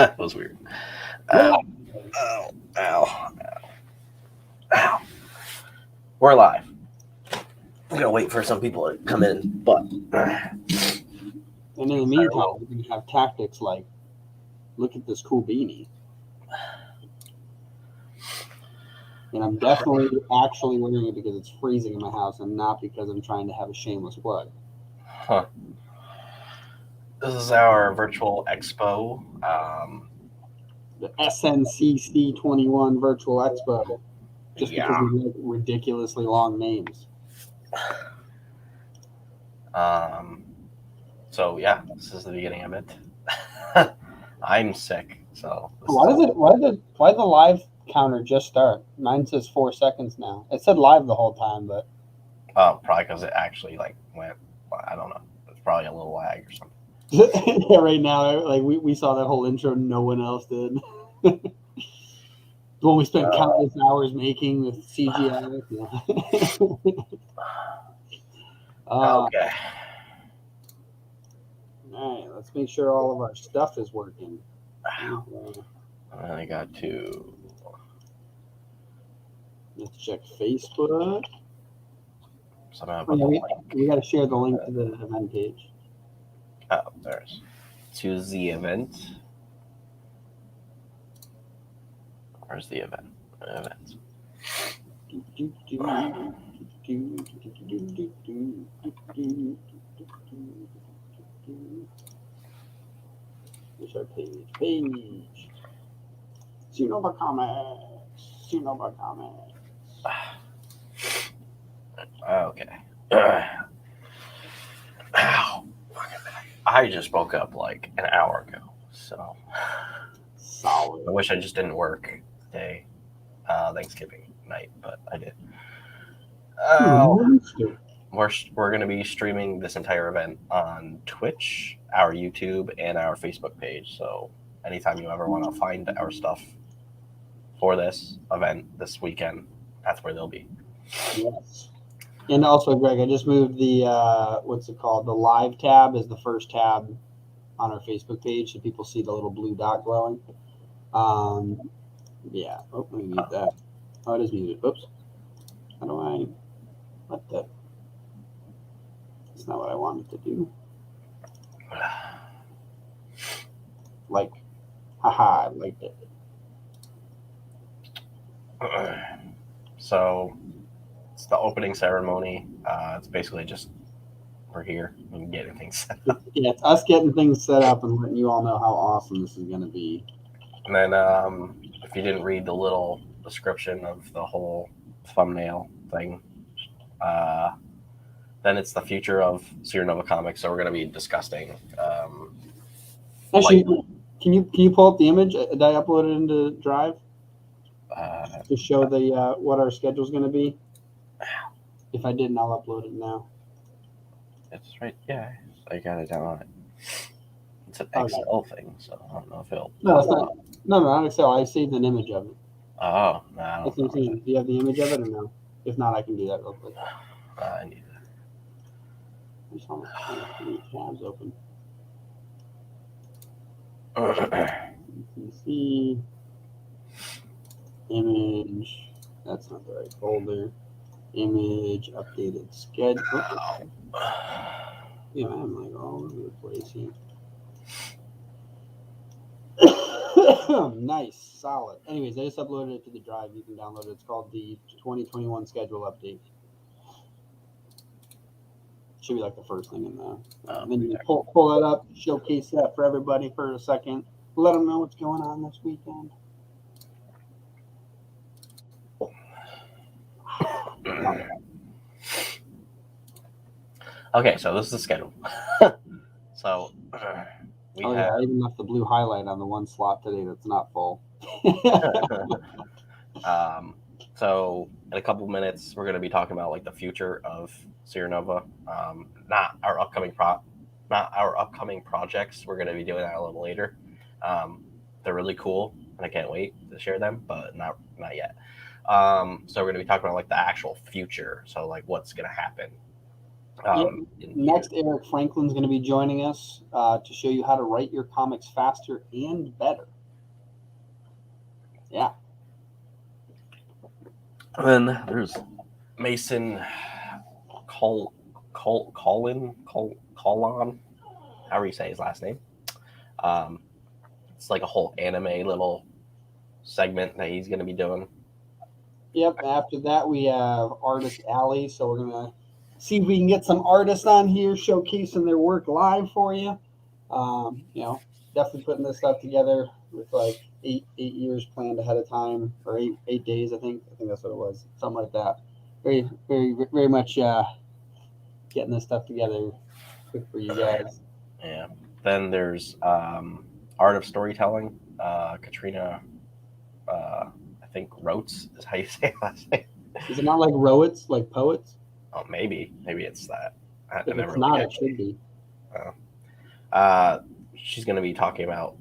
That was weird. Ow, ow, ow, ow. We're live. I'm gonna wait for some people to come in, but and in the meantime, we're gonna have tactics like, look at this cool beanie. And I'm definitely actually wearing it because it's freezing in my house and not because I'm trying to have a shameless plug. Huh. This is our virtual expo. The SNCC 21 virtual expo. Just because we like ridiculously long names. So yeah, this is the beginning of it. I'm sick, so why the live counter just start? Mine says 4 seconds now. It said live the whole time, but probably because it actually went. I don't know. It's probably a little lag or something. Yeah, right now, like we saw that whole intro, no one else did. The one we spent countless hours making with CGI. Okay. All right, let's make sure all of our stuff is working. I got to. Let's check Facebook. Somehow we got to share the link to the event page. Oh, there's to the event. Where's the event? Events. Here's our page. Sunova Comics. Okay. Ow. I just woke up like an hour ago, so solid. I wish I just didn't work today, Thanksgiving night, but I did. We're going to be streaming this entire event on Twitch, our YouTube, and our Facebook page. So anytime you ever want to find our stuff for this event this weekend, that's where they'll be. Yes. And also, Greg, I just moved the what's it called? The live tab is the first tab on our Facebook page, so people see the little blue dot glowing. Yeah. Oh, let me mute that. Oh, it is muted. Oops. How do I? What the? That's not what I wanted to do. Like, haha, I liked it. So it's the opening ceremony. It's basically just we're here and getting things set up. Yeah, it's us getting things set up and letting you all know how awesome this is going to be. And then if you didn't read the little description of the whole thumbnail thing, then it's the future of Supernova Comics. So we're going to be discussing. Actually, can you pull up the image? Did I upload it into Drive to show the what our schedule is going to be? If I didn't, I'll upload it now. It's right. Yeah, I got it down on it. It's an Excel thing, so I don't know if it'll. No, it's not. No, not Excel. I saved an image of it. Oh, no. I don't know. Do you have the image of it or no? If not, I can do that real quick. I need that. I just want to tabs open. SNCC image. That's not the right folder. Image updated schedule. Yeah, I'm like all over the place here. Nice, solid. Anyways, I just uploaded it to the Drive. You can download it. It's called the 2021 schedule update. Should be like the first thing in there. Then you pull that up, showcase that for everybody for a second. Let them know what's going on this weekend. Okay, so this is the schedule. So I even left the blue highlight on the one slot today that's not full. So in a couple minutes, we're going to be talking about like the future of Supernova, not our upcoming projects. We're going to be doing that a little later. They're really cool, and I can't wait to share them, but not yet. So we're going to be talking about like the actual future. So like what's going to happen. Next, Erik Franklin's going to be joining us to show you how to write your comics faster and better. And then there's Maison Collawn, however you say his last name. Um, it's like a whole anime little segment that he's going to be doing. Yep. After that, we have Artist Alley. So we're gonna see if we can get some artists on here showcasing their work live for you. Definitely putting this stuff together with like eight years planned ahead of time, or 8 days. I think that's what it was, something like that. Very very much getting this stuff together quick for you guys. Yeah. Then there's Art of Storytelling. Katrina, I think Roets is how you say last name. Is it not like Roets, like poets? Oh, maybe it's that. I If never it's really not, get it should be. She's going to be talking about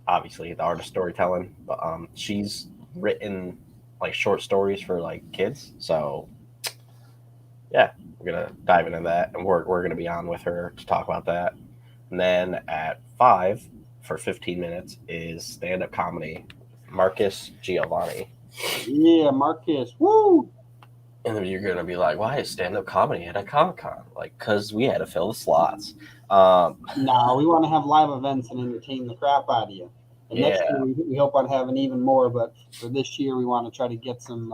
obviously the art of storytelling, but she's written like short stories for like kids. So yeah, we're gonna dive into that, and we're gonna be on with her to talk about that. And then at 5 for 15 minutes is stand up comedy, Marcus Giovanni. Yeah, Marcus. Woo! And then you're gonna be like, why is stand up comedy at a Comic Con? Like, cause we had to fill the slots. No, we want to have live events and entertain the crap out of you. And next Yeah. year we hope on having even more, but for this year we want to try to get some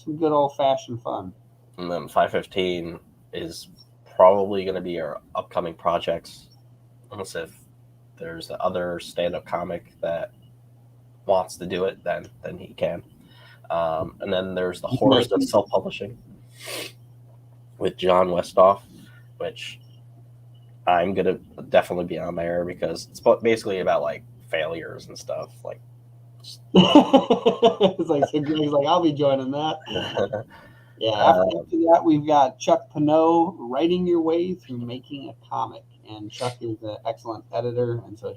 good old fashioned fun. And then 5:15 is probably going to be our upcoming projects, unless if there's the other stand-up comic that wants to do it, then he can. And then there's the horrors of self-publishing with John Westhoff, which I'm gonna definitely be on there because it's basically about like failures and stuff. Like, it's like so Greg's like, I'll be joining that. Yeah. After that, we've got Chuck Pineau, Writing Your Way Through Making a Comic, and Chuck is an excellent editor, and so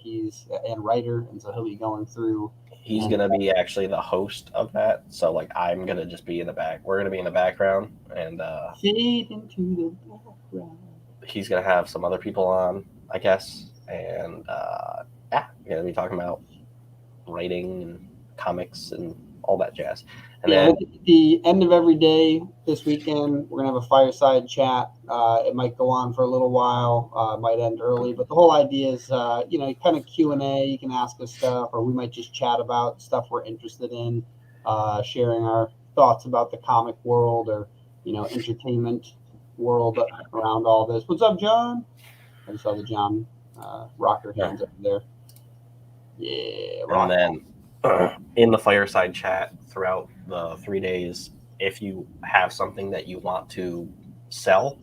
and writer, and so he'll be going through. He's gonna be actually the host of that, so like I'm gonna just be in the back. We're gonna be in the background, and fade into the background. He's gonna have some other people on, I guess, and yeah, we're gonna be talking about writing and comics and all that jazz. And yeah, then at the end of every day this weekend, we're gonna have a fireside chat. It might go on for a little while, might end early, but the whole idea is, kind of Q&A. You can ask us stuff, or we might just chat about stuff we're interested in, sharing our thoughts about the comic world or entertainment world around all this. What's up, John? I saw the John rocker hands over there. Yeah, and then in the fireside chat throughout the 3 days, if you have something that you want to sell,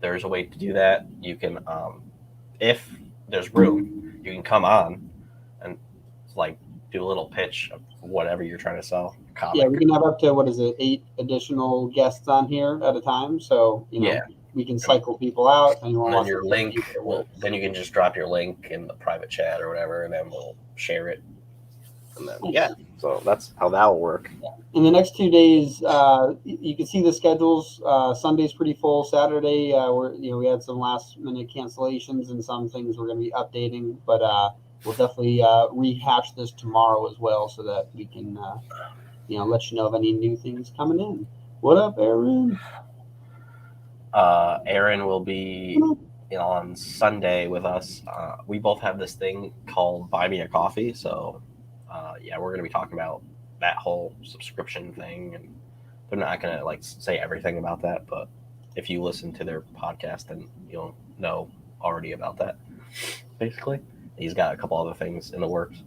there's a way to do that. You can, if there's room, you can come on and like do a little pitch of whatever you're trying to sell. Yeah, we can have up to 8 additional guests on here at a time. So we can cycle people out. And then your link then you can just drop your link in the private chat or whatever, and then we'll share it. And then so that's how that will work. In the next 2 days, you can see the schedules. Sunday's pretty full. Saturday, we had some last minute cancellations and some things we're going to be updating, but we'll definitely rehash this tomorrow as well, so that we can let you know of any new things coming in. What up, Aaron? Aaron will be on Sunday with us. We both have this thing called Buy Me a Coffee, so we're going to be talking about that whole subscription thing, and they're not going to like say everything about that, but if you listen to their podcast, then you'll know already about that. Basically, he's got a couple other things in the works.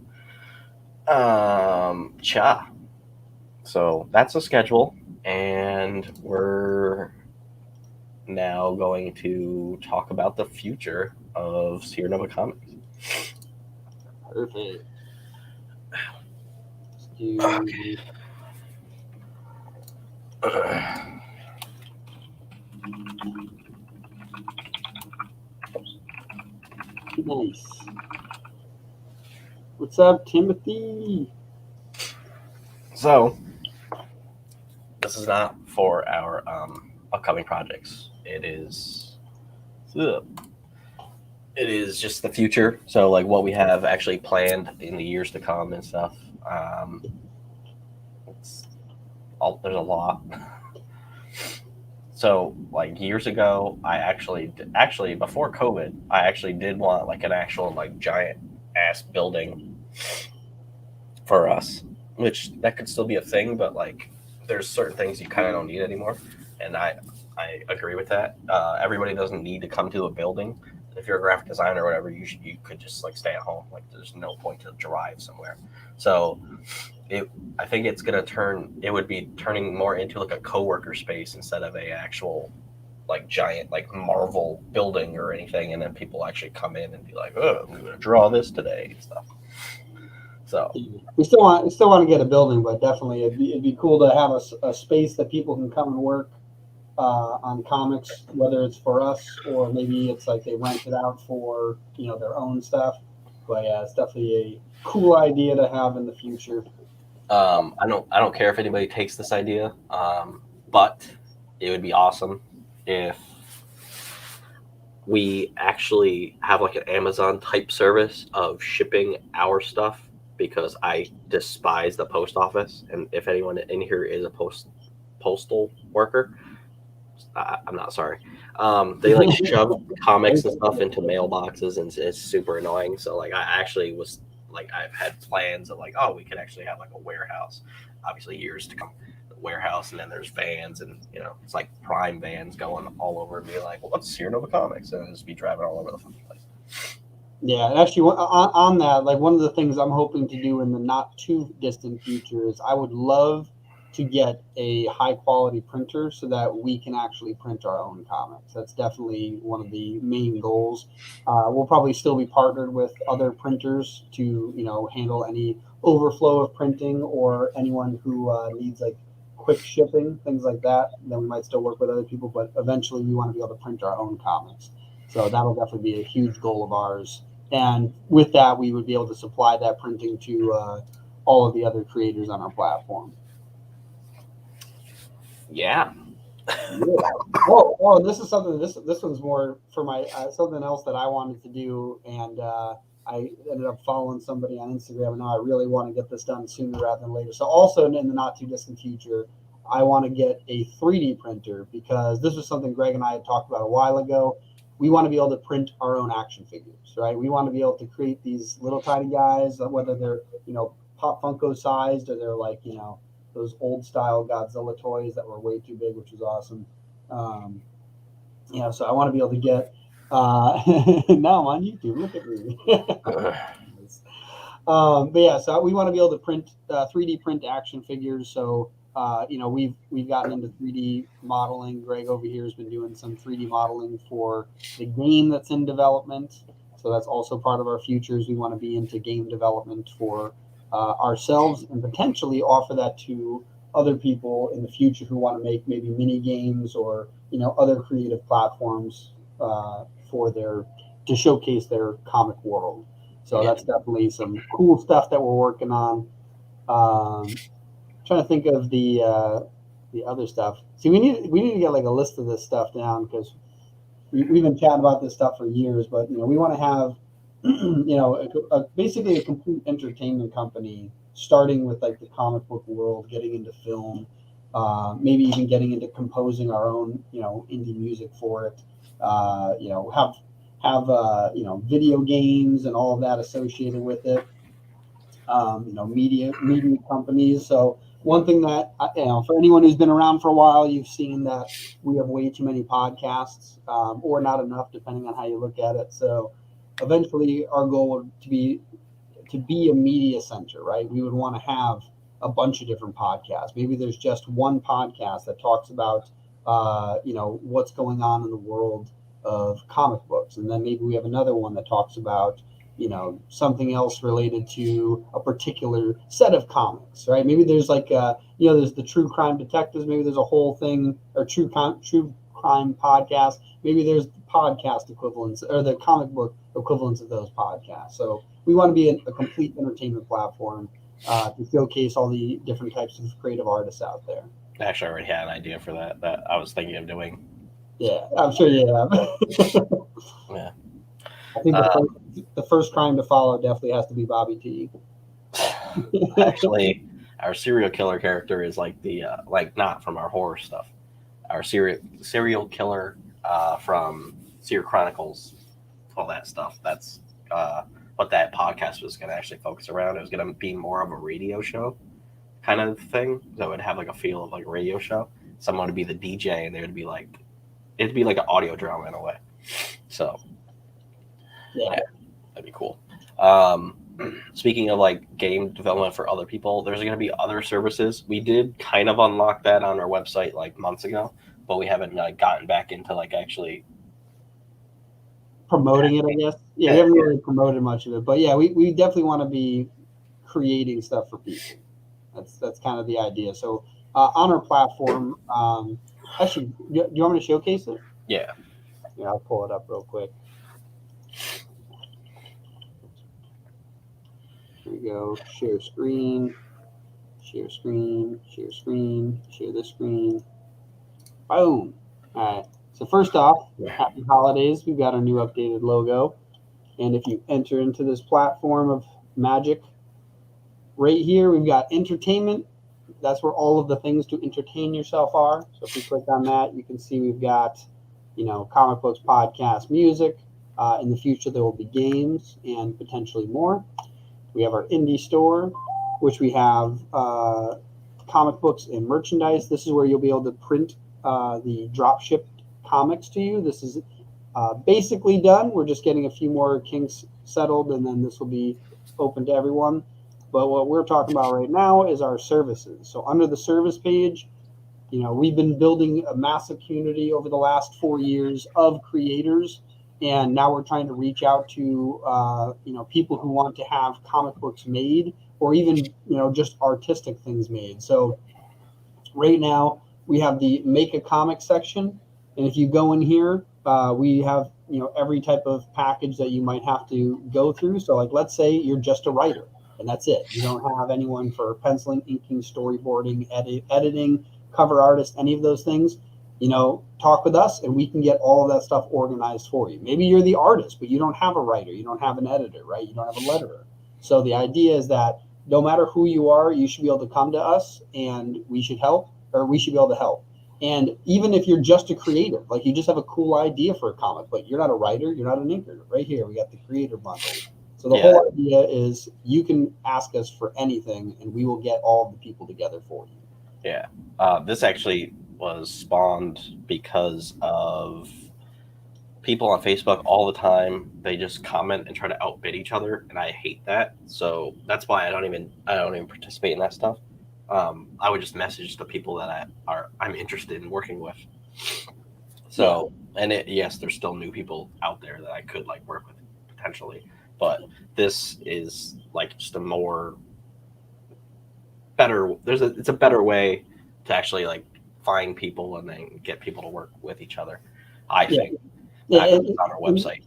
So that's the schedule, and we're now going to talk about the future of Sierra Nova Comics. Perfect. Okay. Nice. What's up, Timothy? So, this is not for our upcoming projects. It is just the future. So, like what we have actually planned in the years to come and stuff. there's a lot. So like years ago, I actually before COVID, I actually did want like an actual like giant ass building for us, which that could still be a thing, but like there's certain things you kind of don't need anymore, and I agree with that. Everybody doesn't need to come to a building. If you're a graphic designer or whatever, you could just like stay at home. Like there's no point to drive somewhere. So I think it would be turning more into like a coworker space instead of a actual like giant like Marvel building or anything, and then people actually come in and be like, oh, I'm gonna draw this today and stuff. So we still want to get a building, but definitely it'd be cool to have a space that people can come and work on comics, whether it's for us or maybe it's like they rent it out for their own stuff. But yeah, it's definitely a cool idea to have in the future. I don't care if anybody takes this idea, but it would be awesome if we actually have like an Amazon type service of shipping our stuff, because I despise the post office. And if anyone in here is a postal worker, I'm not sorry. They like shove comics and stuff into mailboxes, and it's super annoying. So like I actually was like, I've had plans of like, oh, we could actually have like a warehouse. Obviously, years to come, the warehouse, and then there's vans, and it's like Prime vans going all over, and be like, well, let's Sierra Nova Comics, and just be driving all over the fucking place. Yeah, and actually on that, like one of the things I'm hoping to do in the not too distant future is I would love to get a high quality printer so that we can actually print our own comics. That's definitely one of the main goals. We'll probably still be partnered with other printers to handle any overflow of printing or anyone who needs like quick shipping, things like that. Then we might still work with other people, but eventually we want to be able to print our own comics. So that'll definitely be a huge goal of ours. And with that, we would be able to supply that printing to all of the other creators on our platform. Yeah. Oh, this is something. This one's more for my something else that I wanted to do, and I ended up following somebody on Instagram. And now I really want to get this done sooner rather than later. So also in the not too distant future, I want to get a 3D printer, because this was something Greg and I had talked about a while ago. We want to be able to print our own action figures, right? We want to be able to create these little tiny guys, whether they're Pop Funko sized or they're like those old style Godzilla toys that were way too big, which was awesome. So I want to be able to get. Now I'm on YouTube. Look at me. But yeah, so we want to be able to print 3D print action figures. So we've gotten into 3D modeling. Greg over here has been doing some 3D modeling for the game that's in development. So that's also part of our futures. We want to be into game development for ourselves, and potentially offer that to other people in the future who want to make maybe mini games or other creative platforms to showcase their comic world. So that's definitely some cool stuff that we're working on. Trying to think of the other stuff. See, we need to get like a list of this stuff down, because we've been chatting about this stuff for years. But we want to have basically a complete entertainment company, starting with like the comic book world, getting into film, maybe even getting into composing our own indie music for it. Have video games and all of that associated with it. Media companies. So one thing that for anyone who's been around for a while, you've seen that we have way too many podcasts, or not enough, depending on how you look at it. So eventually our goal would to be a media center, right? We would want to have a bunch of different podcasts. Maybe there's just one podcast that talks about what's going on in the world of comic books, and then maybe we have another one that talks about something else related to a particular set of comics, right? Maybe there's like there's the true crime detectives. Maybe there's a whole thing, or true crime podcast. Maybe there's the podcast equivalents or the comic book equivalents of those podcasts. So we want to be a complete entertainment platform to showcase all the different types of creative artists out there. Actually, I already had an idea for that I was thinking of doing. Yeah, I'm sure you have. Yeah. I think the first crime to follow definitely has to be Bobby T. Actually, Our serial killer character is like the like not from our horror stuff. Our serial killer from Seer Chronicles, all that stuff. That's what that podcast was going to actually focus around. It was going to be more of a radio show kind of thing that would have like a feel of like a radio show. Someone would be the DJ, and they would be like, it'd be like an audio drama in a way. So yeah, that'd be cool. Speaking of like game development for other people, there's going to be other services. We did kind of unlock that on our website like months ago, but we haven't gotten back into like actually promoting it, I guess. Yeah, we haven't really promoted much of it, but yeah, we definitely want to be creating stuff for people. That's kind of the idea. So on our platform, actually, do you want me to showcase it? Yeah. Yeah, I'll pull it up real quick. Here we go. Share screen. Share screen. Share screen. Share this screen. Boom. All right. So first off, happy holidays. We've got our new updated logo. And if you enter into this platform of magic, right here, we've got entertainment. That's where all of the things to entertain yourself are. So if we click on that, you can see we've got, comic books, podcast, music. In the future, there will be games and potentially more. We have our indie store, which we have comic books and merchandise. This is where you'll be able to print the drop shipped comics to you. This is basically done. We're just getting a few more kinks settled, and then this will be open to everyone. But what we're talking about right now is our services. So under the service page, we've been building a massive community over the last 4 years of creators. And now we're trying to reach out to, people who want to have comic books made, or even, just artistic things made. So right now we have the Make a Comic section. And if you go in here, we have, every type of package that you might have to go through. So like, let's say you're just a writer and that's it. You don't have anyone for penciling, inking, storyboarding, editing, cover artist, any of those things. Talk with us and we can get all of that stuff organized for you. Maybe you're the artist, but you don't have a writer, you don't have an editor, right? You don't have a letterer. So the idea is that no matter who you are, you should be able to come to us and we should help, or we should be able to help. And even if you're just a creator, like you just have a cool idea for a comic, but you're not a writer, you're not an inker. Right here, we got the creator bundle. So the whole idea is you can ask us for anything and we will get all of the people together for you. Yeah. This actually was spawned because of people on Facebook all the time. They just comment and try to outbid each other, and I hate that. So that's why I don't even participate in that stuff. I would just message the people that I'm interested in working with. So, and yes, there's still new people out there that I could like work with potentially, but this is like just a more better. It's a better way to actually like find people and then get people to work with each other. I think. On our website,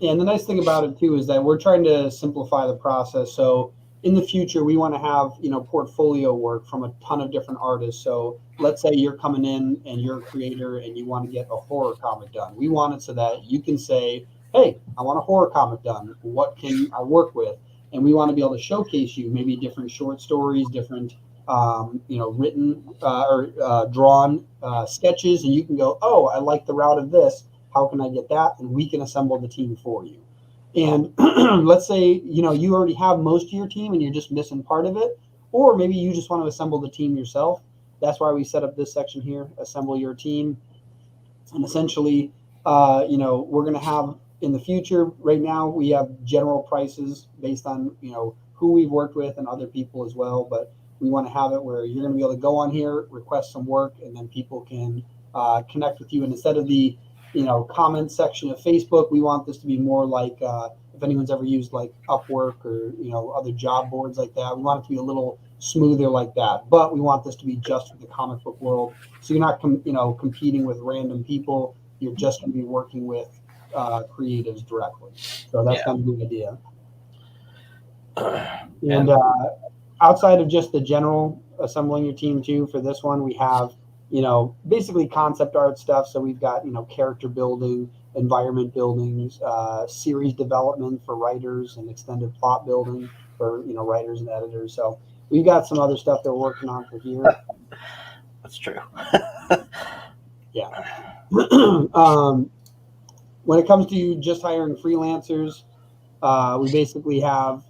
and the nice thing about it too is that we're trying to simplify the process. So in the future, we want to have portfolio work from a ton of different artists. So let's say you're coming in and you're a creator and you want to get a horror comic done. We want it so that you can say, "Hey, I want a horror comic done. What can I work with?" And we want to be able to showcase you maybe different short stories, different written or drawn sketches, and you can go, "Oh, I like the route of this. How can I get that?" And we can assemble the team for you. And let's say you already have most of your team and you're just missing part of it, or maybe you just want to assemble the team yourself. That's why we set up this section here: assemble your team. And essentially, we're going to have in the future. Right now, we have general prices based on who we've worked with and other people as well, but we want to have it where you're going to be able to go on here, request some work, and then people can connect with you. And instead of the comment section of Facebook, we want this to be more like if anyone's ever used like Upwork or other job boards like that. We want it to be a little smoother like that. But we want this to be just for the comic book world, so you're not competing with random people. You're just going to be working with creatives directly. So that's kind of the idea. And outside of just the general assembling your team too, for this one, we have, basically concept art stuff. So we've got, character building, environment buildings, series development for writers, and extended plot building for, writers and editors. So we've got some other stuff that we're working on for here. That's true. Yeah. When it comes to just hiring freelancers, we basically have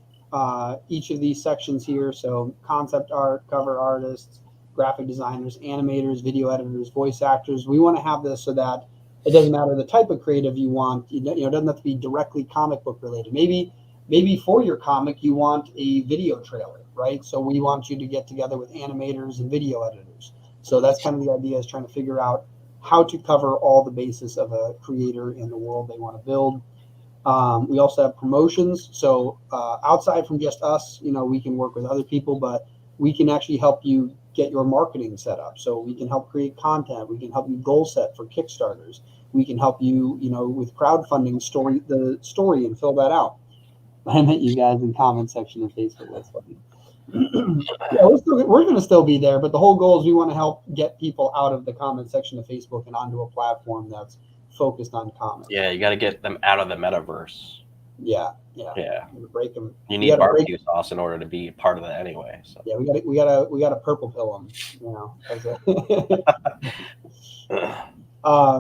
each of these sections here. So concept art, cover artists, graphic designers, animators, video editors, voice actors. We want to have this so that it doesn't matter the type of creative you want. It doesn't have to be directly comic book related. Maybe for your comic you want a video trailer, right? So we want you to get together with animators and video editors. So that's kind of the idea, is trying to figure out how to cover all the bases of a creator in the world they want to build. We also have promotions. So outside from just us, we can work with other people, but we can actually help you get your marketing set up. So we can help create content. We can help you goal set for Kickstarters. We can help you, with crowdfunding the story and fill that out. I met you guys in comment section of Facebook. That's funny. Yeah, we're going to still be there, but the whole goal is we want to help get people out of the comment section of Facebook and onto a platform that's focused on comics. Yeah, you got to get them out of the metaverse. Yeah. Break them. You need barbecue sauce in order to be part of that anyway. So. Yeah, we gotta purple pill them.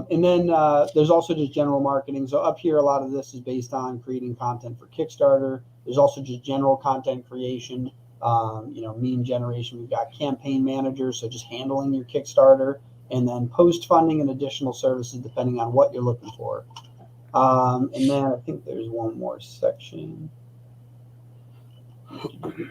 And then there's also just general marketing. So up here, a lot of this is based on creating content for Kickstarter. There's also just general content creation. Meme generation. We've got campaign managers, so just handling your Kickstarter, and then post funding and additional services depending on what you're looking for. And then I think there's one more section.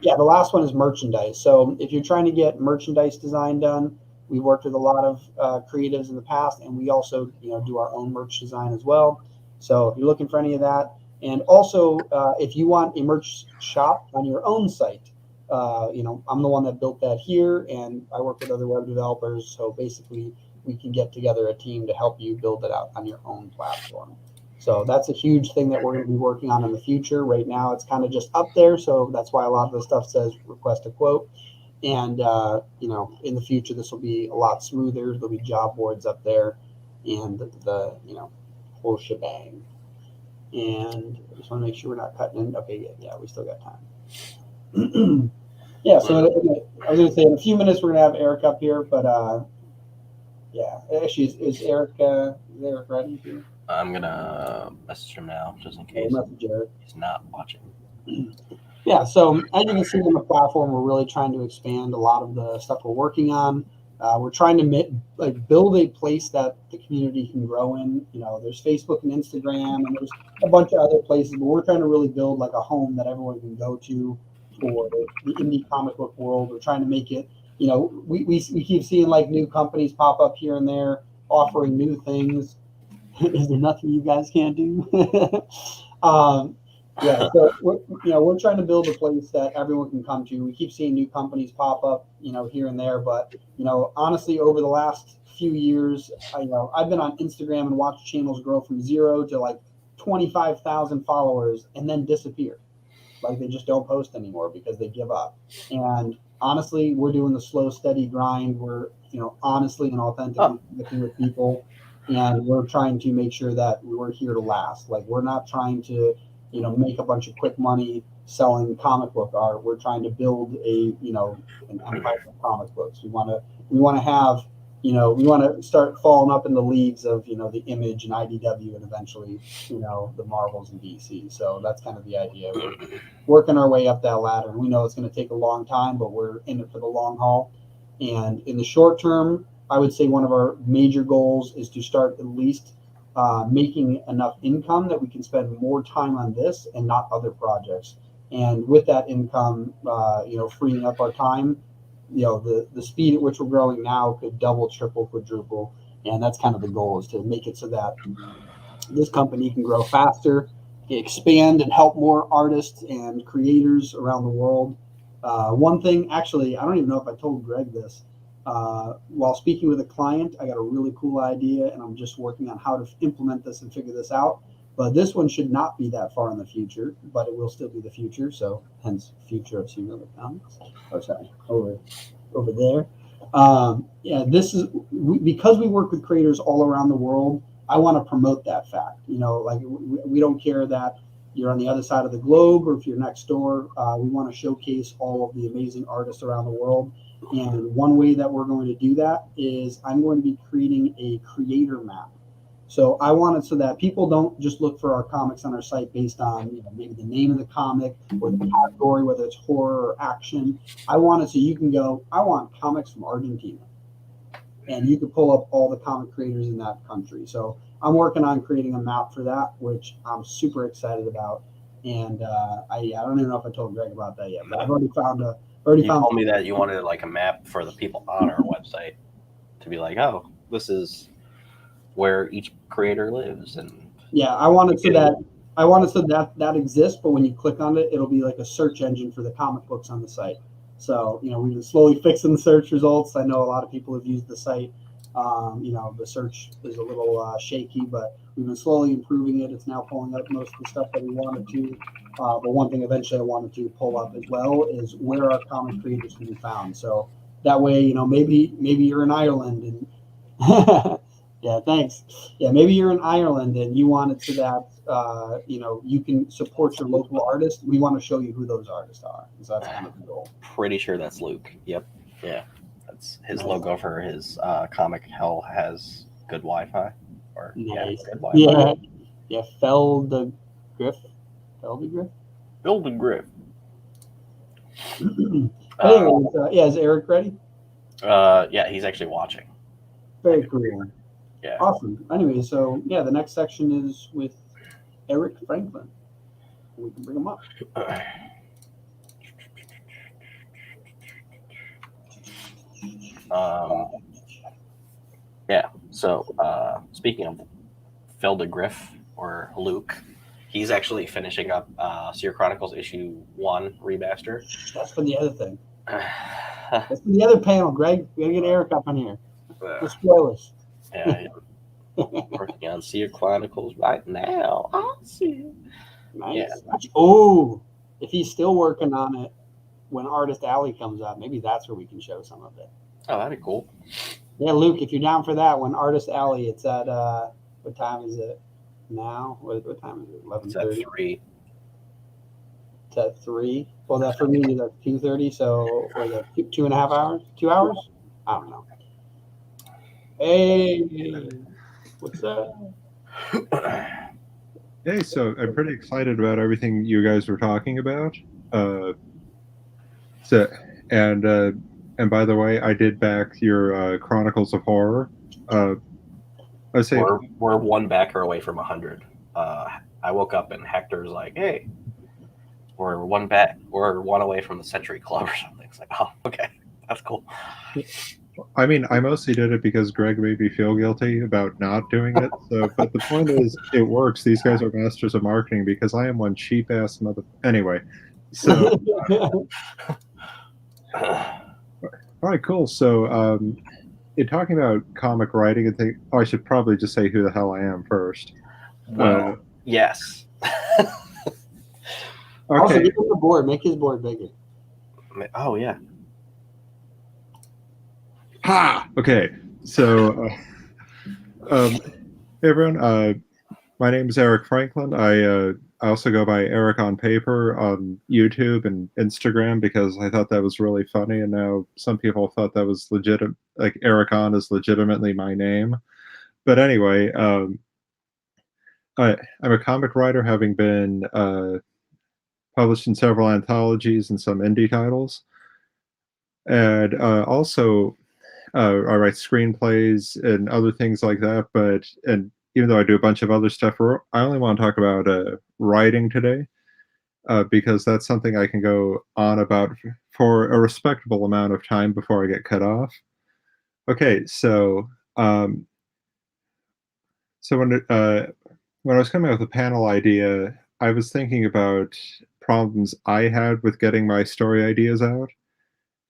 Yeah, the last one is merchandise. So if you're trying to get merchandise design done, we worked with a lot of creatives in the past, and we also do our own merch design as well. So if you're looking for any of that, and also if you want a merch shop on your own site, I'm the one that built that here, and I work with other web developers. So basically, we can get together a team to help you build it out on your own platform. So that's a huge thing that we're going to be working on in the future. Right now, it's kind of just up there. So that's why a lot of the stuff says request a quote. And, in the future, this will be a lot smoother. There'll be job boards up there and the whole shebang. And I just want to make sure we're not cutting in. Okay, yeah, we still got time. Yeah, so I was going to say in a few minutes, we're going to have Erik up here. But, actually, is Erik ready here? I'm going to message him now, just in case he's not watching. Yeah, so as you can see on the platform, we're really trying to expand a lot of the stuff we're working on. We're trying to build a place that the community can grow in. There's Facebook and Instagram, and there's a bunch of other places, but we're trying to really build like a home that everyone can go to for the indie comic book world. We're trying to make it, we keep seeing like new companies pop up here and there offering new things. Is there nothing you guys can't do? Yeah, so we're trying to build a place that everyone can come to. We keep seeing new companies pop up, here and there. But honestly, over the last few years, I've been on Instagram and watched channels grow from 0 to like 25,000 followers and then disappear. Like they just don't post anymore because they give up. And honestly, we're doing the slow, steady grind. We're honestly and authentically connecting with people, and we're trying to make sure that we're here to last. Like we're not trying to make a bunch of quick money selling comic book art. We're trying to build an empire of comic books. We want to have, we want to start falling up in the leagues of, the Image and IDW and eventually, the Marvels and DC. So that's kind of the idea. We're working our way up that ladder, and we know it's going to take a long time, but we're in it for the long haul. And in the short term, I would say one of our major goals is to start at least making enough income that we can spend more time on this and not other projects. And with that income, freeing up our time, the speed at which we're growing now could double, triple, quadruple. And that's kind of the goal, is to make it so that this company can grow faster, expand, and help more artists and creators around the world. One thing, actually, I don't even know if I told Greg this. While speaking with a client, I got a really cool idea, and I'm just working on how to implement this and figure this out. But this one should not be that far in the future, but it will still be the future. So hence future of Singular Comics. Oh, sorry, over there. This is because we work with creators all around the world. I want to promote that fact. We don't care that you're on the other side of the globe or if you're next door, we want to showcase all of the amazing artists around the world. And one way that we're going to do that is I'm going to be creating a creator map. So I want it so that people don't just look for our comics on our site based on maybe the name of the comic or the category, whether it's horror or action. I want it so you can go, I want comics from Argentina. And you can pull up all the comic creators in that country. So I'm working on creating a map for that, which I'm super excited about. And I don't even know if I told Greg about that yet, but I've already found a. You told me that you wanted like a map for the people on our website to be like, oh, this is where each creator lives, and I wanted so that that exists, but when you click on it, it'll be like a search engine for the comic books on the site. So we've been slowly fixing the search results. I know a lot of people have used the site. The search is a little shaky, but we've been slowly improving it. It's now pulling up most of the stuff that we wanted to. But one thing eventually I wanted to pull up as well is where our comic creators can be found. So that way, maybe you're in Ireland and yeah, thanks. Yeah, maybe you're in Ireland and you want it so that you can support your local artist. We want to show you who those artists are. So that's kind of the goal. Pretty sure that's Luke. Yep. Yeah. That's his logo for his comic. Hell has good Wi-Fi. Or nice. Good Wi-Fi. Yeah. Feldegriff. Feldegriff. Is Erik ready? Yeah, he's actually watching. Very cool. Yeah. Awesome. Anyway, so the next section is with Erik Franklin. We can bring him up. So speaking of Feldegriff or Luke, he's actually finishing up Seer Chronicles issue 1 remaster. That's for the other thing. That's for the other panel, Greg. We gotta get Erik up on here. The spoilers. Yeah. Working on Seer Chronicles right now. Awesome. Nice. Yeah. Oh, if he's still working on it when Artist Alley comes up, maybe that's where we can show some of it. Oh, that'd be cool. Yeah, Luke, if you're down for that, when Artist Alley, it's at what time is it now? What time is it? 11:30. It's at 3. It's at 3. Well, that for me is at 2:30. So was that 2.5 hours? 2 hours? I don't know. Hey, what's up? Hey, so I'm pretty excited about everything you guys were talking about. And by the way, I did back your Chronicles of Horror. I say we're one backer away from 100. I woke up and Hector's like, "Hey, we're one away from the Century Club or something." It's like, "Oh, okay, that's cool." I mean, I mostly did it because Greg made me feel guilty about not doing it. So, but the point is, it works. These guys are masters of marketing because I am one cheap ass mother. Anyway, so all right, cool. So, in talking about comic writing and things, I should probably just say who the hell I am first. Well, yes. Okay. Also, give him the board. Make his board bigger. Oh yeah. Ha! Okay, so hey everyone, my name is Erik Franklin. I also go by Erik on Paper on YouTube and Instagram because I thought that was really funny, and now some people thought that was legitimate. Like Erik on is legitimately my name, but anyway, I'm a comic writer, having been published in several anthologies and some indie titles, and also. I write screenplays and other things like that, and even though I do a bunch of other stuff, I only want to talk about writing today because that's something I can go on about for a respectable amount of time before I get cut off. Okay, so when I was coming up with the panel idea, I was thinking about problems I had with getting my story ideas out.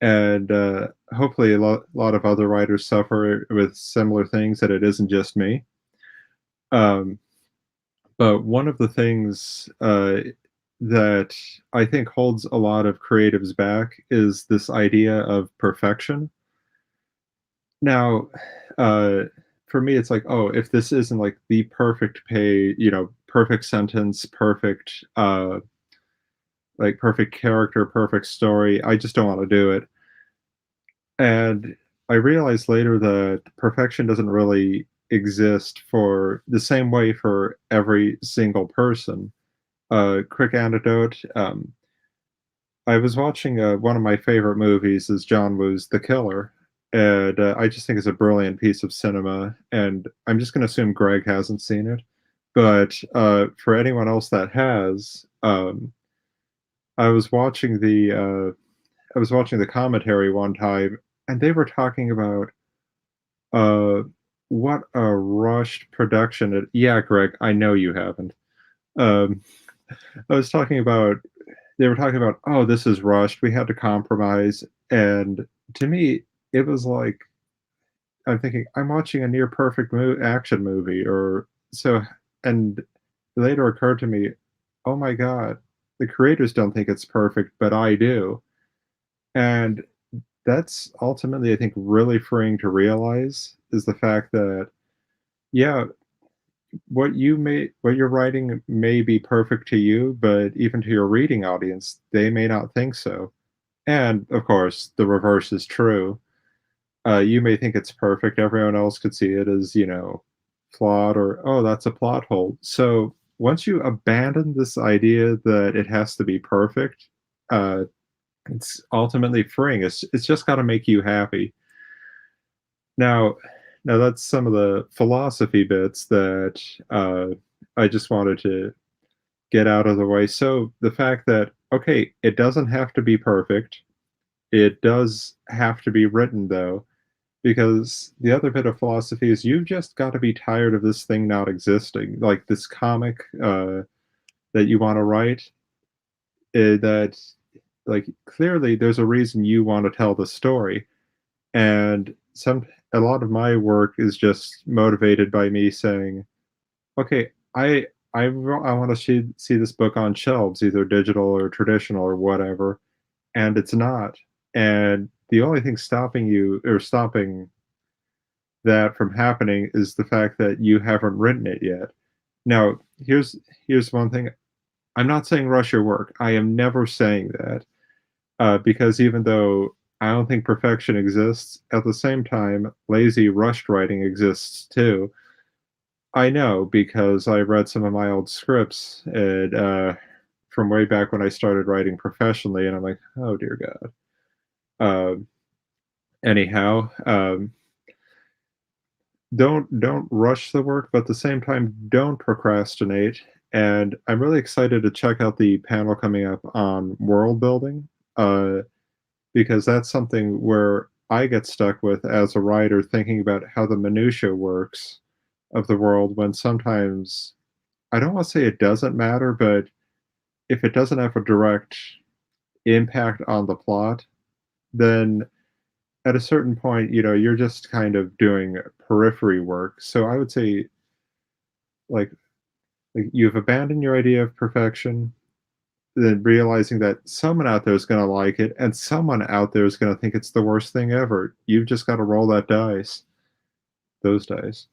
And hopefully a lot of other writers suffer with similar things, that it isn't just me. But one of the things that I think holds a lot of creatives back is this idea of perfection. Now, for me, it's like, oh, if this isn't like the perfect perfect sentence, perfect like perfect character, perfect story. I just don't want to do it. And I realized later that perfection doesn't really exist for the same way for every single person. Quick anecdote. I was watching one of my favorite movies is John Woo's The Killer, and I just think it's a brilliant piece of cinema. And I'm just going to assume Greg hasn't seen it, but for anyone else that has, I was watching the commentary one time, and they were talking about uh, what a rushed production. Yeah, Greg, I know you haven't. Um, I was talking about they were talking about, oh, this is rushed. We had to compromise, and to me, it was like I'm thinking I'm watching a near perfect action movie, or so. And later occurred to me, oh my god, the creators don't think it's perfect, but I do, and that's ultimately, I think, really freeing to realize is the fact that yeah, what you're writing may be perfect to you, but even to your reading audience, they may not think so. And of course, the reverse is true. You may think it's perfect. Everyone else could see it as, flawed or, oh, that's a plot hole. So once you abandon this idea that it has to be perfect, uh, it's ultimately freeing. It's just got to make you happy. Now, now that's some of the philosophy bits that I just wanted to get out of the way. So the fact that okay, it doesn't have to be perfect. It does have to be written though, because the other bit of philosophy is you've just got to be tired of this thing not existing, like this comic that you want to write. That like clearly there's a reason you want to tell the story, and a lot of my work is just motivated by me saying, okay, I want to see this book on shelves, either digital or traditional or whatever, and it's not. And the only thing stopping you or stopping that from happening is the fact that you haven't written it yet. Now, here's one thing. I'm not saying rush your work. I am never saying that. Because even though I don't think perfection exists, at the same time, lazy rushed writing exists too. I know because I read some of my old scripts and from way back when I started writing professionally, and I'm like, oh dear God. Um, anyhow, don't rush the work, but at the same time, don't procrastinate. And I'm really excited to check out the panel coming up on world building. Uh, because that's something where I get stuck with as a writer, thinking about how the minutia works of the world when sometimes I don't want to say it doesn't matter, but if it doesn't have a direct impact on the plot, then at a certain point, you're just kind of doing periphery work. So I would say like, like you've abandoned your idea of perfection, then realizing that someone out there is going to like it and someone out there is going to think it's the worst thing ever. You've just got to roll that dice, those dice.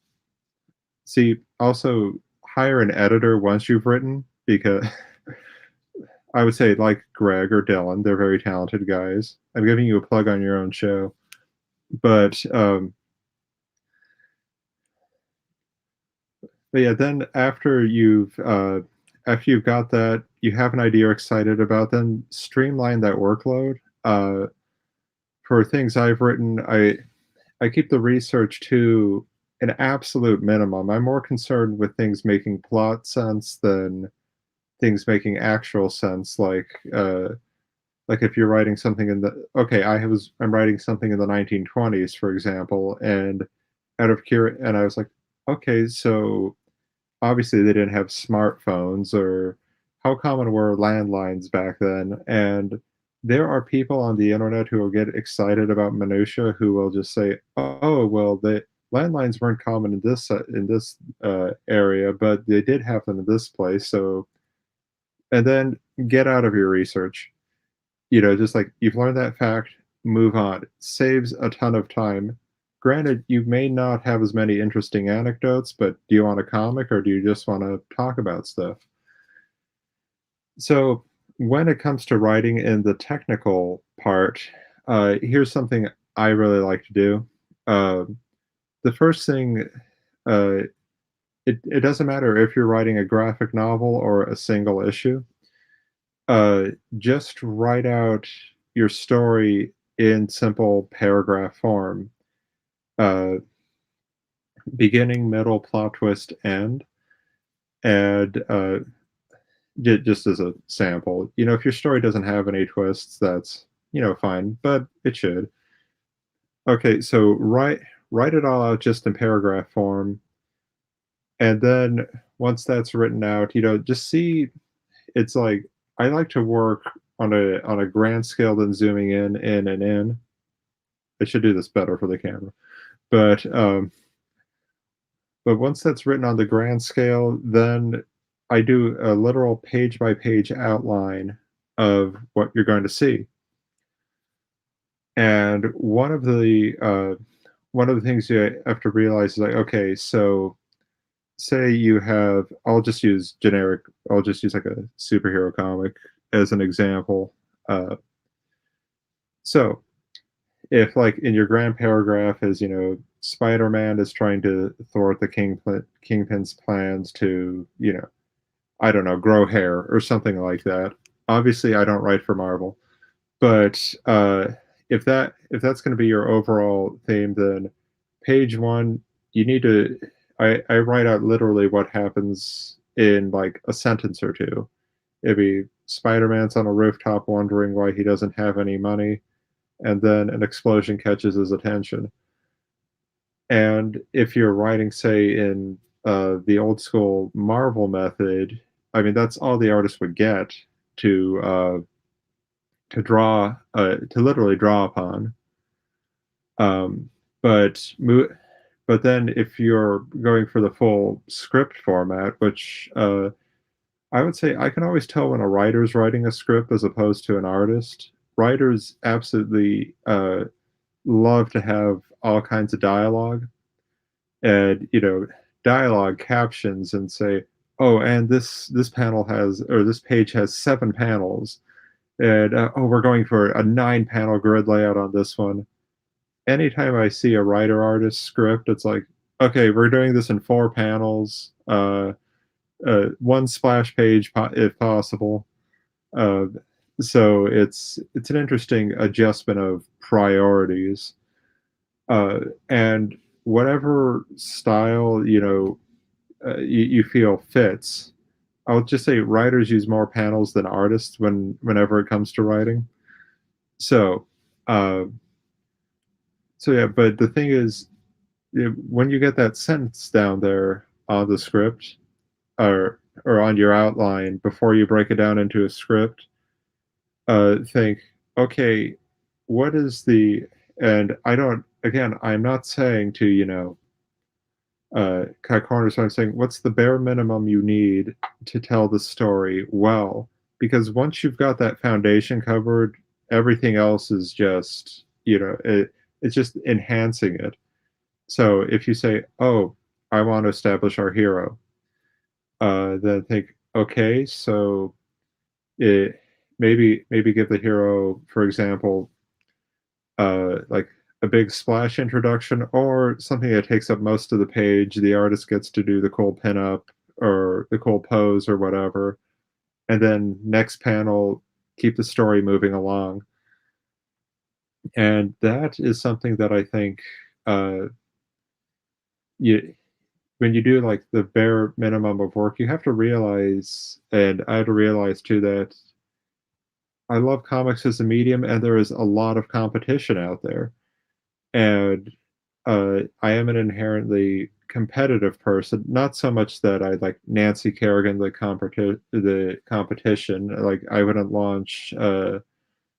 See, also hire an editor once you've written, because I would say like Greg or Dylan, they're very talented guys. I'm giving you a plug on your own show. But yeah, then after you've got that, you have an idea you're excited about, then streamline that workload. For things I've written, I keep the research to an absolute minimum. I'm more concerned with things making plot sense than things making actual sense. Like if you're writing something I'm writing something in the 1920s, for example, and and I was like, okay, so obviously they didn't have smartphones, or how common were landlines back then? And there are people on the internet who will get excited about minutia who will just say, "Oh, well, the landlines weren't common in this area, but they did have them in this place." So, and then get out of your research. Just like you've learned that fact, move on. It saves a ton of time. granted, you may not have as many interesting anecdotes, but do you want a comic or do you just want to talk about stuff? So, when it comes to writing in the technical part, here's something I really like to do. Uh, the first thing, uh, it doesn't matter if you're writing a graphic novel or a single issue. Just write out your story in simple paragraph form. Uh, Beginning, middle, plot twist, end. And just as a sample, if your story doesn't have any twists, that's fine, but it should. Okay, so write it all out just in paragraph form, and then once that's written out, just see. It's like I like to work on a grand scale, then zooming in, and in. I should do this better for the camera, but once that's written on the grand scale, then I do a literal page by page outline of what you're going to see. And one of the things you have to realize is like, okay, so say you have, I'll just use like a superhero comic as an example. So if like in your grand paragraph is, Spider-Man is trying to thwart the Kingpin's plans to, I don't know, grow hair or something like that. Obviously, I don't write for Marvel, but if that's going to be your overall theme, then page one, you need to. I write out literally what happens in like a sentence or two. It'd be Spider-Man's on a rooftop wondering why he doesn't have any money, and then an explosion catches his attention. And if you're writing, say, in the old school Marvel method, I mean, that's all the artist would get to literally draw upon. Um, but but then if you're going for the full script format, which I would say I can always tell when a writer's writing a script as opposed to an artist. Writers absolutely love to have all kinds of dialogue, and dialogue captions and say, oh, and this panel has, or this page has 7 panels, and oh, we're going for a 9-panel grid layout on this one. Anytime I see a writer artist script, it's like, okay, we're doing this in 4 panels, 1 splash page if possible. So it's an interesting adjustment of priorities, and whatever style you feel fits. I'll just say writers use more panels than artists whenever it comes to writing. So, uh, yeah. But the thing is, when you get that sentence down there on the script, or on your outline before you break it down into a script, think, okay, what is the, and I don't, again, I'm not saying to, cut corners. So I'm saying, what's the bare minimum you need to tell the story well? Because once you've got that foundation covered, everything else is just, it's just enhancing it. So if you say, oh, I want to establish our hero, then think, okay, so maybe give the hero, for example, like a big splash introduction or something that takes up most of the page. The artist gets to do the cool pinup or the cool pose or whatever, and then next panel, keep the story moving along. And that is something that I think you when you do like the bare minimum of work, you have to realize, and I had to realize too, that I love comics as a medium, and there is a lot of competition out there. And I am an inherently competitive person. Not so much that I like Nancy Kerrigan the competition. Like I wouldn't launch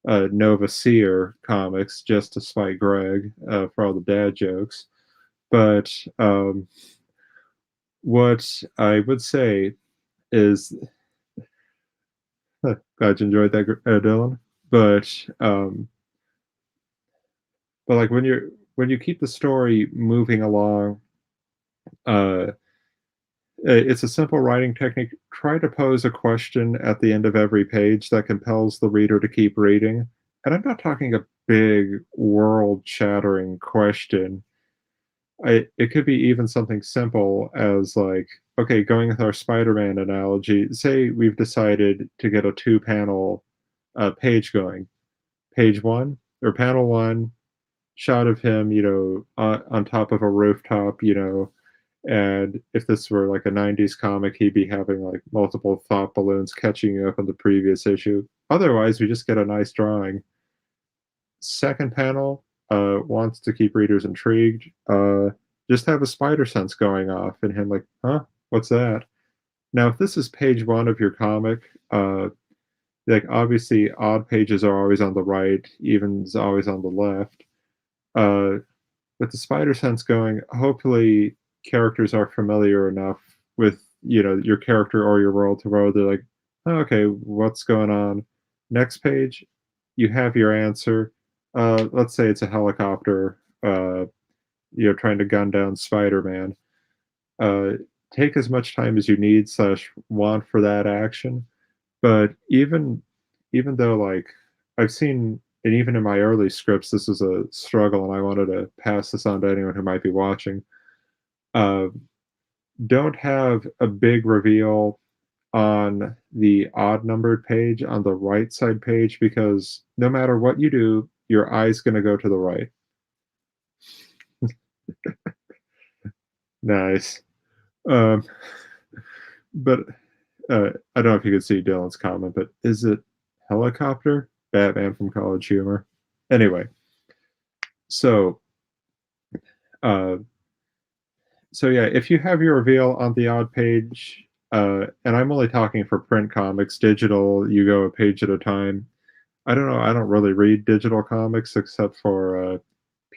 Nova Seer comics just to spite Greg for all the dad jokes. But what I would say is, glad you enjoyed that, Dylan. But like when you keep the story moving along, uh, it's a simple writing technique. Try to pose a question at the end of every page that compels the reader to keep reading. And I'm not talking a big world-shattering question. It could be even something simple as like, okay, going with our Spider-Man analogy, say we've decided to get a two-panel page going. Page one or panel one, shot of him, on top of a rooftop, and if this were like a 90s comic, he'd be having like multiple thought balloons catching you up on the previous issue. Otherwise, we just get a nice drawing. Second panel wants to keep readers intrigued. Just have a spider sense going off and him like, huh? What's that? Now, if this is page one of your comic, like obviously odd pages are always on the right, evens always on the left. With the spider sense going, hopefully characters are familiar enough with your character or your world to where they're like, oh, okay, what's going on? Next page, you have your answer. Let's say it's a helicopter, trying to gun down Spider-Man. Take as much time as you need / want for that action. But even though like I've seen, and even in my early scripts, this is a struggle, and I wanted to pass this on to anyone who might be watching. Don't have a big reveal on the odd numbered page on the right side page, because no matter what you do, your eye's going to go to the right. Nice. But I don't know if you could see Dylan's comment, but is it helicopter? Batman from College Humor. Anyway, so yeah, if you have your reveal on the odd page, and I'm only talking for print comics, digital, you go a page at a time. I don't know, I don't really read digital comics except for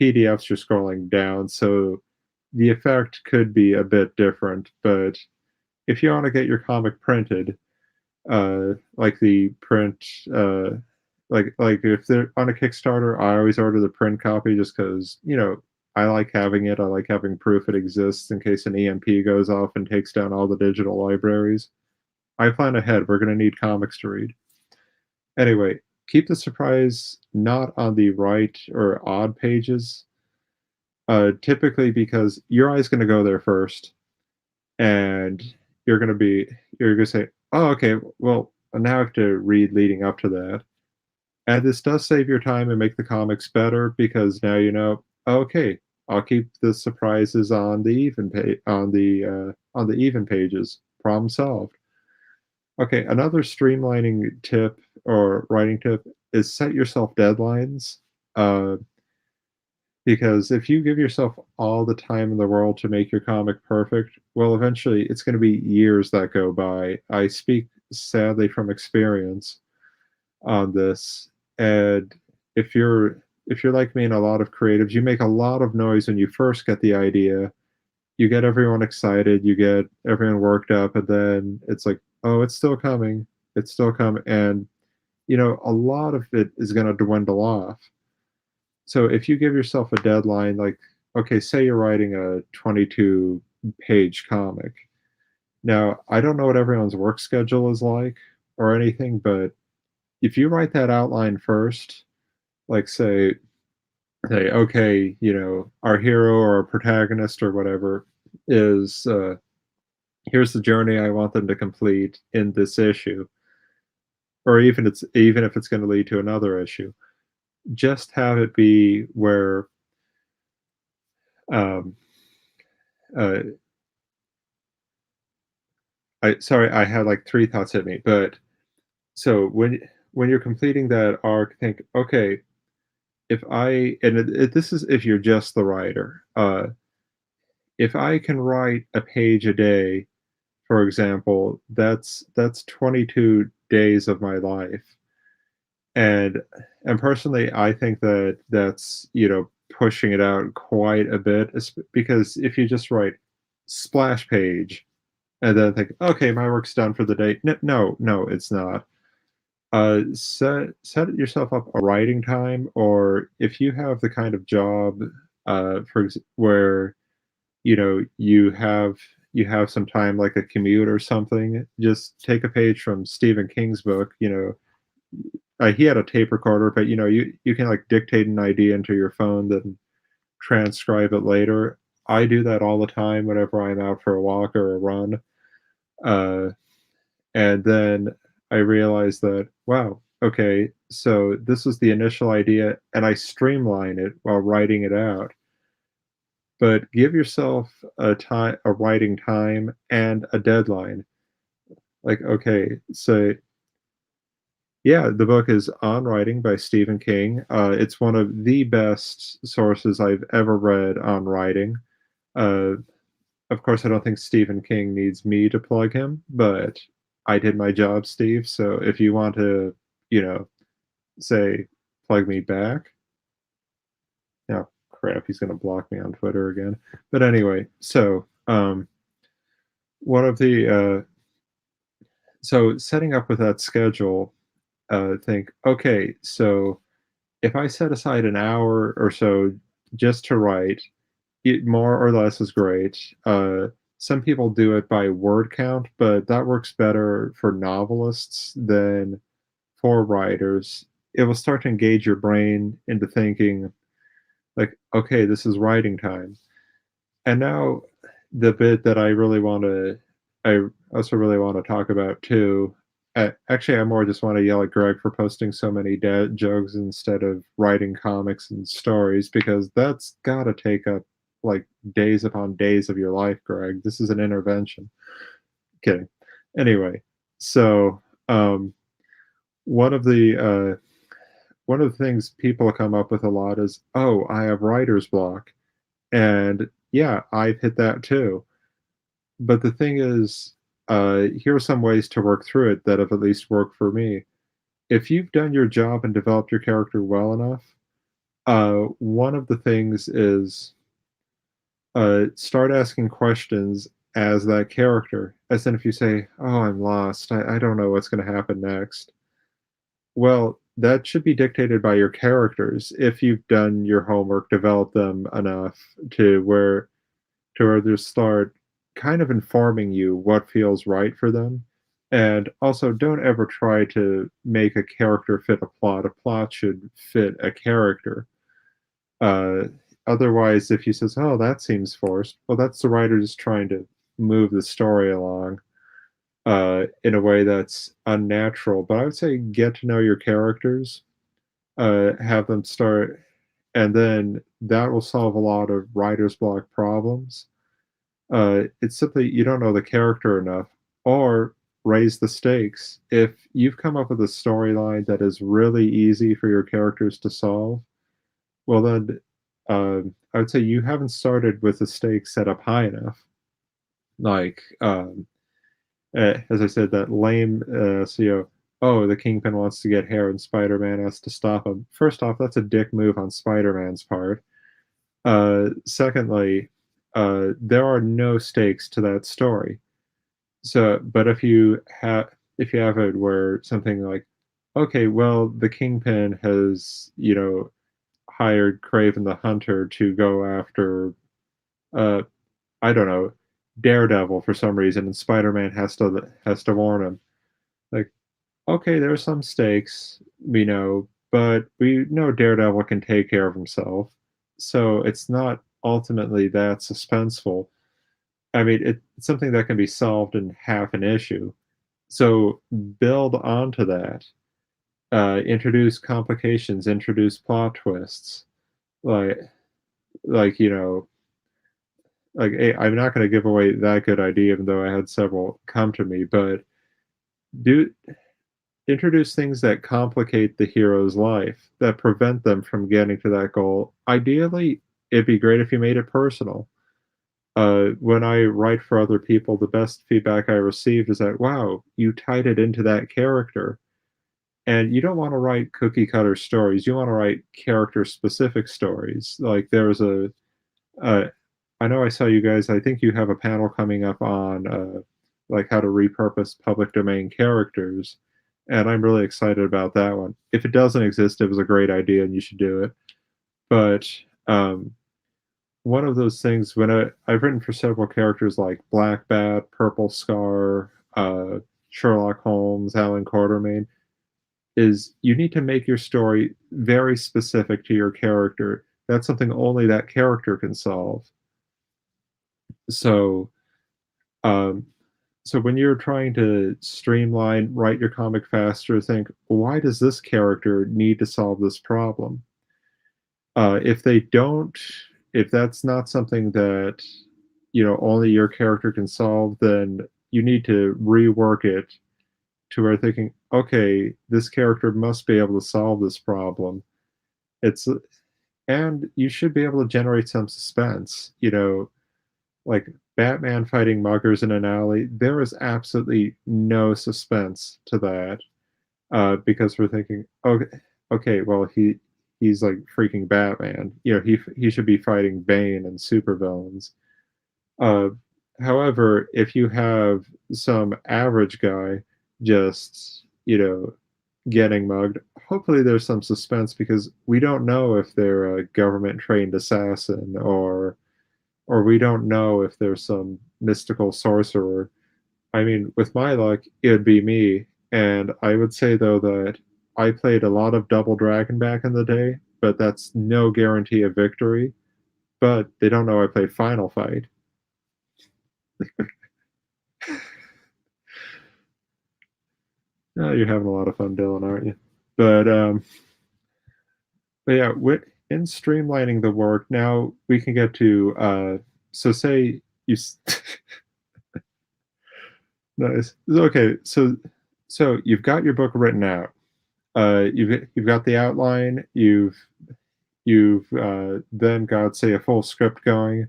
PDFs you're scrolling down, so the effect could be a bit different, but if you want to get your comic printed, like the print, like if they're on a Kickstarter, I always order the print copy just because, I like having it. I like having proof it exists in case an EMP goes off and takes down all the digital libraries. I plan ahead. We're going to need comics to read. Anyway, keep the surprise not on the right or odd pages, typically because your eye's going to go there first, and you're going to say, oh, okay, well, now I have to read leading up to that. And this does save your time and make the comics better because now you know, okay, I'll keep the surprises on the even pages. Problem solved. Okay, another streamlining tip or writing tip is set yourself deadlines. Because if you give yourself all the time in the world to make your comic perfect, well, eventually it's going to be years that go by. I speak sadly from experience on this. And if you're like me and a lot of creatives, you make a lot of noise when you first get the idea. You get everyone excited, you get everyone worked up, and then it's like, oh, it's still coming. It's still coming. And, a lot of it is going to dwindle off. So if you give yourself a deadline, like, okay, say you're writing a 22-page comic. Now, I don't know what everyone's work schedule is like or anything, but if you write that outline first, like say, okay, our hero or our protagonist or whatever is, here's the journey I want them to complete in this issue, or even if it's going to lead to another issue, just have it be where, uh, I had like three thoughts hit me, but so when you're completing that arc, think, okay, this is if you're just the writer, if I can write a page a day, for example, that's 22 days of my life. And personally, I think that that's, pushing it out quite a bit, because if you just write splash page and then think, okay, my work's done for the day. No, it's not. Set yourself up a writing time, or if you have the kind of job where you have some time like a commute or something. Just take a page from Stephen King's book. He had a tape recorder, but you can like dictate an idea into your phone, then transcribe it later. I do that all the time whenever I'm out for a walk or a run. Uh, and then I realized that, wow, okay, so this was the initial idea, and I streamline it while writing it out. But give yourself a writing time and a deadline. Like, okay, so yeah, the book is On Writing by Stephen King. It's one of the best sources I've ever read on writing. Uh, of course, I don't think Stephen King needs me to plug him, but I did my job, Steve. So if you want to, say, plug me back, oh crap, he's going to block me on Twitter again. But anyway, so one of the so setting up with that schedule, think, okay, so if I set aside an hour or so just to write, more or less is great. Some people do it by word count, but that works better for novelists than for writers. It will start to engage your brain into thinking, like, okay, this is writing time. And now the bit that I also really want to talk about too. Actually, I more just want to yell at Greg for posting so many dad jokes instead of writing comics and stories, because that's got to take up like days upon days of your life, Greg. This is an intervention. Kidding. Anyway, so one of the things people come up with a lot is, oh, I have writer's block. And yeah, I've hit that too. But the thing is, here are some ways to work through it that have at least worked for me. If you've done your job and developed your character well enough, one of the things is start asking questions as that character. As in, if you say, oh, I'm lost, I don't know what's going to happen next. Well, that should be dictated by your characters. If you've done your homework, developed them enough to where they start kind of informing you what feels right for them. And also, don't ever try to make a character fit a plot. A plot should fit a character. Uh, Otherwise, if you says, "Oh, that seems forced," well, that's the writer just trying to move the story along in a way that's unnatural. But I would say get to know your characters, have them start, and then that will solve a lot of writer's block problems. It's simply you don't know the character enough, or raise the stakes. If you've come up with a storyline that is really easy for your characters to solve, well then I would say you haven't started with the stakes set up high enough. Like as I said, that lame CEO. Oh, the Kingpin wants to get hair, and Spider-Man has to stop him. First off, that's a dick move on Spider-Man's part. Secondly, there are no stakes to that story. So, but if you have it where something like, okay, well, the Kingpin has hired Craven the Hunter to go after, uh, I don't know, Daredevil for some reason, and Spider-Man has to warn him. Like, okay, there are some stakes, but we know Daredevil can take care of himself, so it's not ultimately that suspenseful. I mean, it's something that can be solved in half an issue. So build onto that. Introduce complications, introduce plot twists. Like, like you know, hey, I'm not going to give away that good idea, even though I had several come to me. But do introduce things that complicate the hero's life, that prevent them from getting to that goal. Ideally, it'd be great if you made it personal. When I write for other people, the best feedback I received is that, wow, you tied it into that character. And you don't want to write cookie cutter stories. You want to write character specific stories. Like uh, I know I saw you guys, I think you have a panel coming up on like how to repurpose public domain characters. And I'm really excited about that one. If it doesn't exist, it was a great idea and you should do it. But one of those things when I've written for several characters like Black Bat, Purple Scar, Sherlock Holmes, Alan Quatermain, is you need to make your story very specific to your character. That's something only that character can solve. So, um, so when you're trying to streamline, write your comic faster, think, why does this character need to solve this problem? If they don't, if that's not something that only your character can solve, then you need to rework it to where thinking, okay, this character must be able to solve this problem. It's and you should be able to generate some suspense. Like Batman fighting muggers in an alley. There is absolutely no suspense to that because we're thinking, okay, well he's like freaking Batman. He should be fighting Bane and supervillains. Uh, However, if you have some average guy just getting mugged, hopefully there's some suspense because we don't know if they're a government trained assassin or we don't know if there's some mystical sorcerer. I mean, with my luck, it would be me. And I would say, though, that I played a lot of Double Dragon back in the day, but that's no guarantee of victory. But they don't know I played Final Fight. Oh, you're having a lot of fun, Dylan, aren't you? But yeah, in streamlining the work, now we can get to so say you nice. Okay, so you've got your book written out. You've got the outline. You've then got, say, a full script going.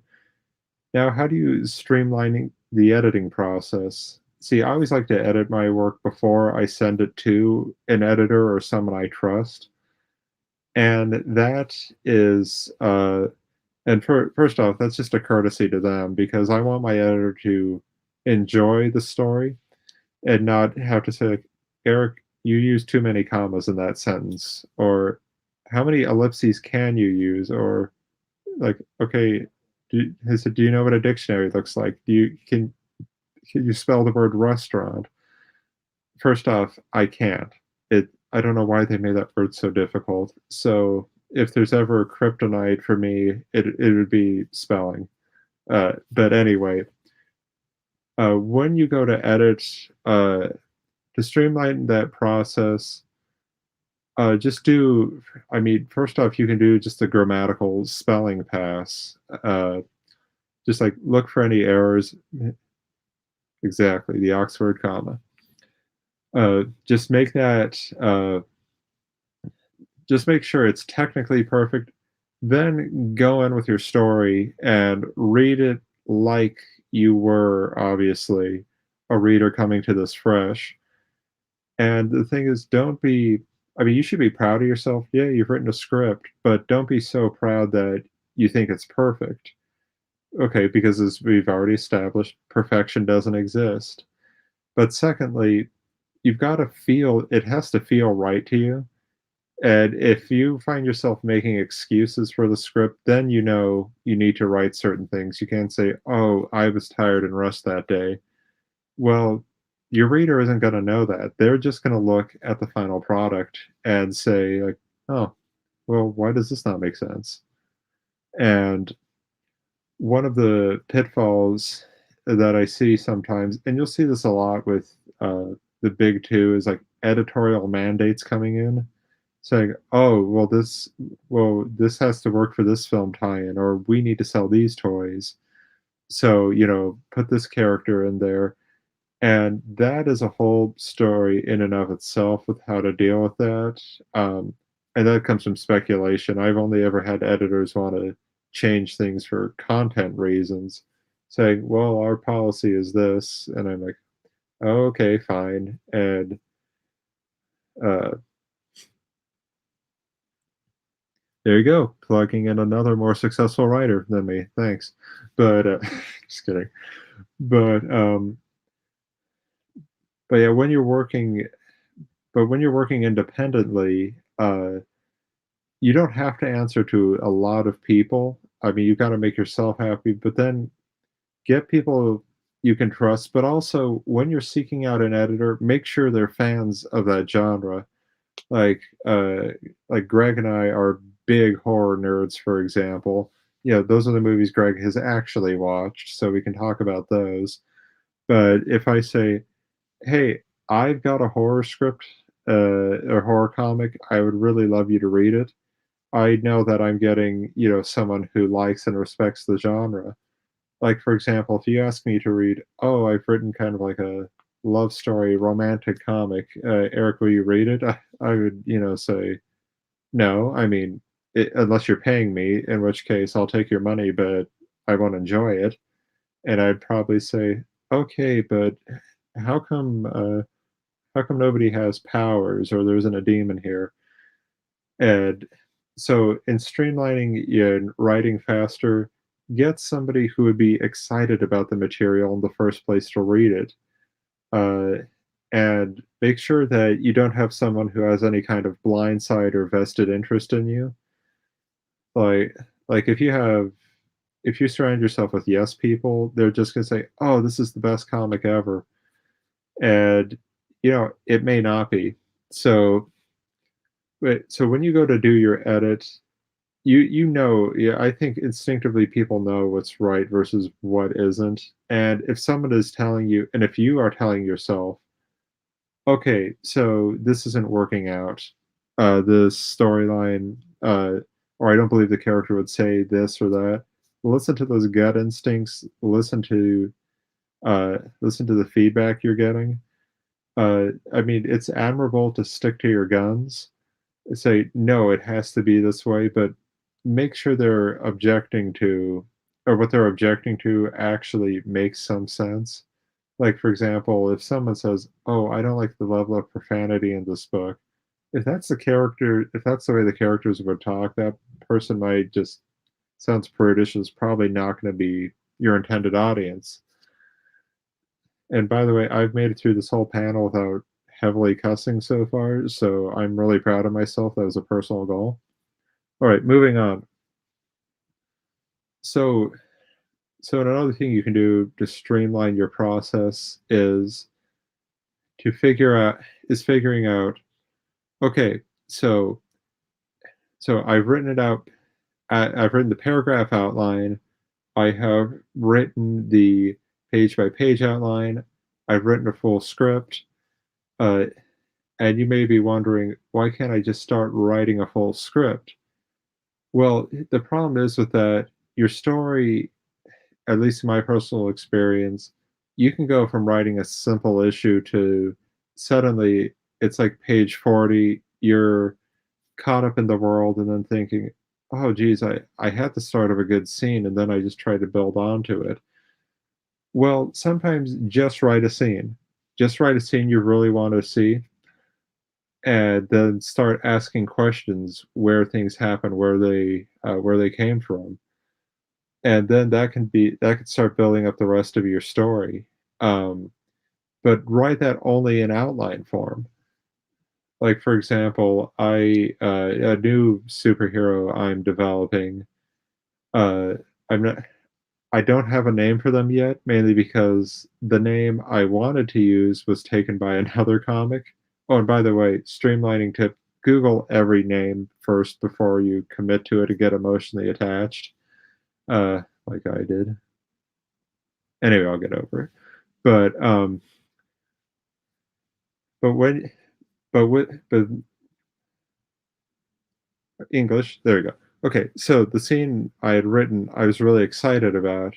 Now, how do you streamlining the editing process? See, I always like to edit my work before I send it to an editor or someone I trust, and that is and first off, that's just a courtesy to them because I want my editor to enjoy the story and not have to say, like, Eric, you use too many commas in that sentence, or how many ellipses can you use, or like, okay, he said, do you know what a dictionary looks like? Can you spell the word restaurant? First off, I can't. I don't know why they made that word so difficult. So if there's ever a kryptonite for me, it would be spelling. But anyway, when you go to edit, to streamline that process, just do, I mean, first off, you can do just a grammatical spelling pass. Just like look for any errors. Exactly, the Oxford comma. Just make that, just make sure it's technically perfect. Then go in with your story and read it like you were obviously a reader coming to this fresh. And the thing is, don't be, I mean, you should be proud of yourself. Yeah, you've written a script, but don't be so proud that you think it's perfect. Okay, because as we've already established, perfection doesn't exist. But secondly, you've got to feel, it has to feel right to you. And if you find yourself making excuses for the script, then you know you need to write certain things. You can't say, oh, I was tired and rushed that day. Well, your reader isn't going to know that. They're just going to look at the final product and say, like, oh, well, why does this not make sense? And one of the pitfalls that I see sometimes, and you'll see this a lot with the big two, is like editorial mandates coming in, saying, "Oh, this has to work for this film tie-in, or we need to sell these toys, so put this character in there." And that is a whole story in and of itself with how to deal with that. And that comes from speculation. I've only ever had editors want to change things for content reasons, saying, well, our policy is this. And I'm like, oh, okay, fine. And uh, there you go, plugging in another more successful writer than me. Thanks. But just kidding. But yeah, when you're working independently, you don't have to answer to a lot of people. I mean, you got to make yourself happy, but then get people you can trust. But also, when you're seeking out an editor, make sure they're fans of that genre. Like, uh, like Greg and I are big horror nerds, for example. Those are the movies Greg has actually watched, so we can talk about those. But if I say, "Hey, I've got a horror script, or horror comic. I would really love you to read it." I know that I'm getting, someone who likes and respects the genre. Like, for example, if you ask me to read, "Oh, I've written kind of like a love story romantic comic. Eric, will you read it?" I would, say, "No." I mean, unless you're paying me, in which case I'll take your money, but I won't enjoy it. And I'd probably say, "Okay, but how come, uh, how come nobody has powers or there isn't a demon here?" And so, in streamlining and writing faster, get somebody who would be excited about the material in the first place to read it. Uh, and make sure that you don't have someone who has any kind of blind side or vested interest in you. Like, like if you surround yourself with yes people, they're just gonna say, "Oh, this is the best comic ever," and it may not be. So, so when you go to do your edit, yeah, I think instinctively people know what's right versus what isn't. And if someone is telling you, and if you are telling yourself, okay, so this isn't working out, this storyline, or I don't believe the character would say this or that, listen to those gut instincts, listen to the feedback you're getting. I mean, it's admirable to stick to your guns, say, "No, it has to be this way," but make sure they're objecting to, or what they're objecting to actually makes some sense. Like, for example, if someone says, "Oh, I don't like the level of profanity in this book," if that's the way the characters would talk, that person might just sounds prudish, is probably not gonna be your intended audience. And by the way, I've made it through this whole panel without heavily cussing so far, so I'm really proud of myself. That was a personal goal. All right, moving on. So, so another thing you can do to streamline your process to figure out figuring out, okay, so I've written it out. I've written the paragraph outline. I have written the page by page outline. I've written a full script. Uh, and you may be wondering, why can't I just start writing a full script? Well, the problem is with that, your story, at least in my personal experience, you can go from writing a simple issue to suddenly it's like page 40, you're caught up in the world and then thinking, "Oh, geez, I had the start of a good scene and then I just tried to build onto it." Well, sometimes just write a scene. Just write a scene you really want to see and then start asking questions where things happen, where they came from, and then that can start building up the rest of your story. Um, but write that only in outline form. Like, for example, a new superhero I'm developing. Uh, I'm not. I don't have a name for them yet, mainly because the name I wanted to use was taken by another comic. Oh, and by the way, streamlining tip: Google every name first before you commit to it and get emotionally attached, like I did. Anyway, I'll get over it. But but when but English, there you go. Okay, so the scene I had written, I was really excited about.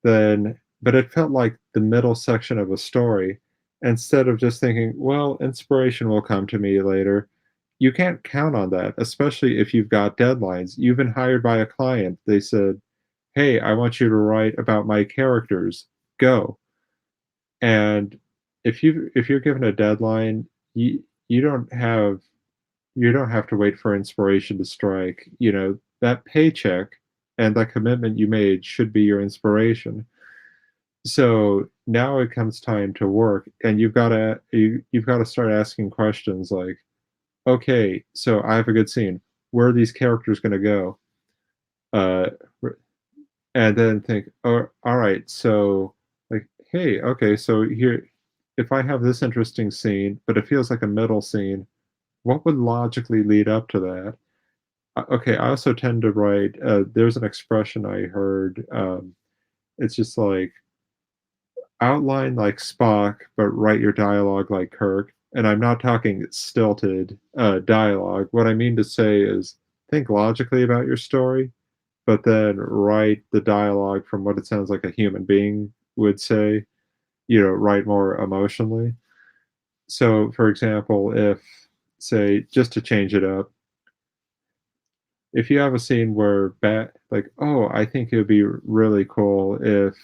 But it felt like the middle section of a story. Instead of just thinking, well, inspiration will come to me later. You can't count on that, especially if you've got deadlines. You've been hired by a client. They said, "Hey, I want you to write about my characters. Go." And if you're given a deadline, you don't have to wait for inspiration to strike. That paycheck and that commitment you made should be your inspiration. So now it comes time to work, and you've got to start asking questions like, okay, so I have a good scene. where are these characters going to go? And then think, oh, all right, so like, hey, okay, so here, if I have this interesting scene, but it feels like a middle scene, what would logically lead up to that? Okay, I also tend to write, there's an expression I heard, it's just like, outline like Spock, but write your dialogue like Kirk. And I'm not talking stilted dialogue. What I mean to say is think logically about your story, but then write the dialogue from what it sounds like a human being would say, write more emotionally. So, for example, if, say, just to change it up, if you have a scene where like, oh, I think it would be really cool if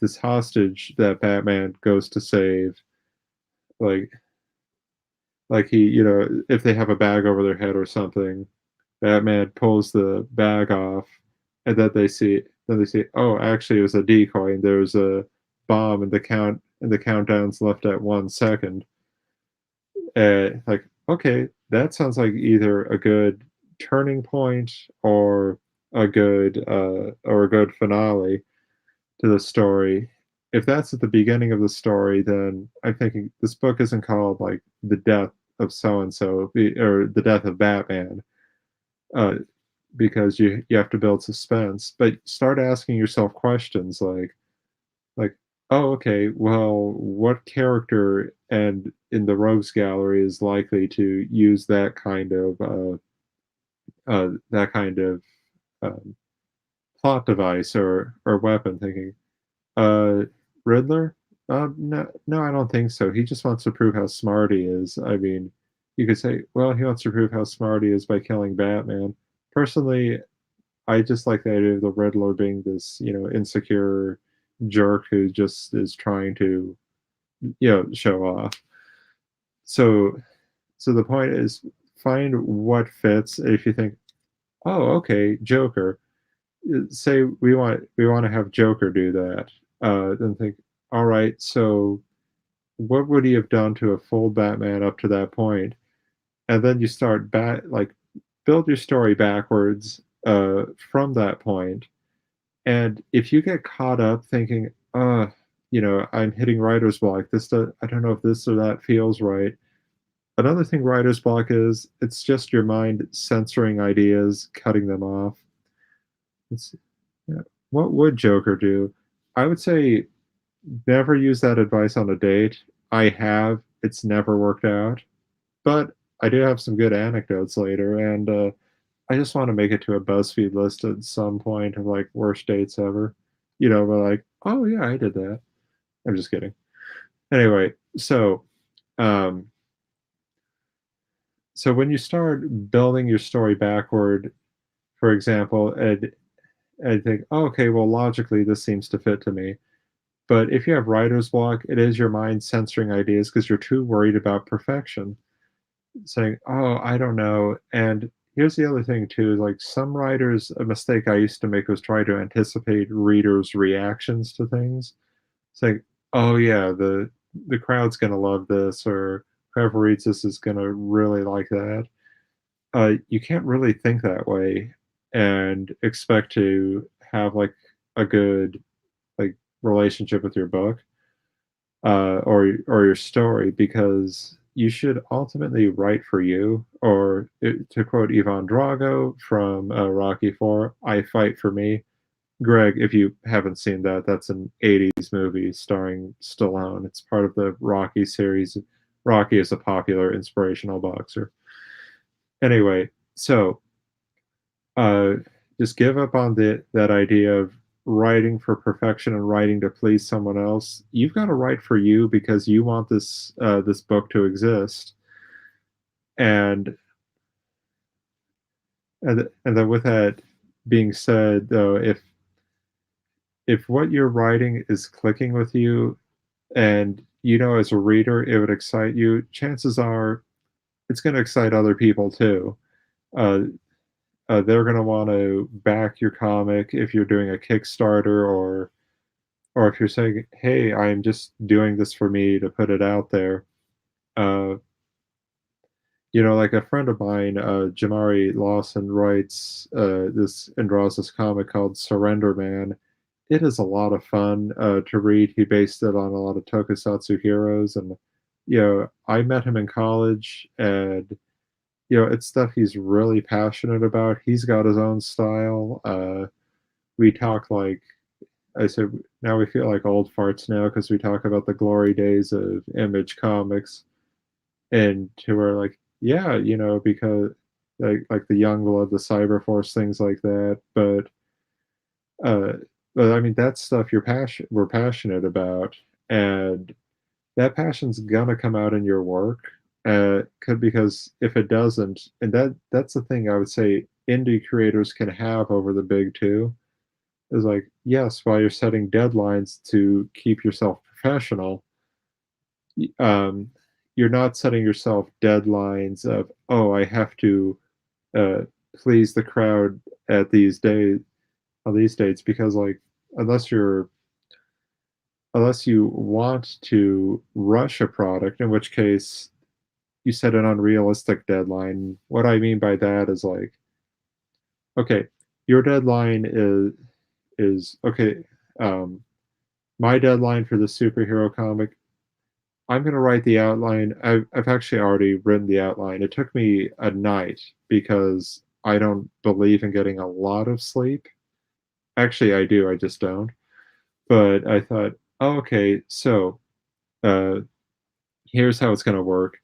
this hostage that Batman goes to save, like he, if they have a bag over their head or something, Batman pulls the bag off, and then they see, oh, actually it was a decoy, and there's a bomb, and the countdown's left at 1 second. Like, okay, that sounds like either a good turning point or a good finale to the story. If that's at the beginning of the story, then I'm thinking this book isn't called like the death of so and so or the death of Batman, uh, because you have to build suspense. But start asking yourself questions like, oh, okay, well, what character and in the rogues gallery is likely to use that kind of um, plot device or weapon? Thinking, Uh, Riddler? No, no, I don't think so. He just wants to prove how smart he is. I mean, you could say, well, he wants to prove how smart he is by killing Batman. Personally, I just like the idea of the Riddler being this, insecure jerk who just is trying to, show off. So, so the point is, find what fits. If you think, oh, okay, Joker, say we want to have Joker do that, then think, all right, so what would he have done to a full Batman up to that point? And then you start build your story backwards from that point. And if you get caught up thinking, I'm hitting writer's block. I don't know if this or that feels right. Another thing writer's block is it's just your mind censoring ideas, cutting them off. It's Yeah. What would Joker do? I would say never use that advice on a date. I have. It's never worked out. But I do have some good anecdotes later, and I just want to make it to a BuzzFeed list at some point of like worst dates ever. But like, oh yeah, I did that. I'm just kidding. Anyway, um, so when you start building your story backward, for example, and think, oh, okay, well, logically, this seems to fit to me. But if you have writer's block, it is your mind censoring ideas because you're too worried about perfection. Saying, oh, I don't know. And here's the other thing, too. Like some writers, a mistake I used to make was try to anticipate readers' reactions to things. Saying, oh, yeah, the crowd's going to love this, or whoever reads this is going to really like that. You can't really think that way and expect to have like a good like relationship with your book or your story, because you should ultimately write for you, or to quote Ivan Drago from Rocky 4, I fight for me. Greg, if you haven't seen that, that's an 80s movie starring Stallone. It's part of the Rocky series. Rocky is a popular inspirational boxer. Anyway, so uh, just give up on that idea of writing for perfection and writing to please someone else. You've got to write for you because you want this book to exist. And and then with that being said, though, if what you're writing is clicking with you, and as a reader it would excite you, chances are it's going to excite other people too. Uh, they're going to want to back your comic if you're doing a Kickstarter, or if you're saying, "Hey, I'm just doing this for me to put it out there." Uh, like a friend of mine, Jamari Lawson, writes this and draws this comic called Surrender Man. It is a lot of fun to read. He based it on a lot of tokusatsu heroes, and I met him in college, and it's stuff he's really passionate about. He's got his own style. We talk like I said. Now we feel like old farts now because we talk about the glory days of Image Comics, and to where like yeah, because like the Youngblood, the Cyberforce, things like that. Uh, but I mean that's stuff we're passionate about, and that passion's gonna come out in your work. Because if it doesn't, and that's the thing I would say indie creators can have over the big two is like yes, while you're setting deadlines to keep yourself professional, um, you're not setting yourself deadlines of I have to uh, please the crowd at these days on these dates because like unless you're unless you want to rush a product, in which case you set an unrealistic deadline. What I mean by that is like, okay, your deadline is okay. Um, my deadline for the superhero comic, I'm gonna write the outline. I've actually already written the outline. It took me a night because I don't believe in getting a lot of sleep. Actually, I do. I just don't. But I thought, oh, okay, so uh, here's how it's gonna work.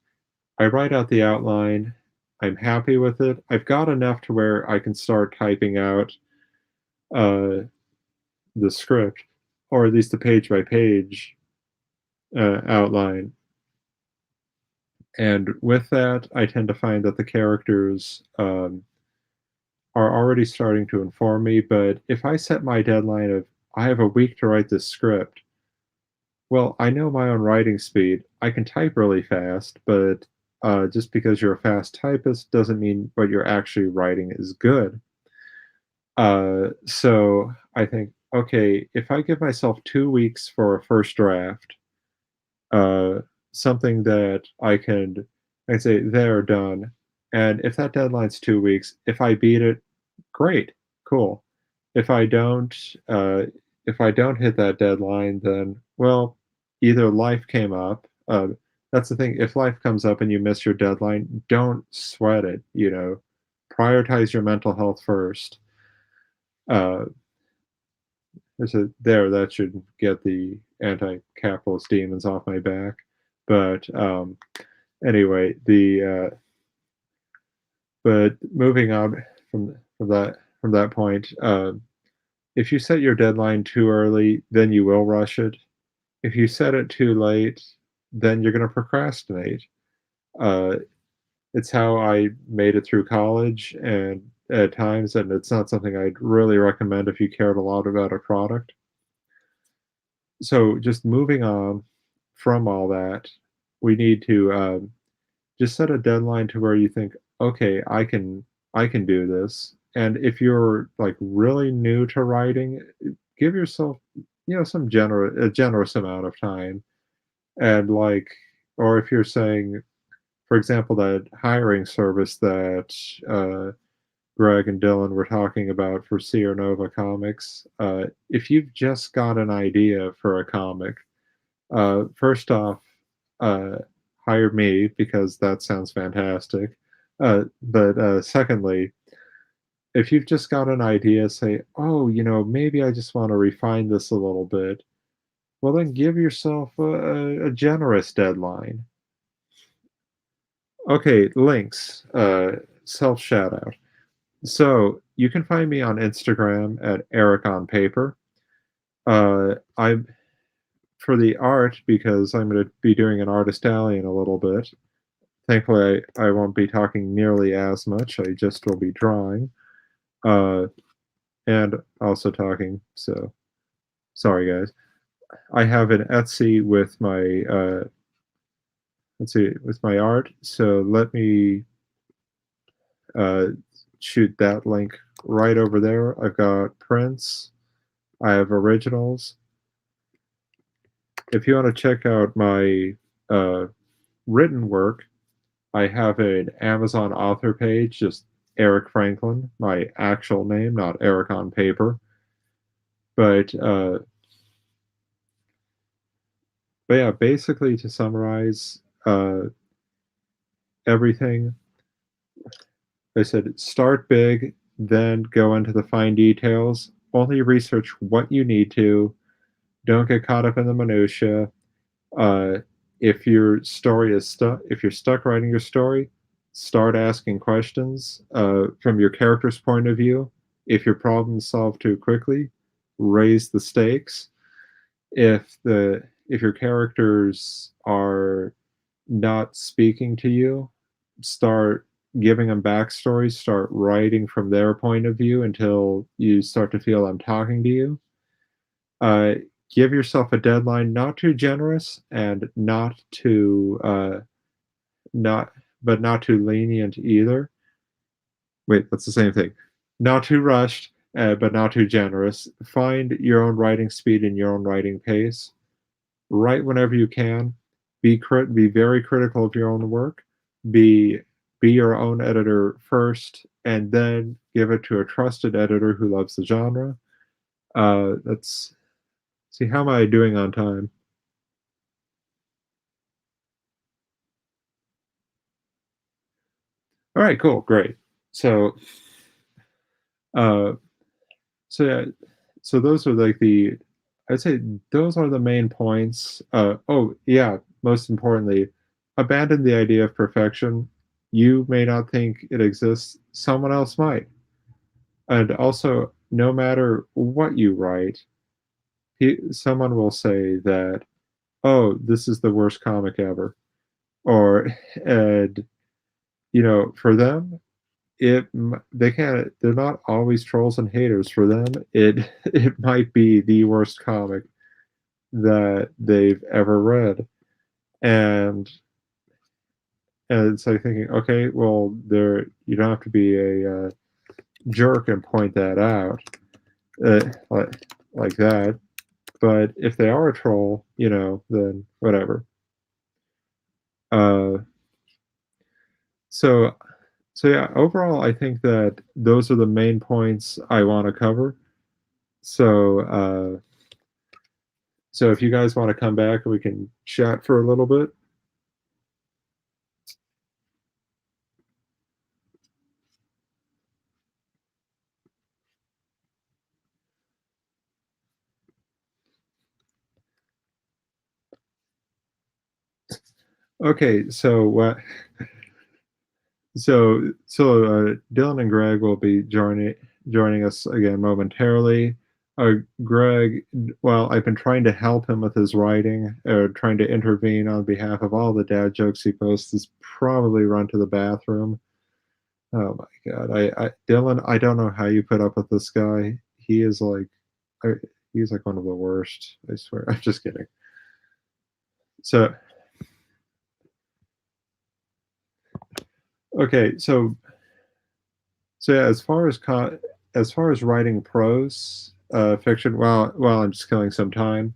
I write out the outline. I'm happy with it. I've got enough to where I can start typing out uh, the script, or at least the page by page outline. And with that, I tend to find that the characters are already starting to inform me. But if I set my deadline of I have a week to write this script, well, I know my own writing speed. I can type really fast, but just because you're a fast typist doesn't mean what you're actually writing is good. So I think, okay, if I give myself 2 weeks for a first draft, uh, something that I say, they're done. And if that deadline's 2 weeks, if I beat it, great, cool. If I don't, uh, if I don't hit that deadline, then well, either life came up. That's the thing. If life comes up and you miss your deadline, don't sweat it. Prioritize your mental health first. Uh, that should get the anti-capitalist demons off my back. But anyway, the but moving on from that point, if you set your deadline too early, then you will rush it. If you set it too late, then you're going to procrastinate. Uh, it's how I made it through college and at times, and it's not something I'd really recommend if you cared a lot about a product. So just moving on from all that, we need to just set a deadline to where you think, okay, I can do this. And if you're like really new to writing, give yourself a generous amount of time. And like, or if you're saying, for example, that hiring service that Greg and Dylan were talking about for Sierra Nova Comics, if you've just got an idea for a comic, first off, uh, hire me because that sounds fantastic. But secondly, if you've just got an idea, say, oh, maybe I just want to refine this a little bit. Well, then give yourself a generous deadline. Okay, links, self shout out. So you can find me on Instagram at Erik on Paper. I'm for the art because I'm going to be doing an artist alley in a little bit. Thankfully, I won't be talking nearly as much. I just will be drawing, and also talking. So sorry, guys. I have an Etsy with my let's see with my art. So let me uh, shoot that link right over there. I've got prints. I have originals. If you want to check out my written work, I have an Amazon author page, just Erik Franklin, my actual name, not Erik on paper. But yeah, basically to summarize everything, I said start big, then go into the fine details. Only research what you need to. Don't get caught up in the minutia. Uh, if your story is stuck, if you're stuck writing your story, start asking questions from your character's point of view. If your problem's solved too quickly, raise the stakes. If your characters are not speaking to you, start giving them backstories, start writing from their point of view until you start to feel them talking to you. Uh, Give yourself a deadline, not too generous and not but not too lenient either. Wait, that's the same thing. Not too rushed, but not too generous. Find your own writing speed and your own writing pace. Write whenever you can. Be very critical of your own work. Be be your own editor first, and then give it to a trusted editor who loves the genre. That's See, how am I doing on time? All right, cool, great. So, uh, so yeah, so those are like I'd say those are the main points. Oh yeah, most importantly, abandon the idea of perfection. You may not think it exists, someone else might. And also, no matter what you write, someone will say that, oh, this is the worst comic ever. Or, and, for them, they're not always trolls and haters. For them, it might be the worst comic that they've ever read. And it's like thinking, okay, well, you don't have to be a jerk and point that out like that. But if they are a troll, then whatever. Uh, so so yeah, overall, I think that those are the main points I want to cover. So if you guys want to come back, we can chat for a little bit. Okay, so what? So Dylan and Greg will be joining us again momentarily. Greg, well, I've been trying to help him with his writing, or trying to intervene on behalf of all the dad jokes he posts. He's probably run to the bathroom. Oh my God, Dylan, I don't know how you put up with this guy. He is like, he's like one of the worst. I swear. I'm just kidding. So, okay, so yeah, as far as writing prose fiction, while I'm just killing some time,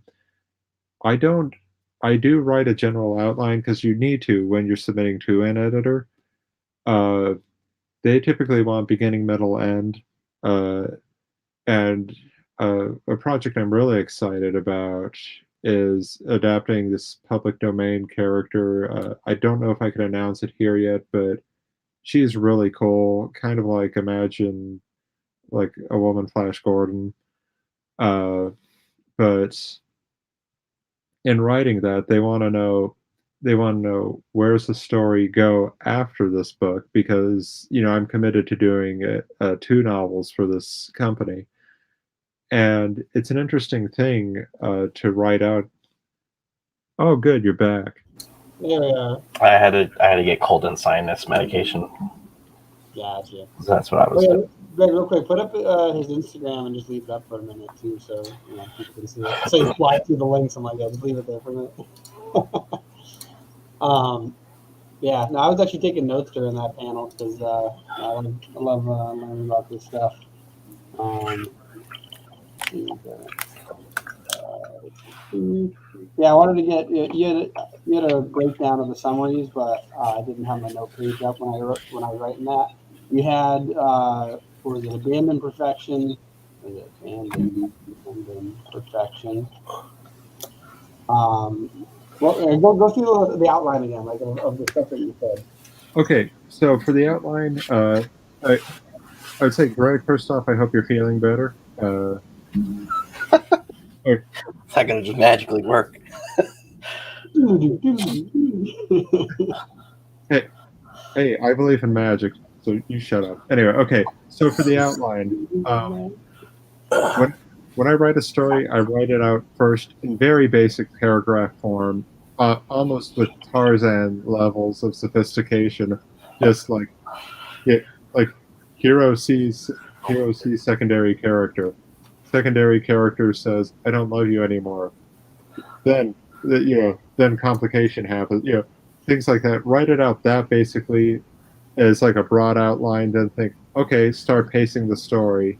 I don't. I do write a general outline because you need to when you're submitting to an editor. Uh, they typically want beginning, middle, end, uh, and a project I'm really excited about is adapting this public domain character. I don't know if I can announce it here yet, but she's really cool. Kind of like, imagine like a woman Flash Gordon. Uh, but in writing that, they want to know where's the story go after this book, because I'm committed to doing 2 novels for this company, and it's an interesting thing to write out. Oh, good, you're back. Yeah, I had to get cold and sinus medication. gotcha. That's what I was doing. Greg, real quick, put up his Instagram and just leave it up for a minute too, so people can see it. So you fly through the links. I'm like, yeah, just leave it there for a minute. Yeah, no, I was actually taking notes during that panel because I love learning about this stuff. Yeah, I wanted to get you. we had a breakdown of the summaries, but I didn't have my note page up when I was writing that. We had what was it? Abandoned perfection. Was it abandoned perfection? Well, go through the outline again, like of the stuff that you said. Okay, so for the outline, I would say, Greg, first off, I hope you're feeling better. It's not going to just magically work. Hey, I believe in magic, so you shut up. Anyway, okay, so for the outline, when I write a story, I write it out first in very basic paragraph form, almost with Tarzan levels of sophistication, just like hero sees secondary character. Secondary character says, "I don't love you anymore." Then then complication happens. Things like that. Write it out that basically as like a broad outline. Then think, okay, start pacing the story.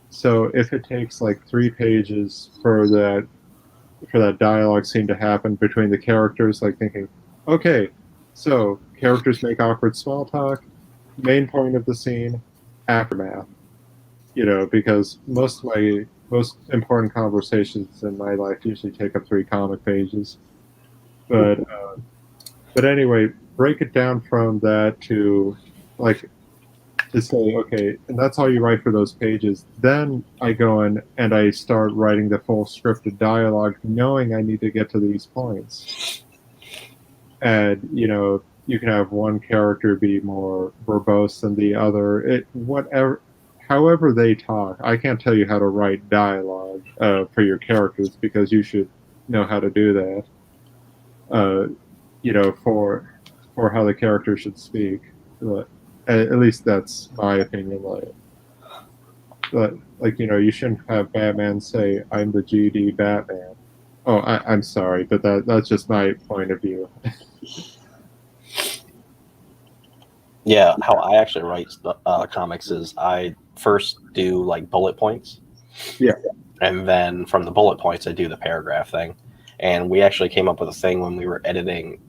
So if it takes like 3 pages for that dialogue scene to happen between the characters, like thinking, okay, so characters make awkward small talk, main point of the scene, aftermath. Because most important conversations in my life usually take up 3 comic pages. But anyway, break it down from that to say, okay, and that's all you write for those pages. Then I go in and I start writing the full scripted dialogue, knowing I need to get to these points. And you can have one character be more verbose than the other. However they talk. I can't tell you how to write dialogue for your characters, because you should know how to do that. For how the character should speak. At least that's my opinion. You shouldn't have Batman say, "I'm the GD Batman." Oh, I'm sorry, but that's just my point of view. Yeah, how I actually write comics is I first do like bullet points. Yeah. And then from the bullet points, I do the paragraph thing. And we actually came up with a thing when we were editing.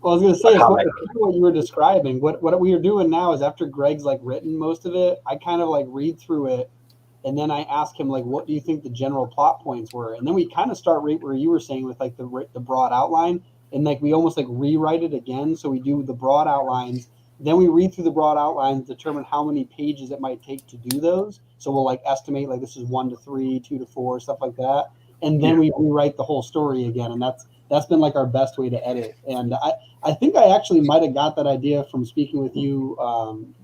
Well, I was going to say, what you were describing. What we are doing now is, after Greg's like written most of it, I kind of like read through it, and then I ask him, like, what do you think the general plot points were? And then we kind of start right where you were saying, with like the broad outline, and like we almost like rewrite it again. So we do the broad outlines, then we read through the broad outlines, determine how many pages it might take to do those. So we'll like estimate, like, this is 1 to 3, 2 to 4, stuff like that, and then we rewrite the whole story again. And that's been like our best way to edit. And I think I actually might have got that idea from speaking with you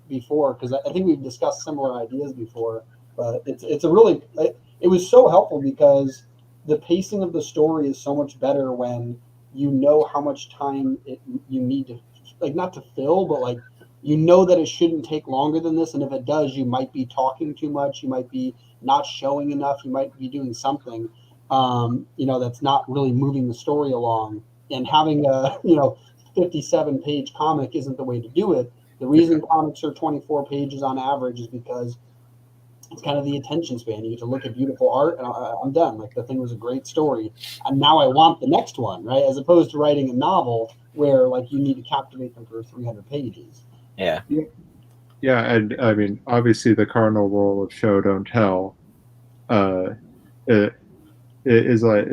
before, because I think we've discussed similar ideas before. But it's a really, it was so helpful, because the pacing of the story is so much better when you know how much time you need to, like, not to fill, but like, that it shouldn't take longer than this. And if it does, you might be talking too much, you might be not showing enough, you might be doing something that's not really moving the story along. And having a 57-page comic isn't the way to do it. The reason comics are 24 pages on average is because it's kind of the attention span. You get to look at beautiful art, and I'm done. Like, the thing was a great story, and now I want the next one, right? As opposed to writing a novel where, like, you need to captivate them for 300 pages. Yeah. Yeah, and I mean, obviously, the cardinal rule of show don't tell is I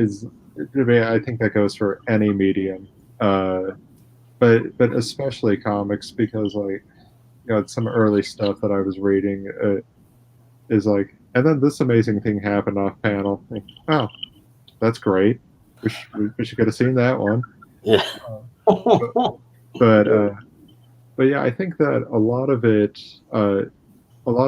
think that goes for any medium, but especially comics, because some early stuff that I was reading is like, and then this amazing thing happened off panel. Like, oh, that's great. Wish you could have seen that one. Yeah. But yeah, I think that a lot of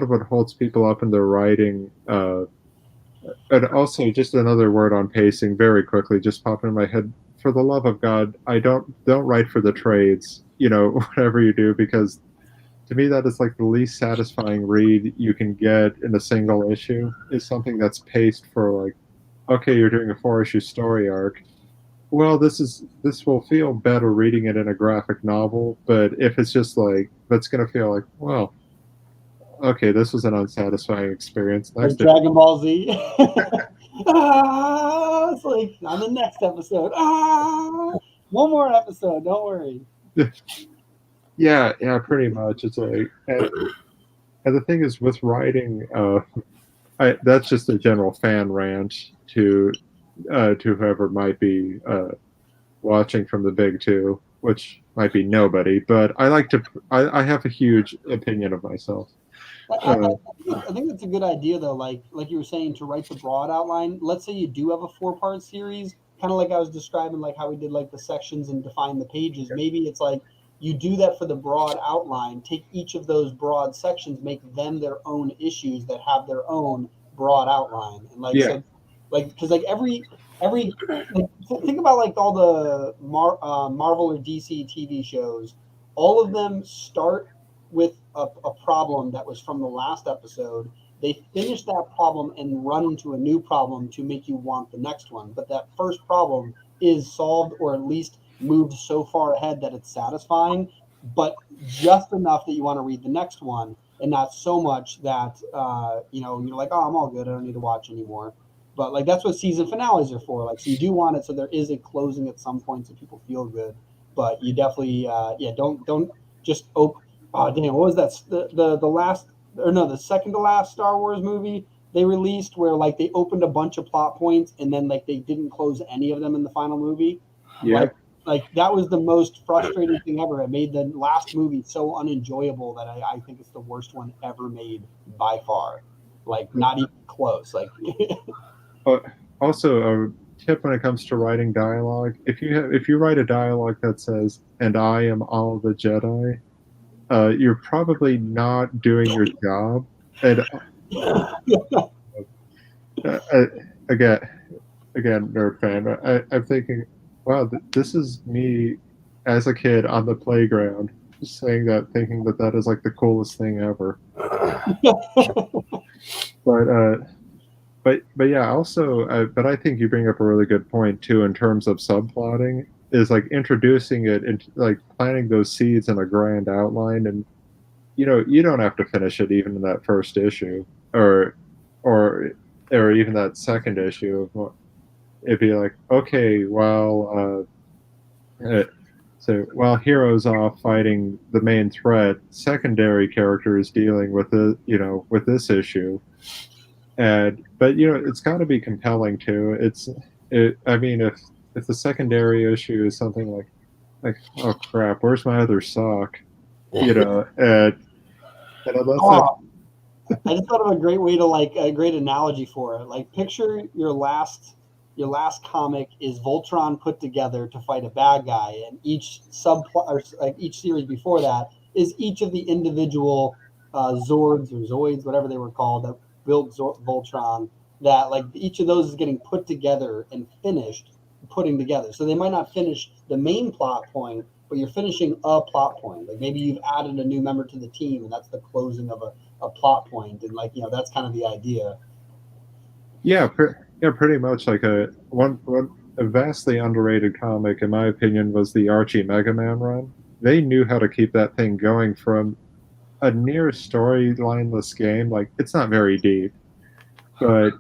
what holds people up in their writing, and also just another word on pacing, very quickly, just popped in my head. For the love of God, I don't write for the trades. Whatever you do, because to me, that is like the least satisfying read you can get in a single issue, is something that's paced for, like, okay, you're doing a 4-issue story arc. Well, this will feel better reading it in a graphic novel, but if it's just like, that's going to feel like, well, okay, this was an unsatisfying experience. Like Dragon Ball Z. It's like, on the next episode. One more episode. Don't worry. Yeah, pretty much. It's like, and the thing is with writing, that's just a general fan rant to whoever might be watching from the big two, which might be nobody. But I have a huge opinion of myself. I think that's a good idea, though. Like you were saying, to write the broad outline. Let's say you do have a 4-part series, kind of like I was describing, like how we did like the sections and define the pages. Maybe it's like you do that for the broad outline. Take each of those broad sections, make them their own issues that have their own broad outline, and like Yeah. so, like because like every like, think about like all the Marvel or DC TV shows. All of them start with a problem that was from the last episode. They finish that problem and run into a new problem to make you want the next one. But that first problem is solved or at least moved so far ahead that it's satisfying, but just enough that you want to read the next one, and not so much that you're like, oh, I'm all good, I don't need to watch anymore. But like that's what season finales are for. Like, so you do want it so there is a closing at some point so people feel good. But you definitely don't just open. Oh damn! What was that? The last, or no, the second to last Star Wars movie they released, where like they opened a bunch of plot points and then like they didn't close any of them in the final movie. Yeah. Like that was the most frustrating thing ever. It made the last movie so unenjoyable that I think it's the worst one ever made by far. Like not even close. Like Also, a tip when it comes to writing dialogue: if you write a dialogue that says "and I am all the Jedi," you're probably not doing your job. And again, nerd fan, I'm thinking, wow, this is me as a kid on the playground saying that, thinking that is like the coolest thing ever. But yeah, also, but I think you bring up a really good point too in terms of subplotting, is like introducing it and like planting those seeds in a grand outline, and you don't have to finish it even in that first issue or even that second issue. It'd be like, okay, well, so while Hero's off fighting the main threat, secondary character is dealing with with this issue. But it's got to be compelling too. I mean, if the secondary issue is something like, oh crap, where's my other sock? And unless I just thought of a great way to a great analogy for it. Like, picture your last comic is Voltron put together to fight a bad guy, and each subplot, or like each series before that, is each of the individual Zords or Zoids, whatever they were called, that built Voltron. That like each of those is getting put together and finished, putting together. So they might not finish the main plot point, but you're finishing a plot point. Like maybe you've added a new member to the team, and that's the closing of a plot point, and that's kind of the idea. Yeah, pretty much. Like a vastly underrated comic, in my opinion, was the Archie Mega Man run. They knew how to keep that thing going from a near storylineless game. Like, it's not very deep, but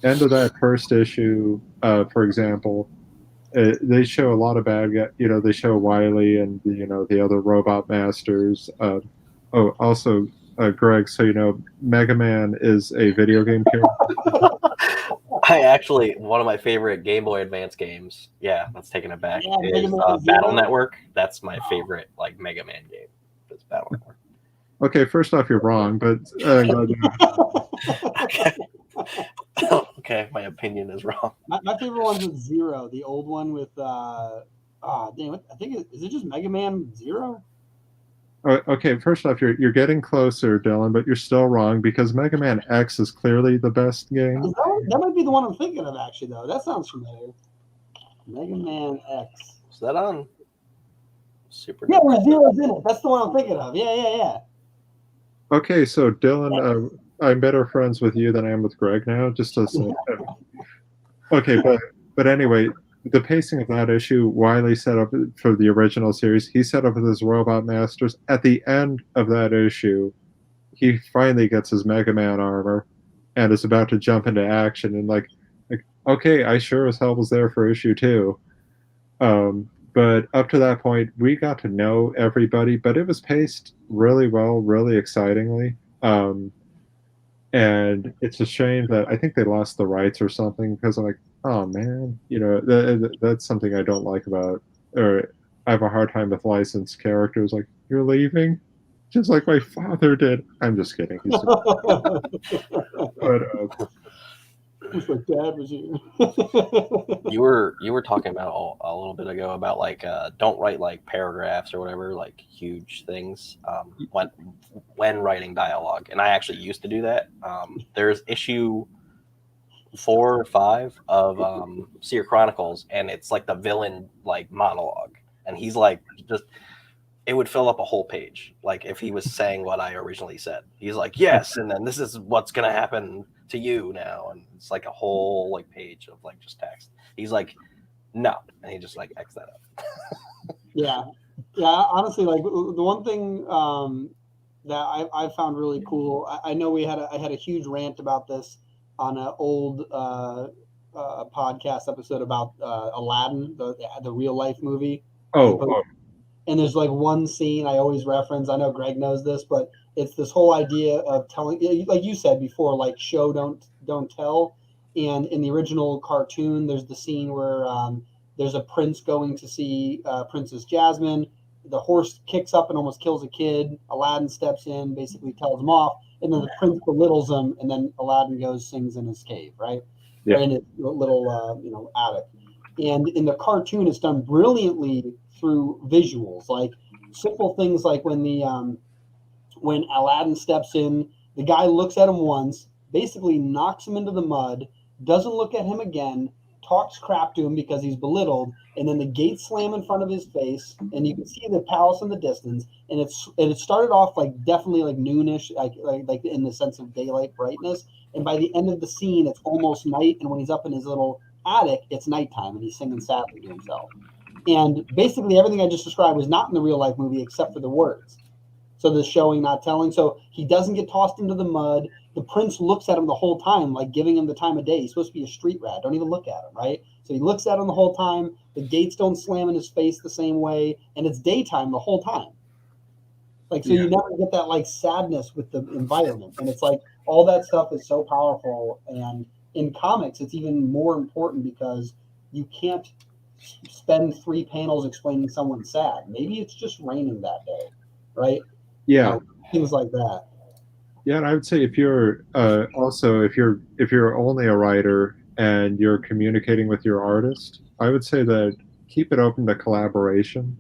end of that first issue, for example, they show a lot of bad guys. They show Wily and the other robot masters. Also, Greg, so Mega Man is a video game character. One of my favorite Game Boy Advance games, that's taking it back, is Battle Battle Network. That's my favorite Mega Man game. It's Battle Network. Okay, first off, you're wrong, but okay, my opinion is wrong. My favorite one's with Zero, the old one with I think is it just Mega Man Zero? Okay, first off, you're getting closer, Dylan, but you're still wrong, because Mega Man X is clearly the best game. That might be the one I'm thinking of, actually, though. That sounds familiar. Mega Man X. Is that on Super? Yeah, where Zero's in it. That's the one I'm thinking of. Yeah. Okay, so Dylan, I'm better friends with you than I am with Greg now. Just to say. Okay, but anyway, the pacing of that issue, Wily set up for the original series. He set up with his robot masters. At the end of that issue, he finally gets his Mega Man armor and is about to jump into action. And like, okay, I sure as hell was there for issue 2. But up to that point, we got to know everybody, but it was paced really well, really excitingly. And it's a shame that I think they lost the rights or something because I'm like, oh man, that's something I don't like about, or I have a hard time with licensed characters. Like, you're leaving, just like my father did. I'm just kidding. He's but Wish my dad was here. You were talking about a little bit ago about like don't write like paragraphs or whatever, like huge things when writing dialogue, and I actually used to do that. There's issue 4 or 5 of Seer Chronicles, and it's like the villain like monologue, and he's like just it would fill up a whole page. Like if he was saying what I originally said, he's like, yes, and then this is what's gonna happen to you now, and it's like a whole like page of like just text. He's like, no, and he just like X that up. Yeah. Honestly, like the one thing that I found really cool. I know I had a huge rant about this on an old podcast episode about Aladdin, the real life movie. oh, And there's like one scene I always reference. I know Greg knows this, but it's this whole idea of telling, like you said before, like show don't tell. And in the original cartoon, there's the scene where there's a prince going to see Princess Jasmine. The horse kicks up and almost kills a kid. Aladdin steps in, basically tells him off, and then the prince belittles him, and then Aladdin goes sings in his cave, right? Yeah. Or in his little attic. And in the cartoon, it's done brilliantly through visuals, like simple things like when Aladdin steps in, the guy looks at him once, basically knocks him into the mud, doesn't look at him again, talks crap to him because he's belittled, and then the gates slam in front of his face, and you can see the palace in the distance, and it started off like definitely like noonish, like in the sense of daylight brightness, and by the end of the scene, it's almost night, and when he's up in his little attic, it's nighttime, and he's singing sadly to himself. And basically everything I just described was not in the real life movie except for the words. So the showing, not telling. So he doesn't get tossed into the mud. The prince looks at him the whole time, like giving him the time of day. He's supposed to be a street rat. Don't even look at him, right? So he looks at him the whole time. The gates don't slam in his face the same way. And it's daytime the whole time. Like, so you never get that like sadness with the environment. And it's like all that stuff is so powerful. And in comics, it's even more important because you can't spend 3 panels explaining someone's sad. Maybe it's just raining that day, right? Yeah. Things like that. Yeah, and I would say if you're also if you're only a writer and you're communicating with your artist, I would say that keep it open to collaboration,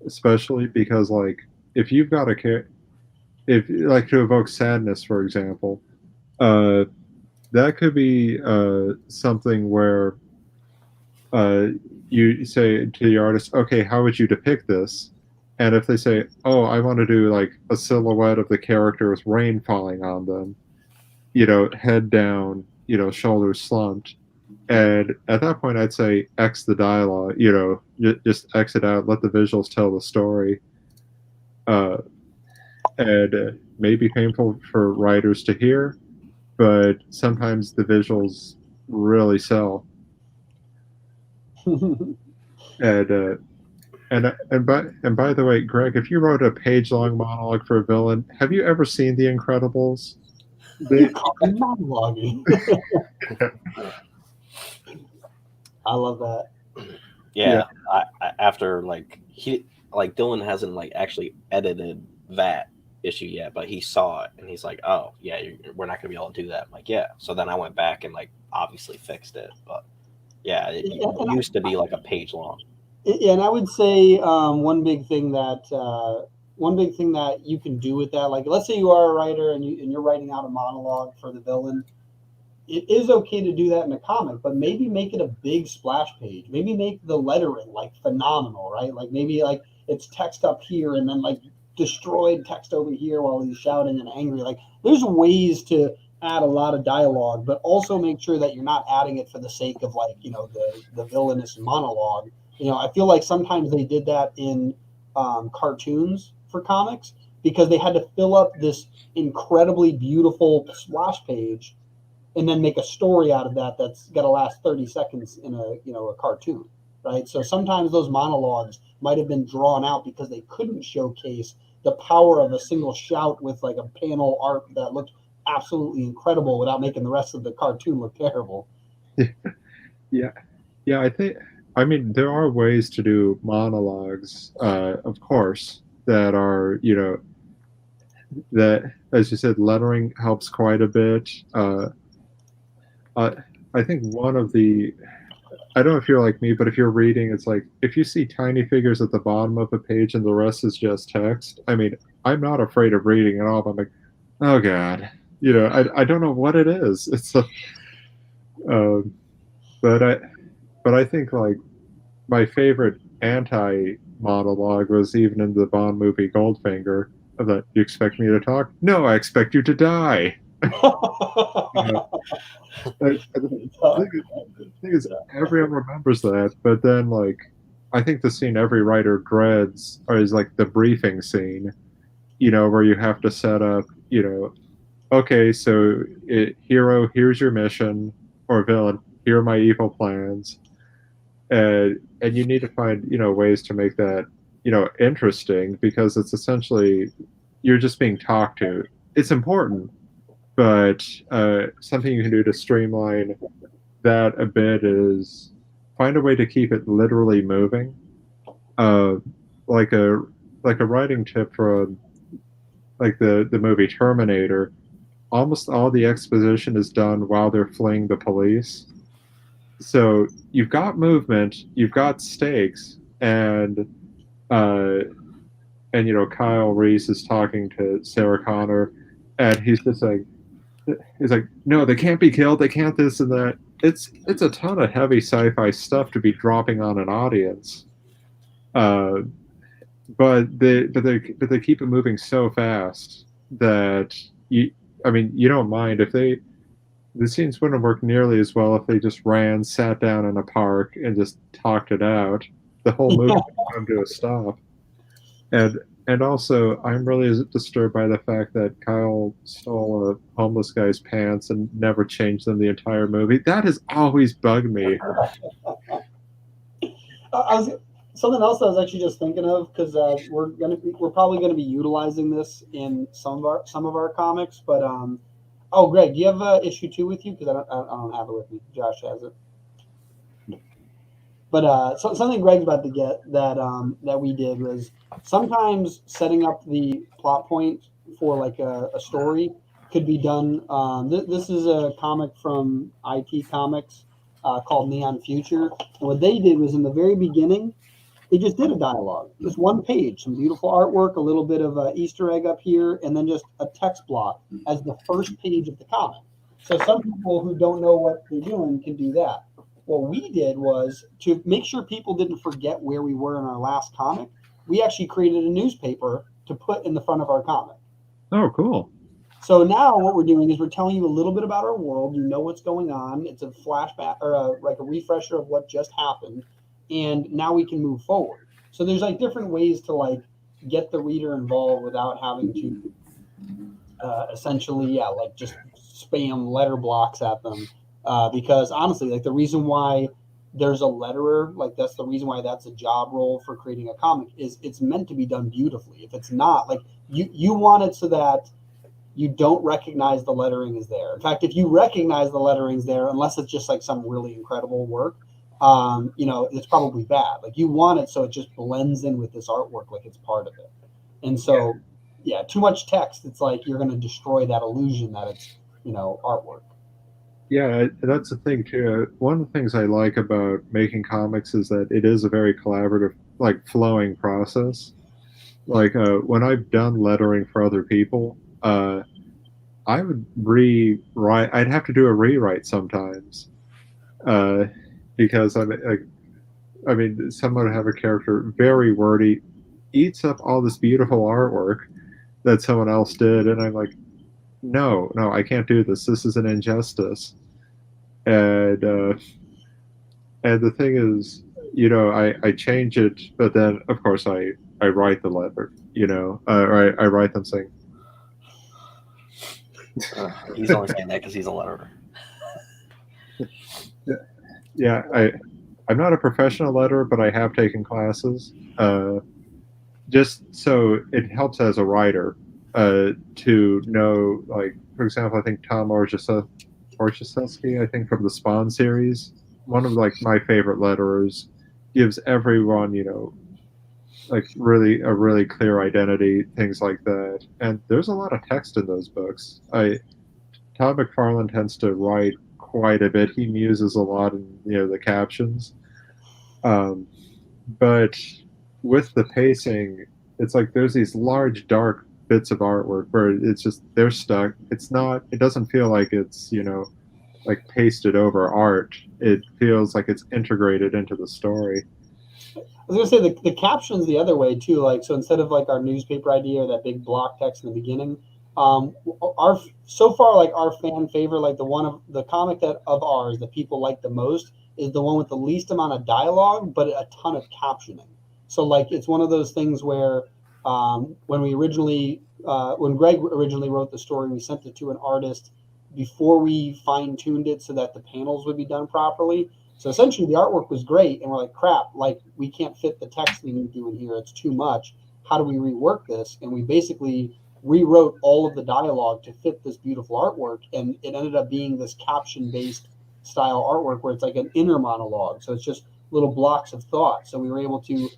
especially because like if you've got if like to evoke sadness, for example, that could be something where you say to the artist, okay, how would you depict this? And if they say, oh, I want to do like a silhouette of the character with rain falling on them, head down, shoulders slumped. And at that point, I'd say X the dialogue, just X it out, let the visuals tell the story. And may be painful for writers to hear, but sometimes the visuals really sell. And by the way, Greg, if you wrote a page-long monologue for a villain, have you ever seen The Incredibles? Monologuing. I love that. Yeah. I after like Dylan hasn't like actually edited that issue yet, but he saw it and he's like, oh yeah, we're not gonna be able to do that. I'm like, yeah. So then I went back and like obviously fixed it, but yeah, it used to be like a page long. And I would say one big thing that you can do with that, like let's say you are a writer and you're writing out a monologue for the villain, it is okay to do that in a comic, but maybe make it a big splash page. Maybe make the lettering like phenomenal, right? Like maybe like it's text up here and then like destroyed text over here while he's shouting and angry. Like there's ways to add a lot of dialogue, but also make sure that you're not adding it for the sake of like, the villainous monologue. I feel like sometimes they did that in cartoons for comics because they had to fill up this incredibly beautiful splash page and then make a story out of that that's got to last 30 seconds in a cartoon. right? So sometimes those monologues might have been drawn out because they couldn't showcase the power of a single shout with like a panel art that looked absolutely incredible without making the rest of the cartoon look terrible. Yeah, yeah. I mean, there are ways to do monologues, of course, that are, that, as you said, lettering helps quite a bit. I think one of the, I don't know if you're like me, but if you're reading, it's like if you see tiny figures at the bottom of a page and the rest is just text. I mean, I'm not afraid of reading at all. But I'm like, oh god, I don't know what it is. It's a, um, but I think like my favorite anti monologue was even in the Bond movie Goldfinger. Of that, you expect me to talk? No, I expect you to die. The thing is, everyone remembers that, but then like, I think the scene every writer dreads is like the briefing scene. Where you have to set up. Okay, so hero, here's your mission, or villain, here are my evil plans, and you need to find ways to make that interesting because it's essentially you're just being talked to. It's important, but something you can do to streamline that a bit is find a way to keep it literally moving. Uh, like a writing tip for like the movie Terminator. Almost all the exposition is done while they're fleeing the police. So you've got movement, you've got stakes, uh, and Kyle Reese is talking to Sarah Connor, and he's like, no, they can't be killed, they can't this and that. It's a ton of heavy sci-fi stuff to be dropping on an audience, uh, but they keep it moving so fast that I mean, you don't mind if the scenes wouldn't work nearly as well if they just ran, sat down in a park, and just talked it out. The whole movie would come to a stop. And also, I'm really disturbed by the fact that Kyle stole a homeless guy's pants and never changed them the entire movie. That has always bugged me. Something else I was actually just thinking of because we're probably gonna be utilizing this in some of our comics. But oh, Greg, do you have issue 2 with you? Because I don't have it with me. Josh has it. But something Greg's about to get that we did was sometimes setting up the plot point for like a story could be done. This is a comic from IT Comics called Neon Future. And what they did was in the very beginning, they just did a dialogue, just one page, some beautiful artwork, a little bit of a Easter egg up here, and then just a text block as the first page of the comic. So some people who don't know what they're doing can do that. What we did was to make sure people didn't forget where we were in our last comic. We actually created a newspaper to put in the front of our comic. Oh, cool. So now what we're doing is we're telling you a little bit about our world. You know what's going on. It's a flashback or like a refresher of what just happened. And now we can move forward. So there's like different ways to like get the reader involved without having to essentially, like just spam letter blocks at them. Because honestly, like the reason why there's a letterer, like that's the reason why that's a job role for creating a comic is it's meant to be done beautifully. If it's not, like you want it so that you don't recognize the lettering is there. In fact, if you recognize the lettering's there, unless it's just like some really incredible work, it's probably bad. Like you want it so it just blends in with this artwork like it's part of it. And so, yeah, too much text, it's like you're going to destroy that illusion that it's, artwork. Yeah, that's the thing too. One of the things I like about making comics is that it is a very collaborative, like flowing process. Like when I've done lettering for other people, I would rewrite. I'd have to do a rewrite sometimes because I mean, someone would have a character very wordy, eats up all this beautiful artwork that someone else did, and I'm like, no, I can't do this. This is an injustice. And the thing is, I change it, but then of course I write the letter, or I write them saying. He's only saying that because he's a letterer. Yeah, I'm not a professional letterer, but I have taken classes. Just so it helps as a writer to know, like, for example, I think Tom Orzechowski, I think from the Spawn series, one of like my favorite letterers, gives everyone, like really a really clear identity, things like that. And there's a lot of text in those books. Todd McFarlane tends to write quite a bit. He muses a lot in the captions. But with the pacing, it's like there's these large dark bits of artwork where it's just they're stuck. It's not. It doesn't feel like it's like pasted over art. It feels like it's integrated into the story. I was gonna say the captions the other way too. Like, so instead of like our newspaper idea or that big block text in the beginning, our so far like our fan favorite, like the one of the comic that of ours that people like the most is the one with the least amount of dialogue but a ton of captioning. So like it's one of those things where when Greg originally wrote the story, we sent it to an artist before we fine tuned it so that the panels would be done properly. So essentially, the artwork was great, and we're like, crap, like we can't fit the text we need to do in here. It's too much. How do we rework this? And we basically rewrote all of the dialogue to fit this beautiful artwork, and it ended up being this caption-based style artwork where it's like an inner monologue. So it's just little blocks of thought. So we were able to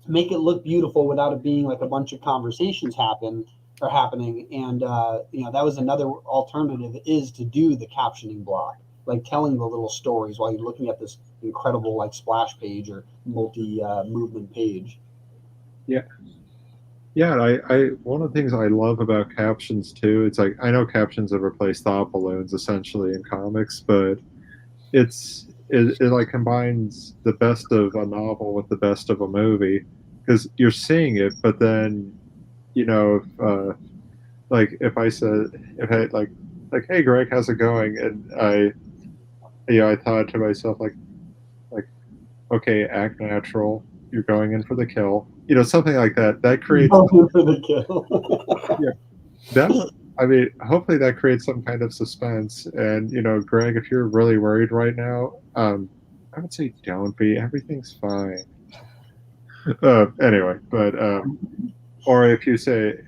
make it look beautiful without it being like a bunch of conversations happening. And that was another alternative, is to do the captioning block, like telling the little stories while you're looking at this incredible like splash page or multi movement page. Yeah. Yeah, I one of the things I love about captions too, it's like I know captions have replaced thought balloons essentially in comics, but it like combines the best of a novel with the best of a movie, because you're seeing it, but then like if I said, if I like hey Greg, how's it going, and I thought to myself like okay, act natural, you're going in for the kill, something like that. That creates For the kill. yeah, that I mean, hopefully that creates some kind of suspense. And Greg, if you're really worried right now, I would say don't be. Everything's fine. Anyway, but or if you say,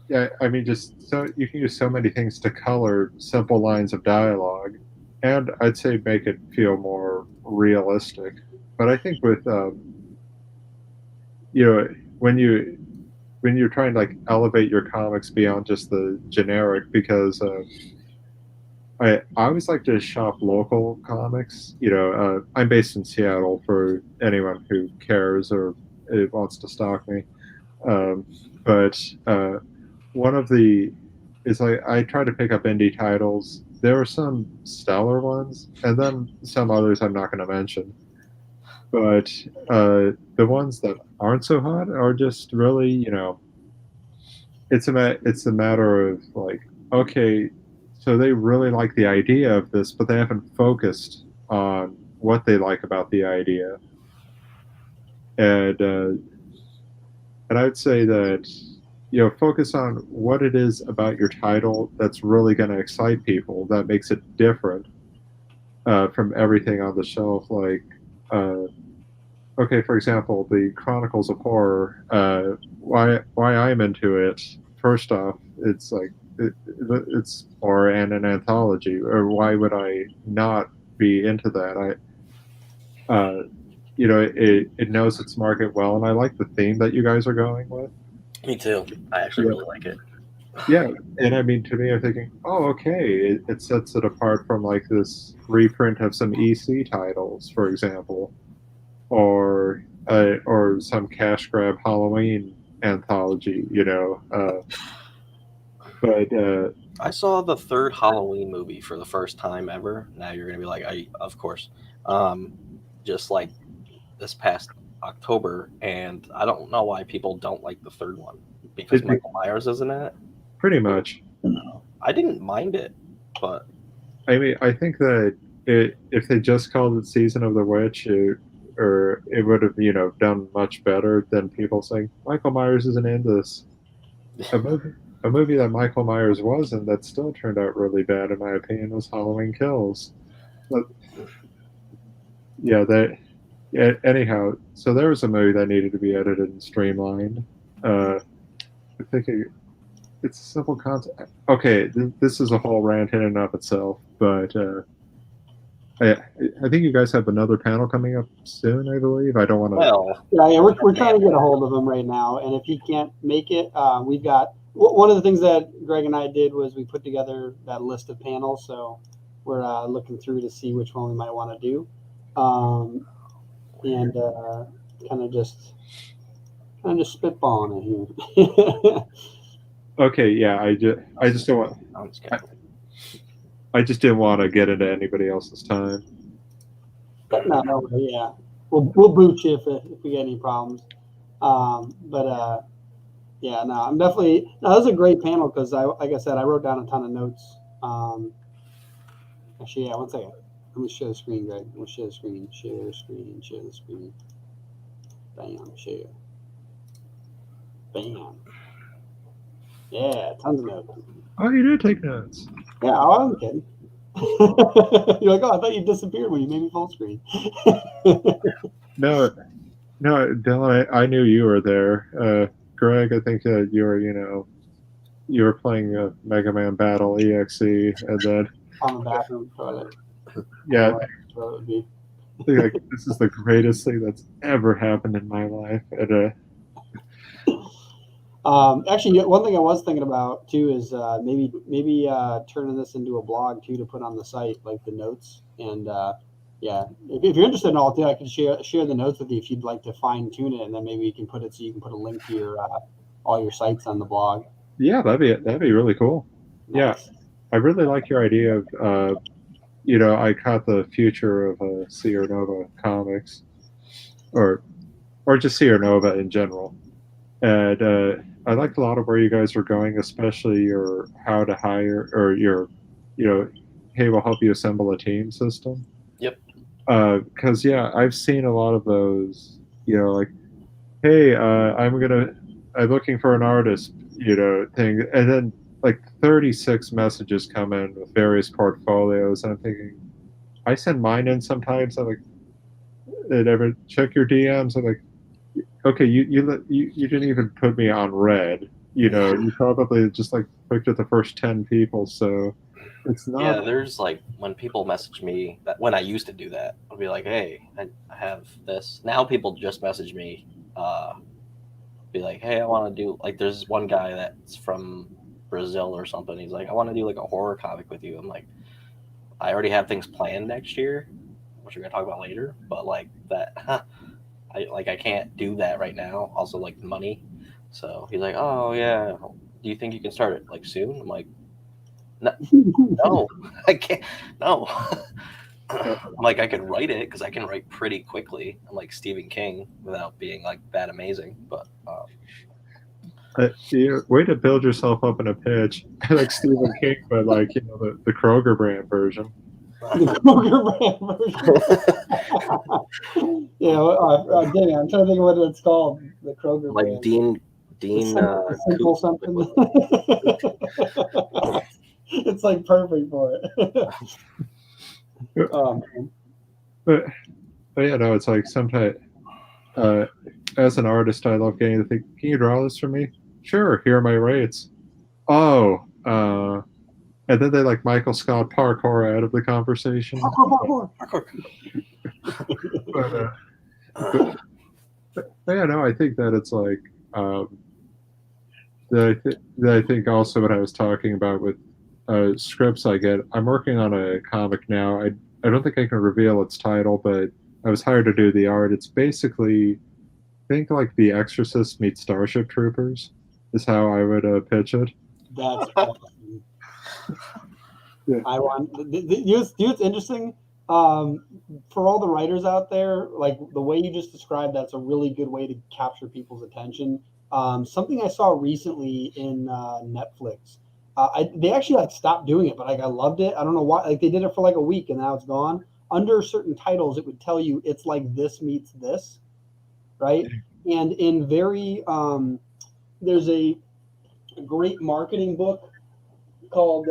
yeah, I mean, just so you can use so many things to color simple lines of dialogue, and I'd say make it feel more realistic. But I think with you know when you're trying to like elevate your comics beyond just the generic, because I always like to shop local comics. I'm based in Seattle for anyone who cares or wants to stalk me. Um, but one of the is I try to pick up indie titles. There are some stellar ones, and then some others I'm not going to mention. But the ones that aren't so hot are just really, it's a matter of like, okay, so they really like the idea of this, but they haven't focused on what they like about the idea. And I'd say that focus on what it is about your title that's really going to excite people, that makes it different from everything on the shelf. Like, okay, for example, the Chronicles of Horror. Why I'm into it? First off, it's like it's horror and an anthology. Or why would I not be into that? It knows its market well, and I like the theme that you guys are going with. Me too. I actually really like it. Yeah, and I mean, to me, I'm thinking, oh, okay, it sets it apart from like this reprint of some EC titles, for example, or some cash grab Halloween anthology, but I saw the third Halloween movie for the first time ever. Now you're gonna be like, of course, just like this past October, and I don't know why people don't like the third one, because Michael Myers isn't in it. Pretty much. I didn't mind it, but I mean, I think that if they just called it Season of the Witch, it would have done much better than people saying Michael Myers isn't in this. A movie that Michael Myers was in that still turned out really bad, in my opinion, was Halloween Kills. But yeah, that. Yeah, anyhow, so there was a movie that needed to be edited and streamlined. I think it's a simple concept. Okay, this is a whole rant in and of itself, but I, I think you guys have another panel coming up soon. I believe. I don't want to. Well, Yeah, we're trying to get a hold of him right now, and if he can't make it, we've got one of the things that Greg and I did was we put together that list of panels. So we're looking through to see which one we might want to do, and kind of just spitballing it here. Okay, yeah, I just don't want. sounds good. I just didn't want to get into anybody else's time. No, yeah, we'll boot you if we get any problems. But yeah, no, I'm definitely. No, that was a great panel because like I said, I wrote down a ton of notes. Actually, yeah, one second. Let me share the screen, Greg. Let me share the screen. Share screen. Share the screen. Bam. Share. Bam. Yeah, tons of notes. Oh, you did take notes. Yeah, I wasn't kidding. You're like, oh, I thought you disappeared when you made me full screen. No, Dylan, I knew you were there. Greg, I think you were, you were playing Mega Man Battle EXE, and then On the bathroom toilet. yeah, So it would be. I think like, this is the greatest thing that's ever happened in my life. And Actually, one thing I was thinking about too is maybe turning this into a blog too to put on the site, like the notes. And yeah, if you're interested in all too, I can share the notes with you if you'd like to fine tune it, and then maybe you can put it so you can put a link to your all your sites on the blog. yeah, that'd be really cool. Nice. Yeah, I really like your idea of I caught the future of Sierra Nova comics, or just Sierra Nova in general, and I liked a lot of where you guys were going, especially your how to hire or your, hey, we'll help you assemble a team system. Yep. Because yeah, I've seen a lot of those, like, hey, I'm looking for an artist, thing, and then like 36 messages come in with various portfolios, and I'm thinking, I send mine in sometimes. I'm like, ever check your DMs? I'm like, okay, you didn't even put me on red. You probably just like picked at the first 10 people, so it's not. Yeah, there's like when people message me that when I used to do that, I'll be like, hey, I have this. Now people just message me, be like, hey, I want to do like. There's one guy that's from Brazil or something. He's like, I want to do like a horror comic with you. I'm like, I already have things planned next year, which we're gonna talk about later. But like that, I can't do that right now. Also, like the money. So he's like, oh yeah, do you think you can start it like soon? I'm like, no, I can't. No. I'm like, I could write it because I can write pretty quickly. I'm like Stephen King without being like that amazing. But Way to build yourself up in a pitch, like Stephen King, but like the Kroger brand version. The Kroger brand version. Yeah, dang it, I'm trying to think of what it's called. The Kroger like brand. Dean. Simple something. It's like perfect for it. Oh man. But it's like sometimes, as an artist, I love getting to think, can you draw this for me? Sure, here are my rates. Oh, and then they like Michael Scott parkour out of the conversation. Parkour. But yeah, no, I think that it's like that I think also what I was talking about with scripts I get. I'm working on a comic now. I don't think I can reveal its title, but I was hired to do the art. It's basically, think like The Exorcist meets Starship Troopers is how I would pitch it. That's awesome. Yeah. I want. It's interesting. For all the writers out there, like the way you just described, that's a really good way to capture people's attention. Something I saw recently in Netflix. They actually like stopped doing it, but like I loved it. I don't know why. Like they did it for like a week and now it's gone. Under certain titles, it would tell you it's like this meets this, right? And in very there's a great marketing book called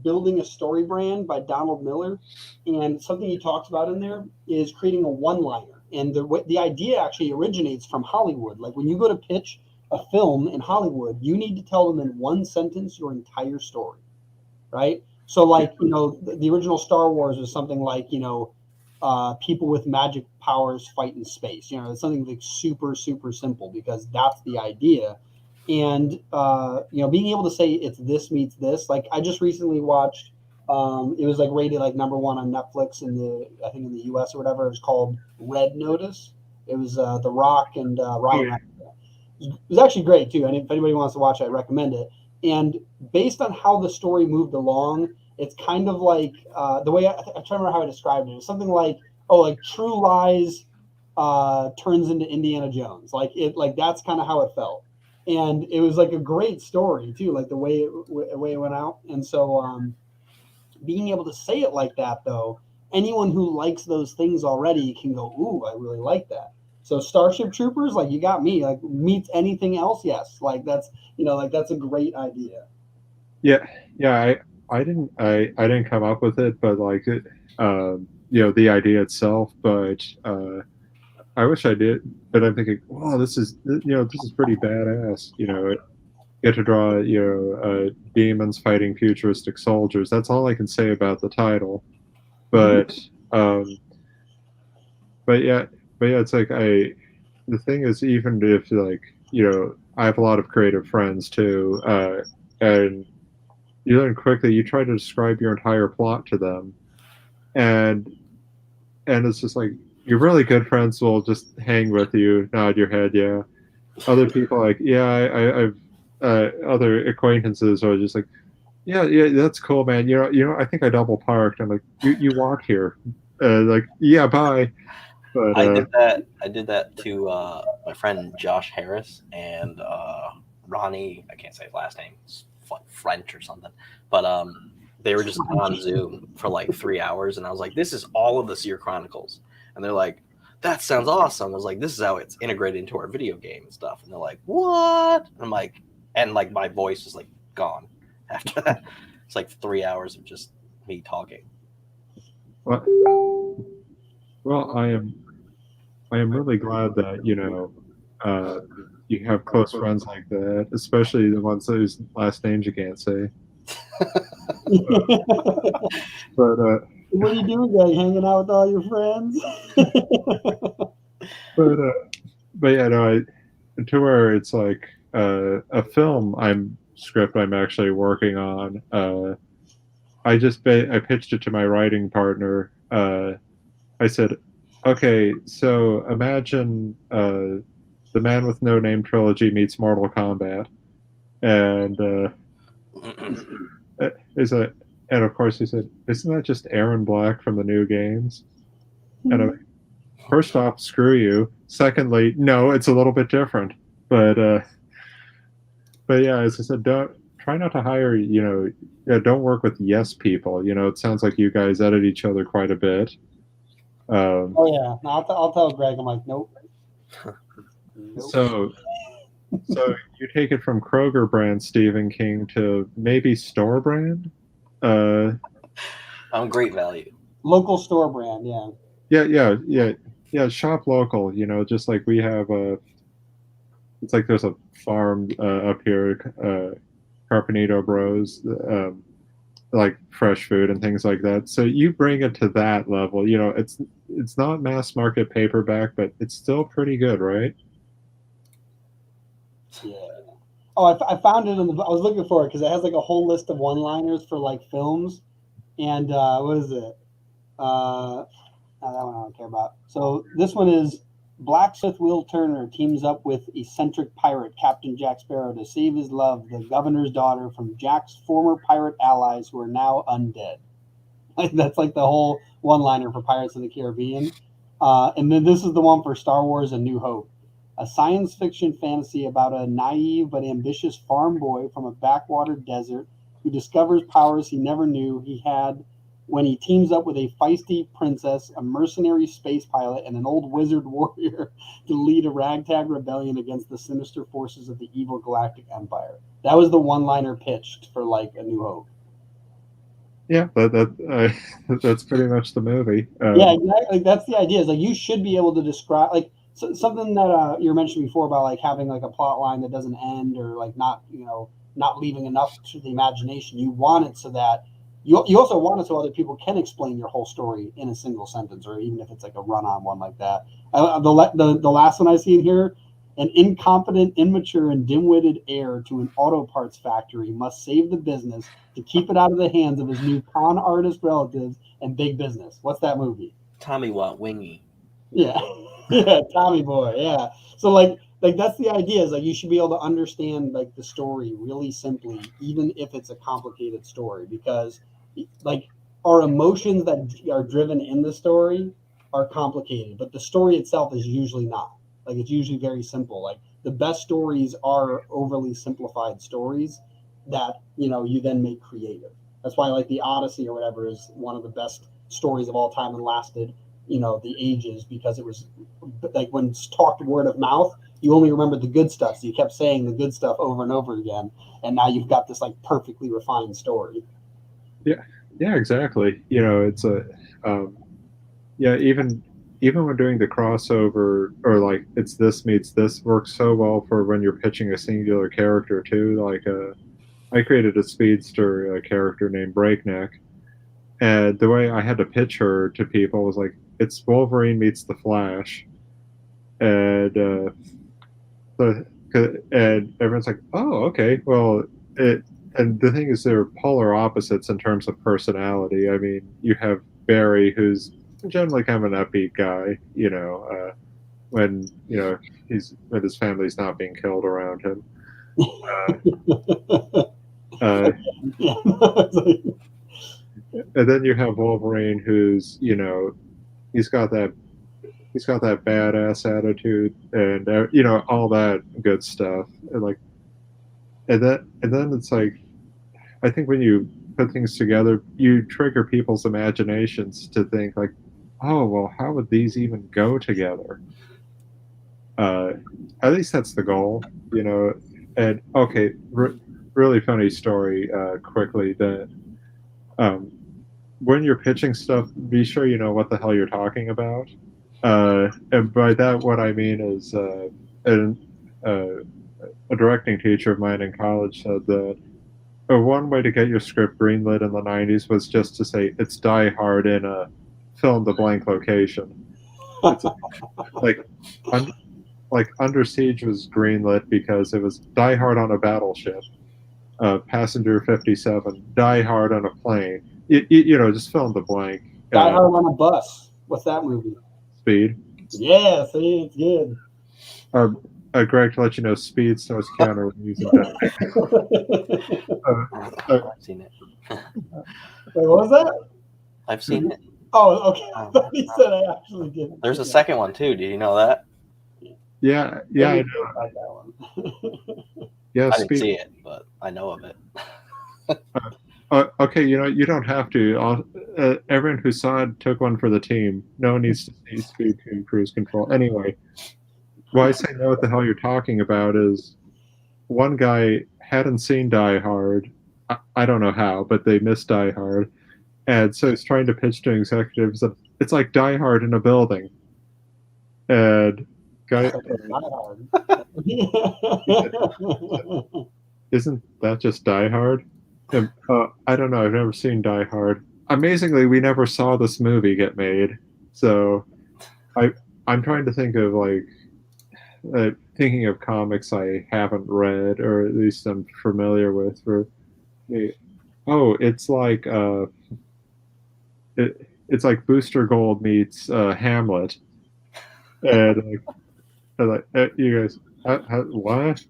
Building a Story Brand by Donald Miller, and something he talks about in there is creating a one-liner. And the idea actually originates from Hollywood. Like when you go to pitch a film in Hollywood, you need to tell them in one sentence your entire story, right? So like, you know, the original Star Wars was something like, you know, people with magic powers fight in space. You know, it's something like super, super simple because that's the idea. And, you know, being able to say it's this meets this, like I just recently watched, it was like rated like #1 on Netflix I think in the US or whatever. It was called Red Notice. It was The Rock and Ryan. It was actually great too. And if anybody wants to watch it, I recommend it. And based on how the story moved along, it's kind of like the way I'm trying to remember how I described it. It's something like, oh, like True Lies turns into Indiana Jones. Like that's kind of how it felt. And it was like a great story too, like the way it went out. And so being able to say it like that, though, anyone who likes those things already can go, ooh, I really like that. So Starship Troopers, like you got me, like meets anything else, yes. Like that's, you know, like that's a great idea. Yeah, yeah. I didn't come up with it, but like it, you know, the idea itself. But I wish I did. But I'm thinking, wow, this is pretty badass. You know, get to draw demons fighting futuristic soldiers. That's all I can say about the title. But but yeah, it's like the thing is, even if like, you know, I have a lot of creative friends too, and you learn quickly, you try to describe your entire plot to them, and it's just like your really good friends will just hang with you, nod your head, yeah. Other people like, yeah, I've other acquaintances are just like, yeah, that's cool, man. You know, I think I double parked. I'm like, you walk here, like, yeah, bye. But I did that to my friend Josh Harris and Ronnie. I can't say his last name. It's French or something. But they were just on Zoom for like 3 hours, and I was like, "This is all of the Seer Chronicles," and they're like, "That sounds awesome." I was like, "This is how it's integrated into our video game and stuff," and they're like, "What?" And I'm like, and like my voice is like gone after that. It's like 3 hours of just me talking. well, I am really glad that, you know, you have close friends like that, especially the ones whose last names you can't say. But what are you doing, guys? Hanging out with all your friends? but yeah, no, to where it's like a script I'm actually working on. I pitched it to my writing partner. I said, okay, so imagine the Man with No Name trilogy meets Mortal Kombat, and and of course he said, isn't that just Aaron Black from the new games? And I'm like, first off, screw you. Secondly, no, it's a little bit different. But yeah, as I said, try not to hire, you know, don't work with yes people. You know, it sounds like you guys edit each other quite a bit. Oh yeah, no, I'll tell Greg. I'm like, nope. So you take it from Kroger brand Stephen King to maybe store brand. Great value. Local store brand, yeah. Yeah. Shop local. You know, just like we have it's like there's a farm up here, Carpenito Bros, like fresh food and things like that. So you bring it to that level. You know, it's not mass market paperback, but it's still pretty good, right? Yeah. Oh, I found it I was looking for it because it has like a whole list of one-liners for like films, and what is it? That one I don't care about. So this one is blacksmith Will Turner teams up with eccentric pirate Captain Jack Sparrow to save his love, the governor's daughter, from Jack's former pirate allies who are now undead. That's like the whole one-liner for Pirates of the Caribbean. And then this is the one for Star Wars: A New Hope, a science fiction fantasy about a naive but ambitious farm boy from a backwater desert who discovers powers he never knew he had when he teams up with a feisty princess, a mercenary space pilot, and an old wizard warrior to lead a ragtag rebellion against the sinister forces of the evil Galactic Empire. That was the one-liner pitched for like A New Hope. Yeah, that's pretty much the movie. Yeah, exactly. Like, that's the idea. Is like you should be able to describe like something that you were mentioning before about like having like a plot line that doesn't end or like not not leaving enough to the imagination. You want it so that you also want it so other people can explain your whole story in a single sentence or even if it's like a run on one like that. The last one I see in here. An incompetent, immature, and dim-witted heir to an auto parts factory must save the business to keep it out of the hands of his new con artist relatives and big business. What's that movie? Tommy want wingy. Yeah, yeah, Tommy Boy. Yeah. So like that's the idea is like you should be able to understand like the story really simply, even if it's a complicated story, because like our emotions that are driven in the story are complicated, but the story itself is usually not. Like it's usually very simple. Like the best stories are overly simplified stories that you then make creative. That's why like the Odyssey or whatever is one of the best stories of all time and lasted the ages because it was like when it's talked word of mouth you only remembered the good stuff so you kept saying the good stuff over and over again and now you've got this like perfectly refined story. Yeah, yeah, exactly. It's a yeah, even when doing the crossover or like it's this meets this works so well for when you're pitching a singular character too. Like I created a speedster character named Breakneck, and the way I had to pitch her to people was like it's Wolverine meets the Flash, and so and everyone's like, oh, okay, well, it. And the thing is, they're polar opposites in terms of personality. I mean, you have Barry, who's generally kind of an upbeat guy, when when his family's not being killed around him. Uh, and then you have Wolverine, who's he's got that he's got that badass attitude, and all that good stuff. And then it's like I think when you put things together, you trigger people's imaginations to think like, oh well, how would these even go together? Uh, at least that's the goal, you know. And okay, really funny story. Quickly, that um, when you're pitching stuff, be sure you know what the hell you're talking about. And by that, what I mean is, an, uh, a directing teacher of mine in college said that one way to get your script greenlit in the '90s was just to say it's Die Hard in a fill in the blank location. It's like like Under Siege was greenlit because it was Die Hard on a battleship, Passenger 57, Die Hard on a plane. Just fill in the blank. Die Hard on a Bus. What's that movie? Speed. Yeah, see, it's good. Greg, to let you know, Speed stars Keanu Reeves in I've seen it. Wait, what was that? I've seen it. Oh, okay. I thought he said I actually did. There's a second one too. Do you know that? Yeah, I know. Like that one. Yeah, I Speed. didn't see it, but I know of it. Okay, you don't have to. Everyone who saw it took one for the team. No one needs to see Speed to Cruise Control. Anyway, why I say know what the hell you're talking about is one guy hadn't seen Die Hard. I don't know how, but they missed Die Hard. And so he's trying to pitch to executives that it's like Die Hard in a building. And guy, isn't that just Die Hard? And, I don't know. I've never seen Die Hard. Amazingly, we never saw this movie get made. So I'm trying to think of thinking of comics I haven't read or at least I'm familiar with. For me, it's like it's like Booster Gold meets Hamlet, and you guys, what?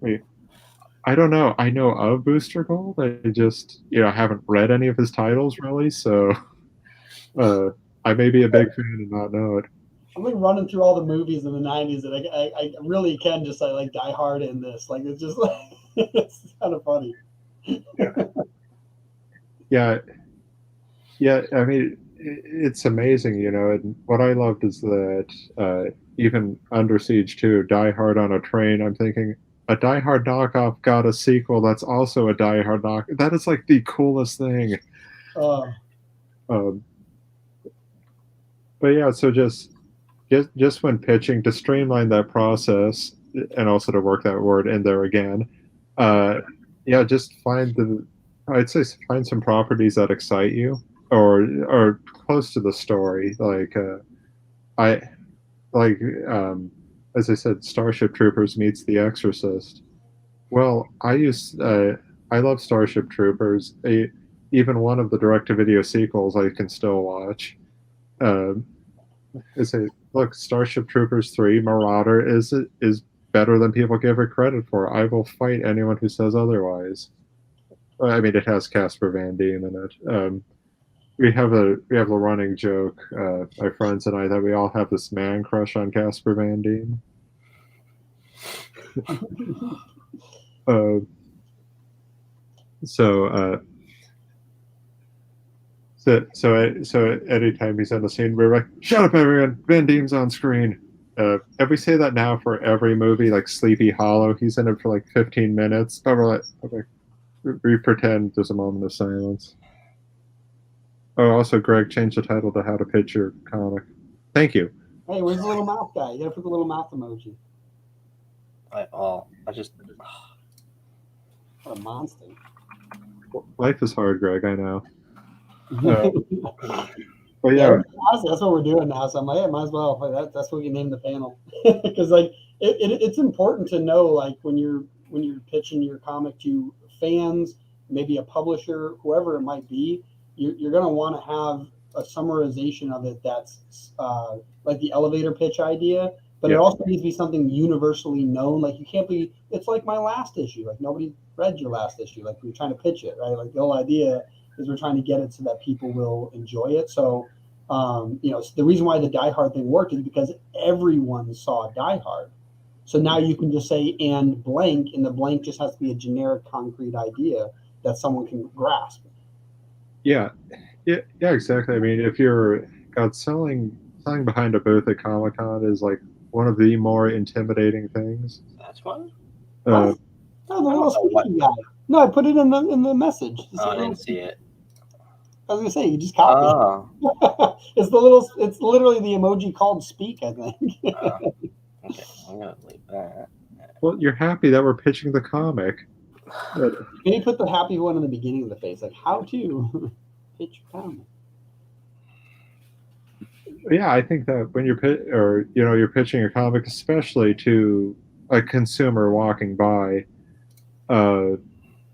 I don't know. I know of Booster Gold. I just haven't read any of his titles really, so I may be a big fan and not know it. I'm like running through all the movies in the '90s, and I really can just like Die Hard in this. Like it's just like it's kind of funny. Yeah. I mean, it's amazing, And what I loved is that even Under Siege 2, Die Hard on a Train. I'm thinking a Die Hard knockoff got a sequel that's also a Die Hard knock. That is like the coolest thing. Um, but yeah, so just when pitching, to streamline that process and also to work that word in there again, yeah, just I'd say find some properties that excite you or close to the story. I like as I said, Starship Troopers meets The Exorcist. Well, I love Starship Troopers. Even one of the direct-to-video sequels I can still watch. Um, look, Starship Troopers 3 Marauder is better than people give it credit for. I will fight anyone who says otherwise. I mean, it has Casper Van Dien in it. We have a running joke, my friends and I, that we all have this man crush on Casper Van Dien. Uh, so anytime he's in the scene, we're like, "Shut up, everyone! Van Dien's on screen." And we say that now for every movie, like Sleepy Hollow. He's in it for like 15 minutes. But we pretend there's a moment of silence. Oh, also, Greg changed the title to "How to Pitch Your Comic." Thank you. Hey, where's the little mouth guy? You gotta put the little mouth emoji. I just. What a monster. Life is hard, Greg. I know. Yeah, But yeah, honestly, that's what we're doing now. So I'm like, might as well. That's what we name the panel, because like it's important to know, like when you're pitching your comic to fans, maybe a publisher, whoever it might be, you're going to want to have a summarization of it that's like the elevator pitch idea, but it also needs to be something universally known. Like you can't be. It's like my last issue. Like nobody read your last issue. Like we're trying to pitch it, right? Like the whole idea is we're trying to get it so that people will enjoy it. So, the reason why the Die Hard thing worked is because everyone saw Die Hard. So now you can just say and blank, and the blank just has to be a generic, concrete idea that someone can grasp. Yeah, exactly. I mean, if you're selling behind a booth at Comic-Con is like one of the more intimidating things. That's one. No, the little speaking guy. No, I put it in the message. I didn't see it. I was gonna say you just copy it. It's literally the emoji called speak, I think. Okay, I'm gonna leave that. Well, you're happy that we're pitching the comic. Maybe put the happy one in the beginning of the face, like how to pitch your comic. Yeah, I think that when you're pitching a comic, especially to a consumer walking by, there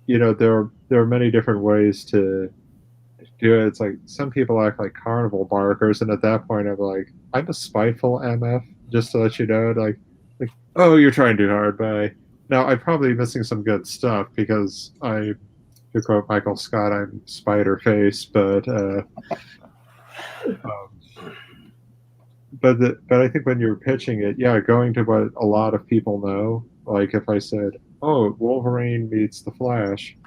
are many different ways to do it. It's like some people act like carnival barkers, and at that point, I'm a spiteful MF, just to let you know, like, oh, you're trying too hard, bye. Now, I'm probably missing some good stuff because to quote Michael Scott, I'm spider face, but I think when you're pitching it, going to what a lot of people know, like if I said, oh, Wolverine meets the Flash,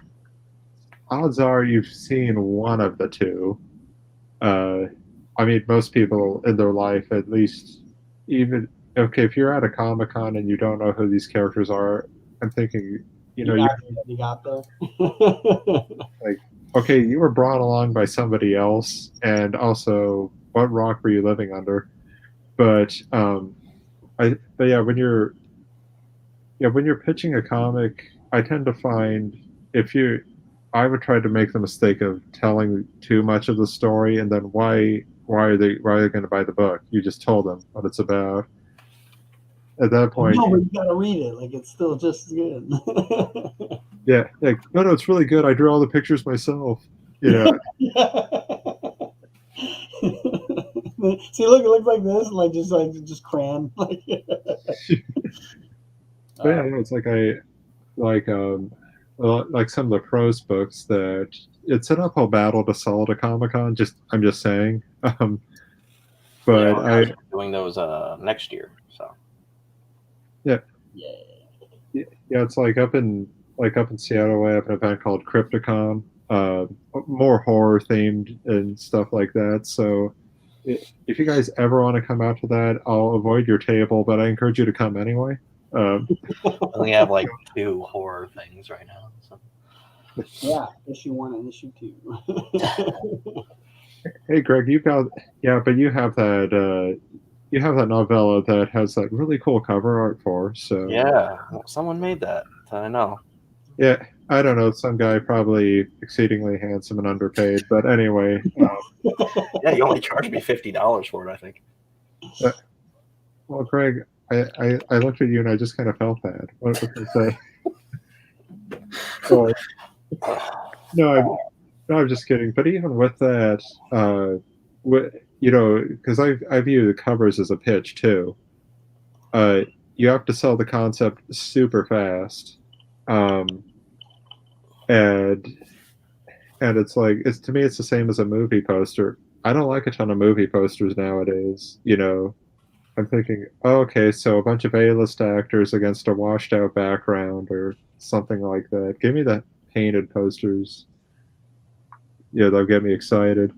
odds are you've seen one of the two. I mean, most people in their life, at least, if you're at a Comic-Con and you don't know who these characters are, I'm thinking, you got there. Like, okay, you were brought along by somebody else, and also, what rock were you living under? But when you're pitching a comic, I tend to find I would try to make the mistake of telling too much of the story, and then why are they going to buy the book? You just told them what it's about. At that point, no, but you gotta read it. Like it's still just as good. Yeah, like no, it's really good. I drew all the pictures myself. See, look, it looks like this, just crayon. But it's like some of the prose books that it's an uphill battle to sell at a Comic-Con. I'm just saying. But we're doing those next year. So yeah, it's like up in Seattle, I have an event called Crypticon, more horror themed and stuff like that. So if you guys ever want to come out to that, I'll avoid your table, but I encourage you to come anyway. I only have like 2 horror things right now. So. Yeah, issue 1 and issue 2. Hey, Greg, but you have that novella that has that really cool cover art for. So Yeah, someone made that. I know. yeah, I don't know, some guy probably exceedingly handsome and underpaid, but anyway, Yeah, you only charged me $50 for it, I think. uh, well, Greg, I looked at you and I just kind of felt bad. What can I say? Oh, no, no, I'm just kidding. But even with that, because I view the covers as a pitch too. Uh, you have to sell the concept super fast, um, and it's like it's to me it's the same as a movie poster. I don't like a ton of movie posters nowadays. I'm thinking, oh, okay, so a bunch of A-list actors against a washed-out background or something like that. Give me the painted posters. Yeah, they'll get me excited.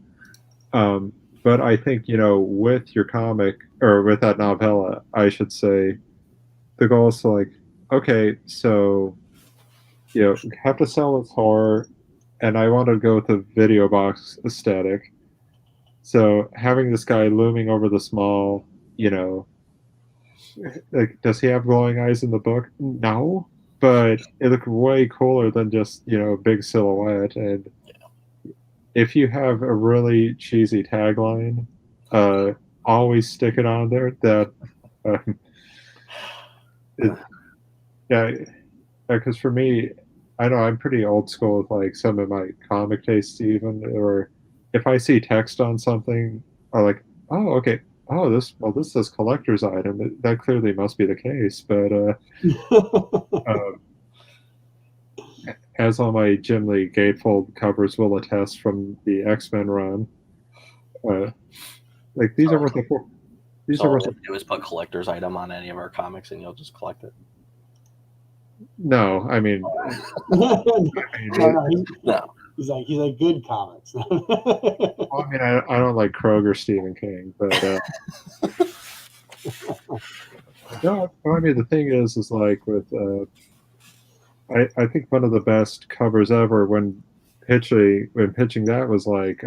Um, but I think, with your comic, or with that novella, I should say, the goal is to like, okay, so, have to sell its horror, and I want to go with the video box aesthetic. So having this guy looming over the small, you know, like, does he have glowing eyes in the book? No, but it looked way cooler than just, a big silhouette. And if you have a really cheesy tagline, uh, always stick it on there. That, um, it, yeah, because for me, I know I'm pretty old school with like some of my comic tastes, even. Or if I see text on something, I like, oh, okay, oh, this says collector's item. That clearly must be the case. But um, as all my Jim Lee Gatefold covers will attest from the X-Men run, uh, like these are So, worth a four. These so are all we worth. have to do is put collector's item on any of our comics, and you'll just collect it. No, I mean, No, No. he's like good comics. I don't like Kroger Stephen King, but no. I mean, the thing is like with I think one of the best covers ever when pitching that was like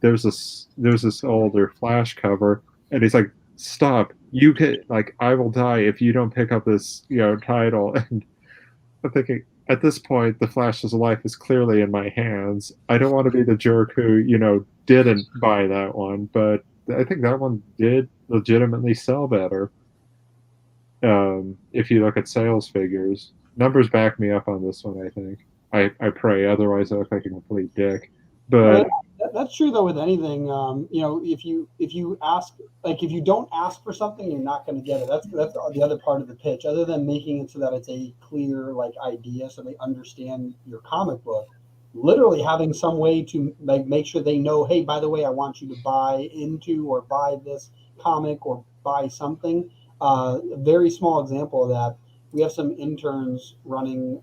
there's this older Flash cover, and he's like, stop, you can, like, I will die if you don't pick up this title. And I'm thinking, at this point the Flash's life is clearly in my hands. I don't want to be the jerk who didn't buy that one, but I think that one did legitimately sell better. If you look at sales figures, numbers back me up on this one. I think I pray, otherwise I look like a complete dick. But That's true though with anything. If you ask, like if you don't ask for something, you're not going to get it. That's the other part of the pitch. Other than making it so that it's a clear like idea, so they understand your comic book. Literally having some way to like make sure they know, hey, by the way, I want you to buy into or buy this comic or buy something. A very small example of that. We have some interns running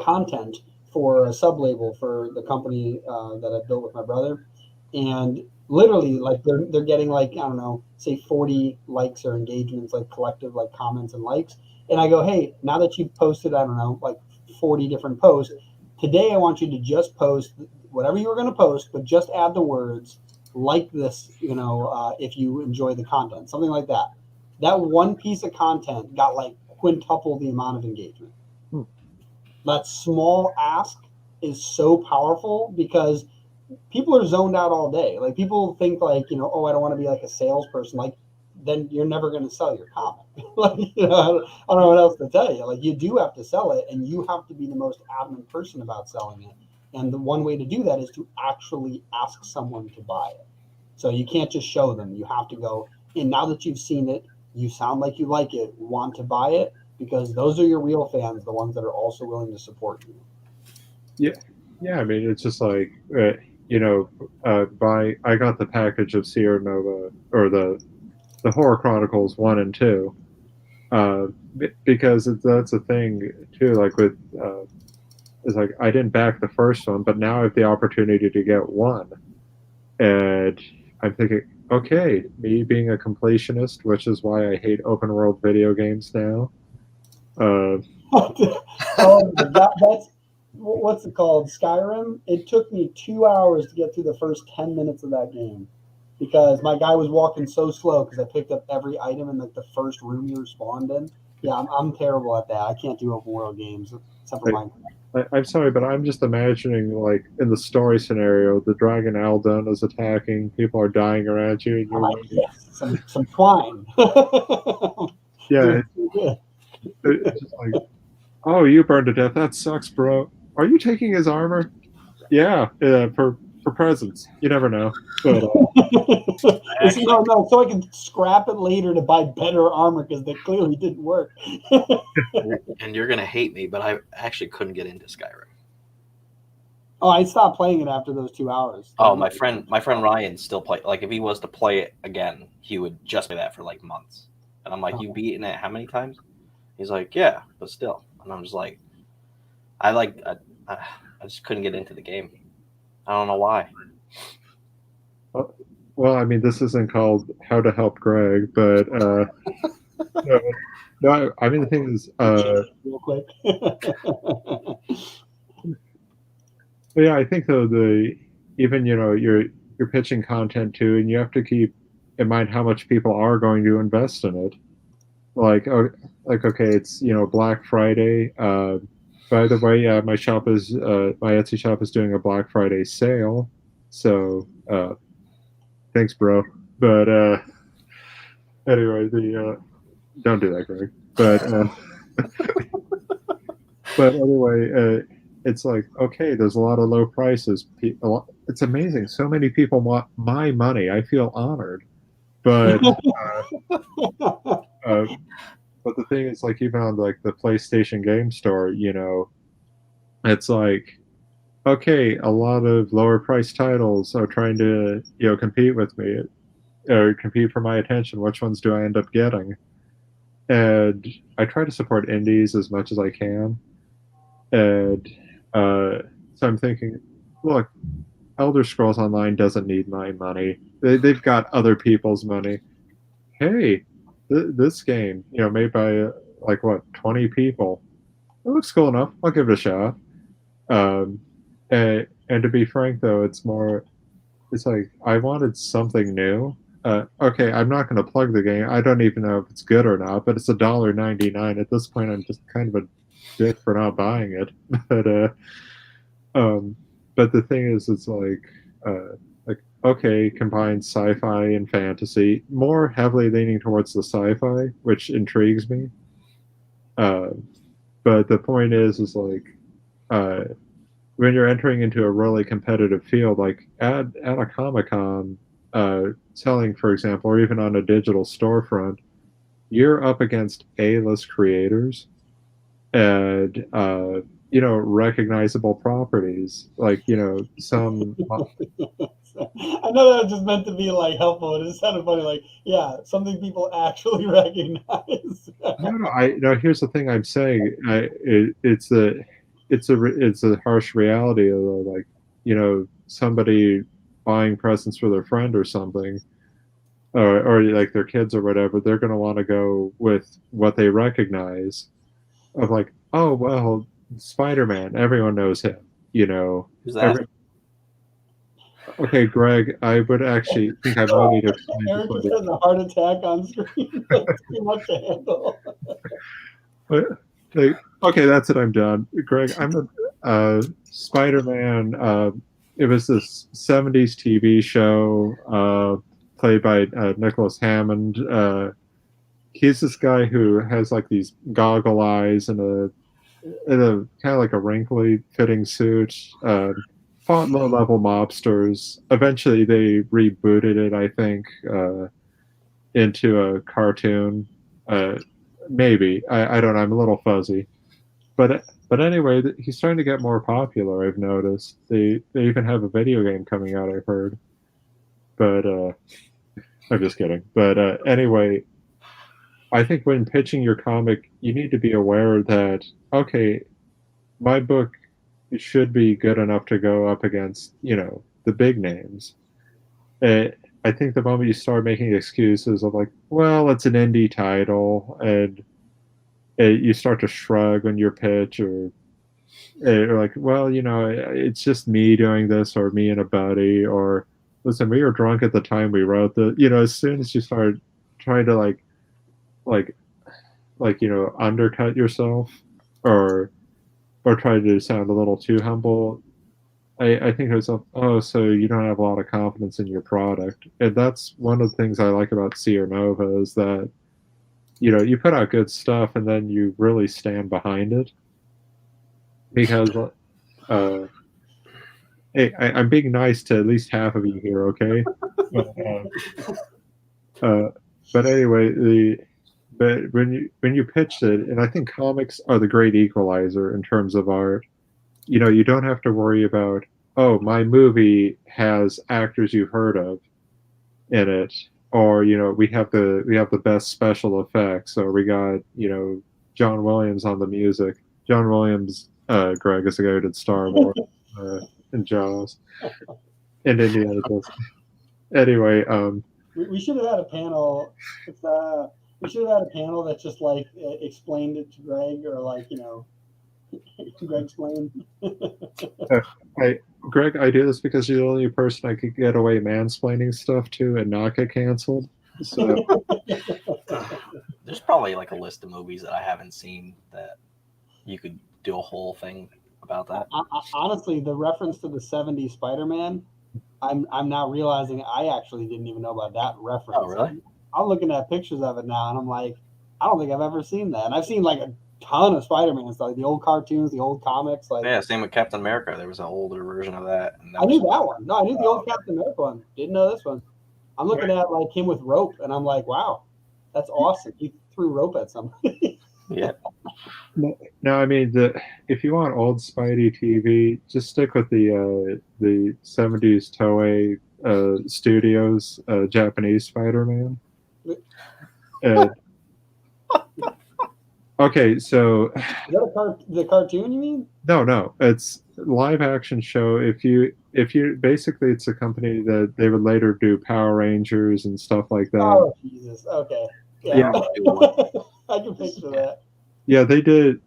content for a sub label for the company that I built with my brother, and literally like they're getting like I don't know, say 40 likes or engagements, like collective like comments and likes, and I go, hey, now that you've posted I don't know like 40 different posts, today I want you to just post whatever you were going to post, but just add the words like this, if you enjoy the content, something like that. That one piece of content got like quintuple the amount of engagement. That small ask is so powerful because people are zoned out all day. Like people think like, oh, I don't want to be like a salesperson. Like then you're never going to sell your comic. Like, I don't know what else to tell you. Like you do have to sell it and you have to be the most adamant person about selling it. And the one way to do that is to actually ask someone to buy it. So you can't just show them. You have to go, and now that you've seen it, you sound like you like it, want to buy it, because those are your real fans, the ones that are also willing to support you. yeah, I mean, it's just like I got the package of Sierra Nova, or the Horror Chronicles 1 and 2, because that's a thing too. Like with it's like I didn't back the first one, but now I have the opportunity to get one, and I'm thinking, okay, me being a completionist, which is why I hate open world video games now. Uh, Oh, what's it called? Skyrim. It took me 2 hours to get through the first 10 minutes of that game because my guy was walking so slow because I picked up every item in like the first room you spawned in. Yeah, I'm terrible at that. I can't do open world games except for Like, Minecraft. I'm sorry, but I'm just imagining, like, in the story scenario, the dragon Aldun is attacking, people are dying around you, and I'm you're like, waiting. yes, some twine. Yeah, Doing too good. it's just like, oh, you burned to death. That sucks, bro. Are you taking his armor? Yeah, for presents. You never know. But No, so I can scrap it later to buy better armor because that clearly didn't work. And you're gonna hate me, but I actually couldn't get into Skyrim. Oh, I stopped playing it after those 2 hours. Oh, my friend Ryan still play. Like, if he was to play it again, he would just play that for like months. And I'm like, "You beaten it how many times?" He's like, "Yeah, but still." And I'm just like, I just couldn't get into the game. I don't know why. well, I mean, this isn't called How to Help Greg, but no, no. I mean, the thing is, Real quick. yeah, I think though even you're pitching content too, and you have to keep in mind how much people are going to invest in it. Like, okay, it's Black Friday. By the way, my Etsy shop is doing a Black Friday sale, so thanks, bro. But anyway, the don't do that, Greg. But anyway, it's like, okay, there's a lot of low prices. It's amazing. So many people want my money. I feel honored. But but the thing is, like, even on like the PlayStation Game Store, it's like, okay, a lot of lower price titles are trying to compete with me or compete for my attention. Which ones do I end up getting? And I try to support indies as much as I can. And so I'm thinking, look, Elder Scrolls Online doesn't need my money. They've got other people's money. Hey, this game, made by like what, 20 people. It looks cool enough. I'll give it a shot. And to be frank, though, it's like I wanted something new. Okay, I'm not going to plug the game. I don't even know if it's good or not, but it's $1.99. At this point, I'm just kind of a dick for not buying it. Um, but the thing is, it's like okay, combine sci-fi and fantasy, more heavily leaning towards the sci-fi, which intrigues me. Uh, but the point is like uh, when you're entering into a really competitive field, like at a Comic-Con, selling, for example, or even on a digital storefront, you're up against A-list creators and recognizable properties, like some. I know that was just meant to be like helpful. It just sounded funny. Like, yeah, something people actually recognize. No. Here's the thing I'm saying. It's a harsh reality of like somebody buying presents for their friend or something, or like their kids or whatever. They're going to want to go with what they recognize. Of like, oh well, Spider-Man. Everyone knows him. Who's that? Okay, Greg, I would actually think I might need to explain Erik this just later. has a heart attack on screen. That's too much to handle. But, okay, that's it. I'm done. Greg, I'm a Spider-Man. It was this '70s TV show played by Nicholas Hammond. He's this guy who has like these goggle eyes and a kind of like a wrinkly fitting suit. Fought low-level mobsters. Eventually, they rebooted it, I think, into a cartoon. Maybe I don't know. I'm a little fuzzy, but anyway, he's starting to get more popular. I've noticed they even have a video game coming out. I've heard, but I'm just kidding. But anyway, I think when pitching your comic, you need to be aware that okay, my book should be good enough to go up against the big names. Uh, I think the moment you start making excuses of like, well, it's an indie title, and you start to shrug on your pitch, or Or like, well, it's just me doing this, or me and a buddy, or listen, we were drunk at the time we wrote the. As soon as you start trying to like undercut yourself, or try to sound a little too humble, I think to myself, oh, so you don't have a lot of confidence in your product. And that's one of the things I like about Sierra Nova is that, you put out good stuff and then you really stand behind it. Because, hey, I'm being nice to at least half of you here, okay? But, but anyway, but when you pitched it, and I think comics are the great equalizer in terms of art. You don't have to worry about, oh, my movie has actors you've heard of in it, or we have the best special effects, or we got John Williams on the music. John Williams, Greg, is the guy who did Star Wars and Jaws and Indiana Jones. Anyway, we should have had a panel. We should have had a panel that just like explained it to Greg, or like Greg explained. Greg, I do this because you're the only person I could get away mansplaining stuff to and not get canceled. So there's probably like a list of movies that I haven't seen that you could do a whole thing about that. Honestly, the reference to the '70s Spider-Man, I'm now realizing I actually didn't even know about that reference. Oh, really? I'm looking at pictures of it now, and I'm like, I don't think I've ever seen that. And I've seen like a ton of Spider-Man stuff, like the old cartoons, the old comics. Like, yeah, same with Captain America. There was an older version of that. And I knew that one. No, I knew the old Captain America one. Didn't know this one. I'm looking at like him with rope, and I'm like, wow, that's awesome. He threw rope at somebody. Yeah. No, I mean if you want old Spidey TV, just stick with the '70s Toei Studios Japanese Spider-Man. Okay, so Is that the cartoon you mean? No, it's live action show. If you basically, it's a company that they would later do Power Rangers and stuff like that. Oh Jesus! Okay, yeah. I can picture that. Yeah, they did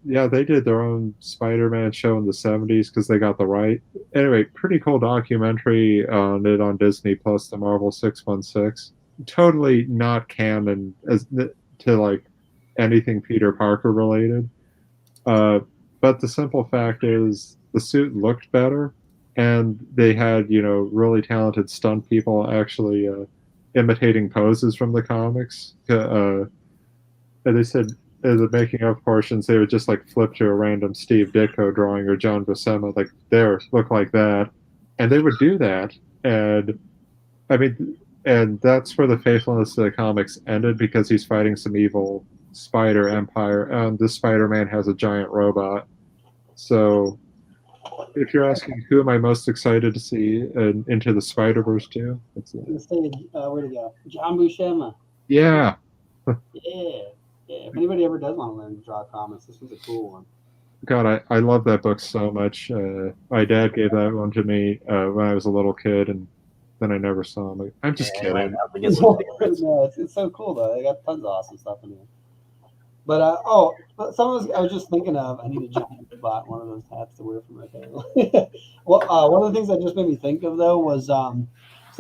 their own Spider-Man show in the '70s because they got the right. Anyway, pretty cool documentary on it on Disney Plus, the Marvel 616. Totally not canon as to like anything Peter Parker related. But the simple fact is the suit looked better, and they had really talented stunt people actually imitating poses from the comics. And they said in the making of portions, they would just like flip to a random Steve Ditko drawing or John Buscema, like there, look like that, and they would do that. And I mean, and that's where the faithfulness to the comics ended because he's fighting some evil spider empire, and this Spider-Man has a giant robot. So if you're asking who am I most excited to see Into the Spider-Verse 2, that's it. Where'd it go? John Buscema. Yeah. Yeah. If anybody ever does want to learn to draw comics, this was a cool one. God, I love that book so much. My dad gave that one to me when I was a little kid, and then I never saw him. I'm just kidding. No, it's so cool though. They got tons of awesome stuff in here. But I was just thinking of. I need a giant bot, one of those hats to wear from right there. Well, one of the things that just made me think of though was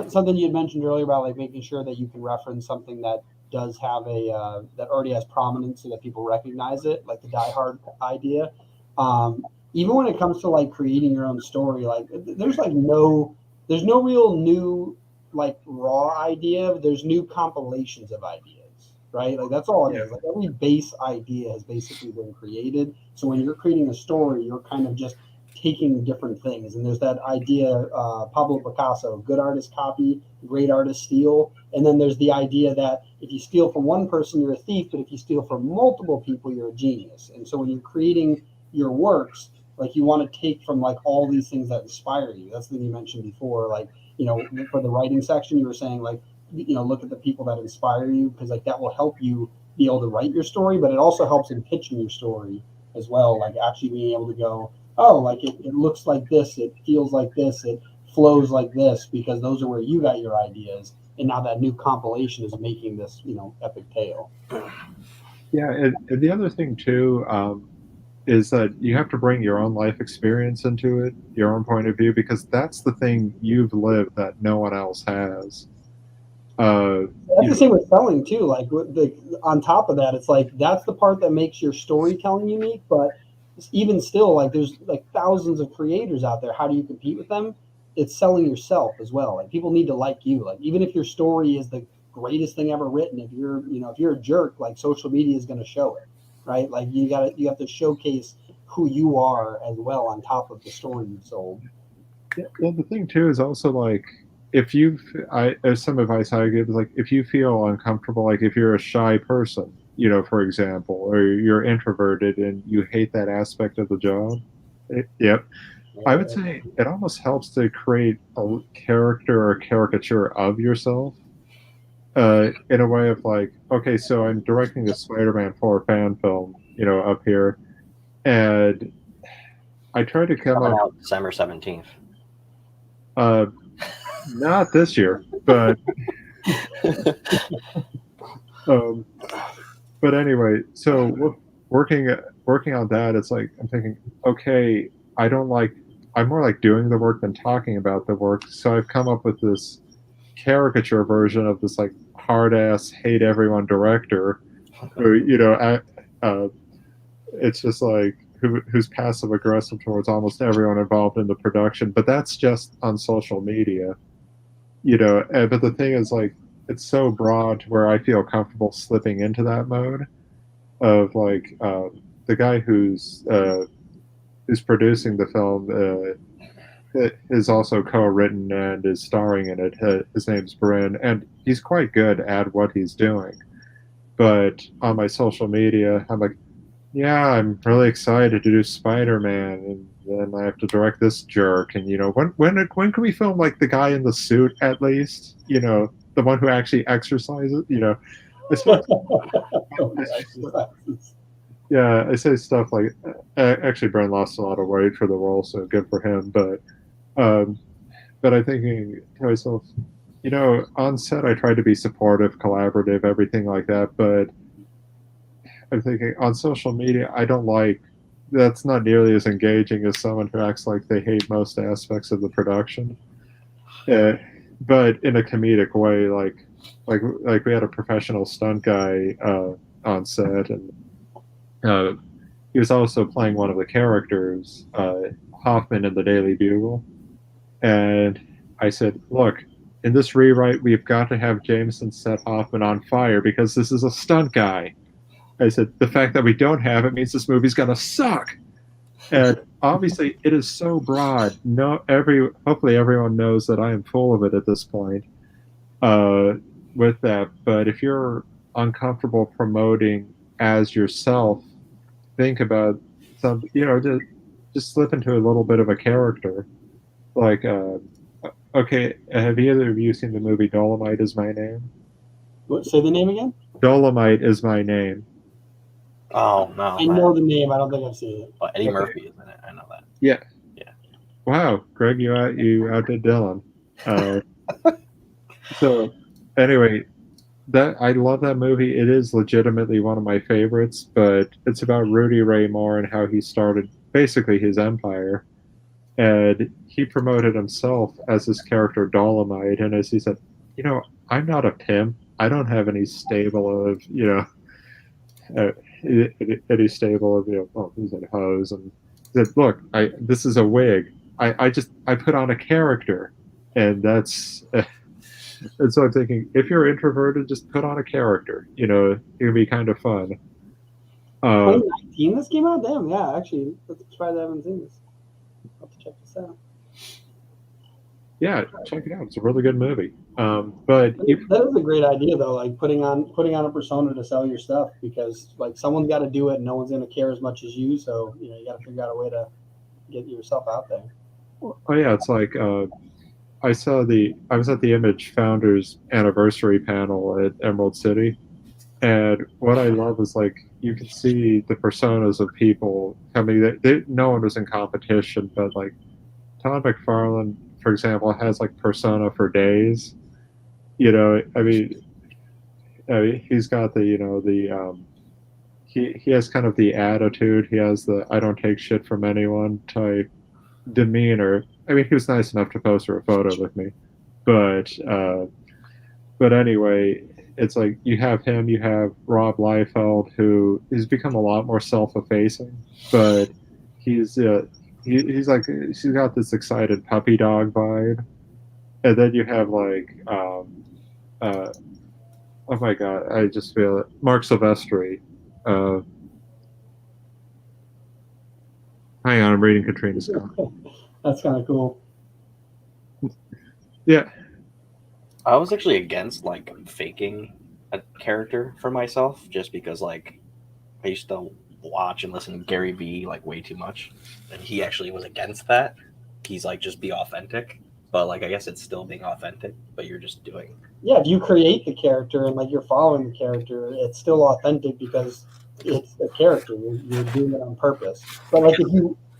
something you had mentioned earlier about like making sure that you can reference something that does have that already has prominence so that people recognize it, like the Die Hard idea. Even when it comes to like creating your own story, like there's no real new like raw idea. There's new compilations of ideas. Right? Like that's all it is. Like every base idea has basically been created. So when you're creating a story, you're kind of just taking different things. And there's that idea, Pablo Picasso, good artist copy, great artist steal. And then there's the idea that if you steal from one person, you're a thief, but if you steal from multiple people, you're a genius. And so when you're creating your works, like you want to take from like all these things that inspire you. That's the thing you mentioned before. Like, for the writing section, you were saying like, look at the people that inspire you, because like that will help you be able to write your story, but it also helps in pitching your story as well. Like actually being able to go, oh, like it looks like this, it feels like this, it flows like this, because those are where you got your ideas. And now that new compilation is making this, epic tale. Yeah. And the other thing too, is that you have to bring your own life experience into it, your own point of view, because that's the thing you've lived that no one else has. That's the same with selling too. Like on top of that, it's like that's the part that makes your storytelling unique. But even still, like there's like thousands of creators out there. How do you compete with them? It's selling yourself as well. Like people need to like you. Like even if your story is the greatest thing ever written, if you're a jerk, like social media is going to show it, right? Like you have to showcase who you are as well on top of the story you've sold. Yeah, well, the thing too is also like if you've, some advice I give is like if you feel uncomfortable, like if you're a shy person, for example, or you're introverted and you hate that aspect of the job, yep, I would say it almost helps to create a character or caricature of yourself, in a way of like, okay, so I'm directing a Spider-Man 4 fan film, up here, and I try to come Coming up. out December 17th. Not this year, but but anyway. So working on that, it's like I'm thinking, okay, I'm more like doing the work than talking about the work. So I've come up with this caricature version of this like hard ass hate everyone director, who it's just like who's passive aggressive towards almost everyone involved in the production. But that's just on social media. But the thing is, like, it's so broad where I feel comfortable slipping into that mode of like the guy who's producing the film is also co-written and is starring in it. His name's Bryn, and he's quite good at what he's doing. But on my social media, I'm like, yeah, I'm really excited to do Spider-Man, and then I have to direct this jerk. And when can we film like the guy in the suit at least? The one who actually exercises. Yeah, I say stuff like, actually, Brent lost a lot of weight for the role, so good for him. But I'm thinking to myself, on set I try to be supportive, collaborative, everything like that. But I'm thinking on social media, that's not nearly as engaging as someone who acts like they hate most aspects of the production. But in a comedic way, like we had a professional stunt guy on set, and he was also playing one of the characters, Hoffman in the Daily Bugle. And I said, look, in this rewrite, we've got to have Jameson set Hoffman on fire because this is a stunt guy. I said, the fact that we don't have it means this movie's gonna suck. And obviously, it is so broad. Hopefully, everyone knows that I am full of it at this point. With that, but if you're uncomfortable promoting as yourself, think about some. Just slip into a little bit of a character. Like, okay, have either of you seen the movie Dolomite Is My Name? What? Say the name again. Dolomite Is My Name. Oh no! I know the name. I don't think I've seen it. Well, Eddie Murphy is in it. I know that. Yeah. Yeah. Wow, Greg, you outdid Dylan. So, anyway, I love that movie. It is legitimately one of my favorites, but it's about Rudy Ray Moore and how he started basically his empire, and he promoted himself as his character Dolomite, and as he said, I'm not a pimp. I don't have any stable of any stable of who's in hose, and he said, look, this is a wig. I put on a character, and that's. And so I'm thinking, if you're introverted, just put on a character. It can be kind of fun. 2019 this came out? Damn, yeah, actually, let's try that. I haven't seen this. I'll have to check this out. Yeah, check it out. It's a really good movie. But that is a great idea, though. Like putting on a persona to sell your stuff, because like someone's got to do it, and no one's going to care as much as you. So you got to figure out a way to get yourself out there. Oh yeah, it's like I was at the Image Founders anniversary panel at Emerald City, and what I love is like you can see the personas of people coming. No one was in competition, but like Todd McFarlane, for example, has like persona for days. I mean, he's got he has kind of the attitude. He has the I don't take shit from anyone type demeanor. I mean, he was nice enough to post a photo with me, but anyway, it's like you have him, you have Rob Liefeld, who has become a lot more self-effacing, but he's he's like he's got this excited puppy dog vibe, and then you have like uh, oh my god, I just feel it, Mark Silvestri. Uh, Hang on, I'm reading Katrina's comment. That's kind of cool. Yeah, I was actually against like faking a character for myself, just because like I used to watch and listen to Gary Vee like way too much, and he actually was against that. He's like, just be authentic, but like I guess it's still being authentic, but you're just doing. Yeah, if you create the character and like you're following the character, it's still authentic because it's the character. You're doing it on purpose. But like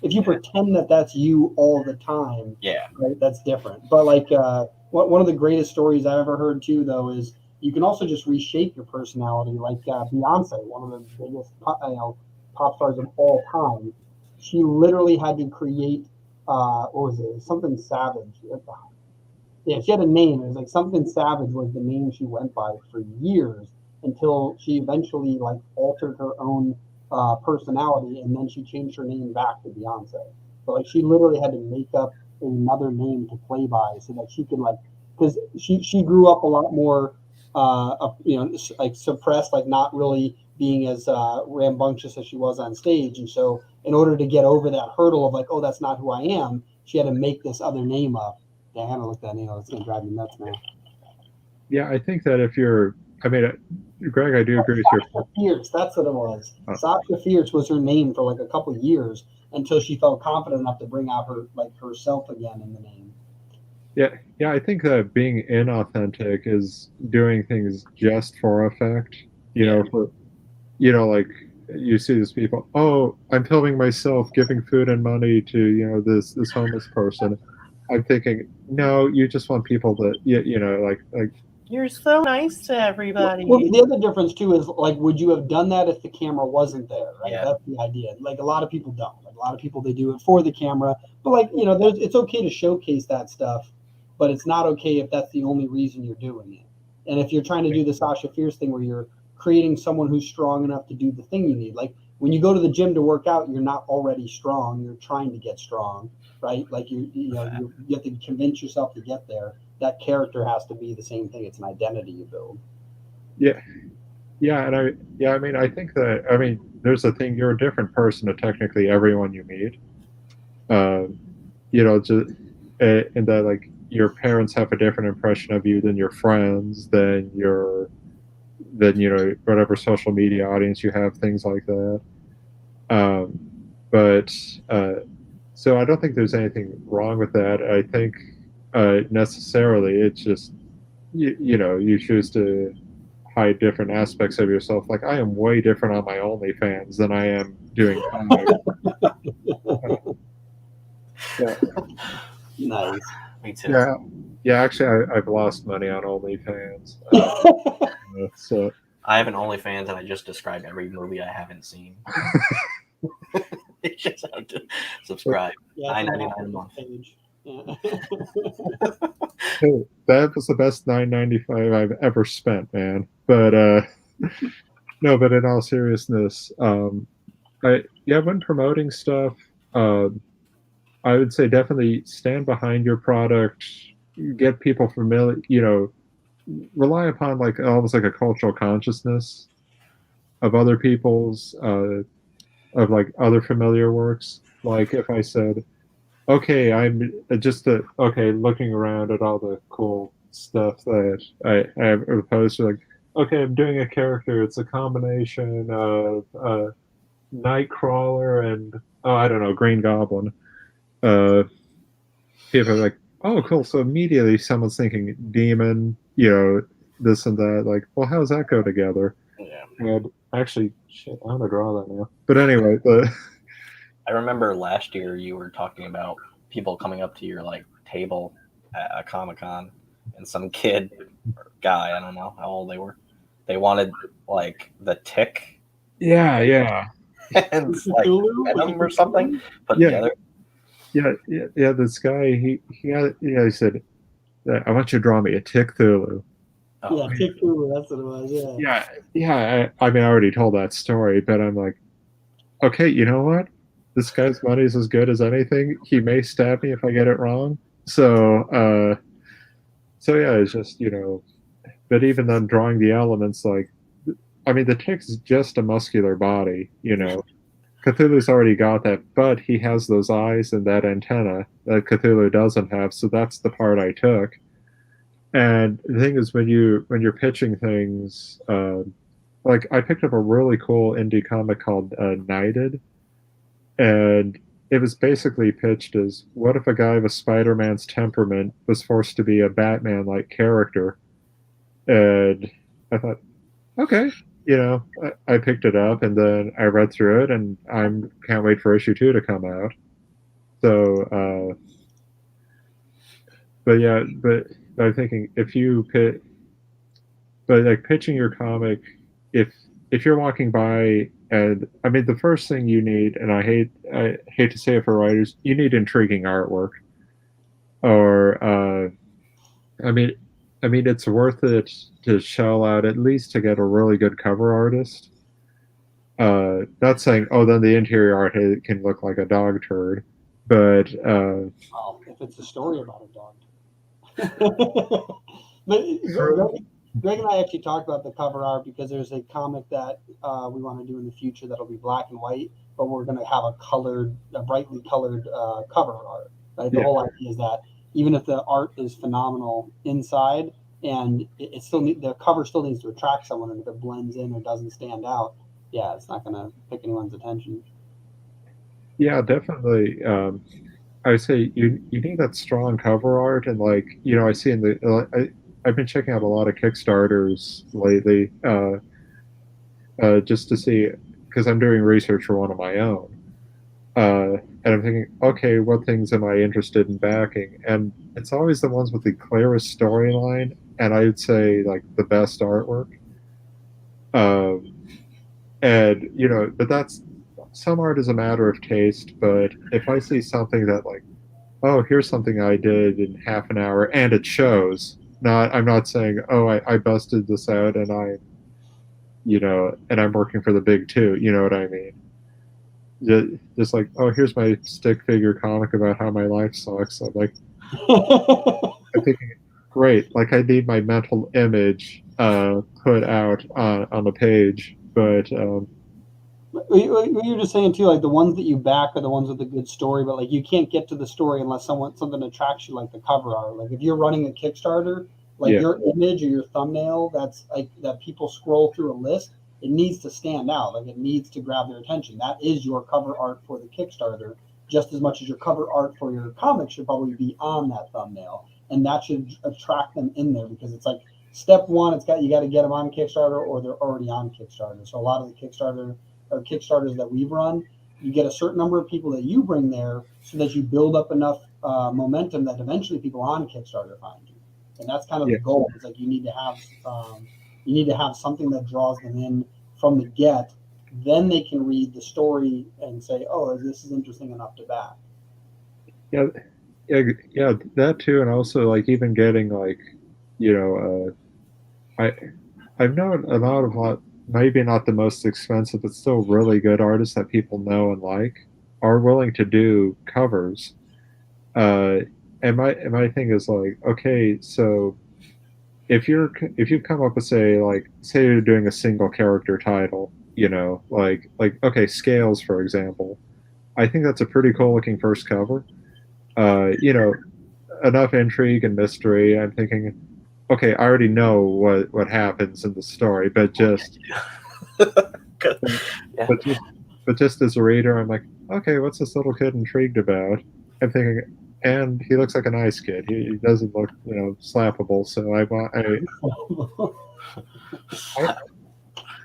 if you pretend that that's you all the time, Yeah, right, that's different. But like one of the greatest stories I've ever heard too, though, is you can also just reshape your personality. Like Beyonce, one of the biggest pop stars of all time, she literally had to create what was it? Something Savage. Yeah, she had a name. It was like something Savage was the name she went by for years until she eventually like altered her own personality, and then she changed her name back to Beyonce. So like she literally had to make up another name to play by so that she could like because she grew up a lot more like suppressed, like not really being as rambunctious as she was on stage, and so in order to get over that hurdle of like, oh, that's not who I am, she had to make this other name up. Yeah, I haven't looked at any of it. It's gonna drive me nuts now. yeah. I think that if you're, I mean, Greg, I do agree with your. Sasha Fierce, that's what it was. Oh. Sasha Fierce was her name for like a couple of years until she felt confident enough to bring out her like herself again in the name. Yeah. I think that being inauthentic is doing things just for effect. You know, for like you see these people. Oh, I'm filming myself giving food and money to this homeless person. I'm thinking, no, you just want people to like you're so nice to everybody. Well, the other difference too is like, would you have done that if the camera wasn't there? Right, Yeah. that's the idea. Like a lot of people don't. Like a lot of people they do it for the camera, but like it's okay to showcase that stuff, but it's not okay if that's the only reason you're doing it. And if you're trying to do the Sasha Fierce thing where you're creating someone who's strong enough to do the thing you need, like when you go to the gym to work out, you're not already strong. You're trying to get strong, right? Like you have to convince yourself to get there. That character has to be the same thing. It's an identity you build. yeah. And I mean, I think that, I mean, there's a thing, you're a different person to technically everyone you meet. Just, and that, like, your parents have a different impression of you than your friends, than whatever social media audience you have, things like that. But, so I don't think there's anything wrong with that. I think, necessarily, it's just, you choose to hide different aspects of yourself. Like I am way different on my OnlyFans than I am doing yeah. Nice. Me too. Yeah. Actually, I've lost money on OnlyFans. So I have an OnlyFans, and I just describe every movie I haven't seen. You just have to subscribe. $9.99 a month. Yeah. hey, that was the best $9.95 I've ever spent, man. But no, but in all seriousness, when promoting stuff, I would say definitely stand behind your product, get people familiar, rely upon like almost like a cultural consciousness of other people's, of like other familiar works. Like if I said, okay, I'm just looking around at all the cool stuff that I have opposed to, like, okay, I'm doing a character. It's a combination of Nightcrawler and I don't know, Green Goblin. People are like, oh, cool. So immediately someone's thinking demon, this and that. Like, well, how does that go together? Yeah. And actually, shit, I'm gonna draw that now. But anyway, I remember last year you were talking about people coming up to your like table at a Comic-Con, and some kid or guy, I don't know how old they were, they wanted like the Tick Yeah. and it's like Cthulhu? Venom or something put Yeah. together. Yeah. This guy, he said, I want you to draw me a Cthulhu. Oh, Yeah, Cthulhu, that's what it was. Yeah. Yeah. I mean, I already told that story, but I'm like, okay, you know what? This guy's money is as good as anything. He may stab me if I get it wrong. So yeah, it's just But even then, drawing the elements, like, I mean, the tick's just a muscular body. Cthulhu's already got that, but he has those eyes and that antenna that Cthulhu doesn't have. So that's the part I took. And the thing is, when you're pitching things, like I picked up a really cool indie comic called Knighted, and it was basically pitched as, what if a guy with Spider-Man's temperament was forced to be a Batman-like character? And I thought, okay, I picked it up and then I read through it, and I can't wait for issue 2 to come out. So, but yeah, but I'm thinking if you pit, but like pitching your comic, if you're walking by, and I mean the first thing you need, and I hate to say it for writers, you need intriguing artwork, or I mean, it's worth it to shell out at least to get a really good cover artist. Not saying, oh, then the interior art can look like a dog turd, but Well, if it's a story about a dog. But Greg and I actually talked about the cover art because there's a comic that we want to do in the future that'll be black and white, but we're going to have a brightly colored cover art. Right? The whole idea is that even if the art is phenomenal inside, and it still the cover still needs to attract someone, and if it blends in or doesn't stand out, yeah, it's not going to pick anyone's attention. yeah, definitely. I would say you need that strong cover art, and like I see I've been checking out a lot of Kickstarters lately, just to see, because I'm doing research for one of my own, and I'm thinking, okay, what things am I interested in backing? And it's always the ones with the clearest storyline, and I would say like the best artwork. Um, and but that's some art is a matter of taste. But if I see something that, like, oh, here's something I did in half an hour, and it shows. I'm not saying, oh, I busted this out and and I'm working for the big two. You know what I mean? Just like, oh, here's my stick figure comic about how my life sucks. I'm like, I'm thinking, great. Like, I need my mental image put out on the page, but You're just saying too, like the ones that you back are the ones with a good story, but like you can't get to the story unless something attracts you, like the cover art. Like if you're running a Kickstarter, like your image or your thumbnail, that's like that people scroll through a list. It needs to stand out. Like it needs to grab their attention. That is your cover art for the Kickstarter, just as much as your cover art for your comic should probably be on that thumbnail, and that should attract them in there because it's like step one. You got to get them on Kickstarter or they're already on Kickstarter. So a lot of the Kickstarters that we've run, you get a certain number of people that you bring there so that you build up enough momentum that eventually people on Kickstarter find you. And that's kind of the goal. It's like you need to have something that draws them in from the get. Then they can read the story and say, oh, this is interesting enough to back. Yeah, that too. And also, like, even getting, like, I've known a lot, maybe not the most expensive, but still really good artists that people know and like are willing to do covers. And my thing is like, okay, so if you've come up with, say you're doing a single character title, like okay, Scales, for example, I think that's a pretty cool looking first cover. Enough intrigue and mystery. I'm thinking, okay, I already know what happens in the story, but just but just as a reader, I'm like, okay, what's this little kid intrigued about? I'm thinking, and he looks like a nice kid. He doesn't look, slappable. So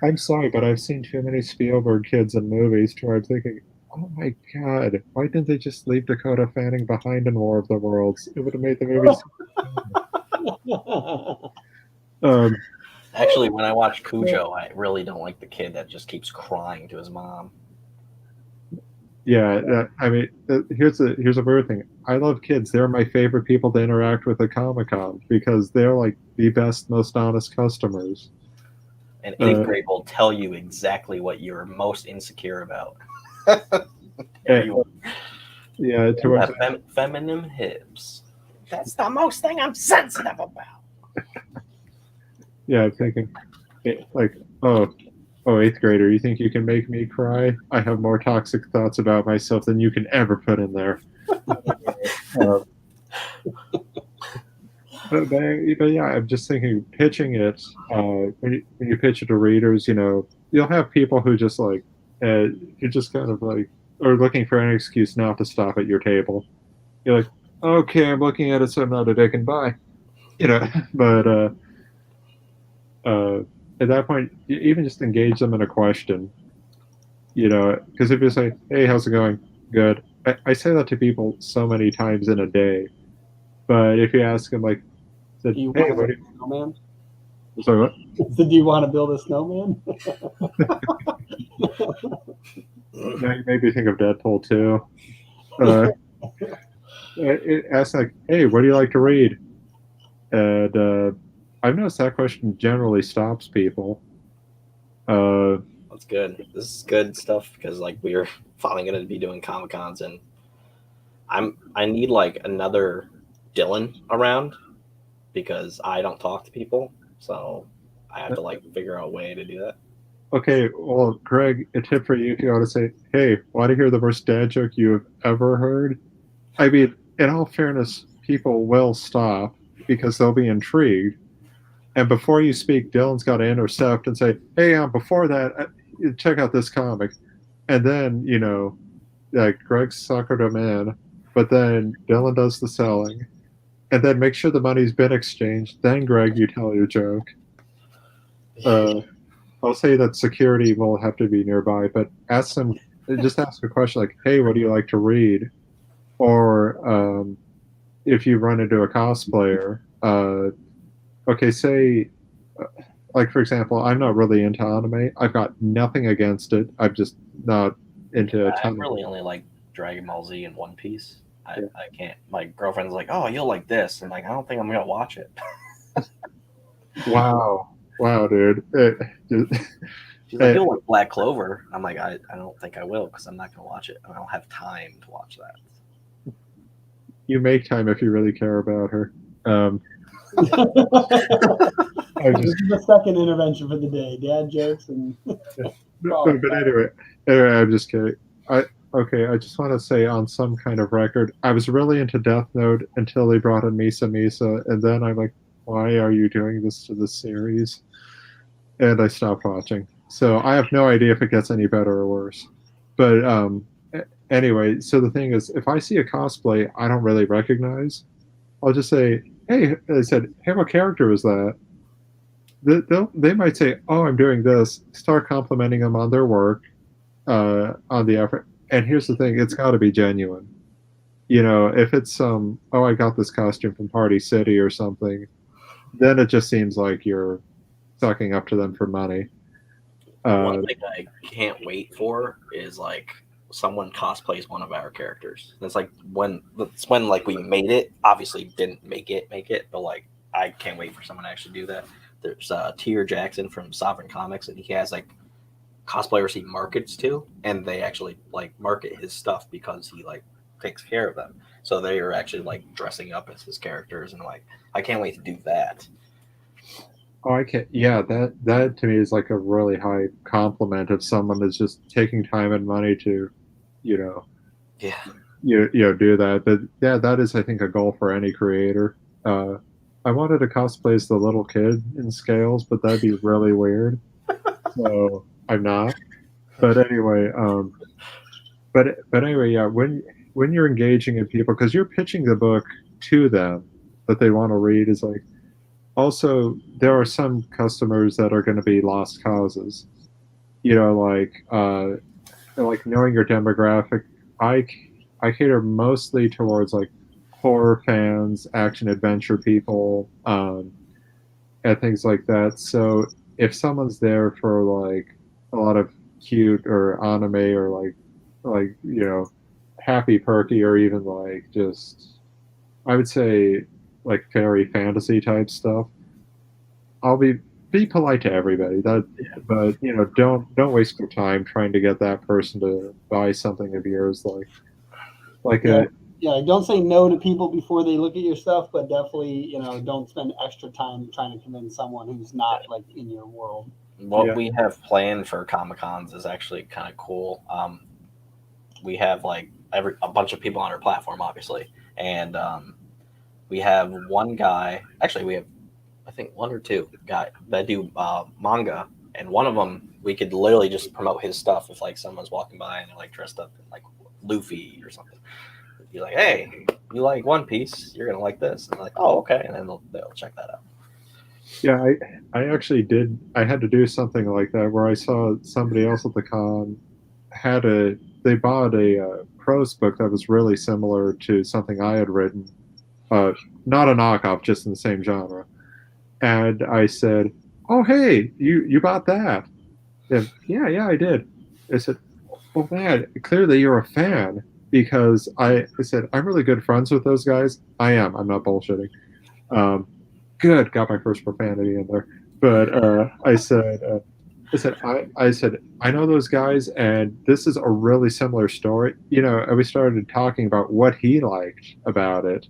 I'm sorry, but I've seen too many Spielberg kids in movies to where I'm thinking, oh my god, why didn't they just leave Dakota Fanning behind in War of the Worlds? It would have made the movie. Actually, when I watch Cujo, I really don't like the kid that just keeps crying to his mom. Yeah, I mean, here's a weird thing. I love kids. They're my favorite people to interact with at Comic-Con because they're like the best, most honest customers. And eighth grade will tell you exactly what you're most insecure about. You Yeah, towards have feminine hips. That's the most thing I'm sensitive about. yeah, I'm thinking like, eighth grader, you think you can make me cry? I have more toxic thoughts about myself than you can ever put in there. But yeah, I'm just thinking pitching it. When you pitch it to readers, you'll have people who just like you just kind of like are looking for an excuse not to stop at your table. You're like, okay, I'm looking at it, so I'm not a dick and bye. But at that point, you even just engage them in a question. Because if you say, "Hey, how's it going?" Good. I say that to people so many times in a day. But if you ask them like, Do you "Hey, want what to do build a snowman? you?" Sorry, what? So do you want to build a snowman? Now you made me think of Deadpool too. It asks like, "Hey, what do you like to read?" And I've noticed that question generally stops people. That's good. This is good stuff because like we're finally gonna be doing Comic Cons and I need like another Dylan around because I don't talk to people, so I have to like figure out a way to do that. Okay, well, Greg, a tip for you if you want to say, "Hey, want to hear the worst dad joke you have ever heard?" I mean, in all fairness, people will stop because they'll be intrigued. And before you speak, Dylan's got to intercept and say, "Hey, before that, check out this comic." And then, like Greg suckered him in, but then Dylan does the selling. And then make sure the money's been exchanged. Then, Greg, you tell your joke. I'll say that security will have to be nearby, but just ask a question like, "Hey, what do you like to read?" Or if you run into a cosplayer, okay, say, like for example, I'm not really into anime. I've got nothing against it. I'm just not into a I ton. really only like Dragon Ball Z and One Piece. I Yeah. can't. My girlfriend's like, "Oh, you'll like this," and like, I don't think I'm gonna watch it. Wow, dude. She's like, "You'll like Black Clover." I'm like, I don't think I will because I'm not gonna watch it. I don't have time to watch that. You make time if you really care about her. This is the second intervention for the day. Dad jokes and. But anyway, I'm just kidding. I just want to say on some kind of record, I was really into Death Note until they brought in Misa Misa, and then I'm like, why are you doing this to this series? And I stopped watching. So I have no idea if it gets any better or worse. But anyway, so the thing is, if I see a cosplay I don't really recognize, I'll just say, "Hey," I said, "Hey, what character was that?" They might say, "Oh, I'm doing this." Start complimenting them on their work, on the effort. And here's the thing: it's got to be genuine. If it's "Oh, I got this costume from Party City" or something, then it just seems like you're sucking up to them for money. One thing I can't wait for is like someone cosplays one of our characters. It's like when like we made it. Obviously, didn't make it, but like I can't wait for someone to actually do that. There's Tier Jackson from Sovereign Comics, and he has like cosplayers he markets to, and they actually like market his stuff because he like takes care of them. So they are actually like dressing up as his characters, and like I can't wait to do that. Oh, I can't. Yeah, that to me is like a really high compliment if someone is just taking time and money to, Yeah. do that. But yeah, that is I think a goal for any creator. I wanted to cosplay as the little kid in Scales, but that'd be really weird. So I'm not. But anyway, but anyway, yeah. When you're engaging in people, because you're pitching the book to them that they want to read, is like. Also, there are some customers that are going to be lost causes. Like knowing your demographic. I cater mostly towards like horror fans, action adventure people, and things like that. So if someone's there for like a lot of cute or anime or like happy perky or even like just I would say like fairy fantasy type stuff, I'll be polite to everybody. That but don't waste your time trying to get that person to buy something of yours like Yeah, a yeah. Don't say no to people before they look at your stuff, but definitely, don't spend extra time trying to convince someone who's not like in your world. What yeah. we have planned for Comic Cons is actually kind of cool. We have like a bunch of people on our platform, obviously, and we have one guy. Actually, we have I think one or two guy that do manga, and one of them we could literally just promote his stuff if like someone's walking by and they're like dressed up in like Luffy or something. You're like, hey, you like One Piece? You're gonna like this. And they're like, oh, okay, and then they'll check that out. Yeah, I actually did. I had to do something like that where I saw somebody else at the con had they bought a prose book that was really similar to something I had written, uh, not a knockoff, just in the same genre. And I said, "Oh, hey, you bought that?" And, yeah, I did. I said, "Well, man, clearly you're a fan." Because I said, I'm really good friends with those guys. I am. I'm not bullshitting. Um, Good, got my first profanity in there. But I said, I know those guys, and this is a really similar story. And we started talking about what he liked about it,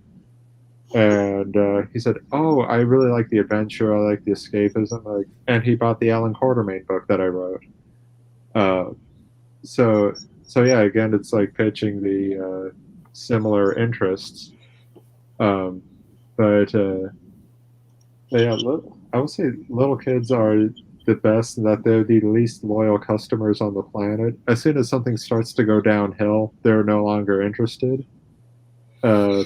and he said, "Oh, I really like the adventure. I like the escapism." And he bought the Alan Quartermain book that I wrote. Uh, so, so yeah, again, it's like pitching the similar interests. Um, but yeah, I would say little kids are the best, and that they're the least loyal customers on the planet. As soon as something starts to go downhill, they're no longer interested. Uh,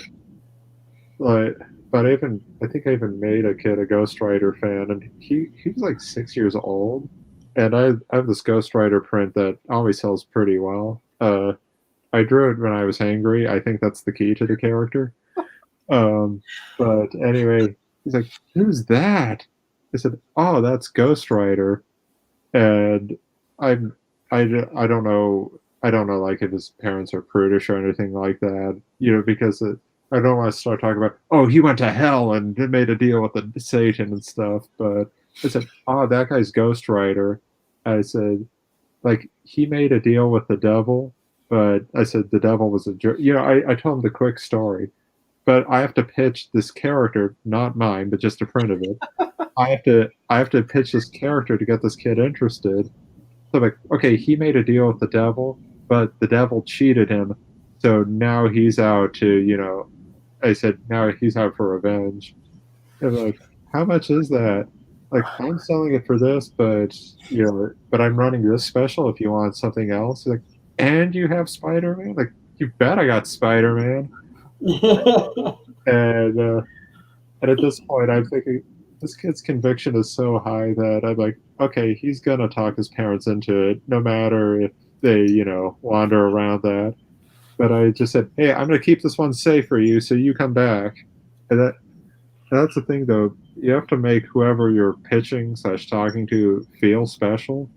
like, but I think I even made a kid a Ghost Rider fan, and he was like 6 years old, and I have this Ghost Rider print that always sells pretty well. I drew it when I was angry. I think that's the key to the character. Um, but anyway, he's like, "Who's that?" I said, "Oh, that's Ghost Rider." And I'm I don't know like if his parents are prudish or anything like that, because I don't want to start talking about, oh, he went to hell and made a deal with the Satan and stuff. But I said, oh, that guy's Ghost Rider. I said, like, he made a deal with the devil, but I said the devil was a jerk. I told him the quick story, but I have to pitch this character, not mine, but just a print of it. I have to pitch this character to get this kid interested. So I'm like, okay, he made a deal with the devil, but the devil cheated him, so now he's out to, I said now he's out for revenge. And like, how much is that? Like, I'm selling it for this, but I'm running this special if you want something else. Like, and you have Spider-Man? Like, you bet I got Spider-Man. And and at this point, I'm thinking this kid's conviction is so high that I'm like, okay, he's gonna talk his parents into it, no matter if they, wander around that. But I just said, hey, I'm gonna keep this one safe for you, so you come back. And that's the thing, though. You have to make whoever you're pitching / talking to feel special.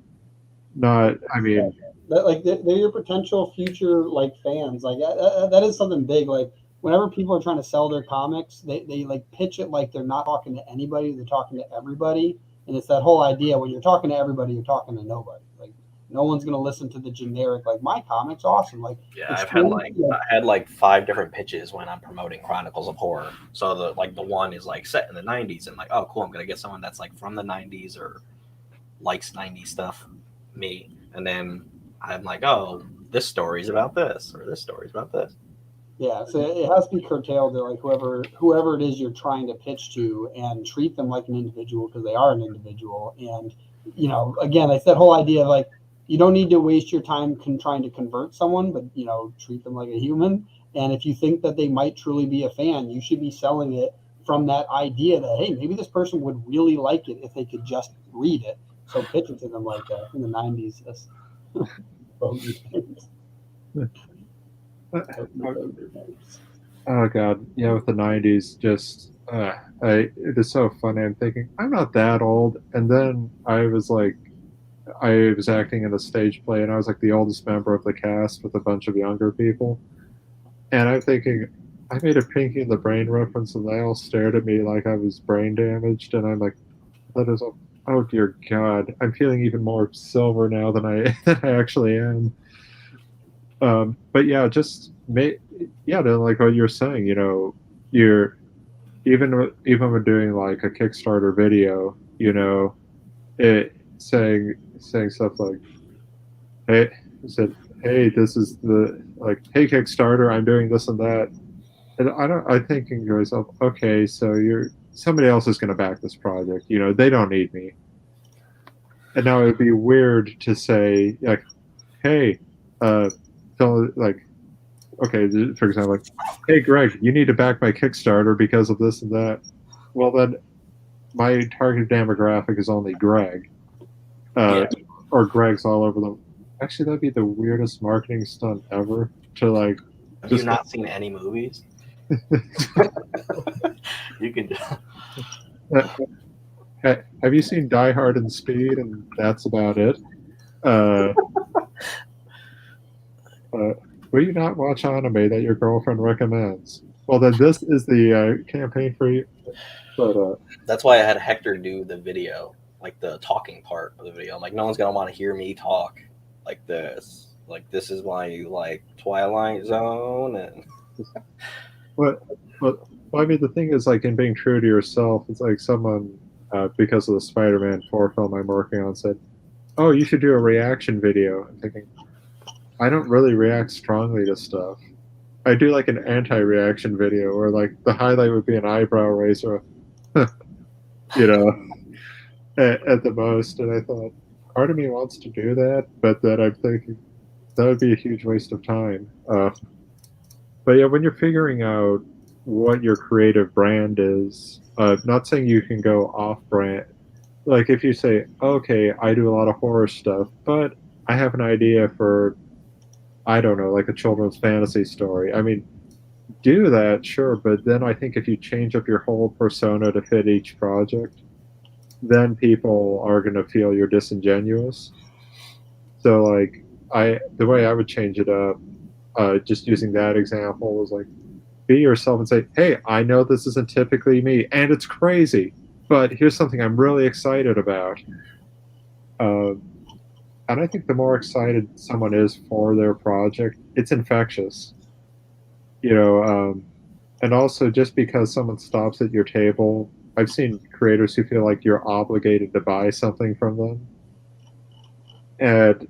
Not, I mean, That like they're your potential future like fans. Like that is something big. Like whenever people are trying to sell their comics, they like pitch it like they're not talking to anybody, they're talking to everybody. And it's that whole idea when you're talking to everybody, you're talking to nobody. Like no one's gonna listen to the generic like my comic's awesome. Like Yeah, it's I've had cool. like I had like 5 different pitches when I'm promoting Chronicles of Horror. So the one is like set in the '90s, and like, oh, cool, I'm gonna get someone that's like from the '90s or likes '90s stuff, me, and then I'm like, oh, this story's about this, or this story's about this. Yeah, so it has to be curtailed to like whoever it is you're trying to pitch to, and treat them like an individual because they are an individual. And again, it's that whole idea of like you don't need to waste your time trying to convert someone, but treat them like a human. And if you think that they might truly be a fan, you should be selling it from that idea that hey, maybe this person would really like it if they could just read it. So pitch it to them like that in the '90s. That's oh god, yeah, with the '90s, just it is so funny. I'm thinking I'm not that old, and then I was acting in a stage play, and I was like the oldest member of the cast with a bunch of younger people, and I'm thinking I made a Pinky in the Brain reference, and they all stared at me like I was brain damaged, and I'm like, that is, oh dear God, I'm feeling even more silver now than I than I actually am. But yeah, to like what you're saying, you're even when doing like a Kickstarter video, it saying stuff like, hey, it said, hey, this is the like, hey Kickstarter, I'm doing this and that, and I'm thinking to myself, okay, so somebody else is going to back this project, they don't need me, and now it would be weird to say like, hey, like, okay, for example, like, hey Greg, you need to back my Kickstarter because of this and that. Well, then my target demographic is only Greg, or Greg's all over them. Actually, that'd be the weirdest marketing stunt ever. To like, have you not seen any movies? You can. Have you seen Die Hard and Speed? And that's about it. Will you not watch anime that your girlfriend recommends? Well, then this is the campaign for you. But that's why I had Hector do the video, like the talking part of the video. I'm like, no one's gonna want to hear me talk like this. Like, this is why you like Twilight Zone and. Well, I mean, the thing is, like, in being true to yourself, it's like someone, because of the Spider-Man 4 film I'm working on, said, oh, you should do a reaction video. I'm thinking, I don't really react strongly to stuff. I do like an anti-reaction video where like the highlight would be an eyebrow raise or at the most. And I thought, part of me wants to do that, but then I'm thinking that would be a huge waste of time. But yeah, when you're figuring out what your creative brand is, not saying you can go off-brand. Like if you say, okay, I do a lot of horror stuff, but I have an idea for, I don't know, like a children's fantasy story. I mean, do that, sure, but then I think if you change up your whole persona to fit each project, then people are going to feel you're disingenuous. So, like, the way I would change it up, just using that example, was like, be yourself and say, hey, I know this isn't typically me, and it's crazy, but here's something I'm really excited about. And I think the more excited someone is for their project, it's infectious. And also just because someone stops at your table, I've seen creators who feel like you're obligated to buy something from them. And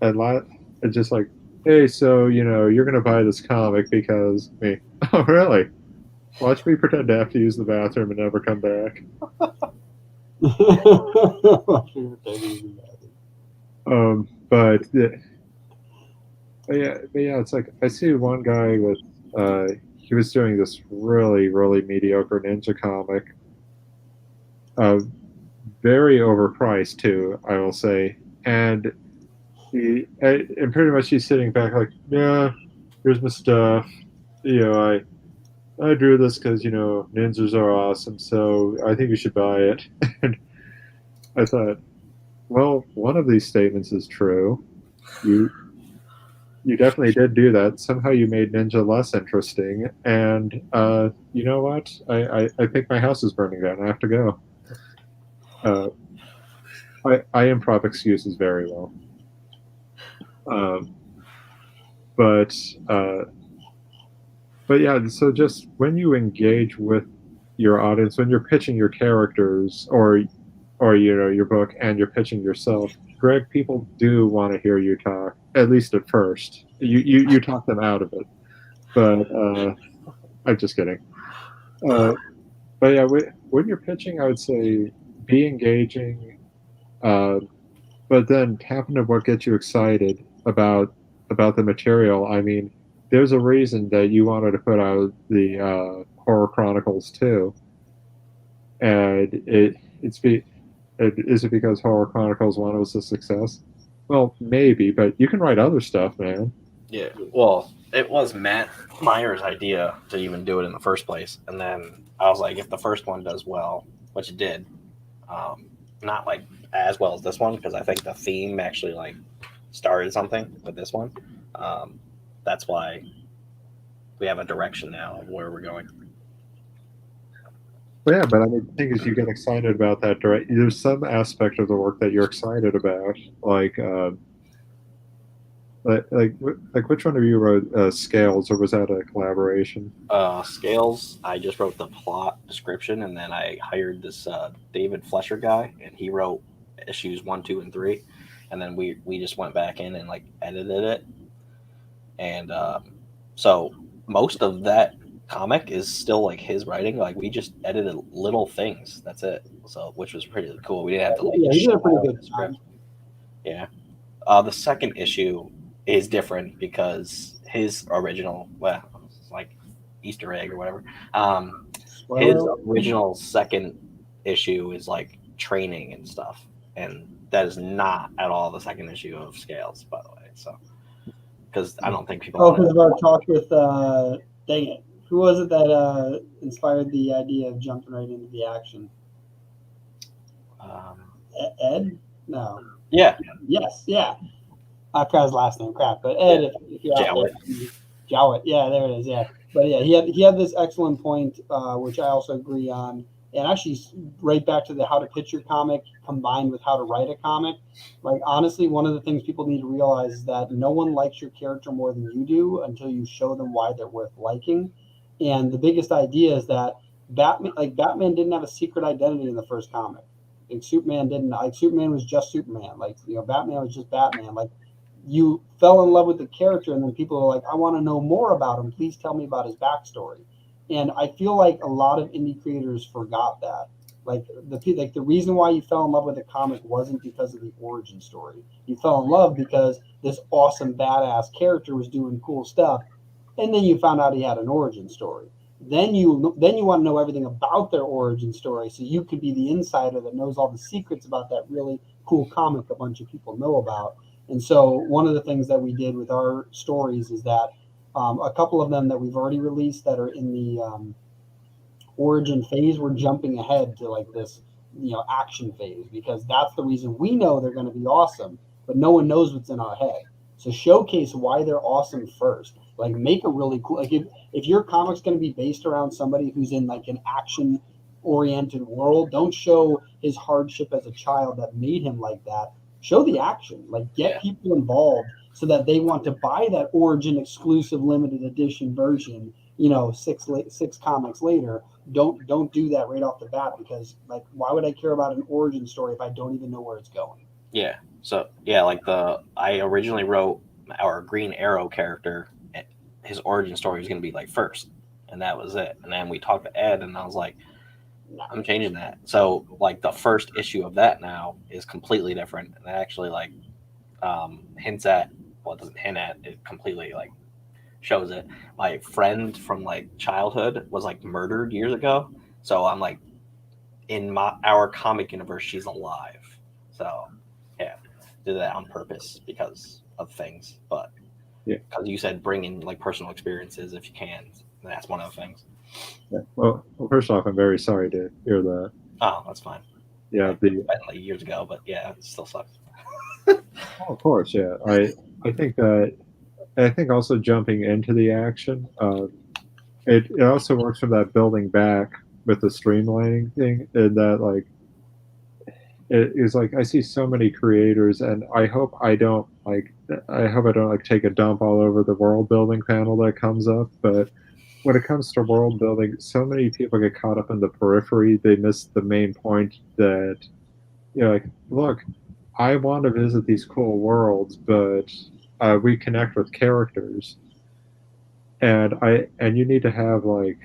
it's just like, hey, so, you're going to buy this comic because me. Oh, really? Watch me pretend to have to use the bathroom and never come back. But yeah, it's like I see one guy with he was doing this really, really mediocre ninja comic, very overpriced too, I will say, and pretty much he's sitting back like, yeah, here's my stuff, I drew this because ninjas are awesome, so I think you should buy it. And I thought, well, one of these statements is true. You definitely did do that. Somehow you made ninja less interesting, and you know what? I think my house is burning down. I have to go. I improv excuses very well, but yeah. So just when you engage with your audience, when you're pitching your characters or your book, and you're pitching yourself, Greg, people do want to hear you talk, at least at first. You talk them out of it, but I'm just kidding. But yeah, when you're pitching, I would say be engaging, but then tap into what gets you excited about the material. I mean, there's a reason that you wanted to put out the Horror Chronicles too, and is it because Horror Chronicles 1 was a success? Well, maybe, but you can write other stuff, man. Yeah, well, it was Matt Meyer's idea to even do it in the first place, and then I was like, if the first one does well, which it did, not like as well as this one, because I think the theme actually like started something with this one. That's why we have a direction now of where we're going. Well, yeah, but I mean, the thing is, you get excited about that. There's some aspect of the work that you're excited about, like which one of you wrote Scales, or was that a collaboration? Scales, I just wrote the plot description, and then I hired this David Flesher guy, and he wrote issues 1, 2, and 3, and then we just went back in and like edited it, and so most of that comic is still like his writing. Like we just edited little things. That's it. So which was pretty cool. We didn't have to like Yeah, he did a pretty shout good the script. job. Yeah. The second issue is different because his original, well, it's like Easter egg or whatever. His Spoiler. original second issue is like training and stuff, and that is not at all the second issue of Scales, by the way. So, because I don't think people. Oh, because of our talk with, dang it, who was it that inspired the idea of jumping right into the action? Ed? No. Yeah. Yes, yeah. I forgot his last name, crap. But Ed, if you're out there, Jowett, yeah, there it is, yeah. But yeah, he had this excellent point, which I also agree on, and actually right back to the how to pitch your comic combined with how to write a comic. Like honestly, one of the things people need to realize is that no one likes your character more than you do until you show them why they're worth liking. And the biggest idea is that Batman didn't have a secret identity in the first comic. Like Superman didn't. Like Superman was just Superman. Like Batman was just Batman. Like you fell in love with the character, and then people are like, I want to know more about him. Please tell me about his backstory. And I feel like a lot of indie creators forgot that. Like the reason why you fell in love with the comic wasn't because of the origin story. You fell in love because this awesome badass character was doing cool stuff, and then you found out he had an origin story. Then you want to know everything about their origin story, so you could be the insider that knows all the secrets about that really cool comic a bunch of people know about. And so one of the things that we did with our stories is that a couple of them that we've already released that are in the origin phase, we're jumping ahead to like this, action phase, because that's the reason we know they're going to be awesome, but no one knows what's in our head. So showcase why they're awesome first. Like make a really cool, like if your comic's going to be based around somebody who's in like an action oriented world, don't show his hardship as a child that made him like that. Show the action, like get people involved so that they want to buy that origin exclusive limited edition version, six comics later. Don't do that right off the bat, because like why would I care about an origin story if I don't even know where it's going? Yeah. So yeah, like I originally wrote our Green Arrow character, his origin story was going to be like first, and that was it. And then we talked to Ed, and I was like, I'm changing that. So like the first issue of that now is completely different, and it actually like hints at, well, it doesn't hint at, it completely like shows it. My friend from like childhood was like murdered years ago, so I'm like in our comic universe she's alive. So yeah, did that on purpose because of things, but because you said bring in like personal experiences if you can, that's one of the things. Yeah. Well, first off, I'm very sorry to hear that. Oh, that's fine. Yeah, like years ago, but yeah, it still sucks. Oh, of course, yeah. I think also jumping into the action, it also works from that building back with the streamlining thing, and that like it is like I see so many creators, and I hope I don't like take a dump all over the world building panel that comes up, but when it comes to world building, so many people get caught up in the periphery. They miss the main point that, like, look, I want to visit these cool worlds, but we connect with characters, and you need to have like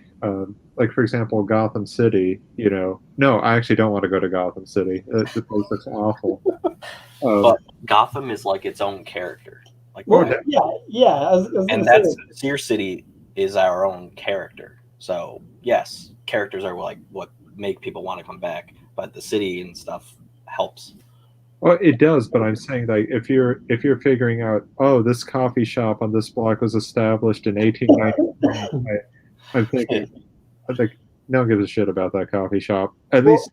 for example, Gotham City. No, I actually don't want to go to Gotham City. The place looks awful. But Gotham is like its own character. Like, yeah. I was and that's Sear City is our own character. So yes, characters are like what make people want to come back, but the city and stuff helps. Well, it does, but I'm saying like if you're figuring out, oh, this coffee shop on this block was established in 1893, I'm thinking, I think no one gives a shit about that coffee shop. At Well, least,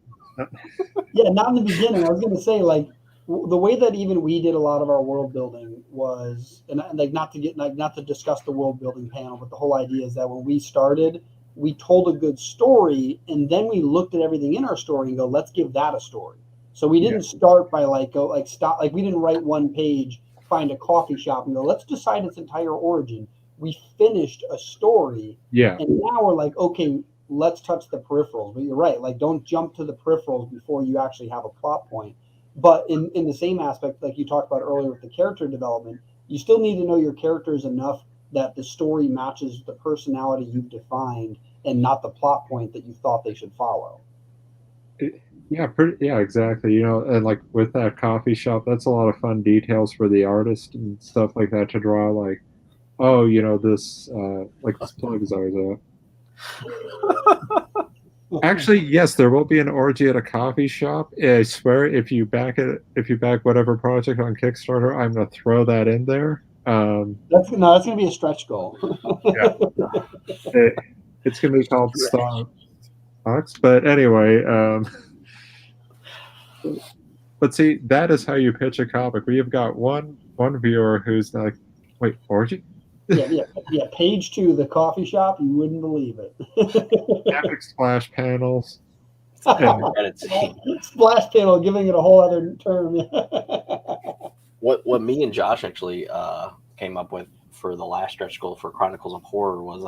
yeah, not in the beginning. I was going to say like the way that even we did a lot of our world building was, and like not to discuss the world building panel, but the whole idea is that when we started, we told a good story, and then we looked at everything in our story and go, let's give that a story. So we didn't start by we didn't write one page, find a coffee shop, and go, let's decide its entire origin. We finished a story, yeah, and now we're like, okay, let's touch the peripherals. But you're right, like don't jump to the peripherals before you actually have a plot point. But in the same aspect, like you talked about earlier with the character development, you still need to know your characters enough that the story matches the personality you've defined and not the plot point that you thought they should follow. yeah, exactly. And like with that coffee shop, that's a lot of fun details for the artist and stuff like that to draw. Like, oh, this like this plug is ours. Actually, yes, there will be an orgy at a coffee shop. I swear, if you back whatever project on Kickstarter, I'm gonna throw that in there. That's gonna be a stretch goal. Yeah, it's gonna be called Star Fox. But anyway, but see, that is how you pitch a comic. We have got one viewer who's like, "Wait, orgy? Yeah. Page 2, the coffee shop. You wouldn't believe it. Epic splash panels." Credit scene. Splash panel, giving it a whole other term. What me and Josh actually came up with for the last stretch goal for Chronicles of Horror was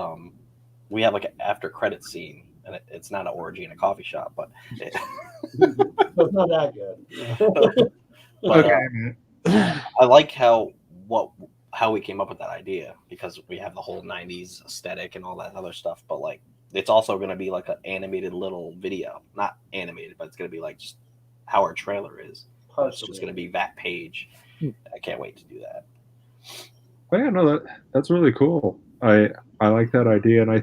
we have like an after credit scene, and it's not an orgy in a coffee shop, but It's not that good. but Okay. I like how we came up with that idea, because we have the whole 90s aesthetic and all that other stuff, but like it's also going to be like an animated little video, not animated, but it's going to be like just how our trailer is. So it's going to be that page. I can't wait to do that. But yeah, no, that's really cool. I like that idea, and I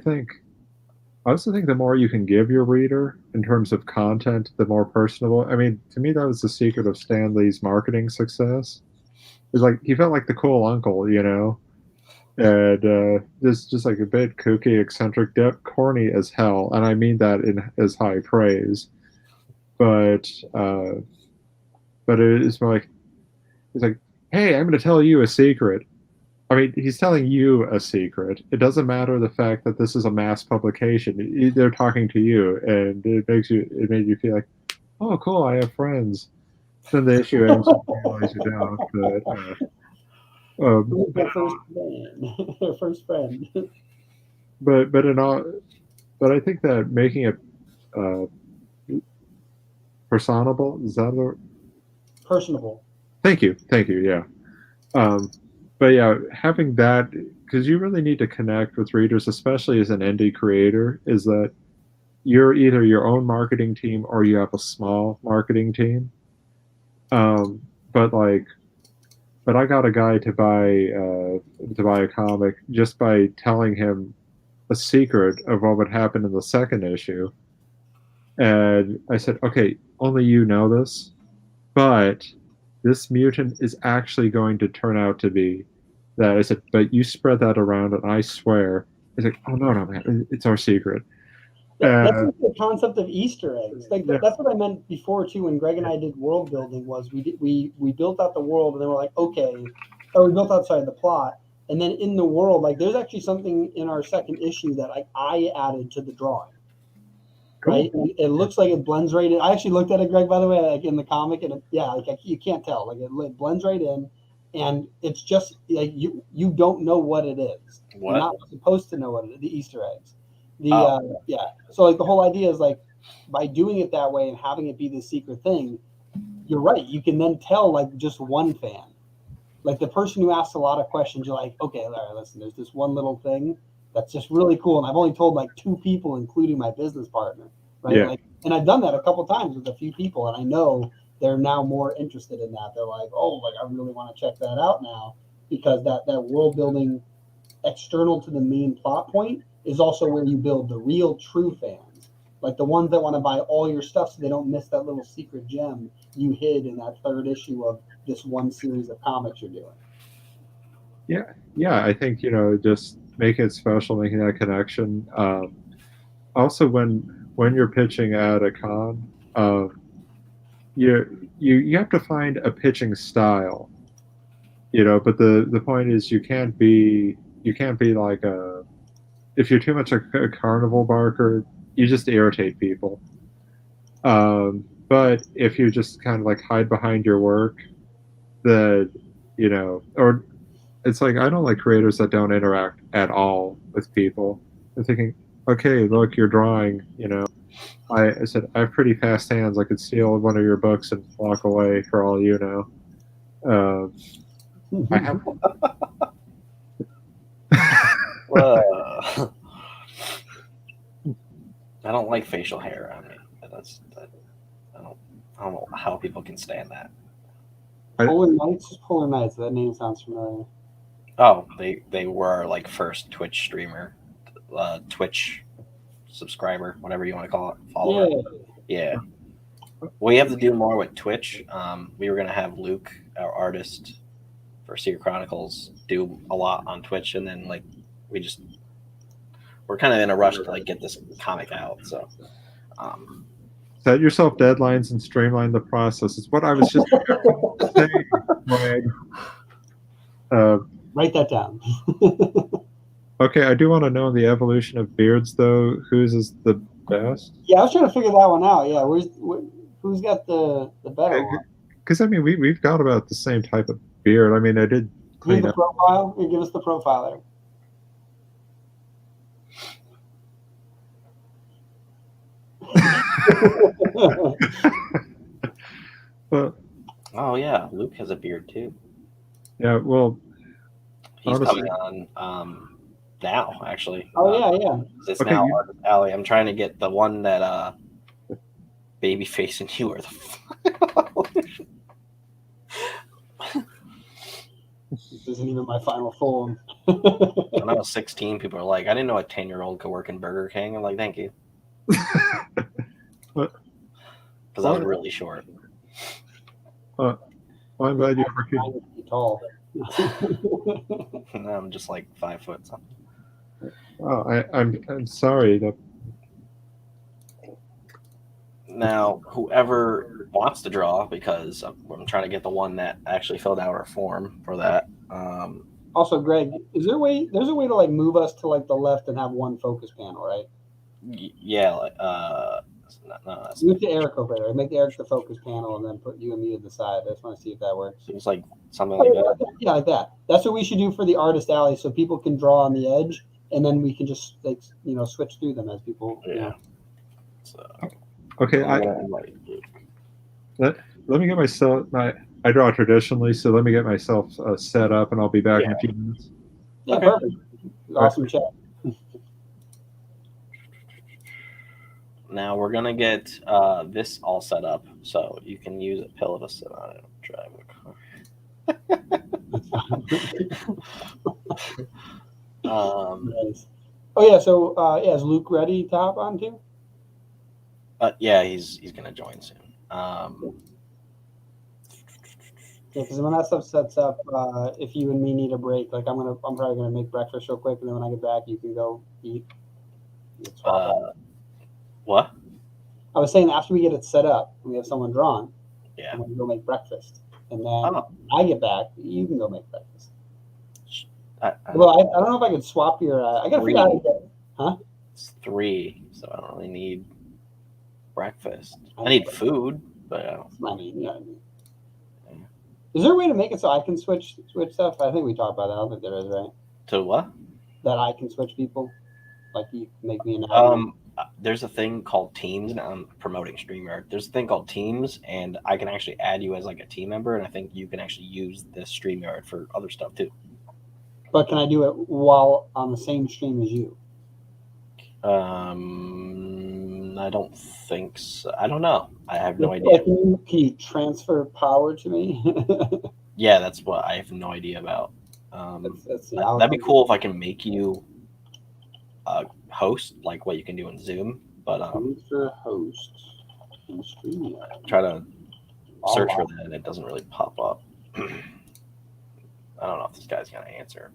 also think the more you can give your reader in terms of content, the more personable. I mean, to me, that was the secret of Stan Lee's marketing success. It's like he felt like the cool uncle, and just like a bit kooky, eccentric, corny as hell, and I mean that in as high praise. But it's more like it's like, hey, I'm going to tell you a secret. I mean, he's telling you a secret. It doesn't matter the fact that this is a mass publication. They're talking to you, and it made you feel like, oh, cool, I have friends. Then the issue ends and you realize you don't. Their first friend. Their first friend. But I think that making it personable, is that a Personable. Thank you, yeah. But yeah, having that, because you really need to connect with readers, especially as an indie creator, is that you're either your own marketing team or you have a small marketing team. But I got a guy to buy a comic just by telling him a secret of what would happen in the second issue. And I said, okay, only you know this, but this mutant is actually going to turn out to be that. I said, but you spread that around, and I swear. He's like, oh, no, man, it's our secret. That's like the concept of Easter eggs. Like Yeah. that's what I meant before too. When Greg and I did world building, was we built out the world, and then we're like, okay, or we built outside the plot, and then in the world, like there's actually something in our second issue that I added to the drawing. Cool. Right, it looks like it blends right in. I actually looked at it, Greg, by the way, like in the comic, and you can't tell. Like it blends right in, and it's just like you don't know what it is. What? You're not supposed to know what it is. The Easter eggs. So like the whole idea is like by doing it that way and having it be the secret thing, you're right. You can then tell like just one fan, like the person who asks a lot of questions. You're like, okay, all right, listen. There's this one little thing that's just really cool, and I've only told like 2 people, including my business partner, right? Yeah. Like, and I've done that a couple times with a few people, and I know they're now more interested in that. They're like, oh, like I really want to check that out now, because that world building external to the main plot point is also where you build the real true fans. like the ones that want to buy all your stuff so they don't miss that little secret gem you hid in that third issue of this one series of comics you're doing. Yeah, I think just making it special, making that connection. Also, when you're pitching at a con, you have to find a pitching style, But the point is, you can't be like if you're too much a carnival barker, you just irritate people. But if you just kind of like hide behind your work, or it's like I don't like creators that don't interact at all with people. I'm thinking, okay, look, you're drawing. I said I have pretty fast hands. I could steal one of your books and walk away for all you know. I have. I don't like facial hair on me. I don't know how people can stand that. Polar Knights. That name sounds familiar. Oh, they were our like first Twitch streamer, Twitch subscriber, whatever you want to call it, follower. Yeah. We have to do more with Twitch. We were gonna have Luke, our artist for Secret Chronicles, do a lot on Twitch, and then like we're kind of in a rush to like get this comic out. So set yourself deadlines and streamline the process. It's what I was just saying. Write that down. Okay, I do want to know the evolution of beards, though. Whose is the best? Yeah, I was trying to figure that one out. Yeah, who's got the better one? Because I mean, we've got about the same type of beard. I mean, I did clean up. Profile. Give us the profile there. Well, oh yeah, Luke has a beard too. Yeah, well, he's coming on now actually. Oh yeah. It's okay, now Artist Alley. I'm trying to get the one that Babyface and you are the. This isn't even my final form. When I was 16, people are like, I didn't know a 10-year-old could work in Burger King. I'm like, thank you. Because I was really short. Well, I'm glad you ever came. Tall. No, I'm just like 5 foot something. Oh, I'm sorry. Now, whoever wants to draw, because I'm trying to get the one that actually filled out our form for that. Also, Greg, is there a way? There's a way to like move us to like the left and have one focus panel, right? Yeah. Move to Erik over there. Make Erik the focus panel, and then put you and me to the side. I just want to see if that works. Seems like something like that. Yeah, like that. That's what we should do for the Artist Alley, so people can draw on the edge, and then we can just like switch through them as people. Yeah. So. Okay, let me get myself. I draw traditionally, so let me get myself set up, and I'll be back in a few minutes. Yeah, okay. Perfect. Awesome chat. Now we're gonna get this all set up, so you can use a pillow to sit on it. Drive a car. Nice. Oh yeah, so is Luke ready to hop on too? Yeah, he's gonna join soon. Because when that stuff sets up, if you and me need a break, like I'm probably gonna make breakfast real quick, and then when I get back, you can go eat. What? I was saying after we get it set up, we have someone drawn. Yeah. I'm gonna go make breakfast, and then I get back, you can go make breakfast. I don't know if I could swap your. I gotta figure out how to get. Huh? It's 3, so I don't really need breakfast. I need food, but I don't. Yeah. Is there a way to make it so I can switch stuff? I think we talked about that. I don't think there is, right? To what? That I can switch people, like you make me an admin. There's a thing called Teams, and I'm promoting StreamYard. There's a thing called Teams, and I can actually add you as like a team member, and I think you can actually use this StreamYard for other stuff too. But can I do it while on the same stream as you? I don't think so. I don't know. I have no idea. Can you transfer power to me? Yeah, that's what I have no idea about. That'd be cool if I can make you host, like what you can do in Zoom, But Producer, host, and StreamYard. try to search wow. for that, and it doesn't really pop up. I don't know if this guy's gonna answer,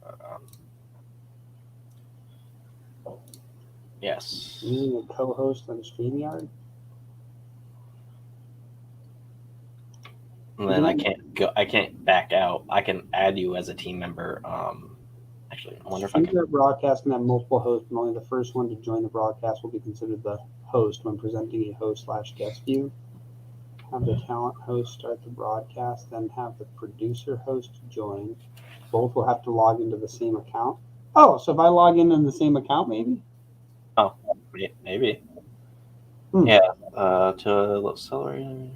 but yes. You mean a co-host on StreamYard? And then I can't go. I can't back out. I can add you as a team member. Actually, I wonder if I can. StreamYard broadcast can have multiple hosts, and only the first one to join the broadcast will be considered the host when presenting a host/guest view. Have the talent host start the broadcast, then have the producer host join. Both will have to log into the same account. Oh, so if I log in the same account, maybe? Oh, maybe. Yeah. To celebrate.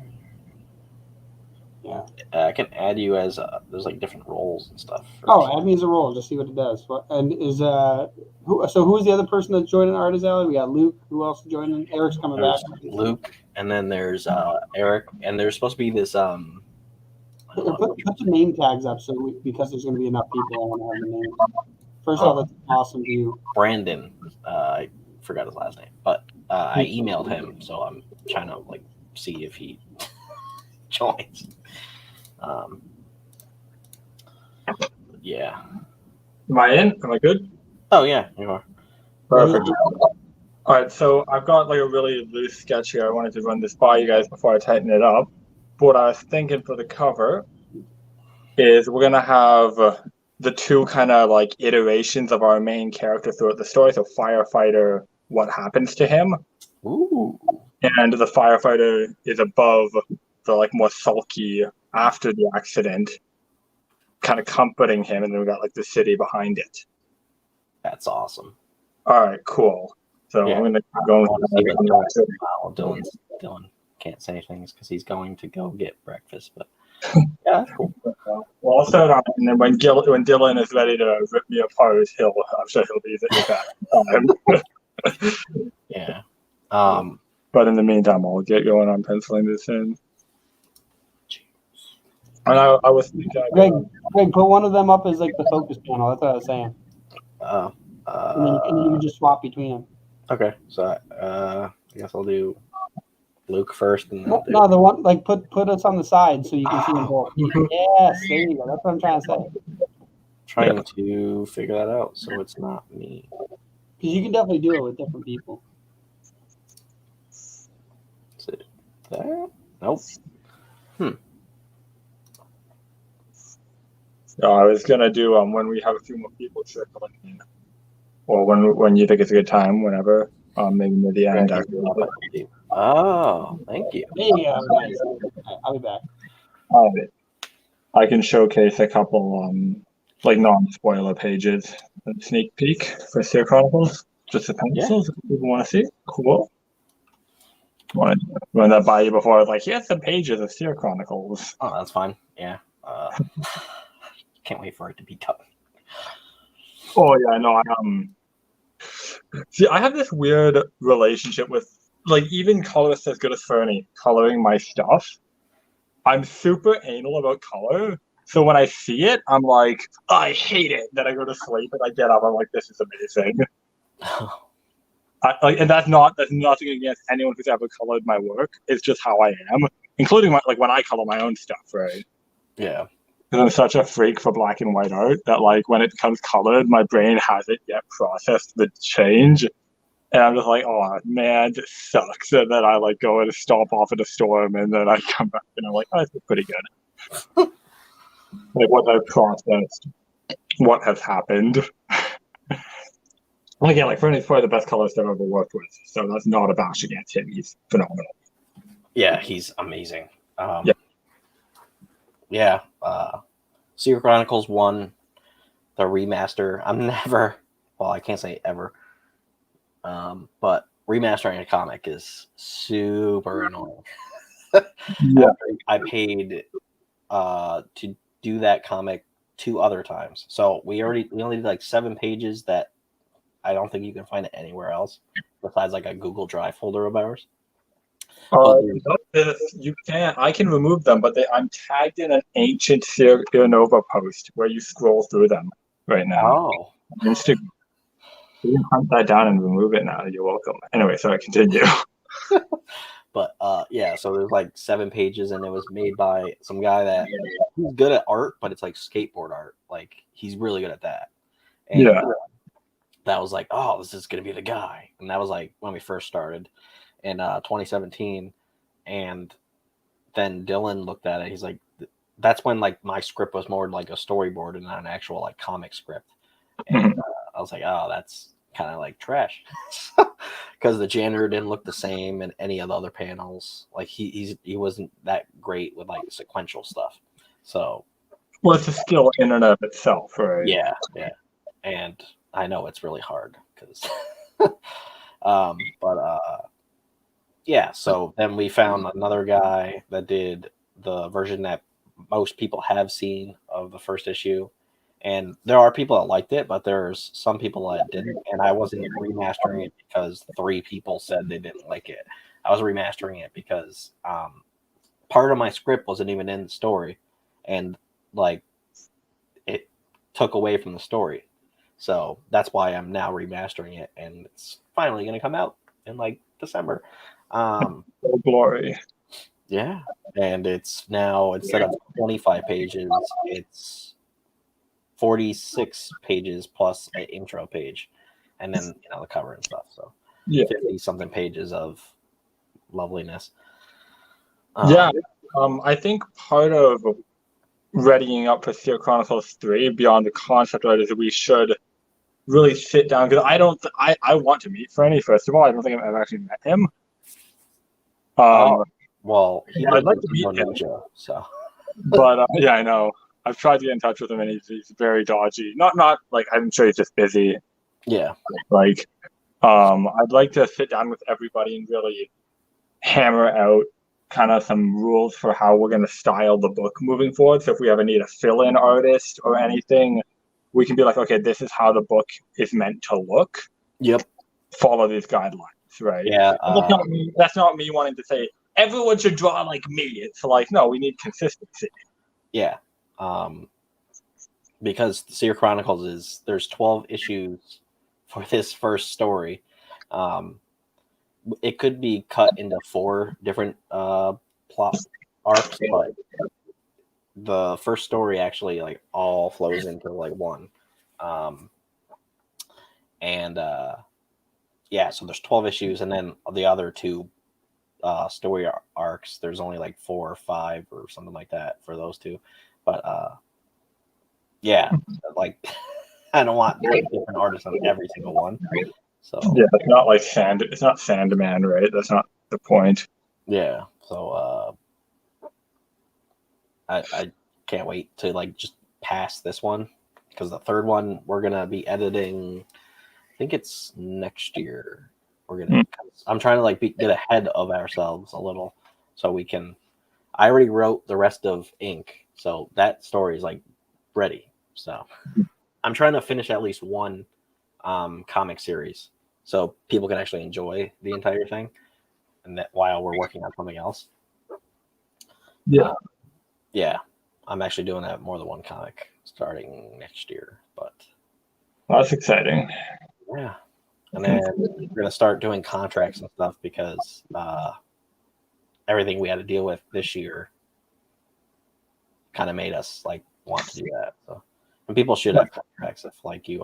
Yeah. I can add you as there's like different roles and stuff. Add me as a role, just see what it does. And is who's the other person that's joining Artist Alley? We got Luke. Who else is joining? Eric's coming there's back. Luke, and then there's Erik, and there's supposed to be this Put the name tags up because there's going to be enough people. I want to have the names. First of all, that's an awesome view. Brandon. I forgot his last name, but I emailed him, so I'm trying to like see if he joins. Yeah. Am I in? Am I good? Oh yeah, you are. Perfect. All right, so I've got like a really loose sketch here. I wanted to run this by you guys before I tighten it up. But what I was thinking for the cover is we're gonna have the two kind of like iterations of our main character throughout the story. So firefighter, what happens to him? Ooh. And the firefighter is above the like more sulky after the accident, kind of comforting him, and then we got like the city behind it. That's awesome. All right, cool. So Yeah. I'm gonna go. Dylan can't say things because he's going to go get breakfast, but yeah, that's cool. Well, I'll start on it, and then when Dylan is ready to rip me apart, I'm sure he'll be back. Yeah. But in the meantime, I'll get going on penciling this in. And I was thinking, Greg, put one of them up as like the focus panel. That's what I was saying. And then you can just swap between them. Okay, so I guess I'll do Luke first, and then No, the one like put us on the side so you can see them both. Yes, there you go. That's what I'm trying to say. Trying to figure that out so it's not me. Because you can definitely do it with different people. Is it that? Nope. I was gonna do when we have a few more people trickling in, or when you think it's a good time, whenever, maybe near the end. Oh, thank you. There you go. Nice. I'll be back. I can showcase a couple like non-spoiler pages, a sneak peek for Seer Chronicles, just the pencils if people want to see. Cool. Want to run that by you before I was like, here's some pages of Seer Chronicles. Oh, that's fine. Yeah. Can't wait for it to be done. Oh yeah, no, see, I have this weird relationship with like even colorists as good as Fernie coloring my stuff. I'm super anal about color, so when I see it, I'm like, I hate it. Then I go to sleep and I get up. I'm like, this is amazing. And that's nothing against anyone who's ever colored my work. It's just how I am, including when I color my own stuff, right? Yeah. Because I'm such a freak for black and white art that like when it becomes colored, my brain hasn't yet processed the change. And I'm just like, oh man, this sucks. And then I like go and stomp off in a storm, and then I come back and I'm like, oh, this is pretty good. Like what I've processed, what has happened. Again, like Fernie's probably the best colorist I've ever worked with, so that's not a bash against him. He's phenomenal. Yeah, he's amazing. Yeah. Seer Chronicles 1, the remaster. I can't say ever. But remastering a comic is super annoying. Yeah. I paid to do that comic 2 other times. So we only did like 7 pages that I don't think you can find it anywhere else besides like a Google Drive folder of ours. You can't. I can remove them, but I'm tagged in an ancient Nova post where you scroll through them right now. Oh. Instagram. You can hunt that down and remove it now. You're welcome. Anyway, sorry, continue. But yeah, so there's like 7 pages, and it was made by some guy that he's good at art, but it's like skateboard art. Like he's really good at that. And Yeah. that was like, oh, this is gonna be the guy. And that was like when we first started in 2017. And then Dylan looked at it. He's like, that's when like my script was more like a storyboard and not an actual like comic script. And I was like, oh, that's kind of like trash, because the janitor didn't look the same in any of the other panels. Like he wasn't that great with like sequential stuff. So Well, it's a skill in and of itself, right? yeah. And I know it's really hard because, yeah. So then we found another guy that did the version that most people have seen of the first issue. And there are people that liked it, but there's some people that didn't. And I wasn't remastering it because 3 people said they didn't like it. I was remastering it because part of my script wasn't even in the story, and like it took away from the story. So that's why I'm now remastering it, and it's finally going to come out in like December. Oh, glory. Yeah, and it's now, instead of 25 pages, it's 46 pages plus an intro page, and then the cover and stuff. So Yeah. 50 something pages of loveliness. I think part of readying up for Seer Chronicles 3 beyond the concept art is we should really sit down, because I want to meet Franny. First of all, I don't think I've ever actually met him. Well, I'd like to meet him. Ninja, so. But yeah, I know. I've tried to get in touch with him, and he's very dodgy. Not like, I'm sure he's just busy. Yeah. Like, I'd like to sit down with everybody and really hammer out kind of some rules for how we're going to style the book moving forward. So if we ever need a fill-in artist or anything, we can be like, okay, this is how the book is meant to look. Yep. Follow these guidelines, right? Yeah. That's not me wanting to say everyone should draw like me. It's like, no, we need consistency. Yeah. Because Seer Chronicles there's 12 issues for this first story. It could be cut into 4 different plot arcs, but the first story actually like all flows into like one. Yeah, so there's 12 issues, and then the other 2 story arcs, there's only like 4 or 5 or something like that for those 2. But yeah, like I don't want like different artists on every single one. So yeah, it's not like it's not Sandman, right? That's not the point. Yeah, so I can't wait to like just pass this one, because the third one we're gonna be editing. I think it's next year. I'm trying to like get ahead of ourselves a little, so we can. I already wrote the rest of Ink, so that story is like ready. So I'm trying to finish at least one comic series, so people can actually enjoy the entire thing, and that while we're working on something else. Yeah. Yeah, I'm actually doing that more than one comic starting next year, but that's exciting. Yeah, and then we're gonna start doing contracts and stuff, because everything we had to deal with this year kind of made us like want to do that. So, and people should have contracts. If like you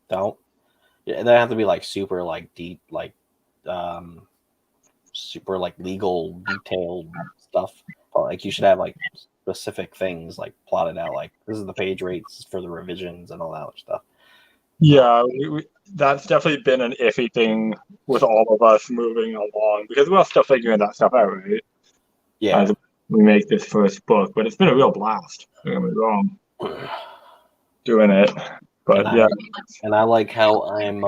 don't, they have to be like super like deep, like super like legal detailed stuff. But, like you should have like specific things like plotted out, like this is the page rates for the revisions and all that other stuff. Yeah, that's definitely been an iffy thing with all of us moving along, because we're still figuring that stuff out, right? Yeah. As we make this first book, but it's been a real blast. Don't get me wrong, doing it. But and I like how I'm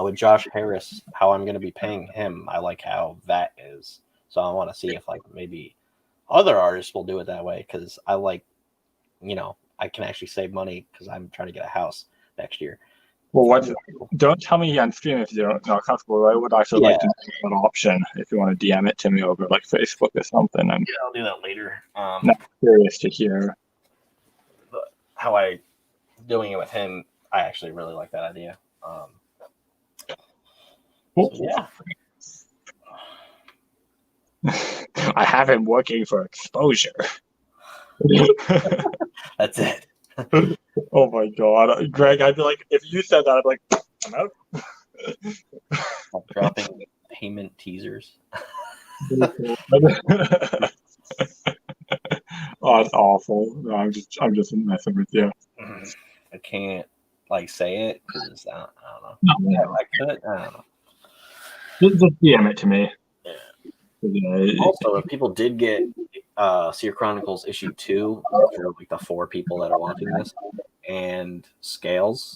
with Josh Harris, how I'm going to be paying him. I like how that is. So I want to see if like maybe other artists will do it that way, because I like, I can actually save money because I'm trying to get a house next year. Well, don't tell me on stream if you're not comfortable. I would actually like to know an option if you want to DM it to me over like Facebook or something. Yeah, I'll do that later. I'm curious to hear how I doing it with him. I actually really like that idea. Cool. So yeah. I have him working for exposure. That's it. Oh my god, Greg! I'd be like, if you said that, I'd be like, I'm out. I'm dropping payment teasers. Oh, it's awful. No, I'm just messing with you. I can't like say it because I don't know. No, Yeah, I could. I don't know. Just DM it to me. Yeah. Also, if people did get Seer Chronicles issue 2 for like the 4 people that are watching this, and scales.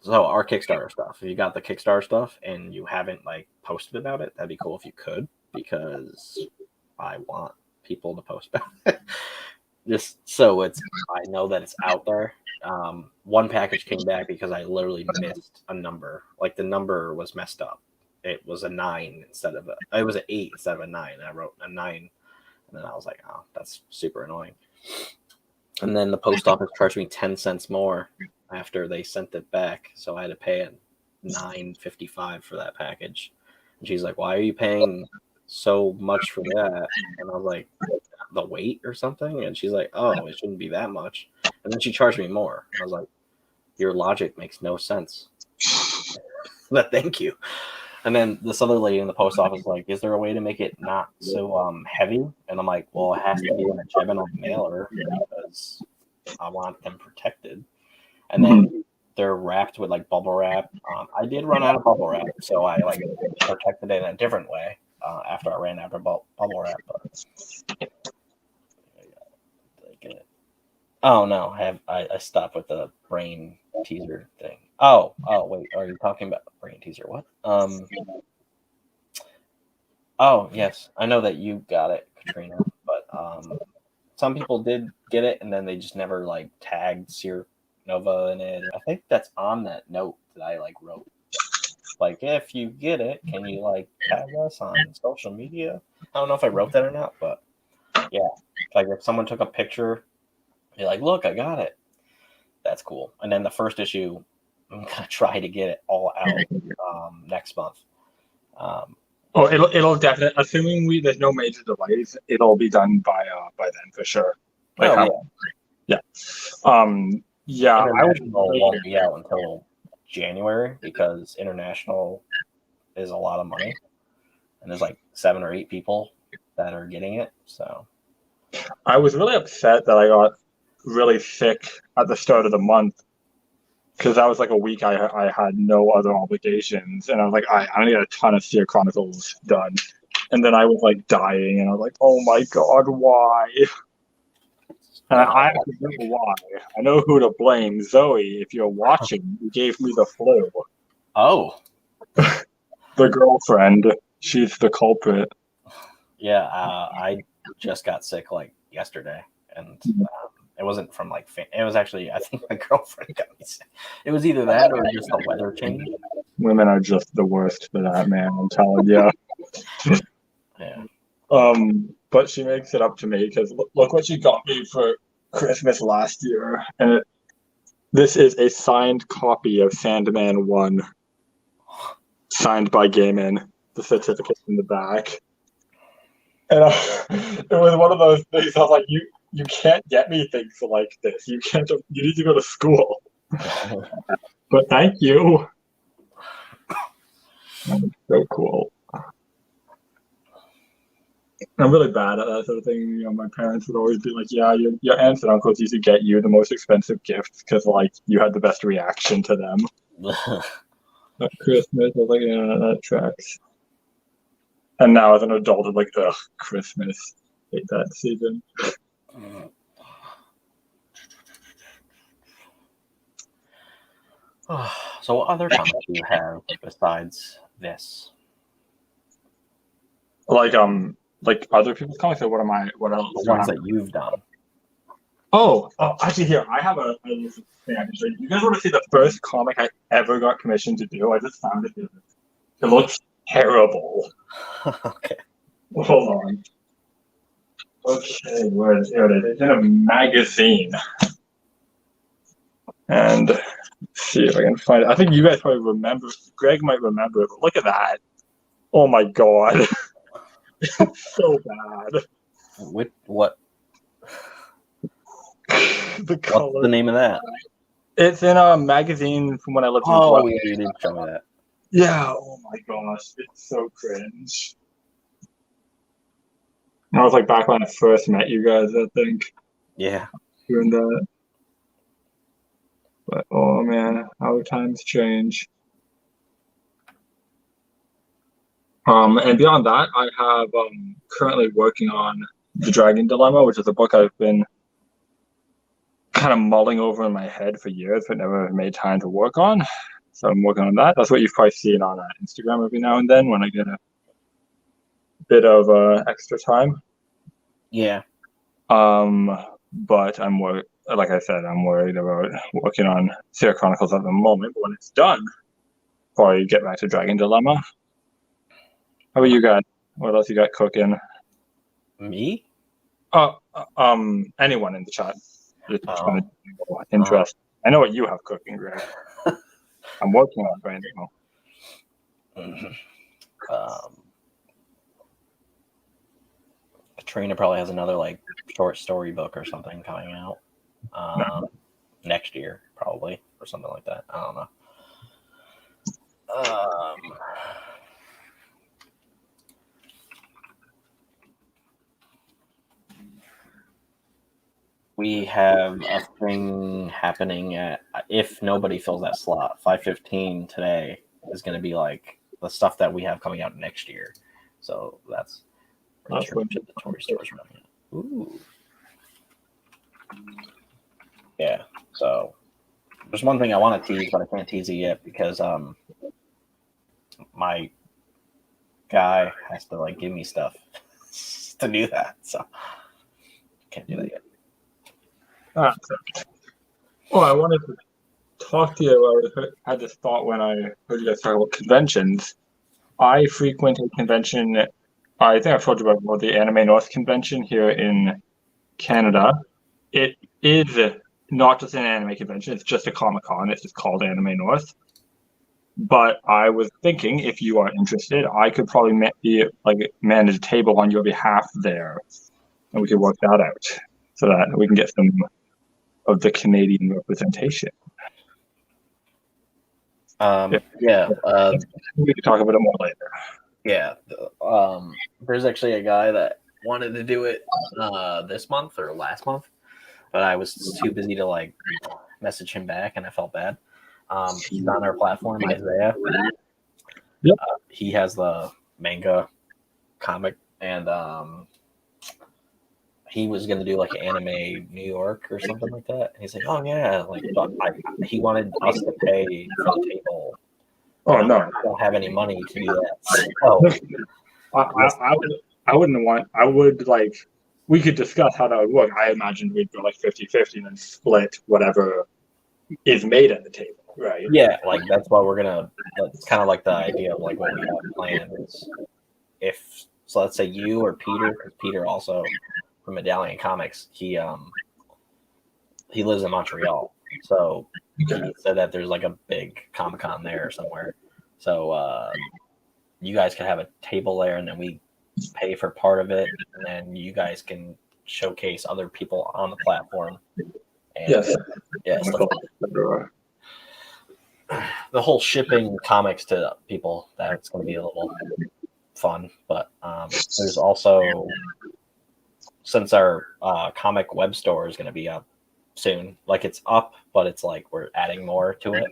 So our Kickstarter stuff. If you got the Kickstarter stuff and you haven't like posted about it, that'd be cool if you could, because I want people to post about it. Just so I know that it's out there. One package came back because I literally missed a number. Like the number was messed up. It was a 9 instead of it was an 8 instead of a 9. I wrote a 9, and then I was like, oh, that's super annoying. And then the post office charged me 10 cents more after they sent it back, so I had to pay $9.55 for that package. And she's like, why are you paying so much for that? And I was like, the weight or something? And she's like, oh, it shouldn't be that much. And then she charged me more. I was like, your logic makes no sense. But thank you. And then this other lady in the post office was like, is there a way to make it not so heavy? And I'm like, well, it has to be in a Gemini mailer because I want them protected. And then they're wrapped with like bubble wrap. I did run out of bubble wrap, so I like protected it in a different way after I ran out of bubble wrap. But oh no, I stopped with the brain teaser thing. Oh wait, are you talking about brain teaser? What? Oh yes, I know that you got it, Katrina, but some people did get it and then they just never like tagged Seer Nova in it. I think that's on that note that I like wrote. Like, if you get it, can you like tag us on social media? I don't know if I wrote that or not, but yeah, like if someone took a picture, be like, look, I got it. That's cool. And then the first issue, I'm gonna try to get it all out next month. It'll definitely, assuming there's no major delays, it'll be done by then for sure. Like, yeah. Yeah, International won't be out until January because international is a lot of money, and there's like 7 or 8 people that are getting it. So I was really upset that I got really sick at the start of the month because that was like a week I had no other obligations, and I was like, I need a ton of Seer Chronicles done, and then I was like dying, and I was like, oh my god, why? And I actually know why. I know who to blame. Zoe, if you're watching, you gave me the flu. oh The girlfriend, she's the culprit. yeah, I just got sick like yesterday, and it wasn't from like it was actually, I think my girlfriend got me sick. It was either that or just the weather change. Women are just the worst for that, man. I'm telling you. Yeah. But she makes it up to me because look what she got me for Christmas last year, and this is a signed copy of Sandman 1, signed by Gaiman. The certificate in the back, and it was one of those things. I was like, you can't get me things like this. You can't. You need to go to school. But thank you. So cool. I'm really bad at that sort of thing. You know, my parents would always be like, "Yeah, your aunts and uncles used to get you the most expensive gifts because like you had the best reaction to them." At Christmas, I was like, "Yeah, that tracks." And now as an adult, I'm like, "Ugh, Christmas, hate that season." So what other comics do you have besides this? Like other people's comics, or what else? The ones that you've done. Oh, actually, here I have a little thing I can show you. You guys want to see the first comic I ever got commissioned to do? I just found it here. It looks terrible. Okay. Hold on. Okay, where is it? It's in a magazine. And see if I can find it. I think you guys probably remember. Greg might remember it, but look at that. Oh my god. It's so bad. What? The What's color. the name of that? It's in a magazine from when I lived in Oh, Collawn. yeah, you did show me that. Yeah, oh my gosh, it's so cringe. That was like back when I first met you guys, I think, Yeah. doing that. But oh man, how times change. And beyond that, I have currently working on The Dragon Dilemma, which is a book I've been kind of mulling over in my head for years, but never made time to work on. So I'm working on that. That's what you've probably seen on Instagram every now and then when I get a bit of extra time. Yeah. But like I said, I'm worried about working on Sierra Chronicles at the moment. But when it's done, probably get back to Dragon Dilemma. How about you guys? What else you got cooking? Me? Anyone in the chat? Just Oh. trying to interest. I know what you have cooking, Greg. I'm working on it right now. Katrina probably has another like short story book or something coming out next year, probably, or something like that. I don't know. We have a thing happening at, if nobody fills that slot, 5:15 today is going to be like the stuff that we have coming out next year. So that's Return to the Toy Stores running. Ooh. Yeah. So there's one thing I want to tease, but I can't tease it yet because my guy has to like give me stuff to do that. So can't do that yet. Oh, I wanted to talk to you. I had this thought when I heard you guys talk about conventions. I frequent a convention. I think I've told you about the Anime North convention here in Canada. It is not just an anime convention; it's just a Comic-Con. It's just called Anime North. But I was thinking, if you are interested, I could probably manage a table on your behalf there, and we could work that out so that we can get some of the Canadian representation. Yeah. We can talk about it more later. Yeah. There's actually a guy that wanted to do it this month or last month, but I was too busy to like message him back, and I felt bad. He's on our platform, Isaiah. Yep. He has the manga comic, and he was gonna do like Anime New York or something like that. And he's like, "Oh yeah," like, but he wanted us to pay for the table. Oh no, I don't have any money to do that. So, I wouldn't want. I would like. We could discuss how that would work. I imagine we'd go like 50-50 and then split whatever is made at the table, right? yeah, like that's what we're gonna. That's kind of like the idea of like what we have planned is if so. Let's say you or Peter, because Peter also from Medallion Comics, he lives in Montreal, so he said that there's like a big Comic-Con there somewhere. So you guys can have a table there, and then we pay for part of it, and then you guys can showcase other people on the platform. And, Yes. Yeah. The whole shipping comics to people, that's going to be a little fun. But there's also, since our comic web store is going to be up soon, like it's up, but it's like we're adding more to it.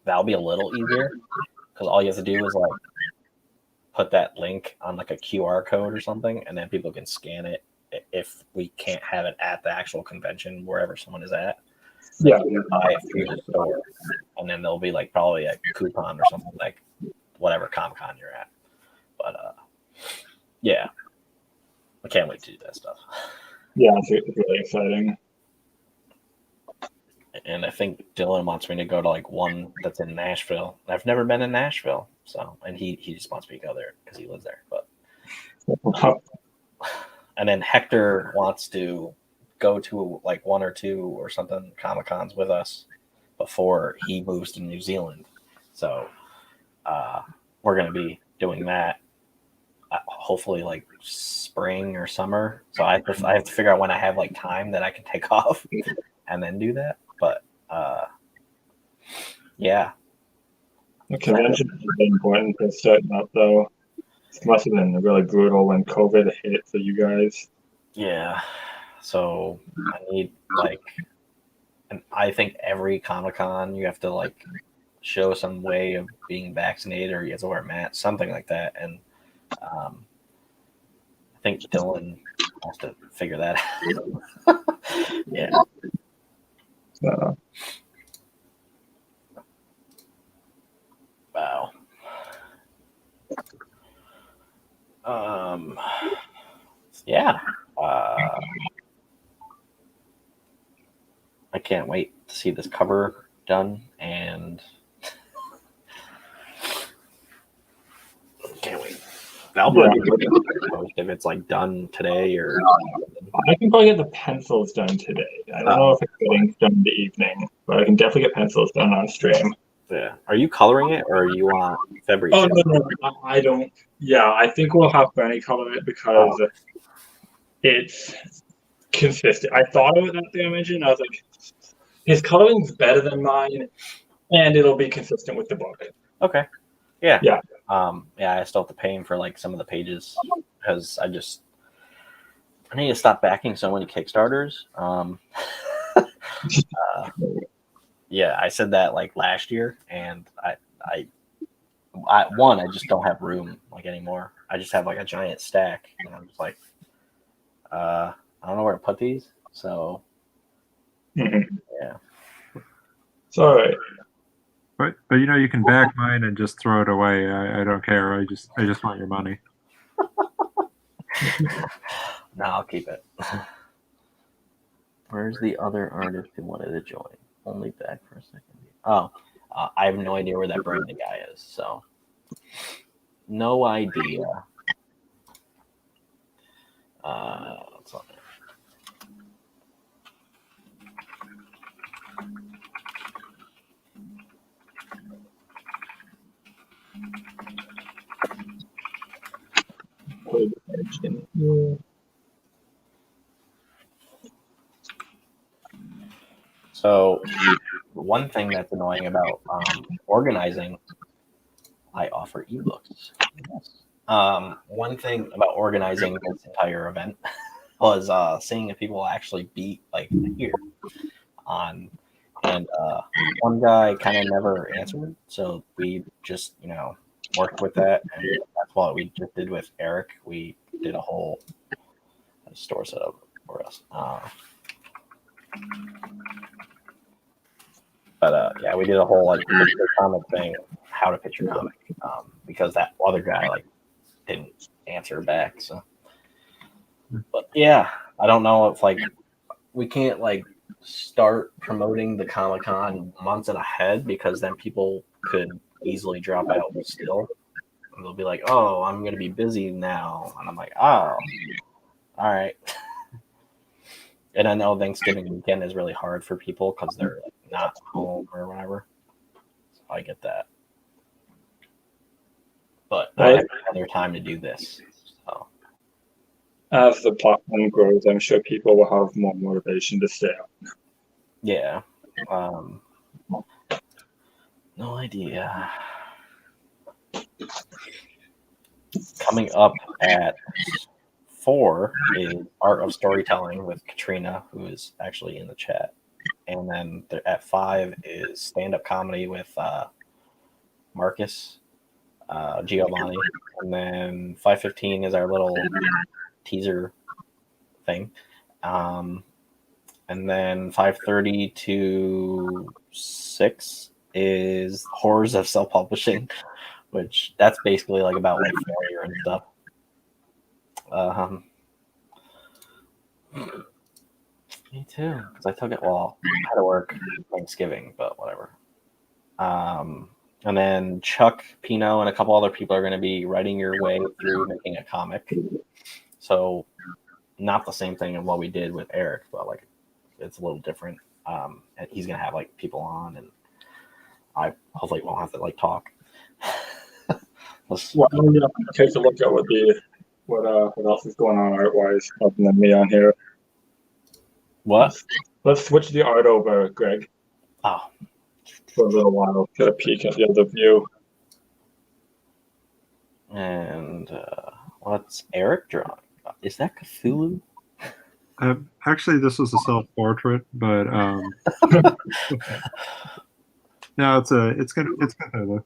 That'll be a little easier because all you have to do is like put that link on like a QR code or something, and then people can scan it if we can't have it at the actual convention wherever someone is at. Yeah. Buy it through the store, and then there'll be like probably a coupon or something like whatever Comic-Con you're at. But yeah, I can't wait to do that stuff. Yeah, it's really exciting. And I think Dylan wants me to go to like one that's in Nashville. I've never been in Nashville, so and he just wants me to go there because he lives there. But and then Hector wants to go to like one or two or something Comic-Cons with us before he moves to New Zealand. So we're going to be doing that hopefully like spring or summer. So I have to figure out when I have like time that I can take off and then do that. But yeah. The convention is really important for setting up, though. It must have been really brutal when COVID hit for you guys. Yeah. So I need like, and I think every Comic-Con you have to like show some way of being vaccinated or you have to wear a mask, something like that. And I think Dylan has to figure that out. Yeah. Wow. Yeah. I can't wait to see this cover done, and can't wait. I'll put if it's like done today or. I can probably get the pencils done today. I don't know if it's getting done in the evening, but I can definitely get pencils done on stream. Yeah. Are you coloring it, or you want February? Oh no, I don't. Yeah, I think we'll have Bernie color it because it's consistent. I thought of it that thing I mentioned. I was like, his coloring's better than mine, and it'll be consistent with the book. Okay. Yeah. Yeah. Yeah, I still have to pay him for like some of the pages because I need to stop backing so many Kickstarters. Yeah, I said that like last year, and I just don't have room like anymore. I just have like a giant stack, and I'm just like, I don't know where to put these. So yeah, it's all right. But you know, you can back mine and just throw it away. I don't care. I just want your money. No, I'll keep it. Where's the other artist who wanted to join? Only back for a second. Oh, I have no idea where that Brandon guy is. So, no idea. What's on there? So, one thing that's annoying about organizing, I offer ebooks. One thing about organizing this entire event was seeing if people actually be like here on, and one guy kind of never answered, so we just worked with that, and that's what we just did with Erik. We did a whole store setup for us. But yeah, we did a whole like comic thing, how to pitch your comic, because that other guy like didn't answer back. So, but yeah, I don't know if like we can't like start promoting the Comic-Con months ahead because then people could easily drop out still. And they'll be like, "Oh, I'm gonna be busy now," and I'm like, "Oh, all right." And I know Thanksgiving weekend is really hard for people because they're like, not home or whatever. So I get that. But I have another time to do this. So as the platform grows, I'm sure people will have more motivation to stay up. yeah. No idea. Coming up at 4 is Art of Storytelling with Katrina, who is actually in the chat. And then at 5 is stand-up comedy with Marcus, Giovanni. And then 5:15 is our little teaser thing. And then 5:30 to 6 is Horrors of Self-Publishing, which that's basically like about like failure and stuff. Me too, because I took it. Well, I had to work Thanksgiving, but whatever. And then Chuck, Pineau, and a couple other people are going to be writing your way through making a comic. So, not the same thing of what we did with Erik, but like it's a little different. and he's gonna have like people on, and I hopefully won't have to like talk. Well, I'm gonna take a look at what else is going on art wise other than me on here. What? Let's switch the art over, Greg, Oh, for a little while. Get a peek at the other view. and what's Erik drawing? Is that Cthulhu? Actually, this was a self-portrait, but no, it's Cthulhu.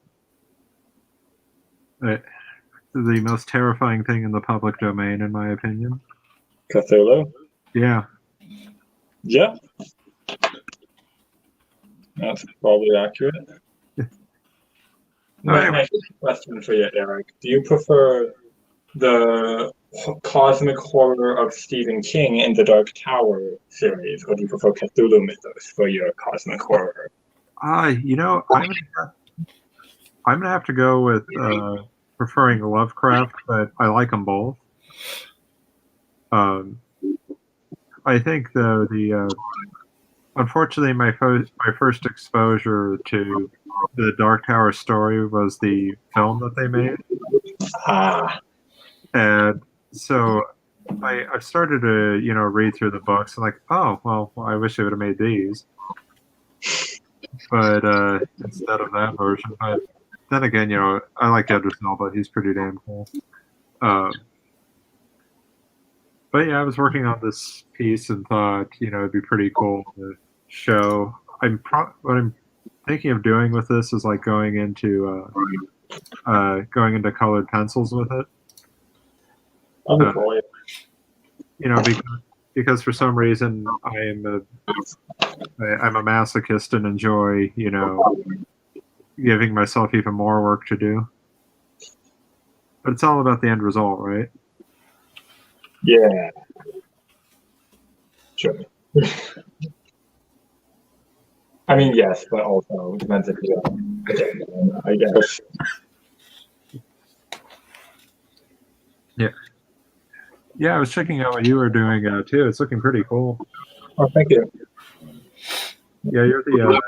The most terrifying thing in the public domain, in my opinion. Cthulhu? Yeah. Yeah. That's probably accurate. My question for you, Erik. Do you prefer the cosmic horror of Stephen King in the Dark Tower series, or do you prefer Cthulhu mythos for your cosmic horror? I'm gonna have to go with preferring Lovecraft, but I like them both. I think though unfortunately my first exposure to the Dark Tower story was the film that they made, and so I started to read through the books and like, oh well, I wish they would have made these, but instead of that version. But then again, I like Edward Elba. He's pretty damn cool. But yeah, I was working on this piece and thought, it'd be pretty cool to show. What I'm thinking of doing with this is like going into colored pencils with it. Cool. Because for some reason I'm a masochist and enjoy, giving myself even more work to do. But it's all about the end result, right? Yeah. Sure. I mean, yes, but also it depends if you I guess. Yeah. Yeah, I was checking out what you were doing too. It's looking pretty cool. Oh, thank you. Yeah, you're the.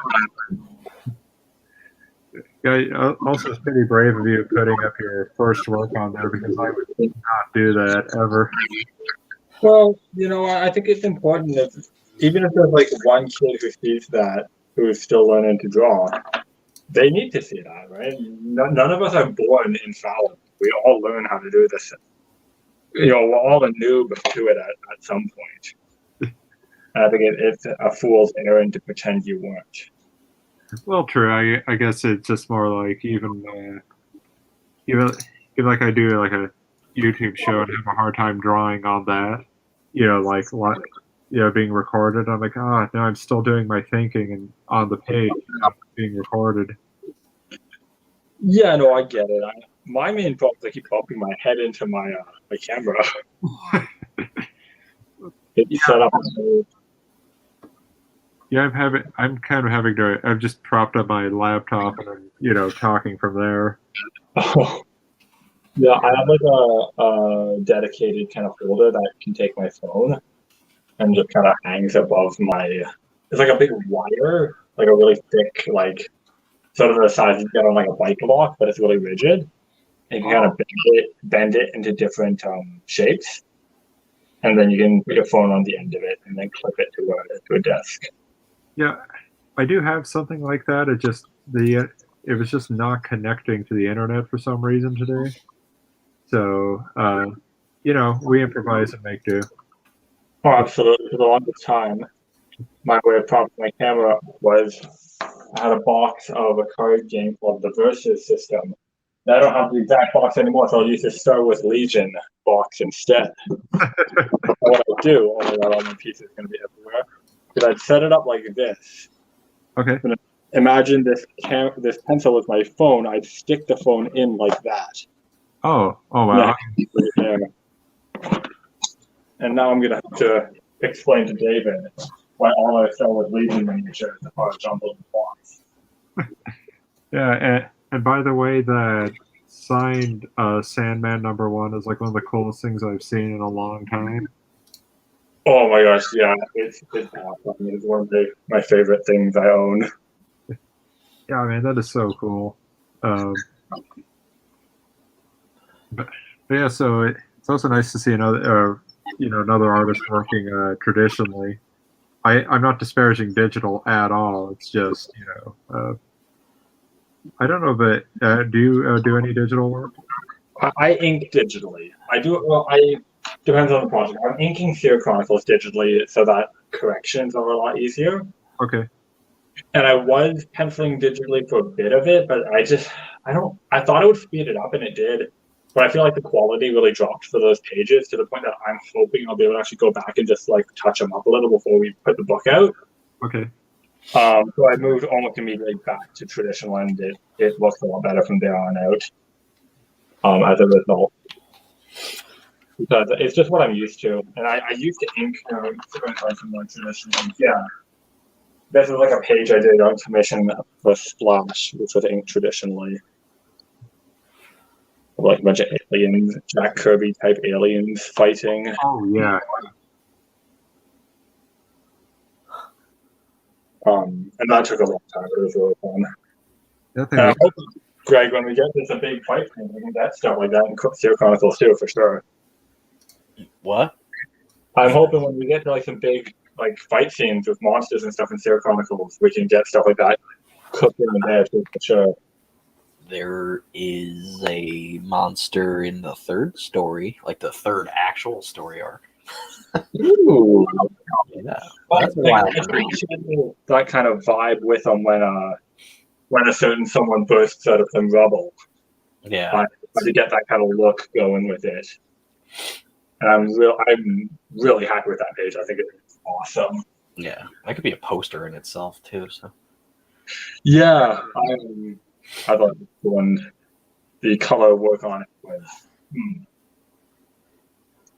Yeah, also it's pretty brave of you putting up your first work on there because I would not do that ever. Well, I think it's important that even if there's like one kid who sees that, who is still learning to draw, they need to see that, right? None of us are born infallible. We all learn how to do this. We're all a noob to it at some point. I think it's a fool's errand to pretend you weren't. Well, true. I guess it's just more like even like I do like a YouTube show and have a hard time drawing on that. Being recorded. I'm like, no, I'm still doing my thinking and on the page being recorded. Yeah, no, I get it. My main problem is I keep bumping my head into my camera. It's set up. Yeah, I'm kind of having to. I've just propped up my laptop and I'm, talking from there. Oh. Yeah, I have like a dedicated kind of holder that can take my phone and just kind of hangs above my. It's like a big wire, like a really thick, like sort of the size you get on like a bike lock, but it's really rigid. And you can kind of bend it into different shapes, and then you can put your phone on the end of it and then clip it to a desk. Yeah, I do have something like that. It was just not connecting to the internet for some reason today. So, we improvise and make do. Oh, absolutely. For the longest time, my way of propping my camera up was I had a box of a card game called the Versus system. Now, I don't have the exact box anymore, so I'll use the Star Wars Legion box instead. What I do, only that all my pieces are going to be everywhere, is I'd set it up like this. Okay. Imagine this pencil with my phone. I'd stick the phone in like that. Oh wow. Yeah. And now I'm going to have to explain to David why all I Star Wars Legion miniatures are part of jumbled box. Yeah, and by the way, that signed Sandman #1 is like one of the coolest things I've seen in a long time. Oh my gosh, yeah, it's awesome. It's one of my favorite things I own. Yeah, man, that is so cool. But yeah, so it's also nice to see another, another artist working traditionally. I'm not disparaging digital at all. It's just, I don't know, but do you do any digital work? I ink digitally. I do. Well, I depends on the project. I'm inking Fear Chronicles digitally so that corrections are a lot easier. Okay. And I was penciling digitally for a bit of it, but I thought it would speed it up, and it did. But I feel like the quality really dropped for those pages to the point that I'm hoping I'll be able to actually go back and just like touch them up a little before we put the book out. Okay. So I moved almost immediately back to traditional, and it looks a lot better from there on out. As a result, because it's just what I'm used to, and I used to ink some more traditional ink. Yeah, this is like a page I did on commission for Splash, which was inked traditionally, like a bunch of aliens, Jack Kirby type aliens fighting. Oh yeah. And that took a long time, but it was really fun. That And I thing. hope, Greg, when we get this a big fight thing, we can get stuff like that in Fear Chronicles too, for sure. What? I'm hoping when we get to like some big like fight scenes with monsters and stuff in Fear Chronicles, we can get stuff like that cooked in there too, for sure. There is a monster in the third story, like the third actual story arc. Ooh. Yeah, Well, that's a while I think that kind of vibe with them when a certain someone bursts out of some rubble. Yeah, But to get that kind of look going with it. And I'm really happy with that page. I think it's awesome. yeah, that could be a poster in itself too. So Yeah, I thought the color work on it was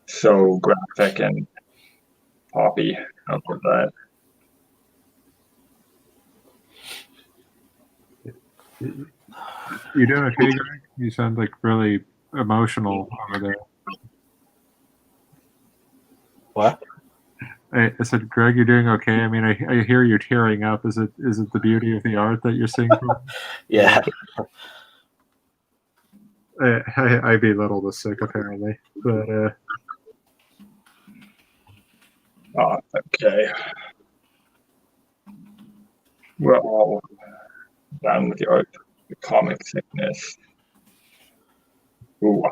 so graphic and poppy. I love that. You doing okay, Greg? You sound like really emotional over there. What? I said, Greg, you're doing okay. I mean, I hear you tearing up. Is it the beauty of the art that you're seeing from? Yeah. I belittle the sick apparently, but Okay. We're all done with the comic sickness. Ooh,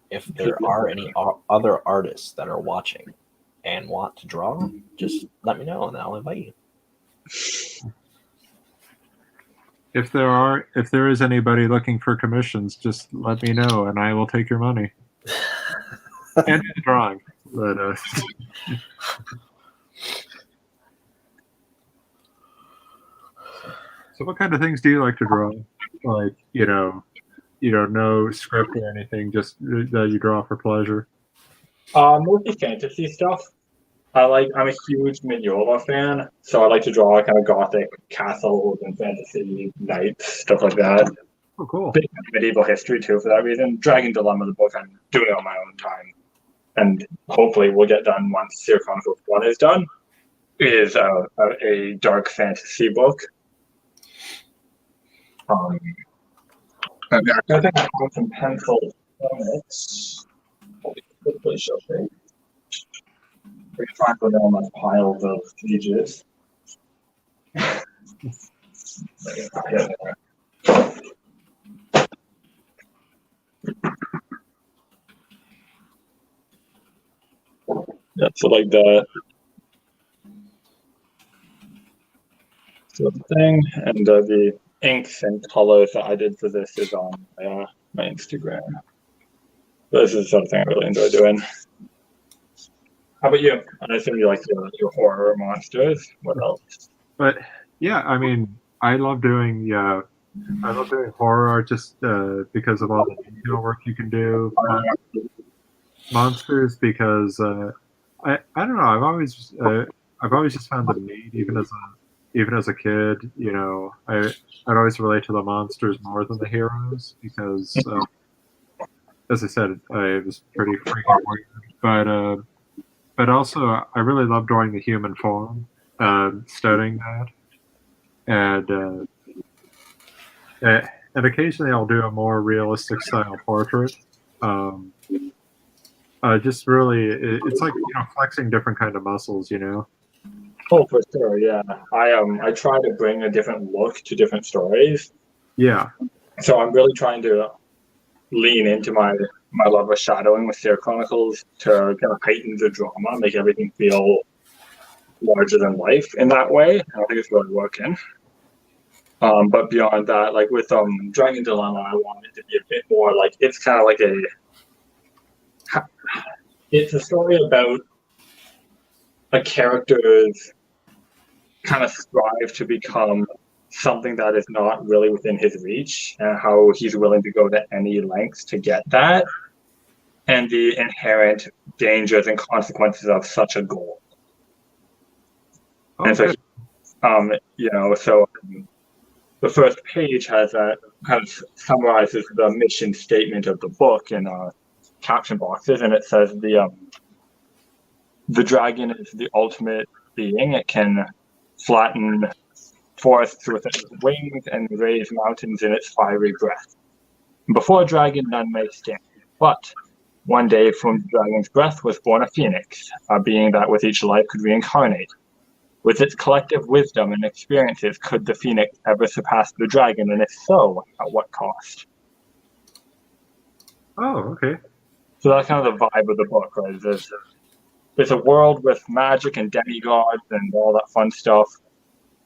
if there are any other artists that are watching and want to draw, just let me know and I'll invite you. if there is anybody looking for commissions, just let me know and I will take your money and the drawing. But so, what kind of things do you like to draw? Like, no script or anything, just that you draw for pleasure. mostly fantasy stuff. I'm a huge Mignola fan, so I like to draw kind of gothic castles and fantasy knights, stuff like that. Oh, cool. Big medieval history too, for that reason. Dragon Dilemma, the book, I'm doing it on my own time, and hopefully we'll get done once Fear Chronicles 1 is done. It is a dark fantasy book. I think I have some pencil comics. Quickly show me. We can find them on my piles of pages. Yeah, so like that. So the thing, and the inks and colors that I did for this is on my Instagram. This is something I really enjoy doing. How about you? I assume you like your horror monsters. What else? But yeah, I mean, I love doing horror art just because of all the detail work you can do. Monsters because I don't know. I've always just found them neat, even as a kid. I'd always relate to the monsters more than the heroes because as I said, it was pretty freaking weird. But also, I really love drawing the human form, studying that, and occasionally I'll do a more realistic style portrait. Just really, it's like flexing different kind of muscles, Oh, for sure, yeah. I try to bring a different look to different stories. Yeah. So I'm really trying to lean into my love of shadowing with Seer Chronicles to kind of heighten the drama, make everything feel larger than life in that way. I think it's really working. But beyond that, like with Dragon Dilemma, I want it to be a bit more like it's kind of like it's a story about a character's kind of strive to become something that is not really within his reach, and how he's willing to go to any lengths to get that, and the inherent dangers and consequences of such a goal. Okay. And so, so the first page has that kind of summarizes the mission statement of the book in caption boxes, and it says the dragon is the ultimate being. It can flatten forests with its wings and raise mountains in its fiery breath. Before a dragon, none may stand. But one day from the dragon's breath was born a phoenix, a being that with each life could reincarnate. With its collective wisdom and experiences, could the phoenix ever surpass the dragon, and if so, at what cost? Oh, okay. So that's kind of the vibe of the book, right? There's a world with magic and demigods and all that fun stuff.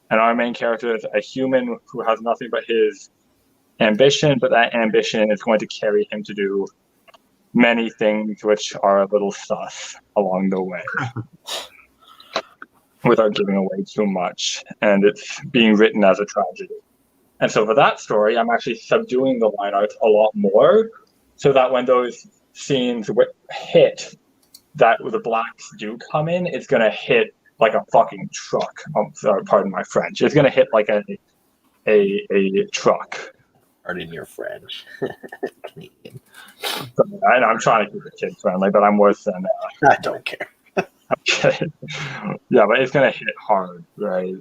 And our main character is a human who has nothing but his ambition, but that ambition is going to carry him to do many things which are a little sus along the way. Without giving away too much, and it's being written as a tragedy. And so for that story, I'm actually subduing the line arts a lot more, so that when those scenes hit, that the blacks do come in, it's gonna hit like a fucking truck. Pardon my French. It's gonna hit like a truck. Pardon your French. Canadian. And I'm trying to keep it kid friendly, but I'm worse than. I don't care. Okay. Yeah, but it's gonna hit hard, right?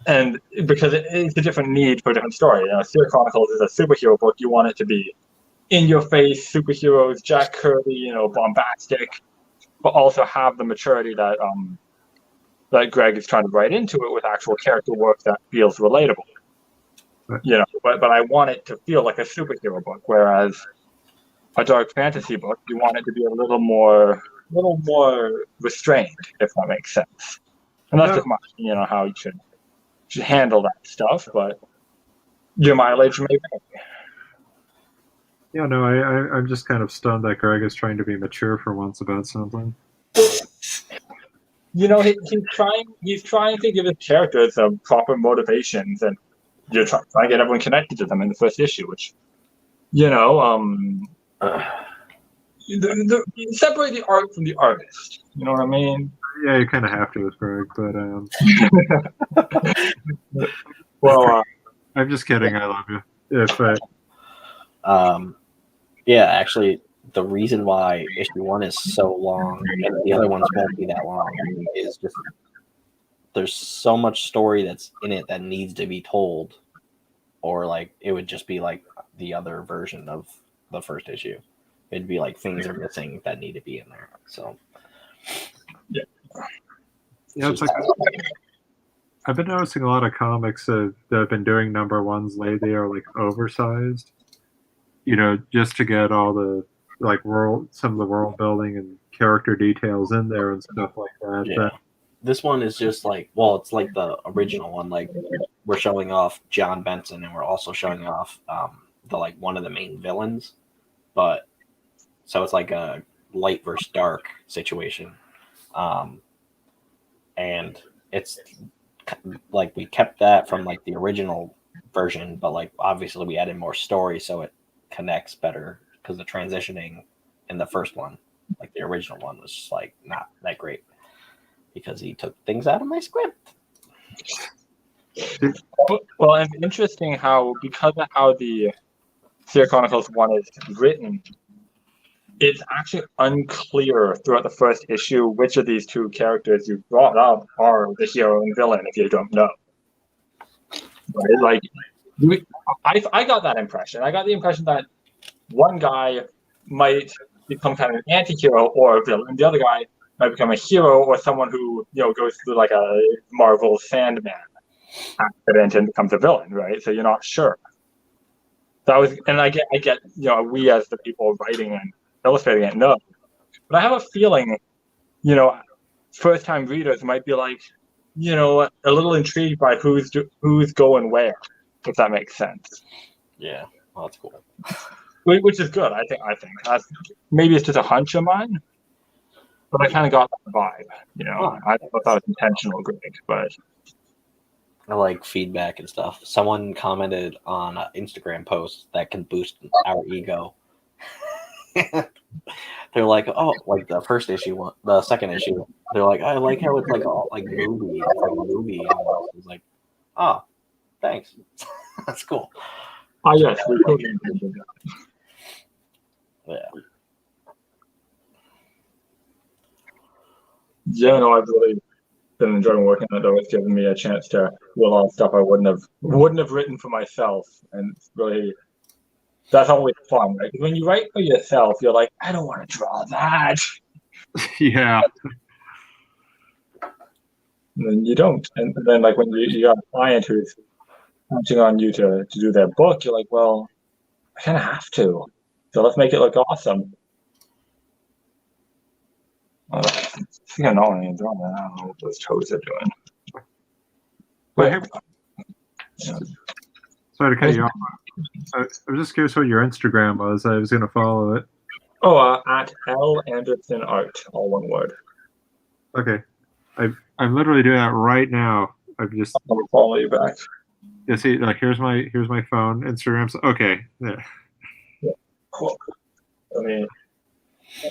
And because it's a different need for a different story. Seer Chronicles is a superhero book. You want it to be in your face, superheroes, Jack Kirby, bombastic, but also have the maturity that that Greg is trying to write into it with actual character work that feels relatable. But I want it to feel like a superhero book, whereas a dark fantasy book, you want it to be a little more restrained, if that makes sense. And that's just how you should handle that stuff, but your mileage may vary. Yeah, no, I'm just kind of stunned that Greg is trying to be mature for once about something. He's trying to give his characters some proper motivations, and you're trying to get everyone connected to them in the first issue, which, separate the art from the artist. You know what I mean? Yeah, you kind of have to with Greg, but well, I'm just kidding. I love you. Yeah, actually, the reason why issue 1 is so long and the other ones won't be that long is just there's so much story that's in it that needs to be told, or like it would just be like the other version of the first issue. It'd be like things are missing that need to be in there. So yeah, it's like I've been noticing a lot of comics that have been doing number ones lately are like oversized, just to get all the some of the world building and character details in there and stuff like that. Yeah. This one is just like, it's like the original one. Like we're showing off John Benson, and we're also showing off one of the main villains, but so it's like a light versus dark situation, and it's like we kept that from like the original version, but like obviously we added more story so it connects better, because the transitioning in the first one, like the original one, was just like not that great because he took things out of my script. Well, and interesting how, because of how the Sierra Chronicles 1 is written, it's actually unclear throughout the first issue which of these two characters you brought up are the hero and villain if you don't know. Right? Like, I got that impression. I got the impression that one guy might become kind of an anti-hero or a villain. The other guy might become a hero or someone who, you know, goes through like a Marvel Sandman accident and becomes a villain, right? So you're not sure. So I get, you know, we as the people writing and illustrating it know. But I have a feeling, you know, first-time readers might be like, you know, a little intrigued by who's going where, if that makes sense. Yeah, well, that's cool. Which is good, I think. Maybe it's just a hunch of mine, but I kind of got that vibe, you know. I thought that was intentional, Greg, but I like feedback and stuff. Someone commented on an Instagram post that can boost our ego. They're like, oh, like the first issue, the second issue. They're like, I like how it's like all like movie. It's like a movie. It's like, oh, thanks. That's cool. oh yes, we totally did that. Yeah. Yeah, no, I've really been enjoying working on it. Though it's given me a chance to do a lot of stuff I wouldn't have written for myself, and it's really, that's always fun, right? Because when you write for yourself, you're like, I don't want to draw that. Yeah. And then you don't, and then like when you got a client who's counting on you to do their book, you're like, well, I kind of have to, so let's make it look awesome. I think I know what I'm doing. I don't know what those toes are doing. But Sorry to cut you off. I was just curious what your Instagram was. I was going to follow it. oh, at L Anderson Art, all one word. Okay. I'm literally doing that right now. I'm just. I'm gonna follow you back. Yeah, see, like here's my phone. Instagram's okay. Yeah. Cool. Let me.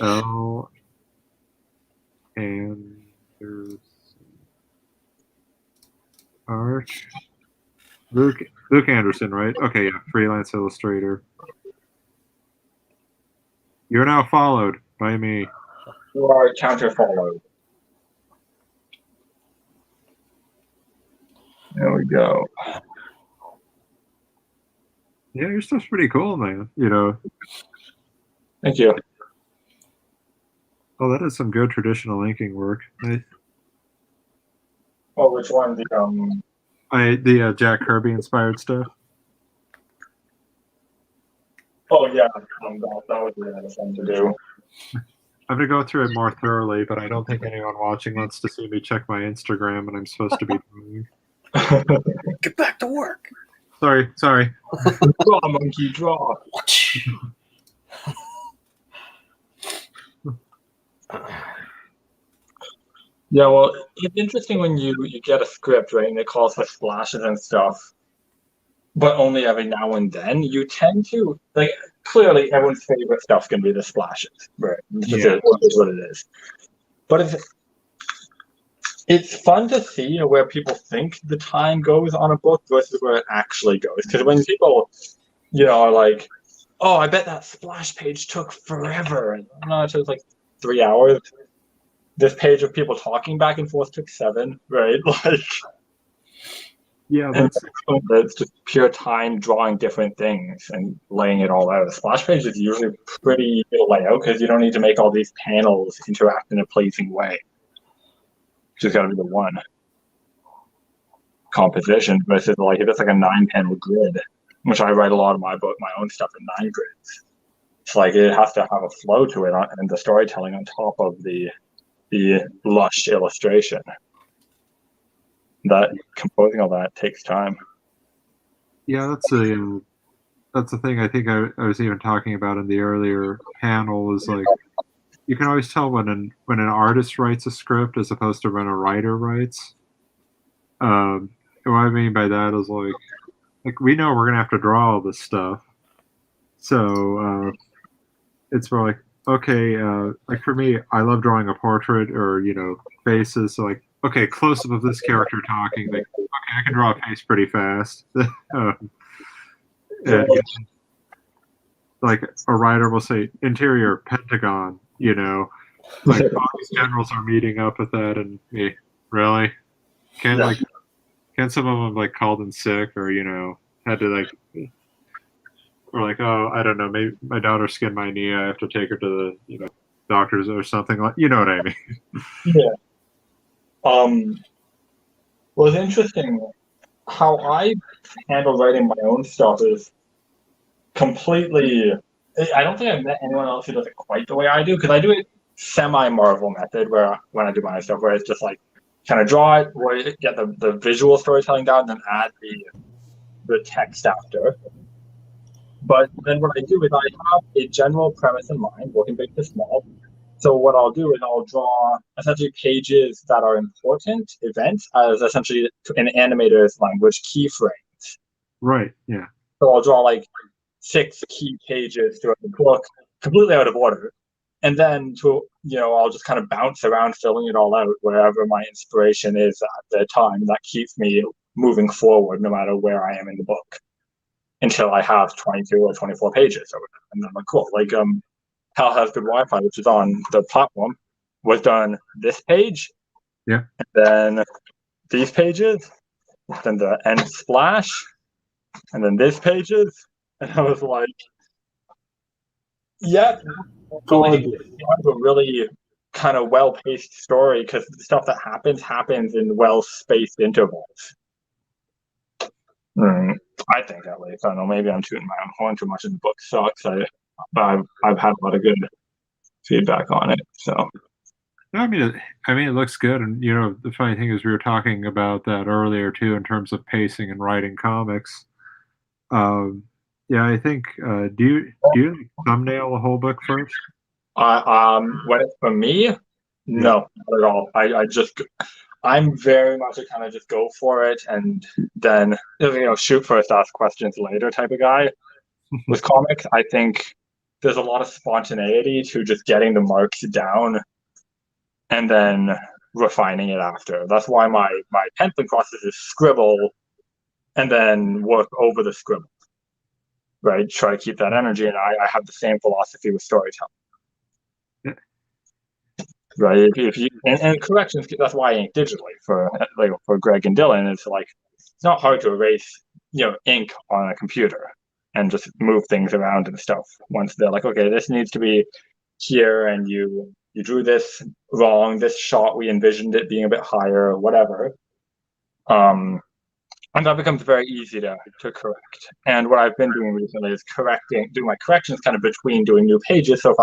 Oh. And there's art. Luke Anderson, right? Okay, yeah, freelance illustrator. You're now followed by me. You are counter followed. There we go. Yeah, your stuff's pretty cool, man. You know. Thank you. Oh, that is some good traditional inking work. Oh, which one? The Jack Kirby inspired stuff. Oh yeah, that was really fun to do. I'm gonna go through it more thoroughly, but I don't think anyone watching wants to see me check my Instagram, and I'm supposed to be doing. Get back to work. Sorry. Draw, monkey, draw. Yeah, well, it's interesting when you get a script, right, and it calls for splashes and stuff, but only every now and then. You tend to, like, clearly everyone's favorite stuff's going to be the splashes, right? Yeah. It is what it is. But it's fun to see where people think the time goes on a book versus where it actually goes. Because when people, you know, are like, oh, I bet that splash page took forever. And no, it took like 3 hours. This page of people talking back and forth took 7, right? Like, Yeah, it's just pure time drawing different things and laying it all out. A splash page is usually pretty easy to lay out because you don't need to make all these panels interact in a pleasing way. Just got to be the one composition versus like if it's like a 9-panel grid, which I write a lot of my own stuff in 9 grids. It's like it has to have a flow to it and the storytelling on top of the lush illustration. That composing all that takes time. Yeah, that's the thing. I think I was even talking about in the earlier panel is like you can always tell when an artist writes a script as opposed to when a writer writes. And what I mean by that is like we know we're gonna have to draw all this stuff, so it's more like okay, like for me, I love drawing a portrait or faces. So like okay, close up of this character talking. Like okay, I can draw a face pretty fast. like a writer will say interior Pentagon, like all these generals are meeting up with that, and me, really? Can't Yeah. like can't some of them like called in sick or had to like or like, oh, I don't know, maybe my daughter skinned my knee, I have to take her to the doctors or something, like, you know what I mean? Yeah. Well, it's interesting how I handle writing my own stuff is completely. I don't think I've met anyone else who does it quite the way I do, because I do it semi-Marvel method, where when I do my stuff, where it's just like kind of draw it, where get the visual storytelling down, then add the text after. But then what I do is I have a general premise in mind, working big to small. So what I'll do is I'll draw essentially pages that are important events as essentially in animator's language keyframes. Right, yeah. So I'll draw like 6 key pages throughout the book, completely out of order. And then I'll just kind of bounce around filling it all out wherever my inspiration is at the time. That keeps me moving forward no matter where I am in the book until I have 22 or 24 pages or whatever. And I'm like, cool. Like Hell Has Good Wi-Fi, which is on the platform, was done this page. Yeah. And then these pages, then the end splash, and then this pages. And I was like, yeah, Gorgeous. a really kind of well-paced story, because the stuff that happens in well-spaced intervals. I think at least. I don't know. Maybe I'm tooting my own horn too much, and the book sucks. But I've had a lot of good feedback on it. So No, it looks good, and the funny thing is we were talking about that earlier too in terms of pacing and writing comics. Yeah, I think. Do you thumbnail a whole book first? when it's for me, no, not at all. I'm very much a kind of just go for it and then shoot first, ask questions later type of guy. With comics, I think there's a lot of spontaneity to just getting the marks down and then refining it after. That's why my penciling process is scribble and then work over the scribble. Right? Try to keep that energy, and I have the same philosophy with storytelling. Right? If you and corrections, that's why I ink digitally for Greg and Dylan. It's like it's not hard to erase ink on a computer and just move things around and stuff. Once they're like, okay, this needs to be here, and you drew this wrong. This shot, we envisioned it being a bit higher, or whatever. And that becomes very easy to correct. And what I've been doing recently is doing my corrections kind of between doing new pages. So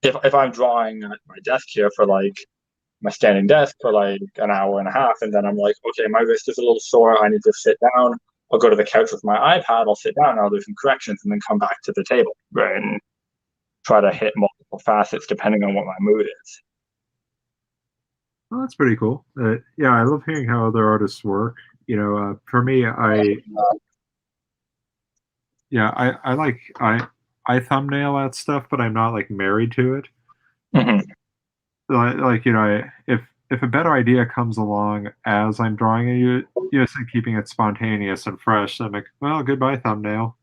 if I'm drawing at my desk here for like my standing desk for like an hour and a half, and then I'm like, okay, my wrist is a little sore, I need to sit down. I'll go to the couch with my iPad, I'll sit down, I'll do some corrections, and then come back to the table, right, and try to hit multiple facets depending on what my mood is. Well, that's pretty cool. Yeah, I love hearing how other artists work. For me, I thumbnail that stuff, but I'm not like married to it. Mm-hmm. If a better idea comes along as I'm drawing it, keeping it spontaneous and fresh, I'm like, well, goodbye thumbnail.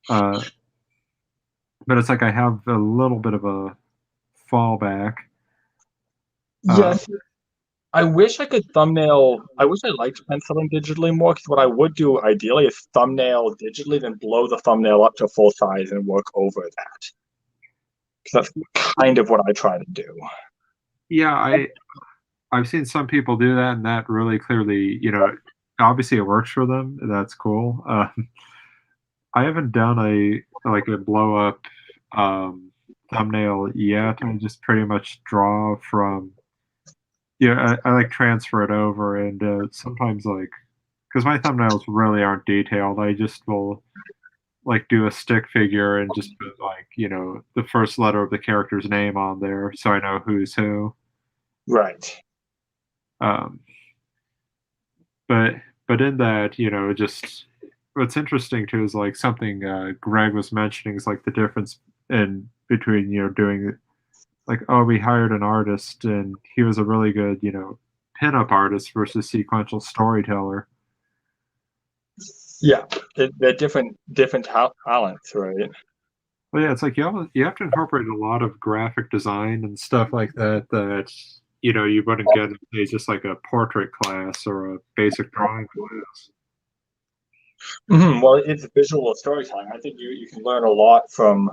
But it's like I have a little bit of a fallback. Yes. I wish I could thumbnail. I wish I liked penciling digitally more, because what I would do ideally is thumbnail digitally, then blow the thumbnail up to full size and work over that. Because that's kind of what I try to do. Yeah, I've seen some people do that, and that really clearly, obviously it works for them. That's cool. I haven't done a blow up thumbnail yet. I just pretty much draw from. I like transfer it over, and sometimes because my thumbnails really aren't detailed, I just will do a stick figure and just put the first letter of the character's name on there, so I know who's who. Right. But in that, just what's interesting too is something Greg was mentioning is the difference in between doing we hired an artist and he was a really good pinup artist versus sequential storyteller. Yeah, they're different talents, right? Well, yeah, it's like you have to incorporate a lot of graphic design and stuff like that you wouldn't get in say, just like a portrait class or a basic drawing class. Well, it's visual storytelling. I think you can learn a lot from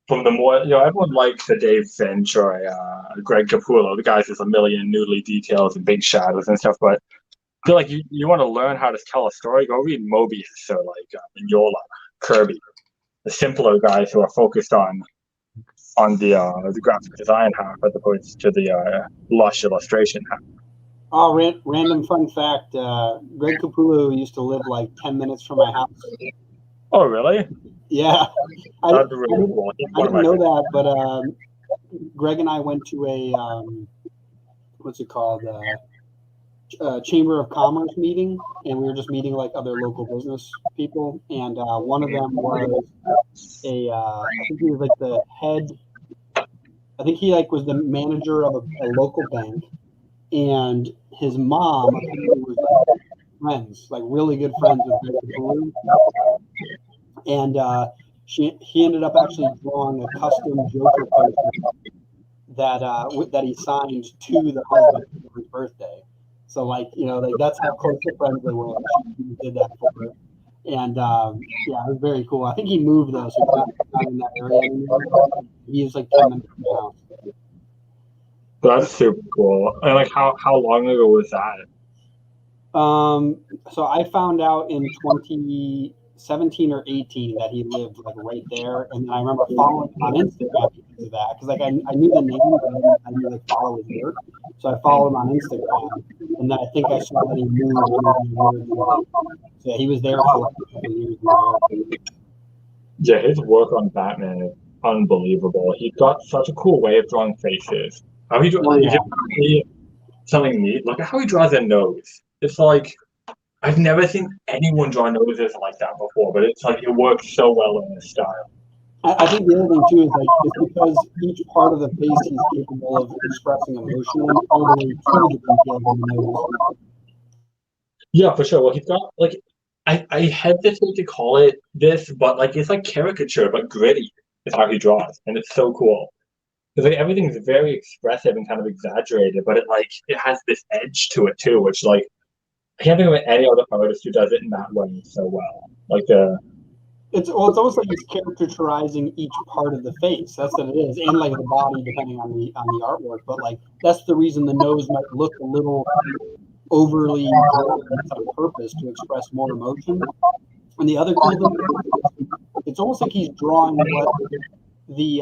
the more, everyone likes a Dave Finch or a Greg Capullo, the guys with a million noodly details and big shadows and stuff. But I feel like you want to learn how to tell a story, go read Mobius or like Mignola, Kirby, the simpler guys who are focused on the graphic design half as opposed to the lush illustration half. Oh, random fun fact: Greg Capullo used to live like 10 minutes from my house. Oh, really? Yeah, I That's really cool. I didn't know that, but Greg and I went to a what's it called? Chamber of Commerce meeting, and we were just meeting like other local business people, and one of them was I think he was like the head. I think he like was the manager of a local bank, and his mom was friends, like really good friends with Greg Capullo. And he ended up actually drawing a custom Joker poster that he signed to the husband for his birthday. So like that's how close of friends they were. She did that for her, and yeah, it was very cool. I think he moved though, so he's not in that area anymore. He was like 10 minutes from the house. That's super cool. And like, how long ago was that? So I found out in 2017 or 18 that he lived like right there, and then I remember following him on Instagram because of that. Because like I knew the name, but I didn't like follow his work, so I followed him on Instagram, and then I think I saw that he moved. So yeah, he was there for like a couple years now. Yeah, his work on Batman is unbelievable. He's got such a cool way of drawing faces. How he draws something neat. Look at how he draws a nose. It's like I've never seen anyone draw noses like that before, but it's like it works so well in his style. I think the other thing too is like it's because each part of the face he's capable of expressing emotion in, all the way to the details of the nose. Yeah, for sure. Well, he's got like I hesitate to call it this, but like it's like caricature, but gritty is how he draws, and it's so cool. Because like everything's very expressive and kind of exaggerated, but it has this edge to it too, which like I can't think of any other artist who does it in that way so well. Like it's almost like he's characterizing each part of the face. That's what it is, and like the body, depending on the artwork. But like that's the reason the nose might look a little overly drawn on purpose to express more emotion. And the other cool thing, it's almost like he's drawing what the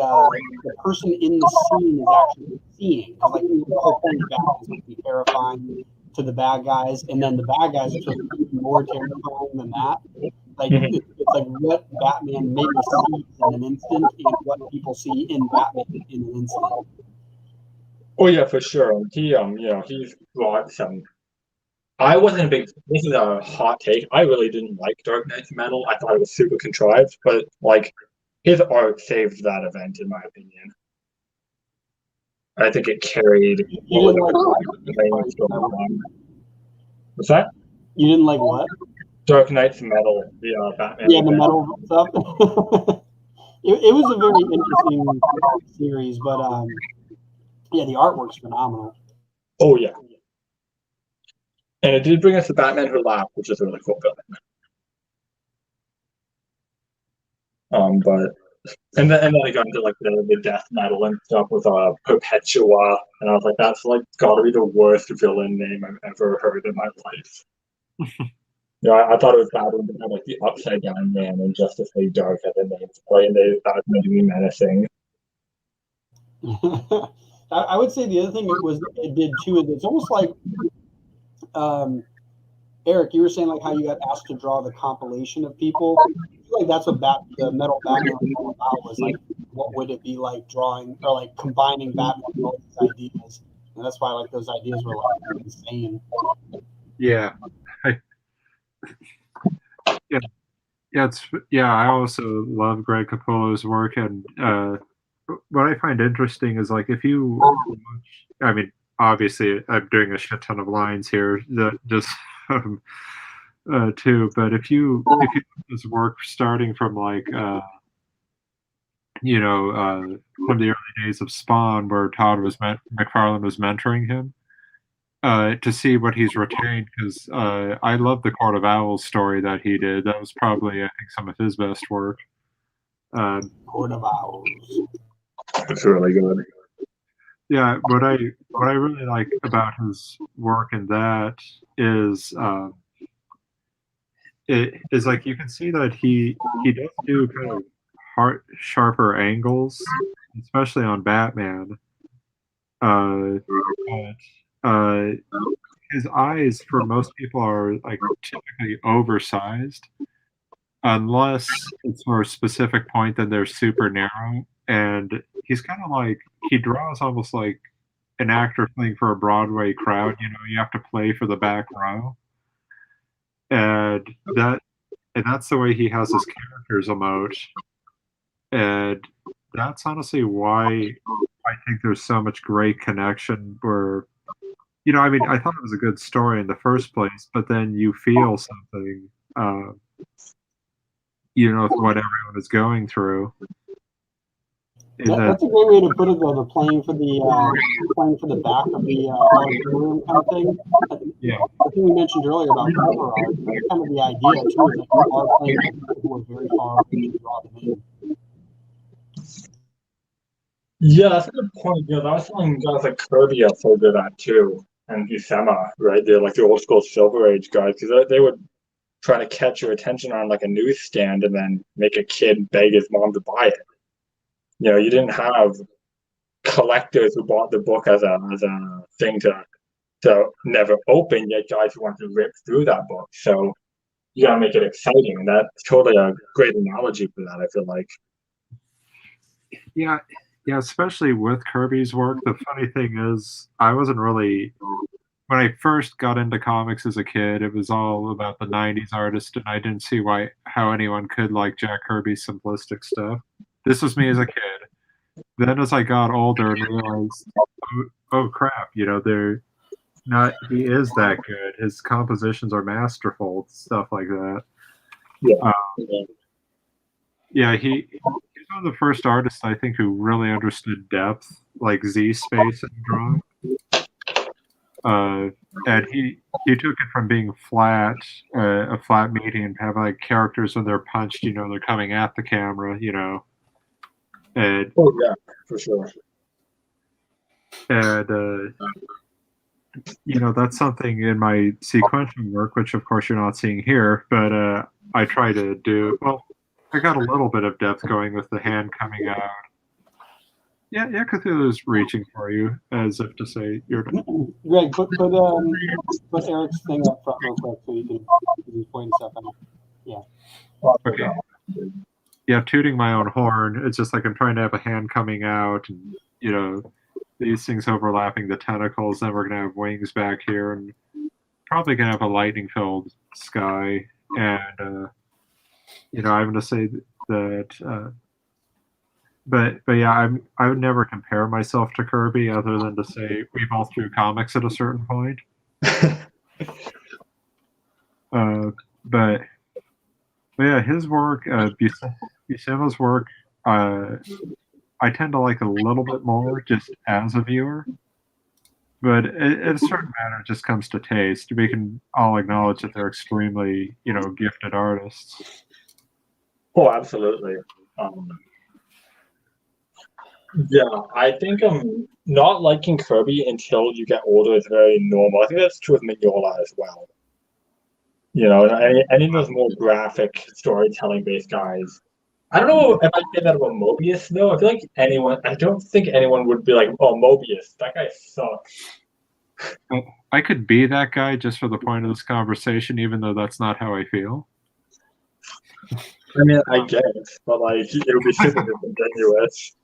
person in the scene is actually seeing. Because like the whole point of Batman is supposed to be terrifying to the bad guys, and then the bad guys are supposed to be even more terrifying than that. Like it's like what Batman maybe sees in an instant and what people see in Batman in an instant. Oh yeah, for sure. He's brought some. I wasn't a big. This is a hot take. I really didn't like Dark Knight's Metal. I thought it was super contrived, but like his art saved that event, in my opinion. I think it carried. You didn't like What's that? You didn't like what? Dark Knight's Metal, the Batman. Yeah, the metal stuff. it was a very interesting series, but yeah, the artwork's phenomenal. Oh yeah, and it did bring us the Batman Who Laughed, which is a really cool film. But and then I got into like the death metal and stuff with Perpetua, and I was like, that's like gotta be the worst villain name I've ever heard in my life. I thought it was bad when they had like the Upside Down Man and Justice League Dark as a name to play, and they thought it was meant to be menacing. I would say the other thing it did too is it's almost like Eric, you were saying like how you got asked to draw the compilation of people. I feel like that's what the Metal Batman was all about, was like what would it be like drawing or like combining Batman with all these ideas. And that's why like those ideas were like insane. Yeah. I also love Greg Capullo's work, and what I find interesting is like if you watch, I mean, obviously I'm doing a shit ton of lines here that just too. But if you look at his work starting from like from the early days of Spawn, where McFarlane was mentoring him, to see what he's retained, because I love the Court of Owls story that he did. That was probably, I think, some of his best work. Court of Owls. It's really good. Yeah, what I really like about his work in that is it is like you can see that he does do kind of sharper angles, especially on Batman. But his eyes for most people are like typically oversized, unless it's for a specific point, then they're super narrow. And he's kind of like, he draws almost like an actor playing for a Broadway crowd. You have to play for the back row, and that's the way he has his characters emote. And that's honestly why I think there's so much great connection where, I thought it was a good story in the first place, but then you feel something, with what everyone is going through. That's a great way to put it, though. The playing for the back of the auditorium kind of thing. Yeah. I think we mentioned earlier about cover art. That's kind of the idea too. Is that you are playing for people who are very far away to draw them in. Yeah, that's a good point. That was something guys like Kirby are so good at too, and Buscema, right? They're like the old school Silver Age guys, because they would try to catch your attention on like a newsstand and then make a kid beg his mom to buy it. You didn't have collectors who bought the book as a thing to never open, yet guys who want to rip through that book. So you gotta make it exciting, and that's totally a great analogy for that, I feel like. Yeah, especially with Kirby's work. The funny thing is, I wasn't really, when I first got into comics as a kid, it was all about the 90s artist, and I didn't see how anyone could like Jack Kirby's simplistic stuff. This was me as a kid. Then as I got older and realized, oh crap, they're not, he is that good. His compositions are masterful, stuff like that. Yeah. He's one of the first artists, I think, who really understood depth, like Z-space in drawing. And he took it from being flat, a flat medium, to have like characters when they're punched, they're coming at the camera, And, yeah, for sure. And that's something in my sequential work, which of course you're not seeing here, but I try to do. Well, I got a little bit of depth going with the hand coming out. Yeah, Cthulhu's reaching for you, as if to say you're done. Greg, put Eric's thing up front real quick so you can just point stuff out. Yeah. Okay. Yeah, tooting my own horn. It's just like I'm trying to have a hand coming out, and these things overlapping the tentacles. Then we're gonna have wings back here, and probably gonna have a lightning-filled sky. And I'm gonna say that. But yeah, I would never compare myself to Kirby, other than to say we both drew comics at a certain point. But yeah, his work, Buscema's work, I tend to like a little bit more just as a viewer. But in a certain manner, it just comes to taste. We can all acknowledge that they're extremely, gifted artists. Oh, absolutely. Yeah, I think not liking Kirby until you get older is very normal. I think that's true with Mignola as well. Any of those more graphic storytelling-based guys. I don't know if I say that about Mobius, though. I feel like I don't think anyone would be like, oh, Mobius, that guy sucks. I could be that guy just for the point of this conversation, even though that's not how I feel. I mean, I guess, but like, it would be super disingenuous.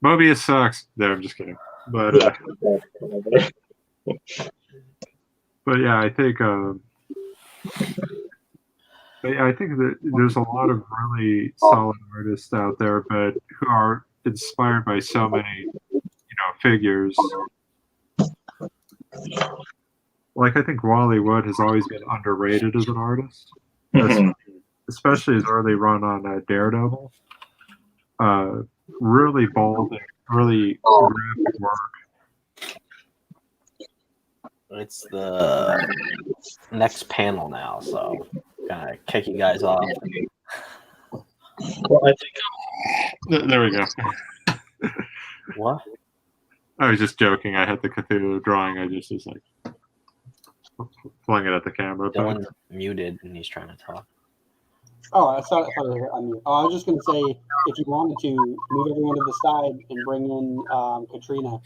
Mobius sucks. No, I'm just kidding. But but yeah, I think that there's a lot of really solid artists out there, but who are inspired by so many, figures. like I think Wally Wood has always been underrated as an artist, Mhm. especially his early run on Daredevil. Really bold and really graphic work. It's the next panel now, so gonna kick you guys off. Well, I think There we go. What? I was just joking. I had the Cthulhu drawing. I just was like pulling it at the camera. But Dylan's muted and he's trying to talk. Oh, I thought it was on mute. Oh, I was just going to say, if you wanted to, move everyone to the side and bring in Katrina.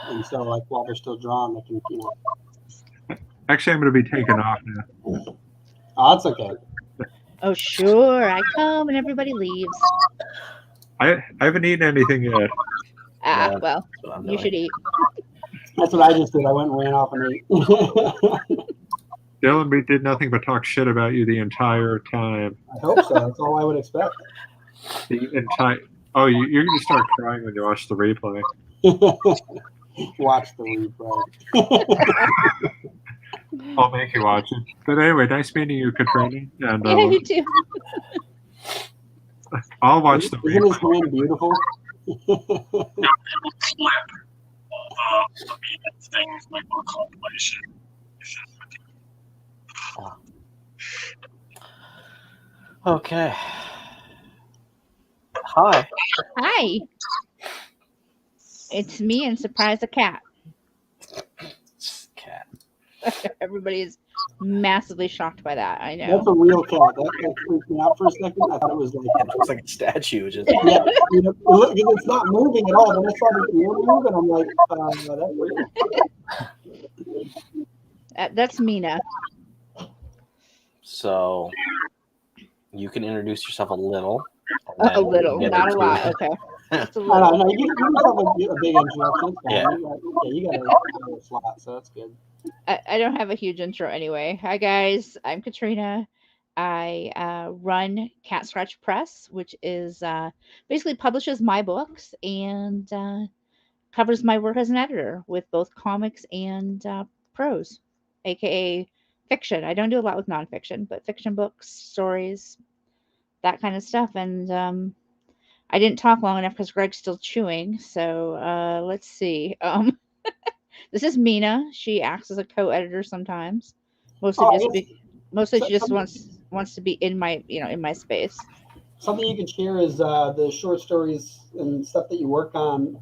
And so, like, while they're still drawn, they can, you know. actually, I'm going to be taken off now. Oh, that's okay. Oh, sure. I come and everybody leaves. I haven't eaten anything yet. Ah, Yeah, well, That's what I'm you doing. should eat. That's what I just did. I went and ran off and ate. Dylan, we did nothing but talk shit about you the entire time. I hope so. That's all I would expect. The entire. Oh, you're going to start crying when you watch the replay. Watch the replay. I'll make you watch it. But anyway, nice meeting you, Katrina. And Yeah, you too. I'll watch the Isn't his replay. hand beautiful? clip of the things like more compilation. Okay. Hi. Hi. It's me and Surprise the Cat. Cat. Everybody is massively shocked by that. I That's know. a real cat. That freaked me out for a second. I thought it was like, It looks like a statue. Just yeah, you know, look, it's not moving at all. Then I saw the ear move, and I'm like, that's real. That's Mina. so you can introduce yourself a little. and A then little, get not a into- lot. Okay. Just a I little. know. You yourself a big introduction. It's fine. Yeah. You got a slot, so that's good. I don't have a huge intro anyway. Hi guys, I'm Katrina. I run Cat Scratch Press, which is basically publishes my books and covers my work as an editor with both comics and prose, aka fiction. I don't do a lot with nonfiction, but fiction books, stories, that kind of stuff. And I didn't talk long enough because Greg's still chewing. So let's see. This is Mina. She acts as a co-editor sometimes. Mostly Oh, just yes. mostly So- she just wants to be in my in my space. Something you can share is the short stories and stuff that you work on.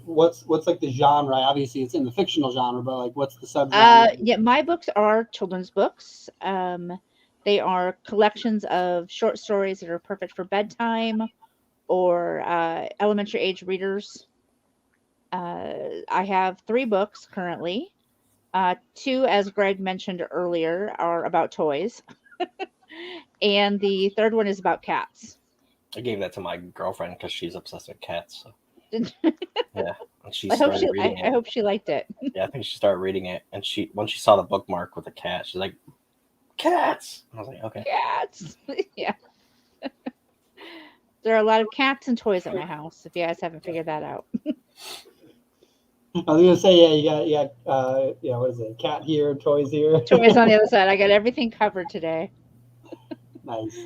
What's like the genre? Obviously, it's in the fictional genre, but like, what's the subgenre? Yeah, my books are children's books. They are collections of short stories that are perfect for bedtime or elementary age readers. I have 3 books currently. 2, as Greg mentioned earlier, are about toys. And the third one is about cats. I gave that to my girlfriend because she's obsessed with cats. So. Did- Yeah, and she I hope started she reading I it. hope she liked it. Yeah, I think she started reading it, and once she saw the bookmark with the cat, she's like, "Cats!" I was like, "Okay." Cats. Yeah. There are a lot of cats and toys at my house, if you guys haven't figured that out. I was gonna say, yeah, you got what is it? Cat here, toys here. Toys on the other side. I got everything covered today. Nice.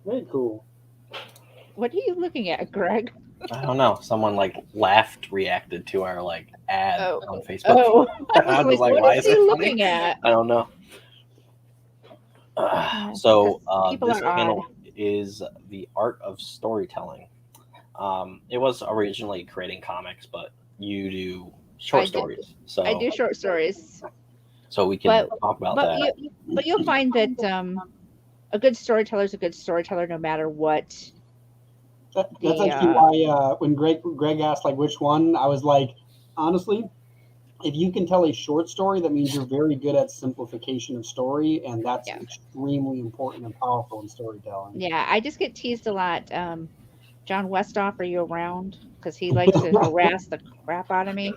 Very cool. What are you looking at, Greg? I don't know. Someone reacted to our ad on Facebook. Oh, I was like, what why is is he it looking funny? at? I don't know. So people this are panel is the art of storytelling. It was originally creating comics, but you do short stories. So I do short stories, So we can talk about but that. you'll find that a good storyteller is a good storyteller no matter what. That's actually why when Greg asked like which one, I was like, honestly, if you can tell a short story, that means you're very good at simplification of story, and that's extremely important and powerful in storytelling. Yeah, I just get teased a lot. John Westhoff, are you around? Because he likes to harass the crap out of me.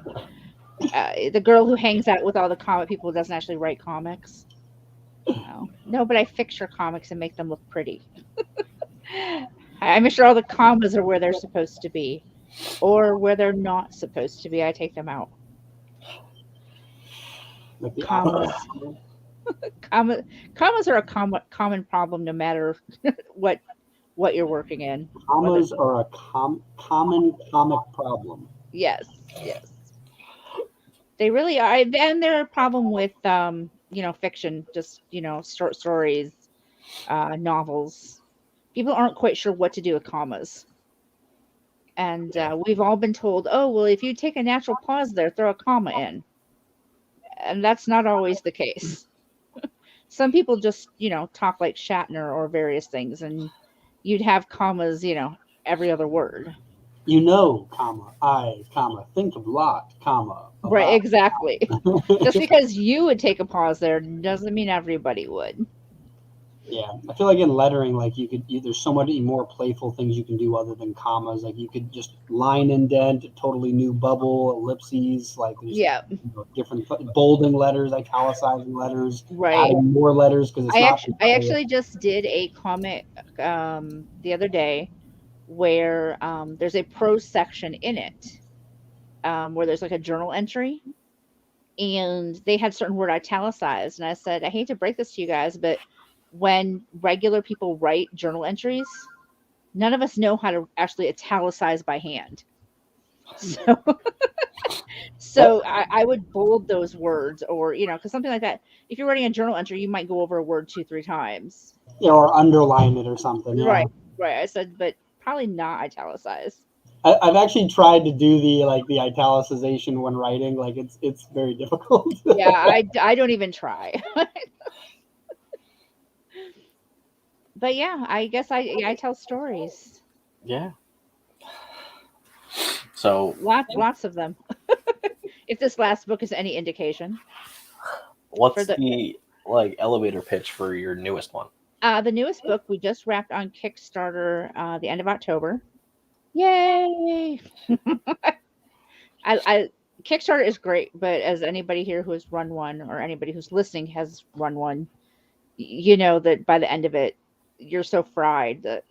The girl who hangs out with all the comic people doesn't actually write comics. No, but I fix your comics and make them look pretty. I make sure all the commas are where they're supposed to be, or where they're not supposed to be. I take them out. Like the Commas. Commas are a common problem no matter what you're working in. Commas are a common comic problem. Yes, yes. They really are. And they're a problem with fiction, just short stories, novels. People aren't quite sure what to do with commas. And we've all been told, oh, well, if you take a natural pause there, throw a comma in. And that's not always the case. Some people just, talk like Shatner or various things, and you'd have commas, every other word. Comma, I, comma, think of lot, comma. Right, exactly. Just because you would take a pause there doesn't mean everybody would. Yeah, I feel like in lettering, like there's so many more playful things you can do other than commas. Like you could just line indent, totally new bubble, ellipses. Like there's different bolding letters, italicizing letters, right? Adding more letters because I actually just did a comic the other day where there's a prose section in it where there's like a journal entry, and they had certain word italicized, and I said, I hate to break this to you guys, but when regular people write journal entries, none of us know how to actually italicize by hand. So I would bold those words, or because something like that, if you're writing a journal entry, you might go over a word 2-3 times. Yeah, or underline it or something. Yeah. Right. I said, but probably not italicize. I've actually tried to do the italicization when writing. Like it's very difficult. Yeah, I don't even try. But yeah, I guess I tell stories. Yeah. So lots of them. If this last book is any indication. What's the elevator pitch for your newest one? The newest book we just wrapped on Kickstarter the end of October. Yay! I Kickstarter is great, but as anybody here who has run one, or anybody who's listening has run one, you know that by the end of it, you're so fried that.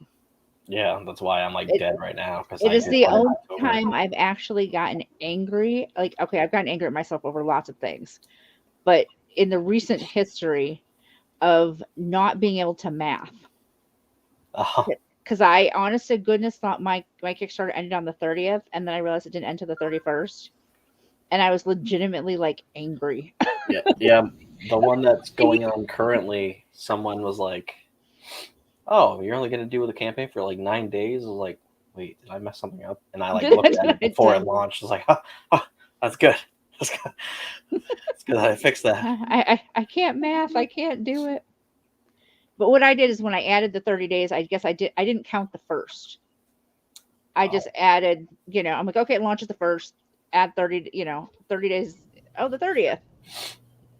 Yeah, that's why I'm dead right now. It is the only time I've actually gotten angry. Like, okay, I've gotten angry at myself over lots of things, but in the recent history of not being able to math, because I, honest to goodness, thought my Kickstarter ended on the 30th, and then I realized it didn't end till the 31st, and I was legitimately angry. Yeah. The one that's going on currently, someone was like, "Oh, you're only going to do the campaign for 9 days." I was like, "Wait, did I mess something up?" And I looked at it before it launched. I was like, "Oh, that's good. That's good. That's good. I fixed that." I can't math. I can't do it. But what I did is when I added the 30 days, I guess I didn't count the first. I just added, I'm like, okay, it launches the first, add 30 days. Oh, the 30th.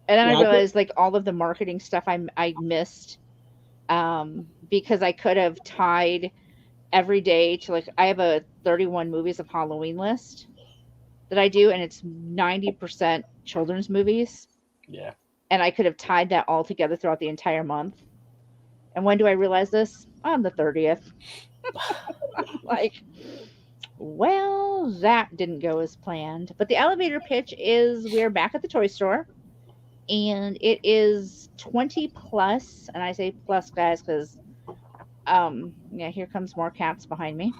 And then I realized all of the marketing stuff I missed, because I could have tied every day to I have a 31 movies of Halloween list that I do, and it's 90% children's movies. Yeah. And I could have tied that all together throughout the entire month. And when do I realize this? On the 30th. Well, that didn't go as planned. But the elevator pitch is we're back at the toy store, and it is 20 plus. And I say plus, guys, because, here comes more cats behind me.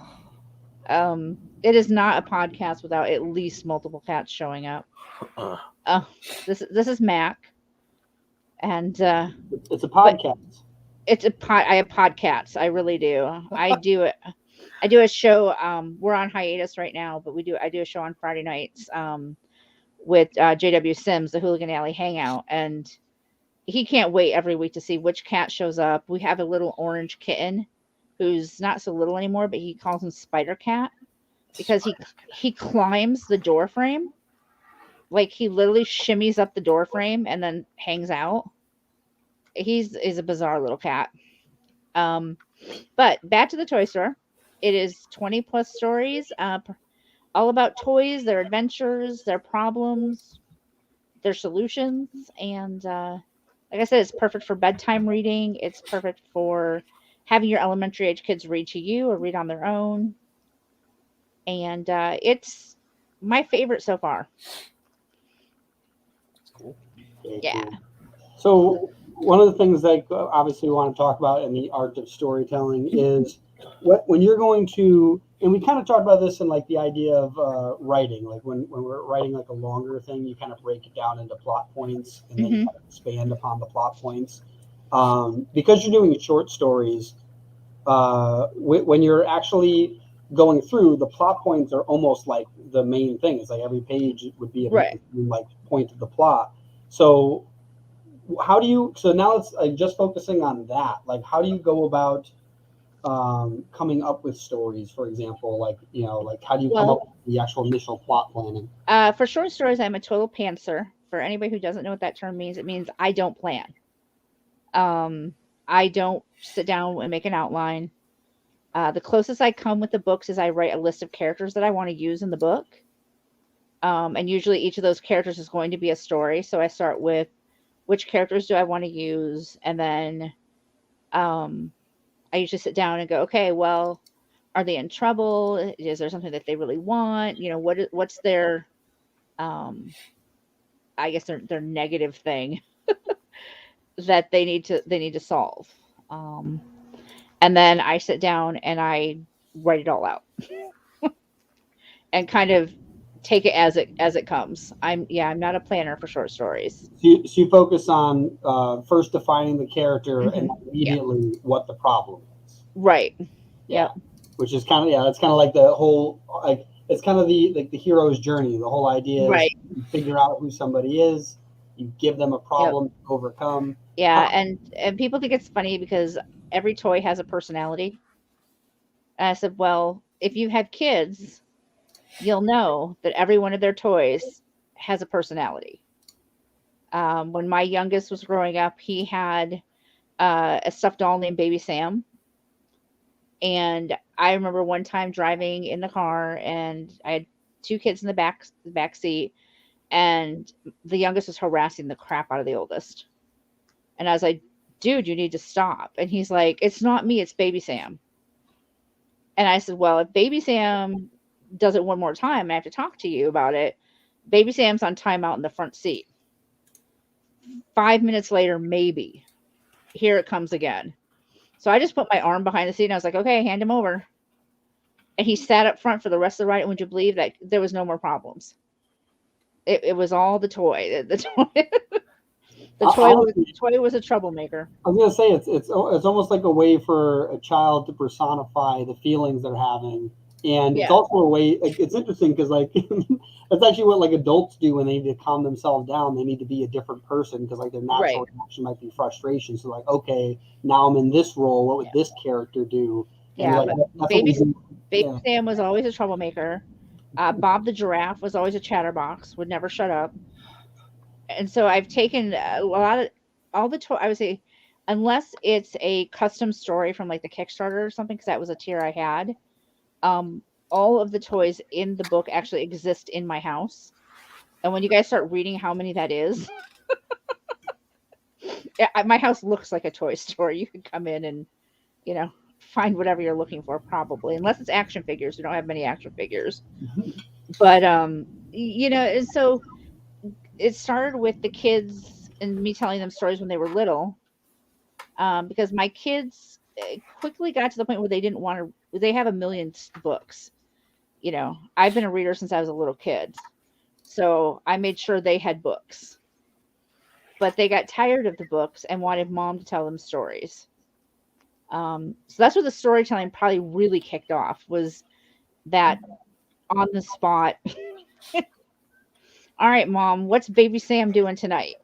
It is not a podcast without at least multiple cats showing up. This is Mac. And it's a podcast. I have podcasts. I really do. I do it. I do a show. We're on hiatus right now, but I do a show on Friday nights with JW Sims, the Hooligan Alley Hangout, and he can't wait every week to see which cat shows up. We have a little orange kitten who's not so little anymore, but he calls him Spider Cat because he climbs the door frame. He literally shimmies up the door frame and then hangs out. He's a bizarre little cat. But back to the toy store. It is 20 plus stories, all about toys, their adventures, their problems, their solutions. And like I said, it's perfect for bedtime reading. It's perfect for having your elementary age kids read to you or read on their own. And it's my favorite so far. Yeah. So one of the things that obviously we want to talk about in the art of storytelling is when you're going to, and we kind of talked about this in like the idea of writing, like when we're writing like a longer thing, you kind of break it down into plot points and then Mhm. kind of expand upon the plot points. Because you're doing short stories, when you're actually going through, the plot points are almost like the main thing. It's like every page would be a Right. like point of the plot. So how do you, so now it's just focusing on that, like how do you go about coming up with stories, for example, like like how do you come up Well, with the actual initial plot planning? for short stories, I'm a total pantser. For anybody who doesn't know what that term means, it means I don't plan. I don't sit down and make an outline. The closest I come with the books is I write a list of characters that I want to use in the book. And usually each of those characters is going to be a story. So I start with which characters do I want to use, and then I usually sit down and go, okay, well, are they in trouble? Is there something that they really want? What's their I guess their negative thing that they need to solve. Um, and then I sit down and I write it all out and kind of take it as it comes. I'm not a planner for short stories. So you focus on first defining the character and Yeah. immediately what the problem is. Right. Yeah. Which is kind of, that's kind of like the whole, like it's kind of the hero's journey. The whole idea is Right. you figure out who somebody is, you give them a problem to overcome. Yeah, and people think it's funny because every toy has a personality. And I said, well, if you have kids, you'll know that every one of their toys has a personality. When my youngest was growing up, he had a stuffed doll named Baby Sam. And I remember one time driving in the car, and I had two kids in the back seat, and the youngest was harassing the crap out of the oldest. And I was like, dude, you need to stop. And he's like, it's not me, it's Baby Sam. And I said, well, if Baby Sam does it one more time, I have to talk to you about it. Baby Sam's on timeout in the front seat. 5 minutes later, maybe, here it comes again. So I just put my arm behind the seat and I was like, okay, hand him over. And he sat up front for the rest of the ride. And would you believe that there was no more problems? It was all the toy. The toy was a troublemaker. I was gonna say it's almost like a way for a child to personify the feelings they're having, and it's also a way. Like, it's interesting because like that's actually what like adults do when they need to calm themselves down. They need to be a different person because like their natural reaction might be frustration. So like, okay, now I'm in this role. What would this character do? And Yeah, like, Baby Sam was always a troublemaker. Bob the giraffe was always a chatterbox. Would never shut up. And so I've taken a lot of all the I would say, unless it's a custom story from like the Kickstarter or something, because that was a tier I had. All of the toys in the book actually exist in my house. And when you guys start reading how many that is, my house looks like a toy store. You can come in and, find whatever you're looking for, probably, unless it's action figures. We don't have many action figures. But, and so it started with the kids and me telling them stories when they were little, because my kids quickly got to the point where they didn't want to. They have a million books. I've been a reader since I was a little kid, so I made sure they had books. But they got tired of the books and wanted mom to tell them stories. So that's where the storytelling probably really kicked off, was that on the spot. All right, mom, what's Baby Sam doing tonight?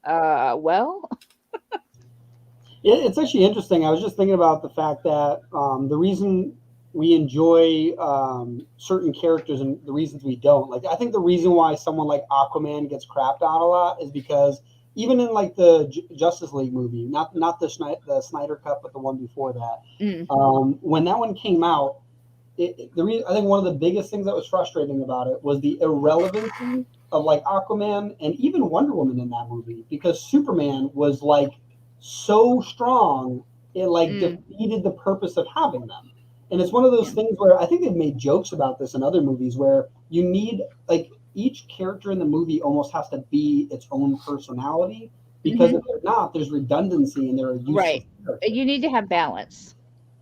Well, it's actually interesting. I was just thinking about the fact that the reason we enjoy certain characters and the reasons we don't. Like, I think the reason why someone like Aquaman gets crapped out a lot is because even in like the Justice League movie, not the Snyder Cut, but the one before that, when that one came out, I think one of the biggest things that was frustrating about it was the irrelevancy of like Aquaman and even Wonder Woman in that movie, because Superman was like so strong, it like defeated the purpose of having them. And it's one of those things where I think they've made jokes about this in other movies where you need, like, each character in the movie almost has to be its own personality, because if they're not, there's redundancy and they're a useless Right. character. You need to have balance.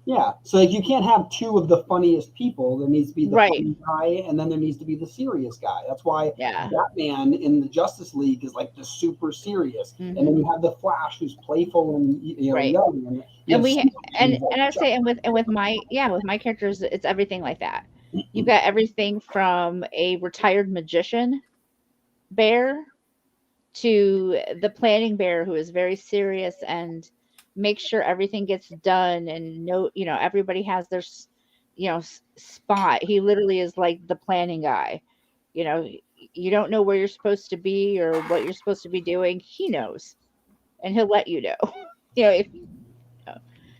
Yeah, so like you can't have two of the funniest people. There needs to be the Right. funny guy, and then there needs to be the serious guy. That's why Yeah. Batman in the Justice League is like the super serious, and then you have the Flash who's playful and Right. young, and you And have we Superman and who's like and I say with my characters, it's everything like that. You've got everything from a retired magician bear to the planning bear who is very serious and makes sure everything gets done, and everybody has their spot. He literally is like the planning guy. You don't know where you're supposed to be or what you're supposed to be doing. He knows, and he'll let you know. If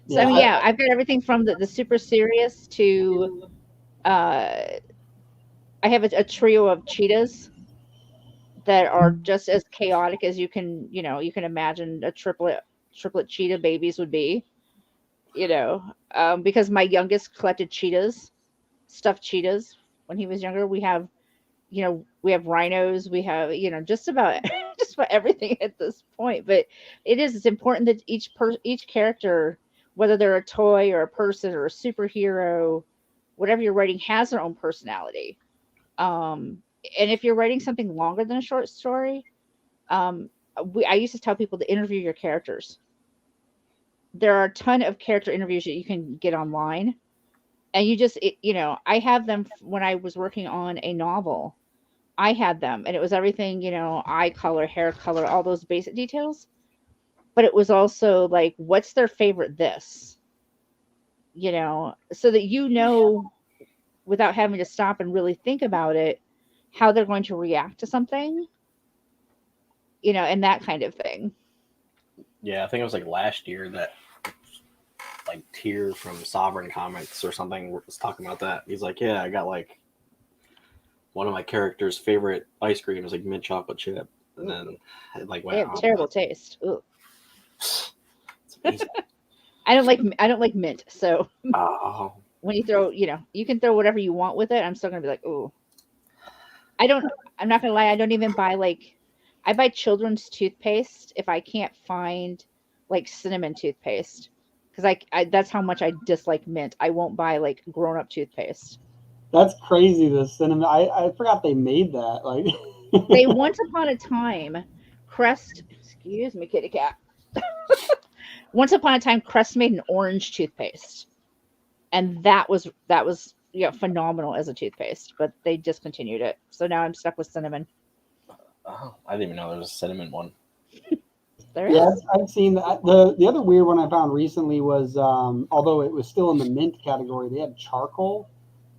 so. I mean, I've got everything from the super serious to I have a trio of cheetahs that are just as chaotic as you can imagine a triplet cheetah babies would be, because my youngest collected cheetahs, stuffed cheetahs when he was younger. We have rhinos, we have, just about just about everything at this point. But it's important that each character, whether they're a toy or a person or a superhero, whatever you're writing, has their own personality. And if you're writing something longer than a short story, I used to tell people to interview your characters. There are a ton of character interviews that you can get online, and I have them when I was working on a novel. I had them, and it was everything, eye color, hair color, all those basic details. But it was also like, what's their favorite this? So that without having to stop and really think about it, how they're going to react to something, and that kind of thing. Yeah, I think it was like last year that like Tier from Sovereign Comics or something was talking about that. He's like, yeah, I got like one of my character's favorite ice cream is like mint chocolate chip, and then it like went. They have terrible taste. Ooh. It's amazing. I don't like mint, so Oh. when you throw, you can throw whatever you want with it. I'm still gonna be like, ooh. I'm not gonna lie. I don't even buy I buy children's toothpaste if I can't find like cinnamon toothpaste, because I that's how much I dislike mint. I won't buy like grown up toothpaste. That's crazy. The cinnamon. I forgot they made that. Like they once upon a time, Crest. Excuse me, kitty cat. Once upon a time, Crest made an orange toothpaste, and that was phenomenal as a toothpaste. But they discontinued it, so now I'm stuck with cinnamon. Oh, I didn't even know there was a cinnamon one. There is. I've seen that. The other weird one I found recently was, although it was still in the mint category, they had charcoal.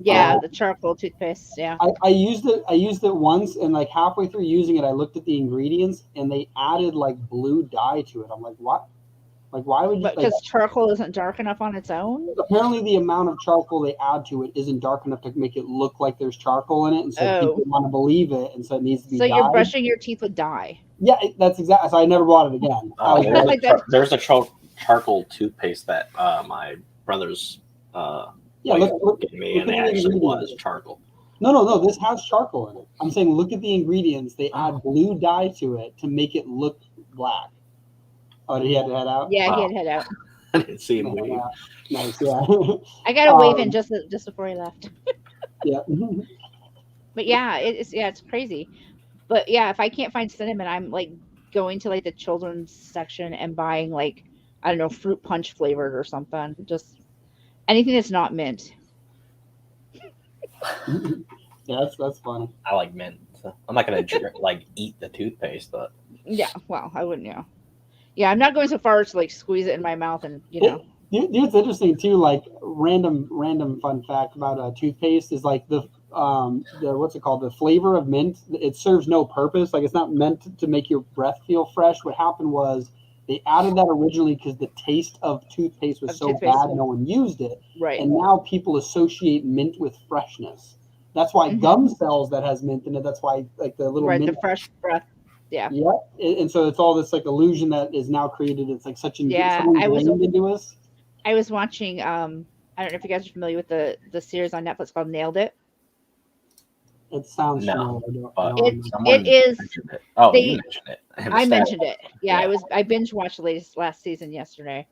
Yeah, the charcoal toothpaste. Yeah, I used it. I used it once, and like halfway through using it, I looked at the ingredients, and they added like blue dye to it. I'm like, what? Like, why would you? Because charcoal isn't dark enough on its own. Apparently, the amount of charcoal they add to it isn't dark enough to make it look like there's charcoal in it, and so people want to believe it, and so it needs to be. So dyed. you're brushing your teeth with dye. Yeah, that's exactly. So I never bought it again. There's a charcoal toothpaste that my brother's look gave me, and it actually was charcoal. No. This has charcoal in it. I'm saying, look at the ingredients. They add blue dye to it to make it look black. Oh, did he have to head out? Yeah, he had to head out. I didn't see him wave. Nice, yeah. I got to wave in just before he left. Yeah. But yeah, it's crazy. But yeah, if I can't find cinnamon, I'm like going to like the children's section and buying like, I don't know, fruit punch flavored or something. Just anything that's not mint. Yeah, that's funny. I like mint. So I'm not gonna eat the toothpaste, but yeah, well, I wouldn't know. Yeah, I'm not going so far as to like squeeze it in my mouth and It's interesting too. Like random fun fact about toothpaste is like the what's it called? The flavor of mint. It serves no purpose. Like, it's not meant to make your breath feel fresh. What happened was they added that originally because the taste of toothpaste was so bad, no one used it. Right. And now people associate mint with freshness. That's why gum sells that has mint in it. That's why like the little mint, the fresh breath. Yeah. And so it's all this like illusion that is now created. It's like such an ingrained into us. I was watching. I don't know if you guys are familiar with the series on Netflix called Nailed It. It sounds No, familiar. but It is. mentioned it. Oh, They- you mentioned it. I mentioned it. Yeah, Yeah. I binge watched the last season yesterday.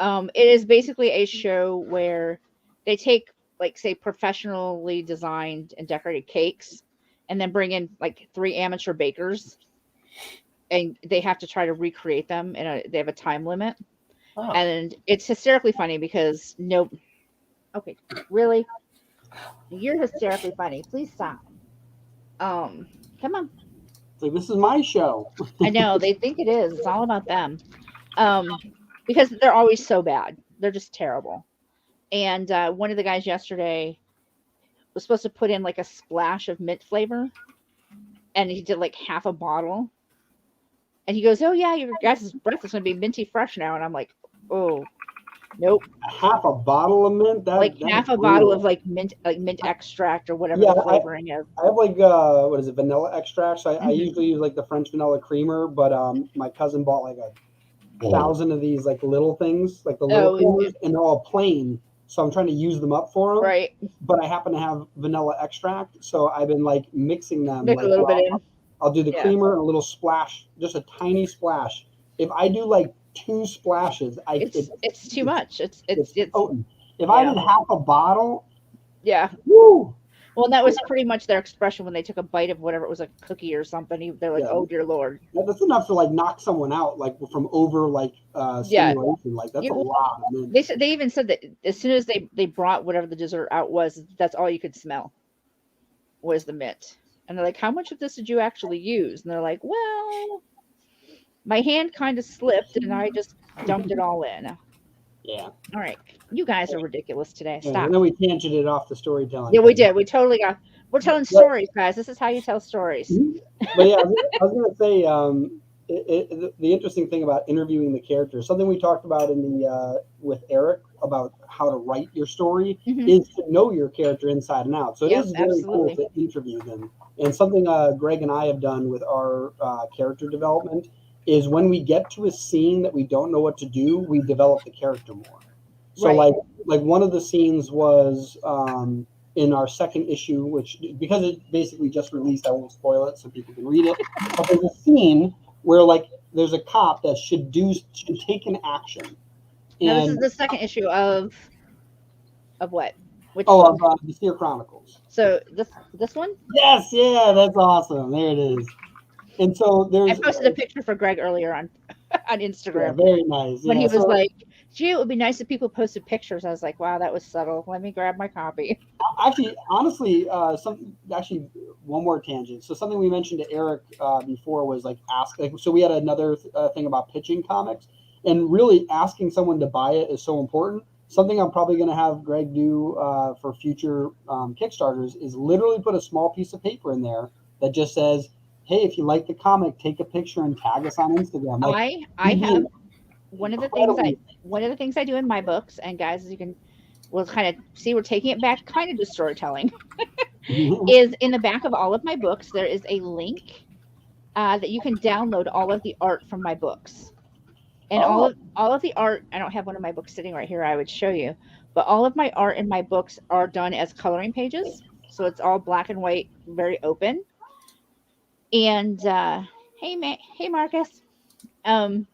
It is basically a show where they take, like, say, professionally designed and decorated cakes, and then bring in like 3 amateur bakers, and they have to try to recreate them, and they have a time limit. Oh. And it's hysterically funny because okay, really, you're hysterically funny. Please stop. Come on. It's like, this is my show. I know they think it is. It's all about them. Because they're always so bad. They're just terrible. And one of the guys yesterday was supposed to put in like a splash of mint flavor, and he did like half a bottle. And he goes, "Oh yeah, your guys' breath is going to be minty fresh now." And I'm like, "Oh, nope." Half a bottle of mint. Like That's half a brutal. bottle of like mint extract or whatever Yeah, the flavoring is. I have like what is it, vanilla extract? So I Mhm. usually use like the French vanilla creamer, but my cousin bought like 1,000 of these like little things, like the little Oh, creamers, and they're all plain. So I'm trying to use them up for them. Right. But I happen to have vanilla extract, so I've been like mixing them. Mix like, a little bit in. I'll do the Yeah. creamer and a little splash, just a tiny splash. If I do like 2 splashes, It's too much. It's potent. If I yeah. did half a bottle, yeah. woo! Well, and that was pretty much their expression when they took a bite of whatever it was, a cookie or something. They're like, Yeah. "Oh dear Lord." That's enough to like knock someone out, like from over like Yeah. stimulation. Like that's Yeah, a lot of mint. They even said that as soon as they brought whatever the dessert out was, that's all you could smell was the mint. And they're like, "How much of this did you actually use?" And they're like, "Well, my hand kind of slipped and I just dumped it all in." Yeah. All right, you guys are ridiculous today. Yeah, Stop. and then we tangented off the storytelling. Yeah, we did. We totally got. We're telling stories, guys. This is how you tell stories. But yeah, I was going to say the interesting thing about interviewing the characters, something we talked about in the with Erik about how to write your story, Mhm. is to know your character inside and out. So it Yep, is very absolutely. cool to interview them. And something Greg and I have done with our character development is when we get to a scene that we don't know what to do, we develop the character more. So Right. like one of the scenes was in our second issue, which because it basically just released, I won't spoil it so people can read it. But there's a scene where like there's a cop that should take an action. Now, this And is the second issue of what? Which of book? the Steer Chronicles. So this one? Yes, yeah, that's awesome. There it is. And so I there's posted a picture for Greg earlier on yeah, Instagram very nice. when yeah, he was so like, "Gee, it would be nice if people posted pictures." I was like, "Wow, that was subtle. Let me grab my copy." actually, honestly, one more tangent. So something we mentioned to Erik before was like so we had another thing about pitching comics, and really asking someone to buy it is so important. Something I'm probably going to have Greg do for future Kickstarters is literally put a small piece of paper in there that just says, "Hey, if you like the comic, take a picture and tag us on Instagram." Like, I have one of the things incredibly- I do in my books, and guys, as you can will kind of see, we're taking it back kind of to storytelling. Is in the back of all of my books there is a link that you can download all of the art from my books. And all of the art, I don't have one of my books sitting right here, I would show you, but all of my art in my books are done as coloring pages. So it's all black and white, very open. And hey Marcus. And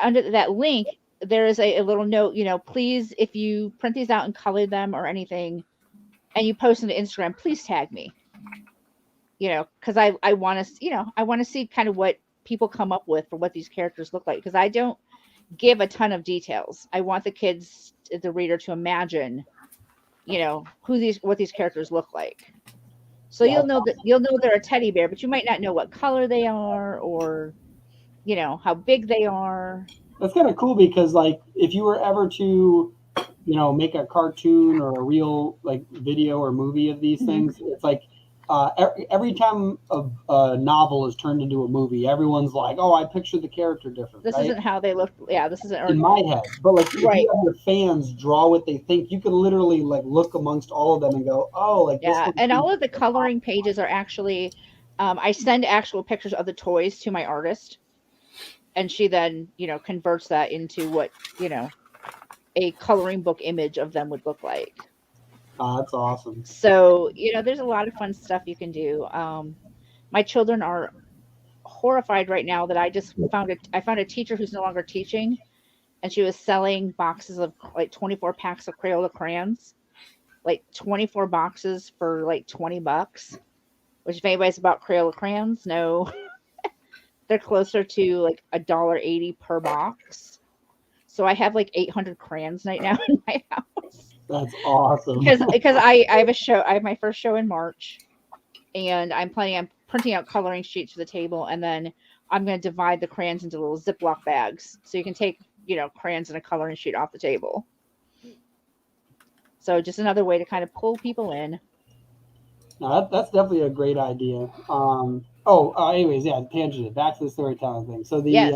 under that link, there is a little note, please, if you print these out and color them or anything, and you post on Instagram, please tag me. Because I want to, I want to see kind of what people come up with for what these characters look like. Because I don't give a ton of details. I want the reader to imagine, what these characters look like. So Yeah. you'll know they're a teddy bear, but you might not know what color they are or, how big they are. That's kind of cool because like if you were ever to make a cartoon or a real like video or movie of these Mhm. things, it's like every time a novel is turned into a movie, everyone's like, "Oh, I pictured the character different." This right? isn't how they look. Yeah, this isn't. In my head, but like if Right. you have your fans draw what they think, you can literally like look amongst all of them and go, "Oh, like this." Yeah, looks and all good." of the coloring pages are actually, I send actual pictures of the toys to my artist, and she then, converts that into what, a coloring book image of them would look like. That's awesome. So, there's a lot of fun stuff you can do. My children are horrified right now that I found a teacher who's no longer teaching, and she was selling boxes of like 24 packs of Crayola crayons, like 24 boxes for like $20. Which, if anybody's about Crayola crayons, no, they're closer to like $1.80 per box. So I have like 800 crayons right now in my house That's awesome. because I have my first show in March, and I'm planning on printing out coloring sheets for the table, and then I'm going to divide the crayons into little Ziploc bags, so you can take crayons and a coloring sheet off the table. So just another way to kind of pull people in. No, that's definitely a great idea. Anyways, yeah, tangent. Back to the storytelling thing. So the Yes.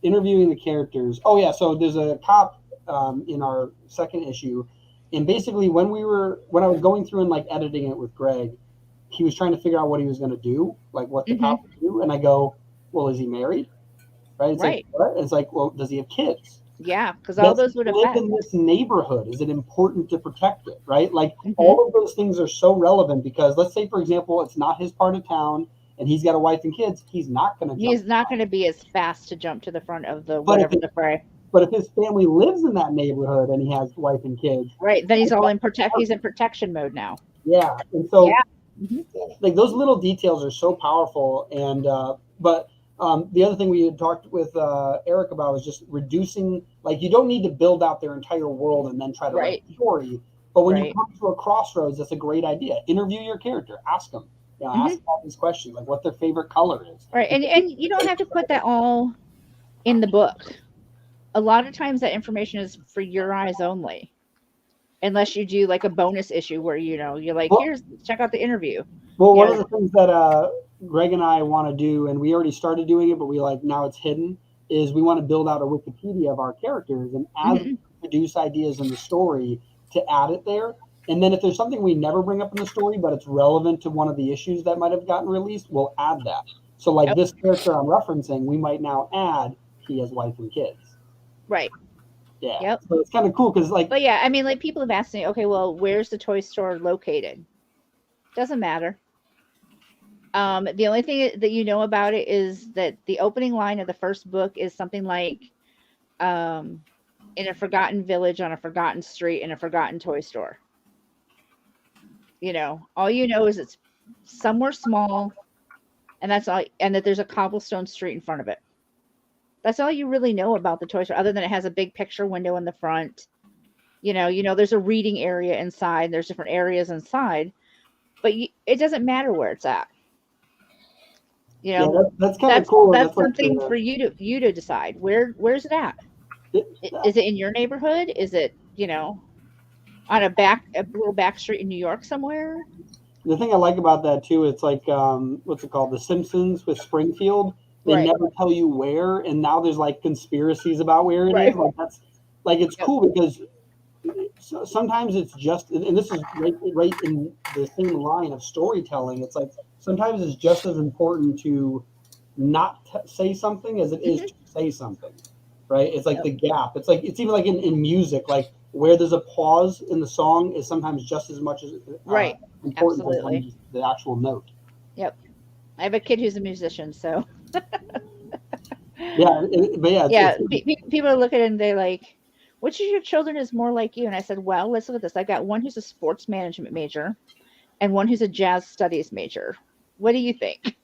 Interviewing the characters. Oh yeah, so there's a cop in our second issue, and basically when I was going through and like editing it with Greg, he was trying to figure out what he was going to do, like what the cop would do, and I go, well, is he married? Right? It's Right. like, what? It's like, well, does he have kids? Yeah, because all those would live affect. in this neighborhood. Is it important to protect it? Right? Like all of those things are so relevant because let's say, for example, it's not his part of town and he's got a wife and kids. He's not going to. He's not going to be as fast to jump to the front of the whatever the fray. But if his family lives in that neighborhood and he has wife and kids, right? Then he's all in He's in protection mode now. Yeah, and so like those little details are so powerful. And but the other thing we had talked with Erik about was just reducing. Like you don't need to build out their entire world and then try to write a story. But when you come to a crossroads, that's a great idea. Interview your character. Ask them. Ask all these questions, like what their favorite color is. Right, and you don't have to put that all in the book. A lot of times that information is for your eyes only, unless you do like a bonus issue where you're like, here's check out the interview. Well, one of the things that Greg and I want to do, and we already started doing it, but we now it's hidden, is we want to build out a Wikipedia of our characters, and as we produce ideas in the story, to add it there. And then if there's something we never bring up in the story, but it's relevant to one of the issues that might have gotten released, we'll add that. So like this character I'm referencing, we might now add he has wife and kids. Right. Yeah. Yep. So it's kind of cool because But yeah, I mean, like people have asked me, okay, well, where's the toy store located? Doesn't matter. The only thing that you know about it is that the opening line of the first book is something like, in a forgotten village on a forgotten street in a forgotten toy store. All you know is it's somewhere small, and that's all, and that there's a cobblestone street in front of it. That's all you really know about the toy store, other than it has a big picture window in the front. There's a reading area inside. There's different areas inside, but it doesn't matter where it's at. That's kind of cool. That's something for you to decide. Where's it at? Is it in your neighborhood? Is it on a little back street in New York somewhere? The thing I like about that too, it's like what's it called? The Simpsons with Springfield. They never tell you where, and now there's like conspiracies about where it is. Like that's like it's cool because sometimes it's just, and this is right in the same line of storytelling. It's like sometimes it's just as important to not say something as it is to say something, right? It's like the gap. It's like it's even like in music, like where there's a pause in the song is sometimes just as much as important as the actual note. Yep. I have a kid who's a musician, so. People are looking and they're like, which of your children is more like you? And I said, well, let's look at this. I got one who's a sports management major and one who's a jazz studies major. What do you think?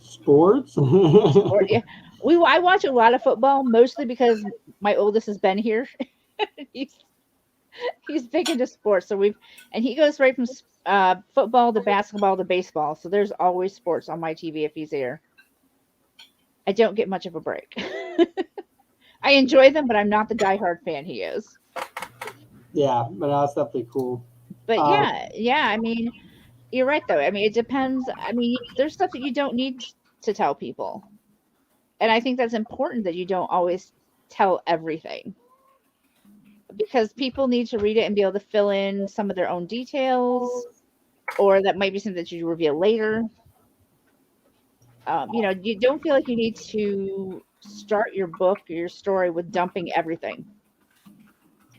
Sports? Yeah. I watch a lot of football, mostly because my oldest has been here. He's big into sports, so he goes right from football to basketball to baseball. So there's always sports on my TV if he's here. I don't get much of a break. I enjoy them, but I'm not the diehard fan he is. Yeah, but that's definitely cool. But yeah. I mean, you're right though. I mean, it depends. I mean, there's stuff that you don't need to tell people, and I think that's important that you don't always tell everything. Because people need to read it and be able to fill in some of their own details, or that might be something that you reveal later. You don't feel like you need to start your book or your story with dumping everything.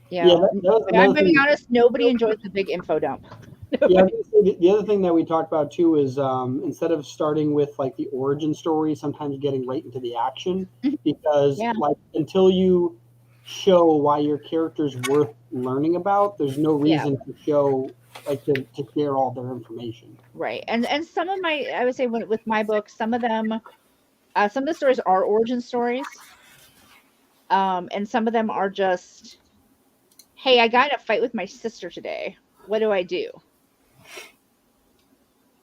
Yeah. that was I'm another being thing. honest, nobody enjoys the big info dump. Yeah, I was gonna say, the other thing that we talked about too is instead of starting with like the origin story, sometimes getting right into the action, because Yeah. like until you show why your character's worth learning about, there's no reason to show like to share all their information. Right. And some of my, I would say with my books, some of them, some of the stories are origin stories. And some of them are just, hey, I got in a fight with my sister today. What do I do?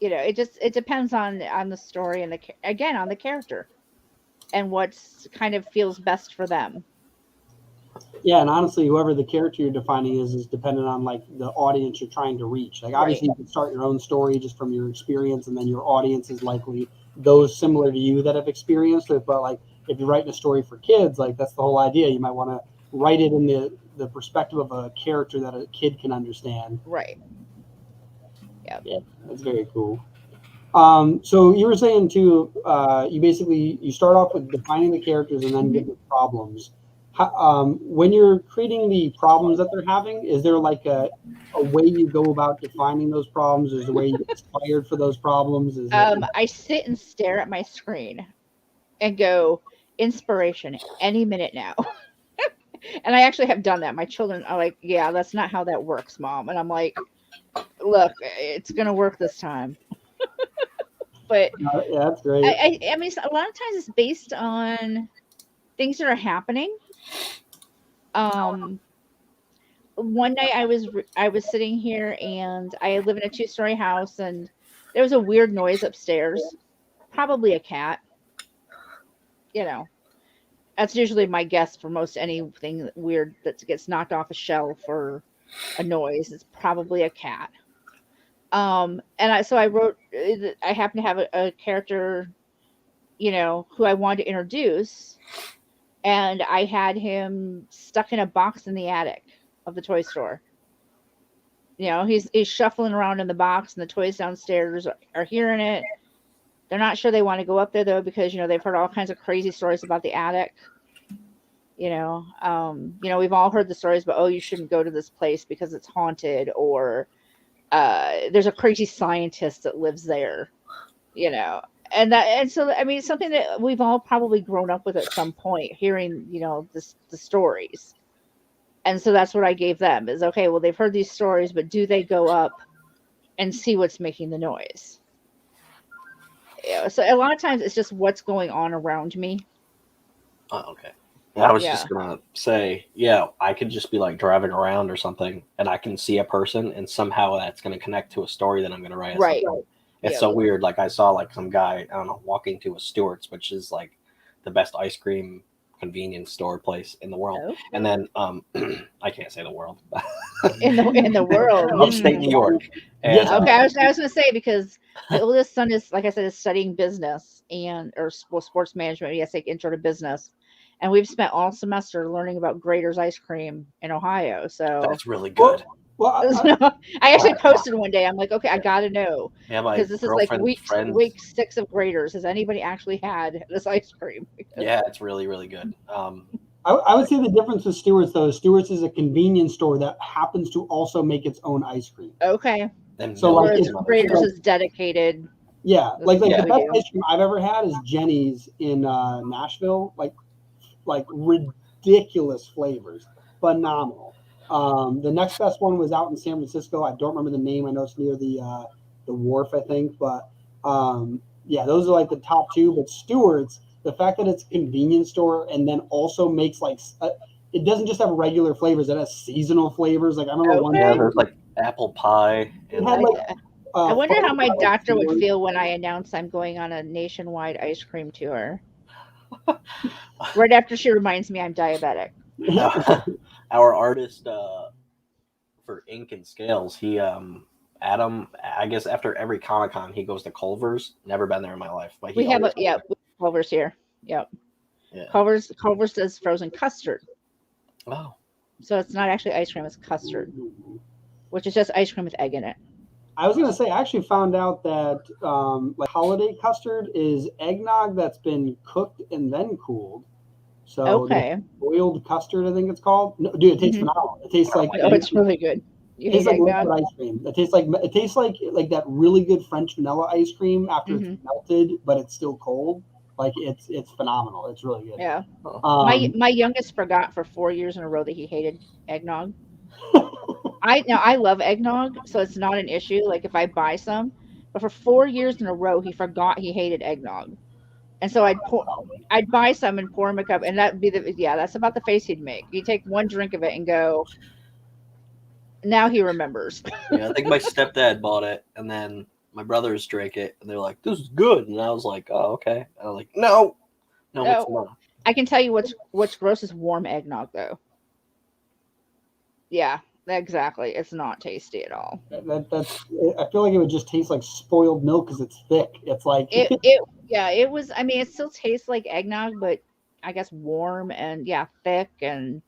You know, it depends on the story and again on the character and what's kind of feels best for them. Yeah, and honestly, whoever the character you're defining is dependent on like the audience you're trying to reach. Like obviously, you can start your own story just from your experience, and then your audience is likely those similar to you that have experienced it. But like if you're writing a story for kids, like that's the whole idea. You might want to write it in the perspective of a character that a kid can understand. Right. Yep. Yeah, that's very cool. So you were saying too, you start off with defining the characters and then get the problems. When you're creating the problems that they're having, is there like a way you go about defining those problems? Is there a way you get inspired for those problems? I sit and stare at my screen and go, inspiration any minute now. And I actually have done that. My children are like, yeah, that's not how that works, Mom. And I'm like, look, it's going to work this time. But yeah, that's great. I mean, a lot of times it's based on things that are happening. One night I was sitting here and I live in a 2-story house and there was a weird noise upstairs, probably a cat. You know, that's usually my guess for most anything weird that gets knocked off a shelf or a noise. It's probably a cat. And I wrote. I happen to have a character, you know, who I wanted to introduce, and I had him stuck in a box in the attic of the toy store. You know, he's shuffling around in the box, and the toys downstairs are hearing it. They're not sure they want to go up there though because you know they've heard all kinds of crazy stories about the attic. You know, we've all heard the stories about, oh, you shouldn't go to this place because it's haunted, or there's a crazy scientist that lives there. You know, and so I mean, something that we've all probably grown up with at some point, hearing you know the stories. And so that's what I gave them is okay. Well, they've heard these stories, but do they go up and see what's making the noise? Yeah, so a lot of times it's just what's going on around me. Oh, okay. I was just gonna say, yeah, I could just be like driving around or something, and I can see a person, and somehow that's gonna connect to a story that I'm gonna write. Right. It's so weird. Like I saw like some guy, I don't know, walking to a Stewart's, which is like the best ice cream convenience store place in the world. Okay. And then I can't say the world. in the world. Upstate New York. And, okay, I was gonna say because my oldest son is, like I said, is studying business or sports management. He has to take intro to business. And we've spent all semester learning about Grater's ice cream in Ohio. So that's really good. Well, I actually posted one day. I'm like, okay, I got to know. Yeah, because this is like week 6 of Grater's. Has anybody actually had this ice cream? Yeah, it's really, really good. I would say the difference with Stewart's, though, Stewart's is a convenience store that happens to also make its own ice cream. Okay. So like Grater's is dedicated. Yeah, like the best ice cream I've ever had is Jenny's in Nashville. Like ridiculous flavors, phenomenal. The next best one was out in San Francisco. I don't remember the name. I know it's near the wharf, I think. But yeah, those are like the top 2. But Stewart's, the fact that it's a convenience store and then also makes like it doesn't just have regular flavors; it has seasonal flavors. Like I remember one day there's like apple pie. It had like. I wonder how my doctor would feel when I announce I'm going on a nationwide ice cream tour. Right after she reminds me I'm diabetic. Our artist for ink and scales, he Adam, I guess after every Comic-Con he goes to Culver's. Never been there in my life, but we have Culver's here. Yep. Yeah. Culver's does frozen custard. Oh. So it's not actually ice cream, it's custard, which is just ice cream with egg in it. I was going to say, I actually found out that like holiday custard is eggnog that's been cooked and then cooled. So Okay. boiled custard, I think it's called. No, dude, it tastes Mhm. phenomenal. It tastes like Oh, it's really good. You it tastes hate like eggnog? liquid ice cream. It tastes like that really good French vanilla ice cream after it's melted, but it's still cold. Like it's phenomenal. It's really good. Yeah. Um, My youngest forgot for 4 years in a row that he hated eggnog. I love eggnog, so it's not an issue. Like if I buy some, but for 4 years in a row, he forgot he hated eggnog, and so I'd buy some and pour him a cup, and that'd be that's about the face he'd make. You take one drink of it and go, now he remembers. Yeah, I think my stepdad bought it, and then my brothers drank it, and they're like, "This is good," and I was like, "Oh, okay." And I was like, "No, it's No. not." I can tell you what's gross is warm eggnog though. Yeah, exactly. It's not tasty at all. that's. I feel like it would just taste like spoiled milk because it's thick. It's like It was. I mean, it still tastes like eggnog, but I guess warm and thick and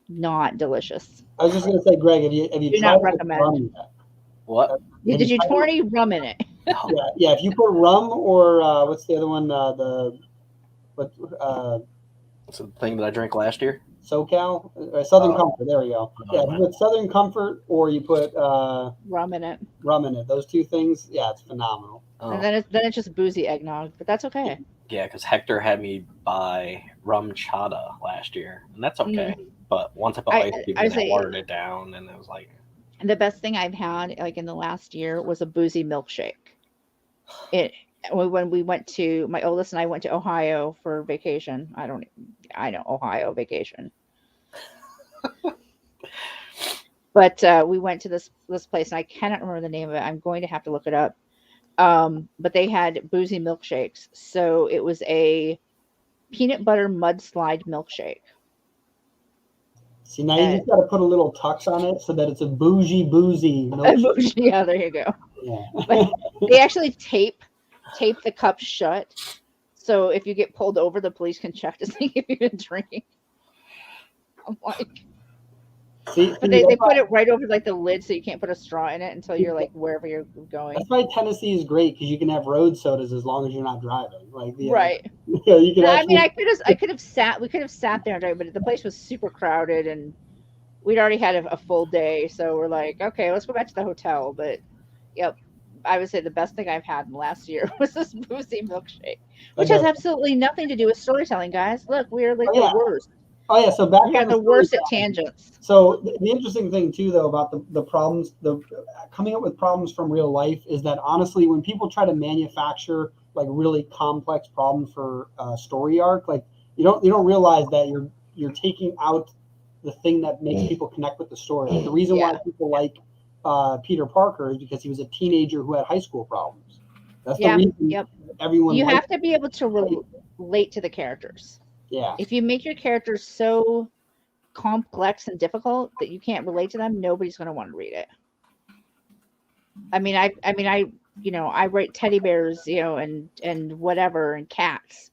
not delicious. I was just gonna say, Greg, have you Do tried not with recommend. rum yet? What? Did you pour any rum in it? Yeah. If you put rum or what's the other one? It's the thing that I drank last year. SoCal, Southern Comfort. There we go. Oh, Yeah, if you put Southern Comfort or you put Rum in it, rum in it. Those two things, yeah, it's phenomenal. Oh. and then it's just boozy eggnog, but that's okay. Yeah, because Hector had me buy rum chata last year, and that's okay. But once I put ice cubes in, I watered it down, and it was like. And the best thing I've had, like in the last year, was a boozy milkshake. When we went to, my oldest and I went to Ohio for vacation. I know Ohio vacation. But we went to this place, and I cannot remember the name of it. I'm going to have to look it up. But they had boozy milkshakes. So it was a peanut butter mudslide milkshake. See, now you just got to put a little tux on it so that it's a bougie milkshake. Yeah, there you go. Yeah. But they actually tape the cup shut, so if you get pulled over, the police can check to see if you've been drinking. I'm like, but they put it right over like the lid, so you can't put a straw in it until you're like wherever you're going. That's why Tennessee is great because you can have road sodas as long as you're not driving. Like right. Yeah, you can. I mean, I could have sat. We could have sat there and drank, but the place was super crowded, and we'd already had a full day, so we're like, okay, let's go back to the hotel. But yep, I would say the best thing I've had in the last year was this boozy milkshake, which has absolutely nothing to do with storytelling, guys. Look, we're like the worst. Oh yeah, so back we are the worst at tangents. So the interesting thing too, though, about the problems, the coming up with problems from real life is that honestly, when people try to manufacture like really complex problems for a story arc, like you don't realize that you're taking out the thing that makes people connect with the story. Like, the reason why people like Peter Parker is because he was a teenager who had high school problems. That's the reason everyone. You have to be able to relate to the characters. Yeah. If you make your characters so complex and difficult that you can't relate to them, nobody's going to want to read it. I mean, I write teddy bears, and whatever, and cats,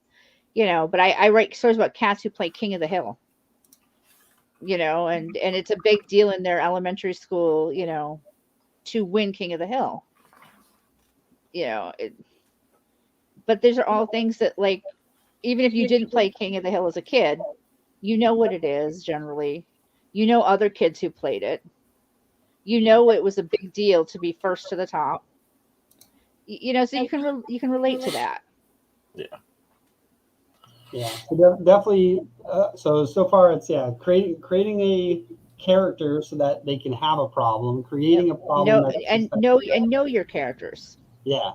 but I write stories about cats who play King of the Hill, and it's a big deal in their elementary school, to win King of the Hill, but these are all things that, like, even if you didn't play King of the Hill as a kid, you know what it is generally. You know other kids who played it. You know it was a big deal to be first to the top. So you can relate to that. Yeah. Yeah. So definitely. So far it's creating a character so that they can have a problem, creating a problem, know your characters. Yeah.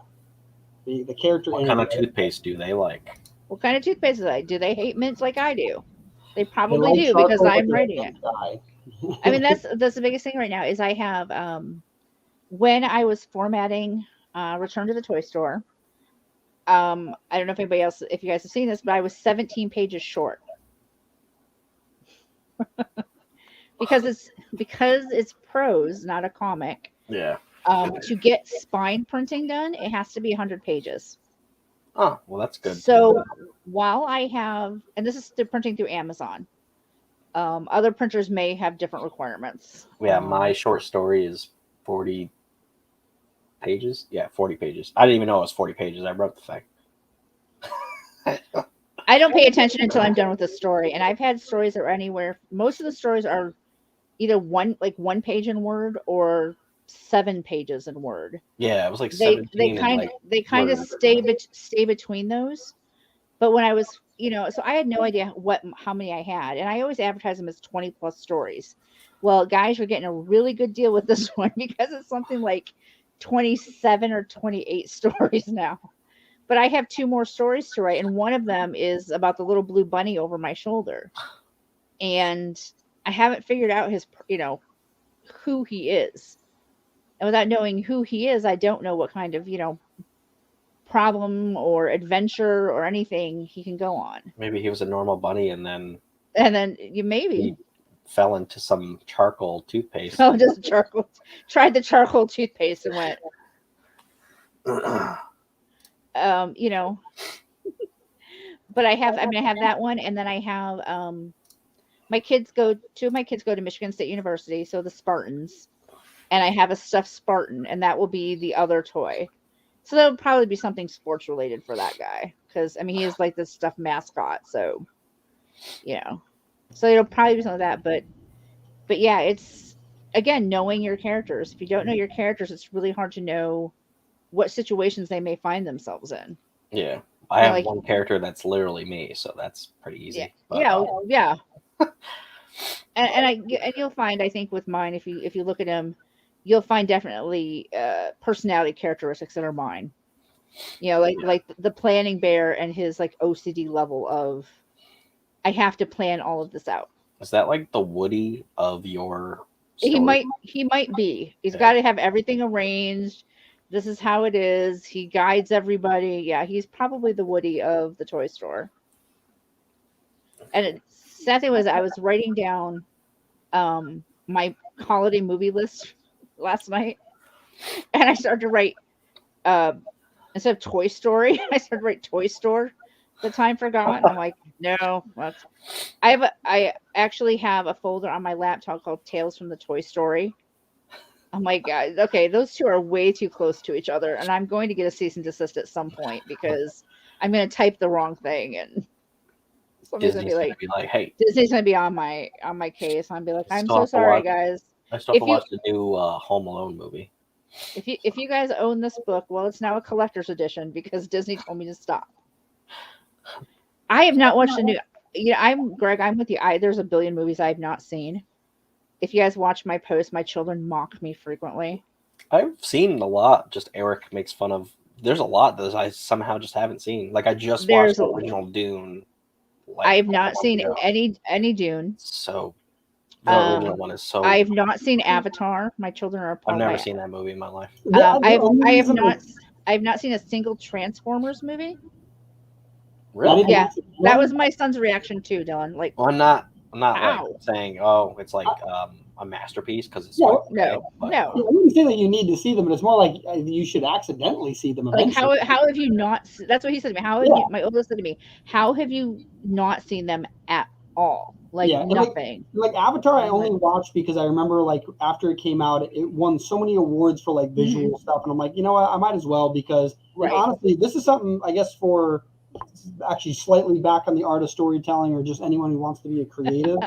The character. What kind of toothpaste do they like? What kind of toothpaste do they like? Do they hate mints like I do? They probably do because I'm writing it. I mean, that's the biggest thing right now is I have when I was formatting Return to the Toy Store. I don't know if you guys have seen this, but I was 17 pages short because it's prose, not a comic. Yeah. To get spine printing done, it has to be 100 pages. Oh, well, that's good. So while I have, and this is printing through Amazon, other printers may have different requirements. Yeah, my short story is 40 pages. Yeah, 40 pages. I didn't even know it was 40 pages. I wrote the thing. I don't pay attention until I'm done with the story. And I've had stories that are anywhere. Most of the stories are either one page in Word or 7 pages in Word. Yeah, it was like They 17 and like kind of Word. stay between those. But when I was, so I had no idea how many I had, and I always advertise them as 20 plus stories. Well, guys, you're getting a really good deal with this one because it's something like 27 or 28 stories now. But I have 2 more stories to write, and one of them is about the little blue bunny over my shoulder. And I haven't figured out his, who he is. And without knowing who he is, I don't know what kind of, problem or adventure or anything he can go on. Maybe he was a normal bunny and then You maybe he fell into some charcoal toothpaste. Oh, just charcoal. Tried the charcoal toothpaste and went. But I have that one, and then I have two of my kids go to Michigan State University, so the Spartans, and I have a stuffed Spartan, and that will be the other toy. So that'll probably be something sports related for that guy, because he is like this stuffed mascot, so so it'll probably be something like that. But yeah, it's again knowing your characters. If you don't know your characters, it's really hard to know what situations they may find themselves in. Yeah, I have one character that's literally me, so that's pretty easy. Yeah, but, yeah. and you'll find, I think, with mine, if you look at them, you'll find definitely personality characteristics that are mine. Like the planning bear and his like OCD level of, I have to plan all of this out. Is that like the Woody of your story? He might be. He's got to have everything arranged. This is how it is. He guides everybody. Yeah, he's probably the Woody of the toy store. And sad thing was, I was writing down my holiday movie list last night, and I started to write instead of Toy Story, I started to write Toy Store. The time forgot. I'm like, no. I actually have a folder on my laptop called Tales from the Toy Story. I'm like, okay, those two are way too close to each other, and I'm going to get a cease and desist at some point because I'm going to type the wrong thing, and somebody's going to be like, hey, Disney's going to be on my case. I'm be like, I'm so sorry, guys. I still have to watch the new Home Alone movie. If you guys own this book, well, it's now a collector's edition because Disney told me to stop. I have not watched the new. I'm Greg. I'm with you. There's a billion movies I have not seen. If you guys watch my posts, my children mock me frequently. I've seen a lot. Just Erik makes fun of. There's a lot that I somehow just haven't seen. Like I just watched the original Dune. I have not seen any Dune. So the original one is so. I have not seen Avatar. My children are. I've never seen that movie in my life. I have not seen a single Transformers movie. Really? Yeah, that was my son's reaction too, Dylan. Like, well, I'm not like saying, oh, it's like a masterpiece because it's no. I wouldn't say that you need to see them, but it's more like you should accidentally see them eventually. Like how have you not? That's what he said to me. How have you, my oldest said to me, how have you not seen them at all? Like nothing. Like Avatar, I only watched because I remember like after it came out, it won so many awards for like visual stuff, and I'm like, you know what, I might as well because honestly, this is something I guess for actually slightly back on the art of storytelling or just anyone who wants to be a creative.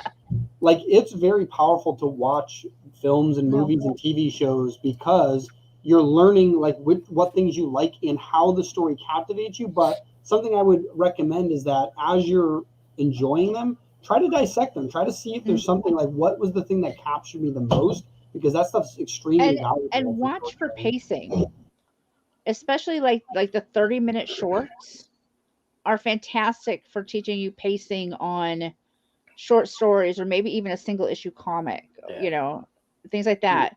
Like it's very powerful to watch films and movies and TV shows because you're learning like what things you like and how the story captivates you. But something I would recommend is that as you're enjoying them, try to dissect them. Try to see if there's something like what was the thing that captured me the most, because that stuff's extremely valuable. And watch for pacing, especially like the 30-minute shorts are fantastic for teaching you pacing on short stories or maybe even a single issue comic, things like that.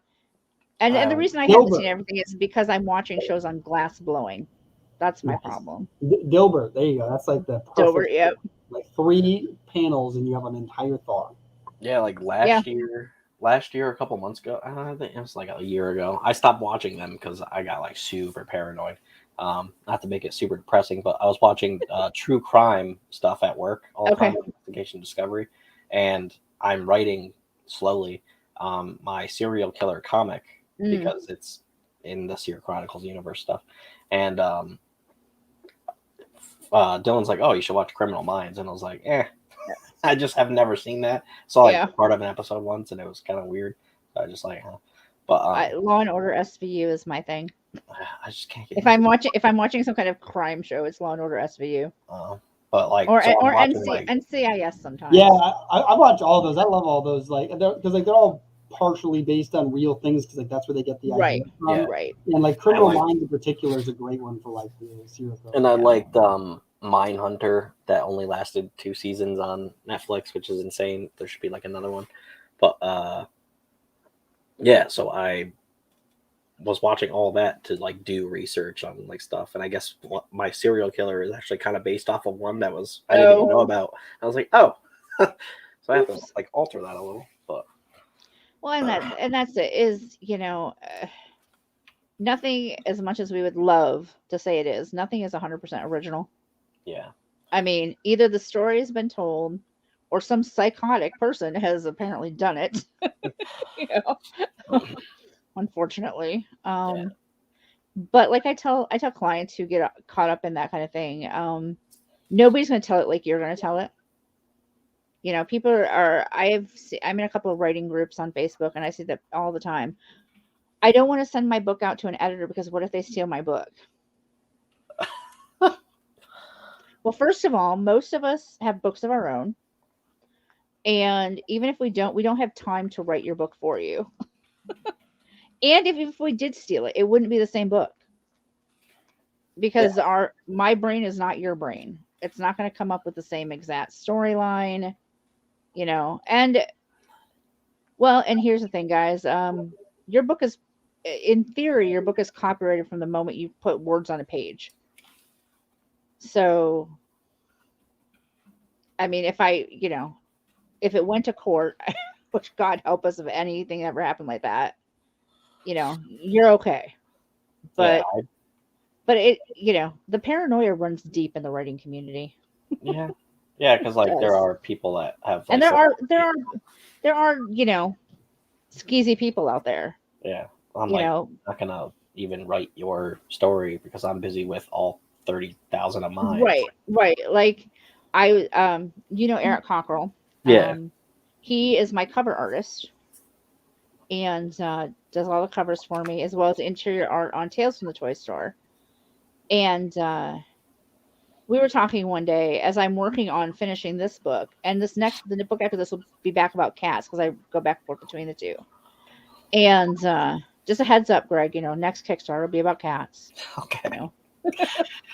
And the reason I haven't seen everything is because I'm watching shows on glass blowing. That's my problem. Dilbert, there you go. That's like the perfect. Dilbert, yep. Like 3 panels and you have an entire thought. Yeah, like last year, a couple months ago, I think it was like a year ago, I stopped watching them because I got like super paranoid. Not to make it super depressing, but I was watching true crime stuff at work, all the time, investigation discovery, and I'm writing slowly my serial killer comic because it's in the Seer Chronicles universe stuff. And Dylan's like, "Oh, you should watch Criminal Minds," and I was like, "Eh." I just have never seen that. Saw like part of an episode once, and it was kind of weird. So I just like, huh. But Law and Order SVU is my thing. I just can't get. If I'm watching some kind of crime show, it's Law and Order SVU. But like, or so NCIS sometimes. Yeah, I watch all those. I love all those. Like, because they're all partially based on real things, because like that's where they get the idea from. Yeah. Right. And like Criminal Minds in particular is a great one for like the serial killer. And I liked Mindhunter, that only lasted 2 seasons on Netflix, which is insane. There should be like another one. But yeah, so I was watching all that to like do research on like stuff, and I guess my serial killer is actually kind of based off of one that was I didn't even know about. I was like, oh, so I have to like alter that a little. But well, and that's it. Is nothing, as much as we would love to say it is, nothing is 100% original. Yeah. I mean, either the story has been told, or some psychotic person has apparently done it. Unfortunately. But like I tell clients who get caught up in that kind of thing, nobody's going to tell it like you're going to tell it. People I'm in a couple of writing groups on Facebook, and I see that all the time. I don't want to send my book out to an editor, because what if they steal my book? Well, first of all, most of us have books of our own. And even if we don't have time to write your book for you. And if we did steal it, it wouldn't be the same book. Because my brain is not your brain. It's not going to come up with the same exact storyline, and here's the thing, guys. Your book is, in theory, your book is copyrighted from the moment you put words on a page. So, I mean, if it went to court, which God help us if anything ever happened like that, you're okay. But it, the paranoia runs deep in the writing community. Yeah. Yeah, because like there are people that have, like, and there are skeezy people out there. Yeah, I'm not gonna even write your story because I'm busy with all 30,000 of mine. Right. Like I, Erik Cockrell. Yeah. He is my cover artist, and does all the covers for me, as well as interior art on Tales from the Toy Store. And we were talking one day as I'm working on finishing this book, and the book after this will be back about cats, because I go back and forth between the two. And just a heads up, Greg, next Kickstarter will be about cats. Okay.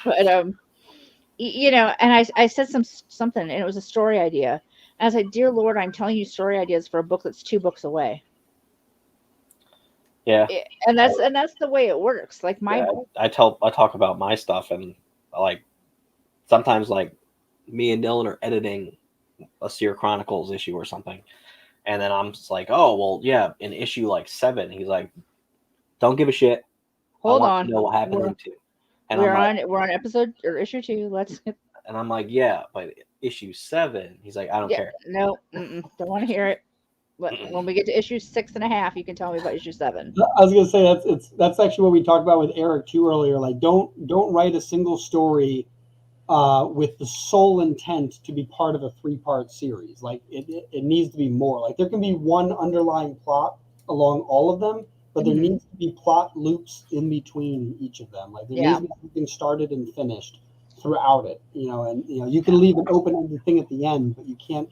But and I said something, and it was a story idea. And I was like, dear Lord, I'm telling you story ideas for a book that's 2 books away. Yeah. And that's the way it works. Like I talk about my stuff, and like sometimes like me and Dylan are editing a Seer Chronicles issue or something, and then I'm just like, oh well, yeah, in issue like 7, he's like, don't give a shit. Hold on. To know what happened in 2. And we're on episode or issue 2. And I'm like, yeah, but issue 7, he's like, I don't care. No, don't want to hear it. But when we get to issue 6.5, you can tell me about issue 7. I was gonna say that's actually what we talked about with Erik too earlier. Like, don't write a single story with the sole intent to be part of a 3-part series. Like it needs to be more. Like there can be one underlying plot along all of them, but there needs to be plot loops in between each of them. Like there needs to be something started and finished throughout it. And you can leave an open-ended thing at the end, but you can't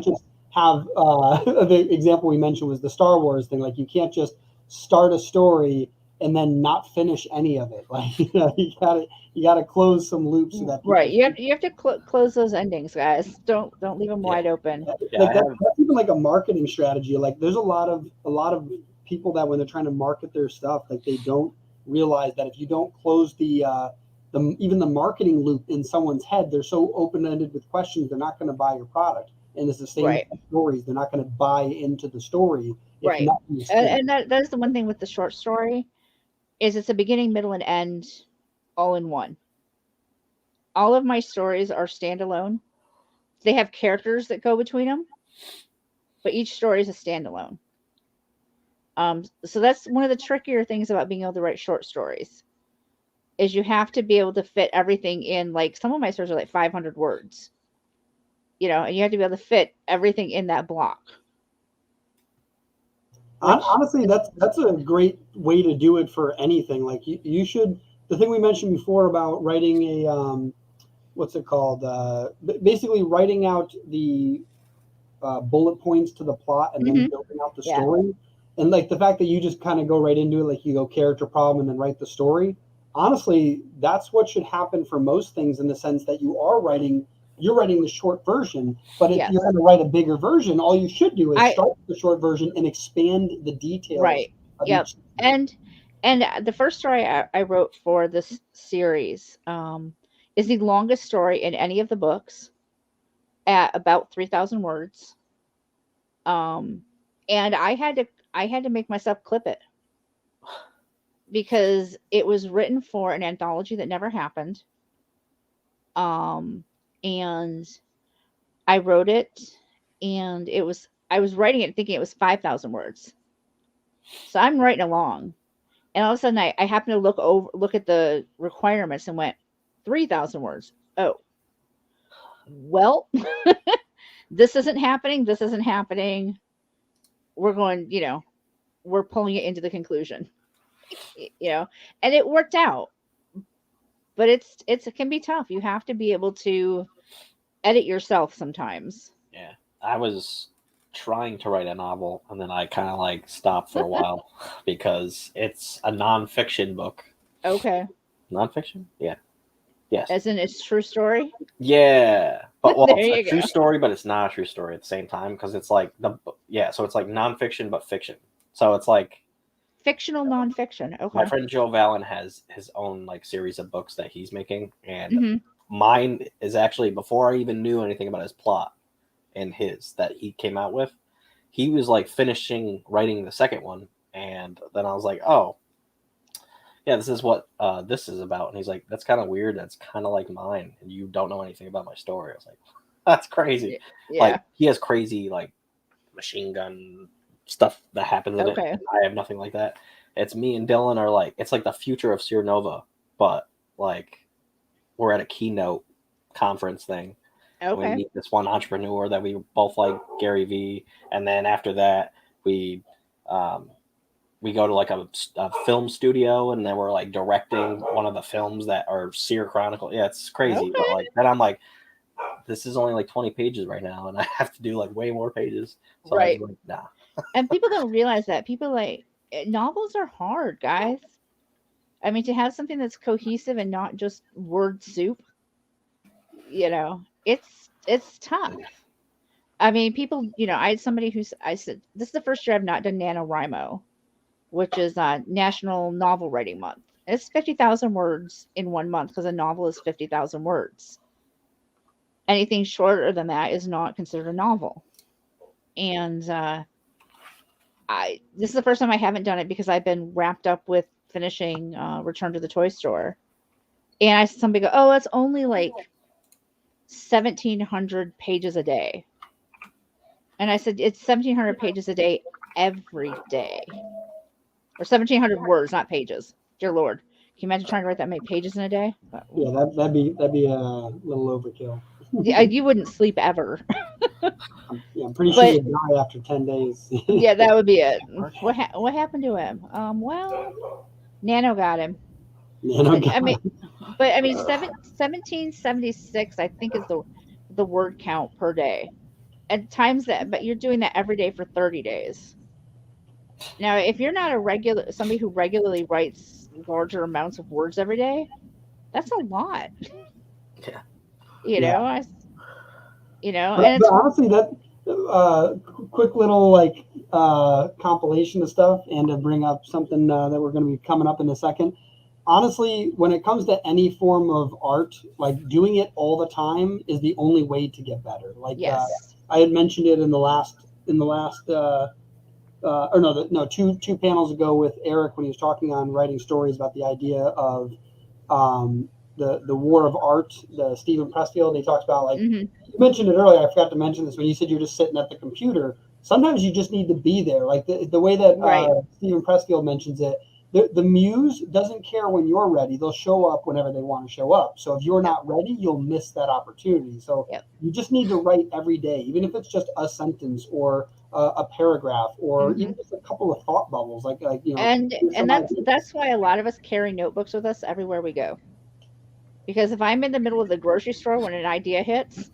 just have the example we mentioned was the Star Wars thing. Like you can't just start a story and then not finish any of it. Like you gotta close some loops so that you have to close those endings, guys. Don't leave them wide open. Like that's even like a marketing strategy. Like there's a lot of people that when they're trying to market their stuff, like they don't realize that if you don't close even the marketing loop in someone's head, they're so open-ended with questions, they're not going to buy your product. And it's the same with stories. They're not going to buy into the story. Right. And that's the one thing with the short story is it's a beginning, middle, and end all in one. All of my stories are standalone. They have characters that go between them, but each story is a standalone. So that's one of the trickier things about being able to write short stories is you have to be able to fit everything in. Like some of my stories are like 500 words, and you have to be able to fit everything in that block. Honestly, that's a great way to do it for anything. Like you should. The thing we mentioned before about writing a what's it called? Basically, writing out the bullet points to the plot and then building out the story. And like the fact that you just kind of go right into it, like you go character problem and then write the story. Honestly, that's what should happen for most things, in the sense that you're writing the short version, but if you're going to write a bigger version, all you should do is start with the short version and expand the details. Right. Yep. And the first story I wrote for this series is the longest story in any of the books, at about 3,000 words. And I had to make myself clip it, because it was written for an anthology that never happened. And I wrote it, and I was writing it thinking it was 5,000 words. So I'm writing along, and all of a sudden I happened to look at the requirements and went 3,000 words. Oh, well, this isn't happening. This isn't happening. We're going, we're pulling it into the conclusion, and it worked out. But it can be tough. You have to be able to edit yourself sometimes. Yeah. I was trying to write a novel, and then I kind of like stopped for a while because it's a nonfiction book. Okay. Nonfiction? Yeah. Yes. As in it's true story? Yeah. But it's a true go. story, but it's not a true story at the same time, because it's like so it's like nonfiction but fiction. So it's like fictional nonfiction. Okay. My friend Joe Vallon has his own like series of books that he's making, and mine is actually, before I even knew anything about his plot and his that he came out with, he was like finishing writing the second one, and then I was like, oh yeah, this is what this is about. And he's like, that's kind of weird, that's kind of like mine, and you don't know anything about my story. I was like, that's crazy. Yeah. Like he has crazy like machine gun stuff that happens in it. I have nothing like that. It's me and Dylan are like, it's like the future of Sierra Nova, but like we're at a keynote conference thing. We meet this one entrepreneur that we both like, Gary V, and then after that we go to like a film studio, and then we're like directing one of the films that are Seer Chronicle. Yeah, it's crazy. But like then I'm like, this is only like 20 pages right now, and I have to do like way more pages. So I was like, nah. And people don't realize that. People like, novels are hard, guys. I mean, to have something that's cohesive and not just word soup, it's tough. I mean, people, I had somebody I said, this is the first year I've not done NaNoWriMo, which is National Novel Writing Month. It's 50,000 words in 1 month, because a novel is 50,000 words. Anything shorter than that is not considered a novel. And this is the first time I haven't done it, because I've been wrapped up with finishing Return to the Toy Store. And I said, somebody go, oh, that's only like 1,700 pages a day. And I said, it's 1,700 pages a day every day. Or 1,700 words, not pages. Dear Lord. Can you imagine trying to write that many pages in a day? Yeah, that'd be a little overkill. Yeah, you wouldn't sleep ever. I'm pretty sure you'd die after 10 days. Yeah, that would be it. What happened to him? Well, Nano got him. I mean, 1776, I think, is the word count per day. At times that, but you're doing that every day for 30 days. Now, if you're not somebody who regularly writes larger amounts of words every day, that's a lot. Yeah. But honestly, that quick little like compilation of stuff, and to bring up something that we're going to be coming up in a second. Honestly, when it comes to any form of art, like doing it all the time is the only way to get better. Like I had mentioned it in the last two panels ago with Erik, when he was talking on writing stories about the idea of the war of art, the Stephen Pressfield. He talks about, like, you mentioned it earlier, I forgot to mention this, when you said you're just sitting at the computer. Sometimes you just need to be there. Like the way that Stephen Pressfield mentions it the muse doesn't care when you're ready. They'll show up whenever they want to show up. So if you're not ready, you'll miss that opportunity. So you just need to write every day, even if it's just a sentence or a paragraph or even just a couple of thought bubbles, like you know. And that's why a lot of us carry notebooks with us everywhere we go. Because if I'm in the middle of the grocery store when an idea hits,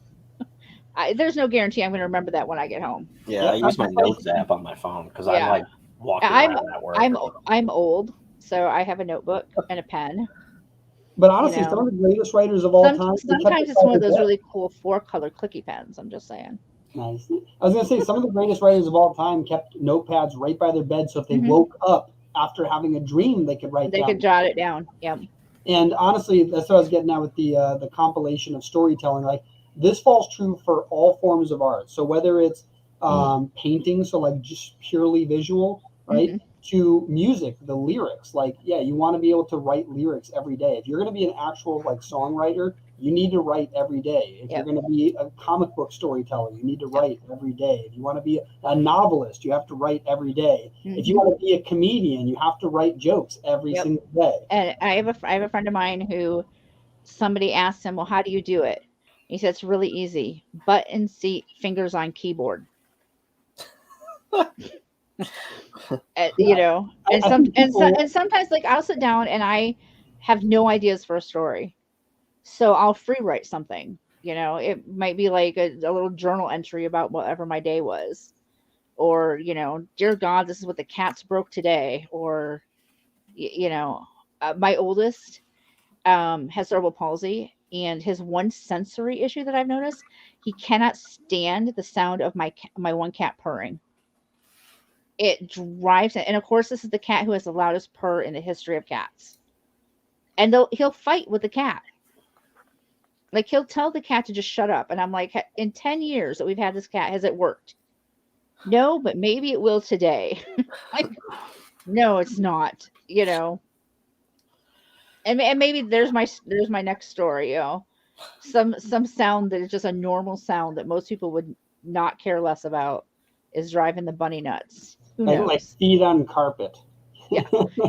there's no guarantee I'm going to remember that when I get home. Yeah, I use my notes app on my phone because I'm like walking around at work. I'm old, so I have a notebook and a pen. But honestly, some of the greatest writers of all time. Sometimes it's one of those really cool 4-color clicky pens. I'm just saying. Nice. I was going to say some of the greatest writers of all time kept notepads right by their bed, so if they woke up after having a dream, they could write. They could jot it down. Yep. And honestly, that's what I was getting at with the compilation of storytelling. Like this falls true for all forms of art. So whether it's painting, so like just purely visual, right, to music, the lyrics. Like, you want to be able to write lyrics every day. If you're going to be an actual like songwriter, you need to write every day. If you're going to be a comic book storyteller, you need to write every day. If you want to be a novelist, you have to write every day. If you want to be a comedian, you have to write jokes every single day. And I have a friend of mine who somebody asked him, well, how do you do it? He said, it's really easy. Button seat, fingers on keyboard. You know, and sometimes like I'll sit down and I have no ideas for a story. So I'll free write something, you know, it might be like a little journal entry about whatever my day was, or, you know, dear God, this is what the cats broke today. Or, you know, my oldest has cerebral palsy, and his one sensory issue that I've noticed, he cannot stand the sound of my one cat purring. It drives him. And of course, this is the cat who has the loudest purr in the history of cats. And he'll fight with the cat. Like he'll tell the cat to just shut up. And I'm like, in 10 years that we've had this cat, has it worked? No, but maybe it will today. Like, no, it's not, you know. And maybe there's my next story, you know. Some sound that is just a normal sound that most people would not care less about is driving the bunny nuts. Who knows? Like feet on carpet. Yeah,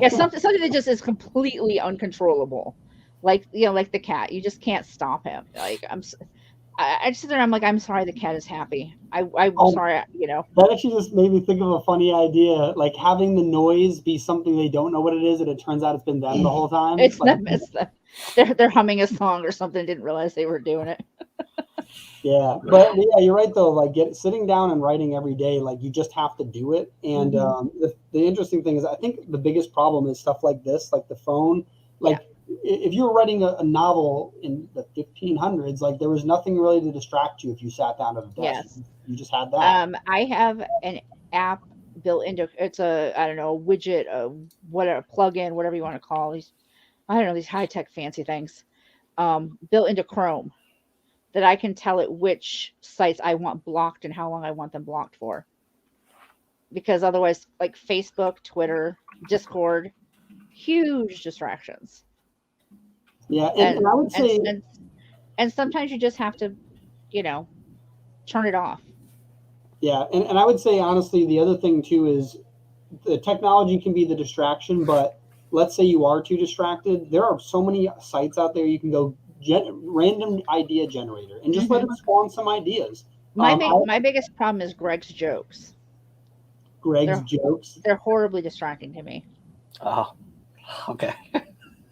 something that just is completely uncontrollable. Like, you know, like the cat, you just can't stop him. Like I just sit there and I'm like, I'm sorry the cat is happy. I'm sorry, you know. That actually just made me think of a funny idea, like having the noise be something they don't know what it is, and it turns out it's been them the whole time. It's like, them. They're humming a song or something, didn't realize they were doing it. Yeah, but yeah, you're right though. Like sitting down and writing every day, like you just have to do it. And the interesting thing is, I think the biggest problem is stuff like this, like the phone. Like if you were writing a novel in the 1500s, like there was nothing really to distract you if you sat down at a desk. Yes. You just had that. I have an app built into it's a widget, whatever plugin, whatever you want to call these. I don't know, these high-tech fancy things built into Chrome that I can tell it which sites I want blocked and how long I want them blocked for. Because otherwise, like Facebook, Twitter, Discord, huge distractions. Yeah, and I would say... And sometimes you just have to, you know, turn it off. Yeah, and I would say, honestly, the other thing, too, is the technology can be the distraction, but let's say you are too distracted. There are so many sites out there you can go random idea generator and just let it spawn some ideas. My biggest problem is Greg's jokes. Jokes? They're horribly distracting to me. Oh, okay.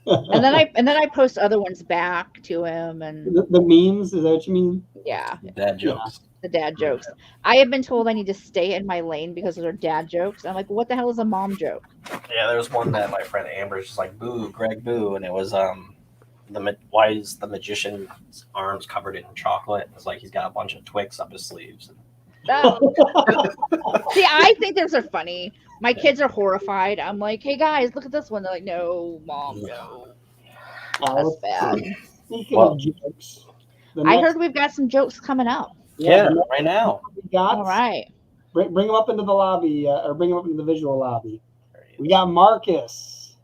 and then I post other ones back to him, and the memes, is that what you mean? Yeah. Dad jokes. The dad jokes. I have been told I need to stay in my lane because they're dad jokes. I'm like, what the hell is a mom joke? Yeah, there was one that my friend Amber's just like, boo, Greg, boo, and it was why is the magician's arms covered in chocolate? It's like he's got a bunch of Twix up his sleeves. See, I think those are funny. My kids are horrified. I'm like, hey guys, look at this one. They're like, no, mom, no. That's bad. Speaking of jokes, I heard we've got some jokes coming up. Yeah, right now. All right. Bring them up into the lobby, or bring them up into the visual lobby. We got Marcus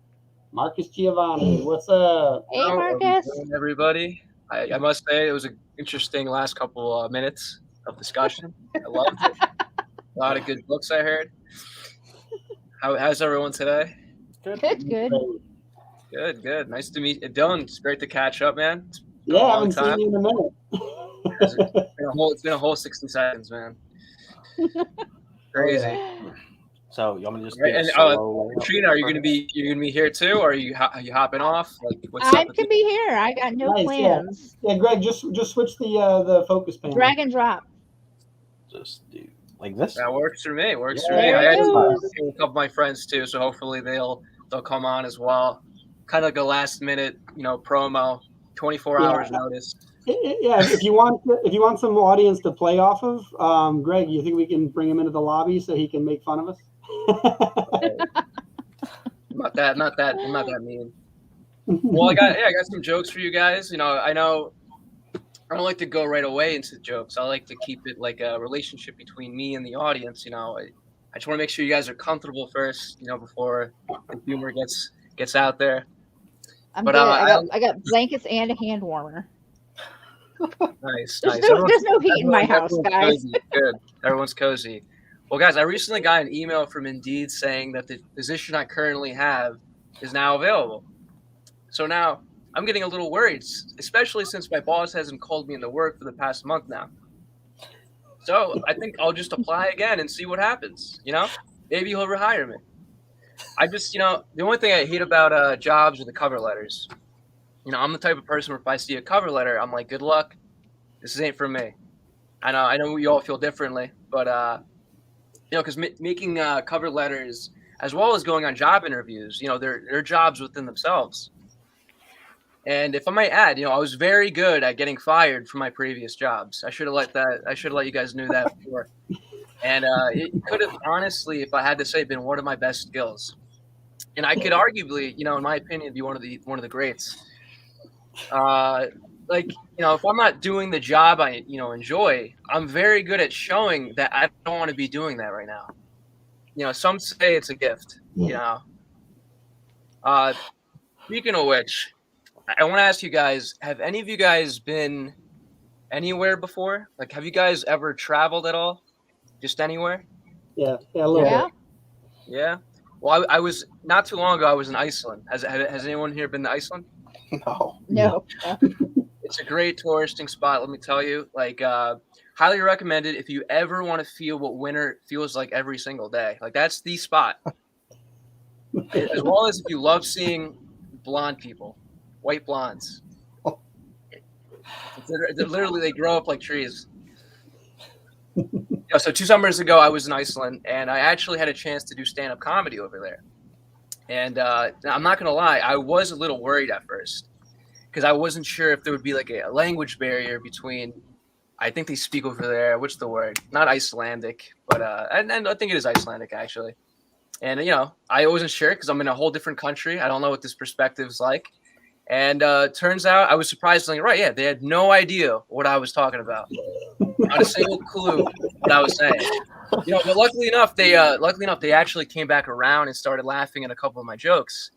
Giovanni. What's up? Hey, Marcus. Hello, everybody. I must say it was an interesting last couple minutes of discussion. I loved it. A lot of good books I heard. How's everyone today? Good. Good. Good. Nice to meet you, Dylan. It's great to catch up, man. It's been Yeah, a I long haven't time. seen you in a minute. It's been a whole 60 seconds, man. Crazy. So you want me to just Right, do a and solo layup Katrina, are you for gonna him? be here too, or are you hopping off? Like, what's I up? With can you? be here. I got no Nice, plans. Yeah, Greg, just switch the focus panel. Drag and drop. Just do like this? That works for me. Works for Yeah. me. There I it actually goes. talked to a couple of my friends too, so hopefully they'll come on as well. Kind of like a last minute, promo, 24 hours notice. Yeah, if you want some audience to play off of, Greg, you think we can bring him into the lobby so he can make fun of us? Not that. I'm not that mean. Well, I got some jokes for you guys. I know I don't like to go right away into jokes. I like to keep it like a relationship between me and the audience. I just want to make sure you guys are comfortable first, before the humor gets out there. I'm But, good. I got blankets and a hand warmer. Nice. There's no heat in my house, everyone's guys. Cozy. Good. Everyone's cozy. Well, guys, I recently got an email from Indeed saying that the position I currently have is now available. So now I'm getting a little worried, especially since my boss hasn't called me into work for the past month now. So I think I'll just apply again and see what happens. Maybe he'll rehire me. I just, the only thing I hate about jobs are the cover letters. I'm the type of person where if I see a cover letter, I'm like, good luck. This ain't for me. I know you all feel differently, but because making cover letters as well as going on job interviews, they're jobs within themselves. And if I might add, I was very good at getting fired from my previous jobs. I should have let you guys know that before. And it could have honestly, if I had to say, been one of my best skills. And I could arguably, in my opinion, be one of the greats. If I'm not doing the job I enjoy, I'm very good at showing that I don't want to be doing that right now. Some say it's a gift. Speaking of which, I want to ask you guys: have any of you guys been anywhere before? Like, have you guys ever traveled at all? Just anywhere? Yeah, a little bit. Yeah. Well, I was not too long ago. I was in Iceland. Has anyone here been to Iceland? No. It's a great touristing spot. Let me tell you. Highly recommended if you ever want to feel what winter feels like every single day. Like, that's the spot. As well as if you love seeing blonde people, white blondes. Literally, they grow up like trees. So 2 summers ago, I was in Iceland, and I actually had a chance to do stand-up comedy over there. And I'm not going to lie, I was a little worried at first because I wasn't sure if there would be like a language barrier between, I think they speak over there, what's the word? Not Icelandic, but and I think it is Icelandic, actually. And, I wasn't sure because I'm in a whole different country. I don't know what this perspective is like. And turns out I was surprisingly right. Yeah, they had no idea what I was talking about. Not a single clue what I was saying. But luckily enough, they actually came back around and started laughing at a couple of my jokes.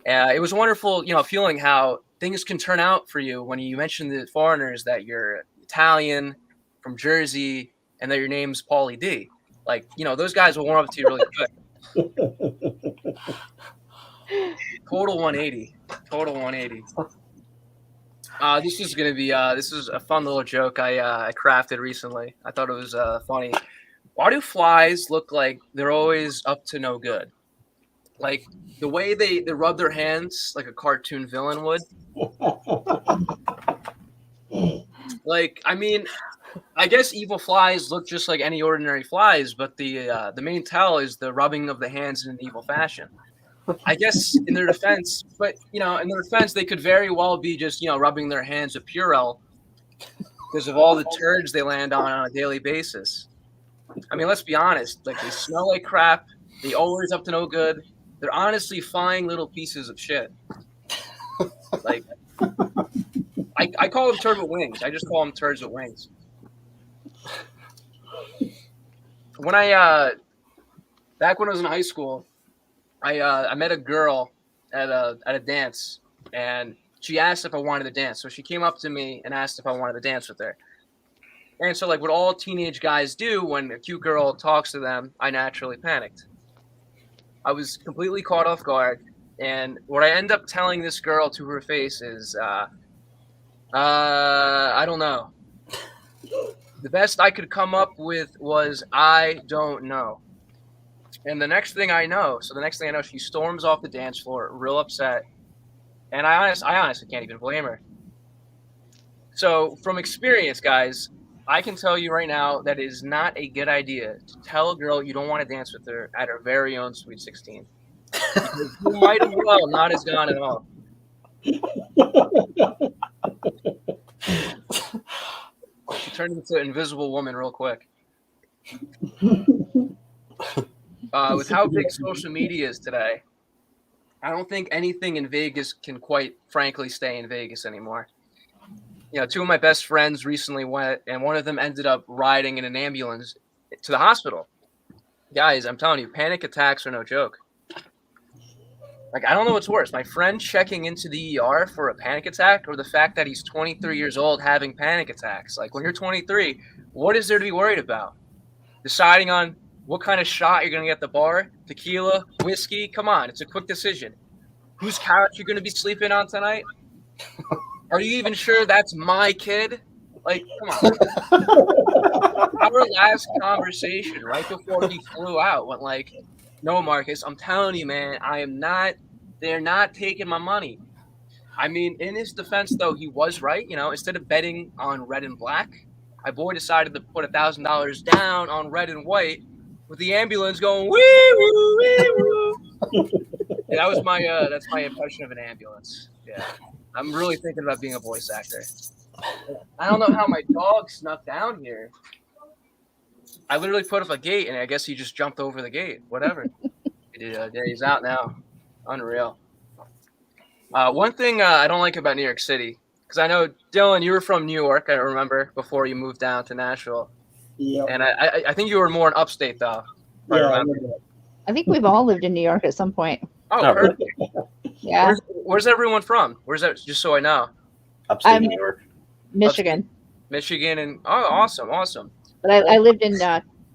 It was a wonderful, feeling how things can turn out for you when you mention to foreigners that you're Italian, from Jersey, and that your name's Paulie D. Like, those guys will warm up to you really quick. Total 180. This is a fun little joke I crafted recently. I thought it was funny. Why do flies look like they're always up to no good? Like the way they rub their hands like a cartoon villain would. I guess evil flies look just like any ordinary flies, but the main tell is the rubbing of the hands in an evil fashion. I guess in their defense, they could very well be just, rubbing their hands with Purell because of all the turds they land on a daily basis. I mean, let's be honest. Like, they smell like crap. They always up to no good. They're honestly fine little pieces of shit. Like, I call them turd with wings. I just call them turds with wings. Back when I was in high school, I met a girl at a dance, and she asked if I wanted to dance. So she came up to me and asked if I wanted to dance with her. And so, like what all teenage guys do when a cute girl talks to them, I naturally panicked. I was completely caught off guard. And what I end up telling this girl to her face is, I don't know. The best I could come up with was, I don't know. And the next thing I know, she storms off the dance floor, real upset. And I honestly can't even blame her. So from experience, guys, I can tell you right now that it is not a good idea to tell a girl you don't want to dance with her at her very own Sweet 16. Because you might as well not has gone at all. She turned into an invisible woman real quick. With how big social media is today, I don't think anything in Vegas can quite frankly stay in Vegas anymore. You know, two of my best friends recently went, and one of them ended up riding in an ambulance to the hospital. Guys, I'm telling you, panic attacks are no joke. Like, I don't know what's worse, my friend checking into the ER for a panic attack, or the fact that he's 23 years old having panic attacks. Like, when you're 23, what is there to be worried about? Deciding on what kind of shot you're going to get at the bar? Tequila? Whiskey? Come on, it's a quick decision. Whose couch you're going to be sleeping on tonight? Are you even sure that's my kid? Like, come on. Our last conversation right before he flew out went like, no, Marcus, I'm telling you, man, they're not taking my money. I mean, in his defense, though, he was right. You know, instead of betting on red and black, my boy decided to put $1,000 down on red and white with the ambulance going, wee woo, wee woo. Yeah, that's my impression of an ambulance. Yeah. I'm really thinking about being a voice actor. I don't know how my dog snuck down here. I literally put up a gate, and I guess he just jumped over the gate. Whatever. He's out now. Unreal. One thing I don't like about New York City, because I know, Dylan, you were from New York, I remember, before you moved down to Nashville. Yeah. And I think you were more in upstate, though. Yeah. I think we've all lived in New York at some point. Oh, perfect. Yeah. Where's everyone from? Where's that? Just so I know. Upstate New York. Michigan. Michigan, and awesome. But I lived in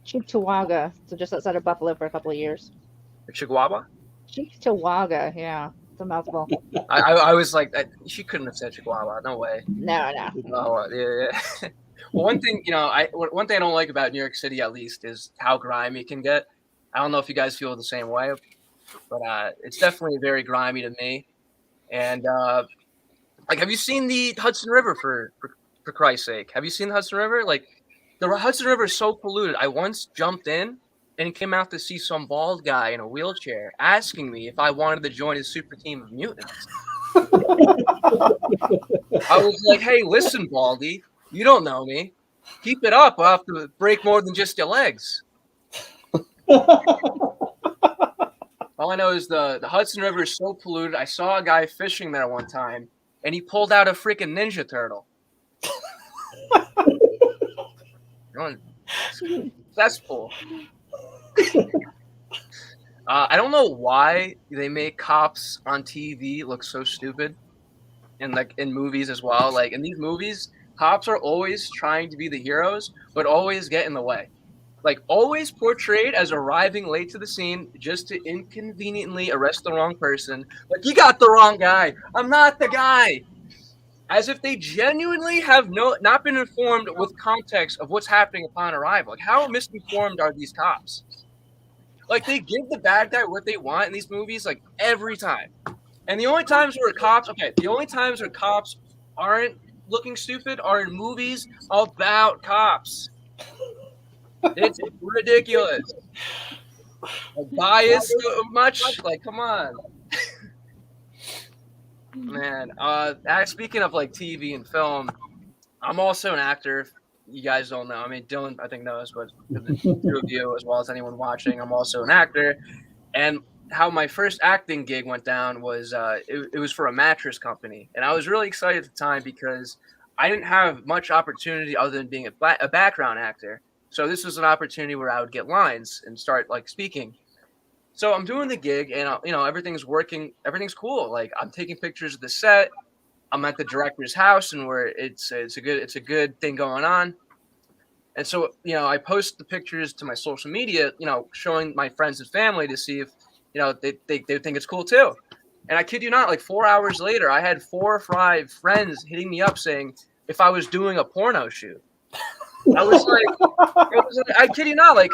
Cheektowaga, so just outside of Buffalo for a couple of years. Cheektowaga? Cheektowaga, yeah. It's a mouthful. I was like, she couldn't have said Chihuahua. No way. No. Oh, yeah. Well, one thing I don't like about New York City, at least, is how grimy it can get. I don't know if you guys feel the same way, but it's definitely very grimy to me. And like, have you seen the Hudson River for Christ's sake? Have you seen the Hudson River? Like, the Hudson River is so polluted. I once jumped in and came out to see some bald guy in a wheelchair asking me if I wanted to join his super team of mutants. I was like, hey, listen, Baldy, you don't know me. Keep it up. I'll have to break more than just your legs. All I know is the Hudson River is so polluted. I saw a guy fishing there one time, and he pulled out a freaking Ninja Turtle. Cesspool. I don't know why they make cops on TV look so stupid, and like in movies as well. Like in these movies, cops are always trying to be the heroes, but always get in the way. Like always portrayed as arriving late to the scene just to inconveniently arrest the wrong person. Like, you got the wrong guy. I'm not the guy. As if they genuinely have not been informed with context of what's happening upon arrival. Like, how misinformed are these cops? Like, they give the bad guy what they want in these movies, like, every time. And the only times where cops aren't looking stupid are in movies about cops. It's ridiculous. Like, bias so much? Like, come on. Man, speaking of like TV and film, I'm also an actor. You guys don't know. I mean, Dylan, I think knows, but the two of you, as well as anyone watching, I'm also an actor. And how my first acting gig went down was it was for a mattress company, and I was really excited at the time because I didn't have much opportunity other than being a background actor. So this was an opportunity where I would get lines and start like speaking. So I'm doing the gig, and everything's working, everything's cool. Like, I'm taking pictures of the set. I'm at the director's house, and where it's a good thing going on. And so I post the pictures to my social media, showing my friends and family to see if they think it's cool too. And I kid you not, like 4 hours later, I had 4 or 5 friends hitting me up saying if I was doing a porno shoot. I was like, I kid you not, like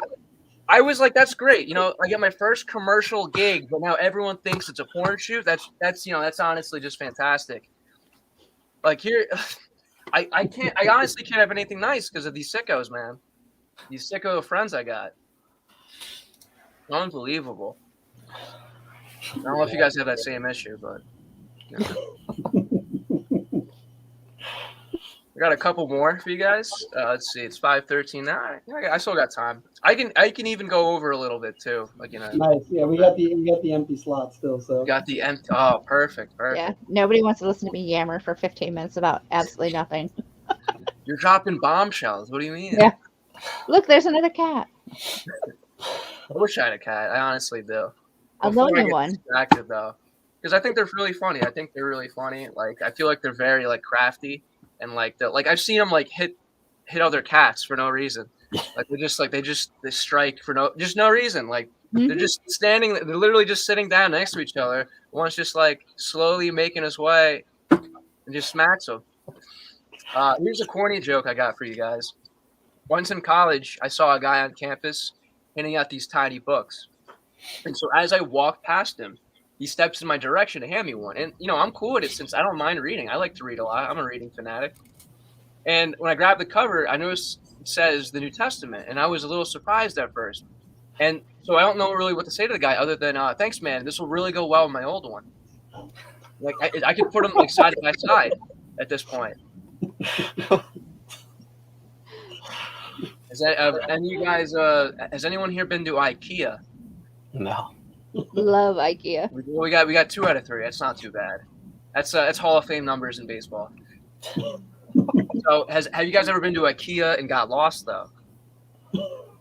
I was like, that's great. I get my first commercial gig, but now everyone thinks it's a porn shoot. That's honestly just fantastic. Like here, I honestly can't have anything nice because of these sickos, man. These sicko friends I got. Unbelievable. I don't know if you guys have that same issue, but I got a couple more for you guys. Let's see, it's 5:13 now. I still got time. I can even go over a little bit too. Like Nice. Yeah, we got the empty slot still. So got the empty. Oh, perfect. Yeah, nobody wants to listen to me yammer for 15 minutes about absolutely nothing. You're dropping bombshells. What do you mean? Yeah. Look, there's another cat. I wish I had a cat. I honestly do. A lonely one. Distracted though, because I think they're really funny. Like I feel like they're very like crafty, and like I've seen them like hit other cats for no reason. Like they strike for no reason. Like they're just standing. They're literally just sitting down next to each other. One's just like slowly making his way, and just smacks them. Here's a corny joke I got for you guys. Once in college, I saw a guy on campus handing out these tiny books. And so as I walked past him, he steps in my direction to hand me one. And, I'm cool with it since I don't mind reading. I like to read a lot. I'm a reading fanatic. And when I grabbed the cover, I noticed it says the New Testament. And I was a little surprised at first. And so I don't know really what to say to the guy other than, thanks, man. This will really go well with my old one. Like, I could put them like side by side at this point. Has anyone here been to IKEA? No. Love IKEA. We got 2 out of 3. That's not too bad. That's Hall of Fame numbers in baseball. So have you guys ever been to IKEA and got lost though?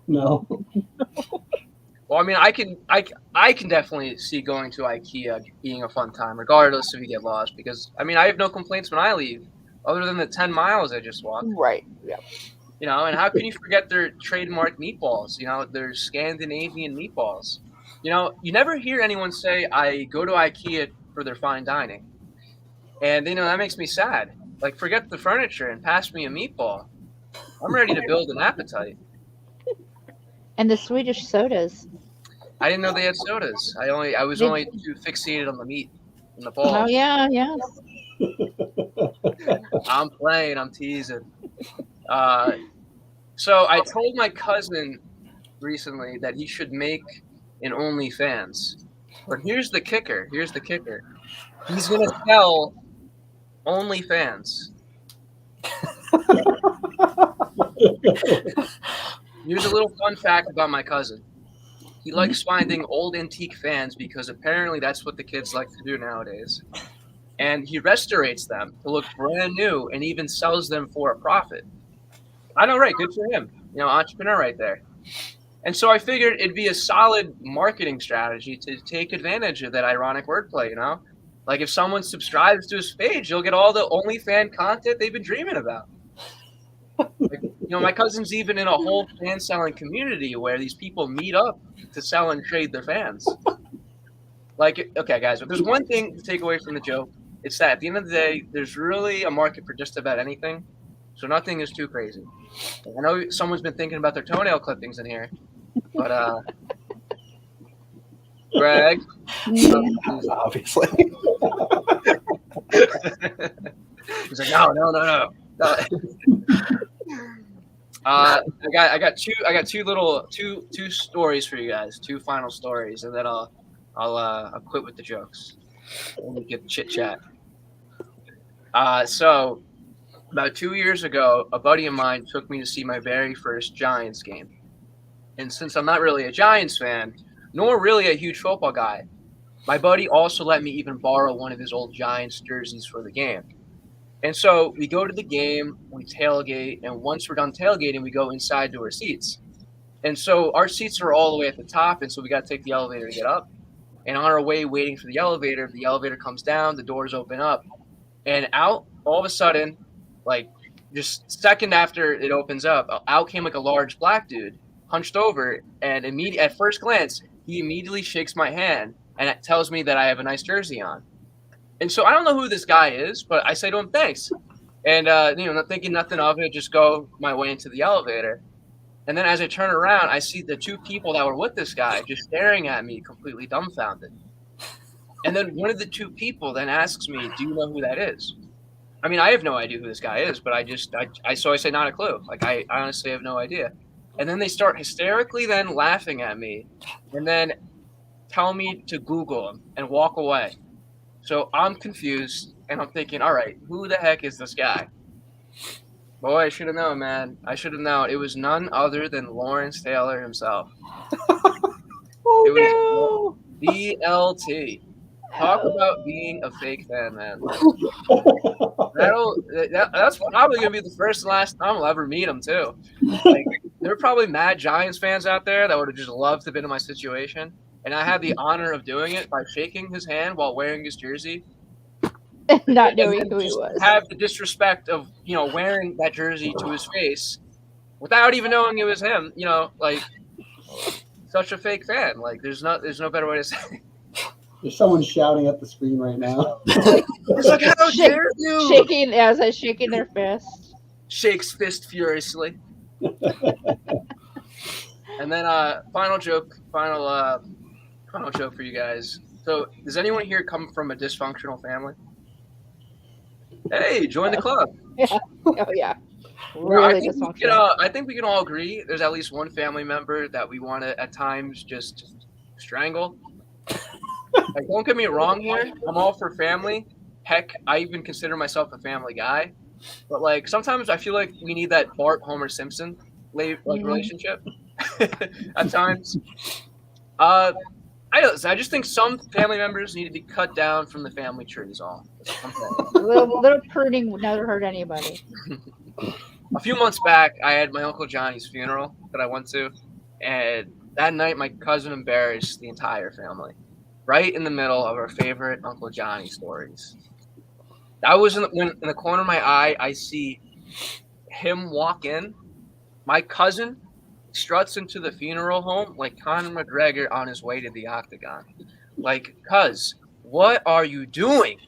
No. Well, I mean, I can definitely see going to IKEA being a fun time, regardless if you get lost. Because I mean, I have no complaints when I leave, other than the 10 miles I just walked. Right. Yeah. And how can you forget their trademark meatballs? Their Scandinavian meatballs. You never hear anyone say, I go to IKEA for their fine dining. And, that makes me sad. Like, forget the furniture and pass me a meatball. I'm ready to build an appetite. And the Swedish sodas. I didn't know they had sodas. I was only too fixated on the meat and the balls. Oh, yeah. I'm playing. I'm teasing. So I told my cousin recently that he should make an OnlyFans. But here's the kicker. He's going to sell OnlyFans. Here's a little fun fact about my cousin. He likes finding old antique fans because apparently that's what the kids like to do nowadays. And he restaurates them to look brand new and even sells them for a profit. I know, right? Good for him. Entrepreneur right there. And so I figured it'd be a solid marketing strategy to take advantage of that ironic wordplay, Like if someone subscribes to his page, he'll get all the OnlyFans content they've been dreaming about. Like, my cousin's even in a whole fan selling community where these people meet up to sell and trade their fans. Like, okay, guys, if there's one thing to take away from the joke, it's that at the end of the day, there's really a market for just about anything. So nothing is too crazy. I know someone's been thinking about their toenail clippings in here, but Greg, Obviously. he's like, no. I got two stories for you guys, 2 final stories, and then I'll quit with the jokes and we get chit chat. So about 2 years ago, a buddy of mine took me to see my very first Giants game. And since I'm not really a Giants fan, nor really a huge football guy, my buddy also let me even borrow one of his old Giants jerseys for the game. And so we go to the game, we tailgate, and once we're done tailgating, we go inside to our seats. And so our seats are all the way at the top, and so we got to take the elevator to get up. And on our way waiting for the elevator comes down, the doors open up, and out all of a sudden, like just second after it opens up, out came like a large black dude, hunched over, and at first glance, he immediately shakes my hand and it tells me that I have a nice jersey on. And so I don't know who this guy is, but I say to him, thanks. And, not thinking nothing of it, just go my way into the elevator. And then as I turn around, I see the two people that were with this guy just staring at me completely dumbfounded. And then one of the two people then asks me, do you know who that is? I mean, I have no idea who this guy is, but so I say not a clue. Like, I honestly have no idea. And then they start hysterically then laughing at me and then tell me to Google him and walk away. So I'm confused and I'm thinking, all right, who the heck is this guy? Boy, I should have known, man. I should have known. It was none other than Lawrence Taylor himself. It was BLT. Talk about being a fake fan, man. That's probably going to be the first and last time I'll ever meet him, too. Like, there are probably mad Giants fans out there that would have just loved to have been in my situation. And I had the honor of doing it by shaking his hand while wearing his jersey. Not knowing who he was. Have the disrespect of, wearing that jersey to his face without even knowing it was him, like, such a fake fan. Like, there's no better way to say it. There's someone shouting at the screen right now. It's like, how dare you? Shaking their fist. Shakes fist furiously. And then final joke for you guys. So, does anyone here come from a dysfunctional family? Hey, join the club. Yeah. Oh yeah. Really dysfunctional. I think we can all agree there's at least one family member that we want to at times just strangle. Like, don't get me wrong here. I'm all for family. Heck, I even consider myself a family guy. But like sometimes I feel like we need that Bart Homer Simpson relationship at times. I just think some family members need to be cut down from the family tree is all. A little pruning would never hurt anybody. A few months back, I had my Uncle Johnny's funeral that I went to, and that night my cousin embarrassed the entire family. Right in the middle of our favorite Uncle Johnny stories. That was when in the corner of my eye, I see him walk in. My cousin struts into the funeral home like Conor McGregor on his way to the octagon. Like, cuz, what are you doing?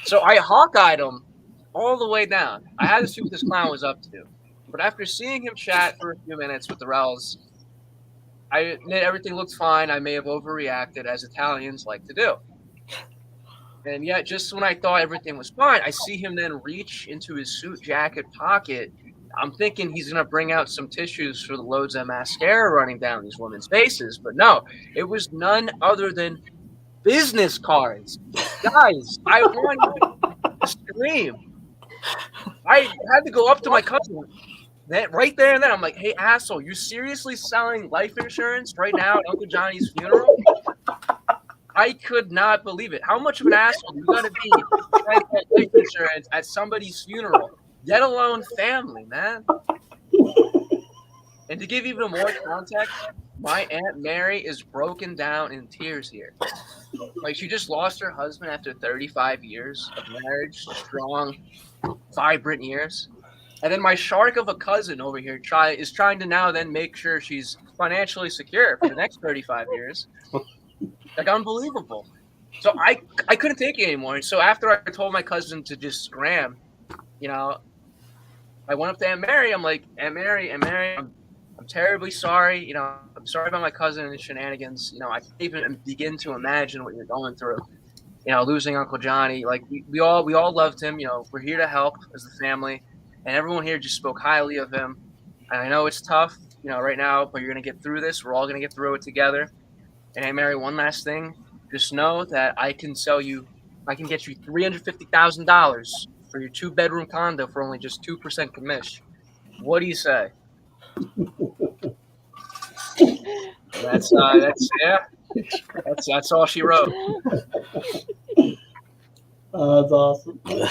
So I hawk-eyed him all the way down. I had to see what this clown was up to. But after seeing him chat for a few minutes with the Rels, I admit everything looked fine. I may have overreacted, as Italians like to do. And yet, just when I thought everything was fine, I see him then reach into his suit jacket pocket. I'm thinking he's going to bring out some tissues for the loads of mascara running down these women's faces. But no, it was none other than business cards. Guys, I wanted to scream. I had to go up to my cousin. Right there and then, I'm like, hey, asshole, you seriously selling life insurance right now at Uncle Johnny's funeral? I could not believe it. How much of an asshole you got to be trying to get life insurance at somebody's funeral, let alone family, man? And to give even more context, my Aunt Mary is broken down in tears here. Like, she just lost her husband after 35 years of marriage, strong, vibrant years. And then my shark of a cousin over here is trying to now then make sure she's financially secure for the next 35 years. Like, unbelievable. So I couldn't take it anymore. And so after I told my cousin to just scram, I went up to Aunt Mary. I'm like, Aunt Mary, I'm terribly sorry. I'm sorry about my cousin and his shenanigans. I can't even begin to imagine what you're going through. Losing Uncle Johnny. Like, we all loved him. We're here to help as a family. And everyone here just spoke highly of him. And I know it's tough, right now, but you're going to get through this. We're all going to get through it together. And Aunt Mary, one last thing. Just know that I can get you $350,000 for your 2-bedroom condo for only just 2% commission. What do you say? That's all she wrote. That's awesome. Yeah.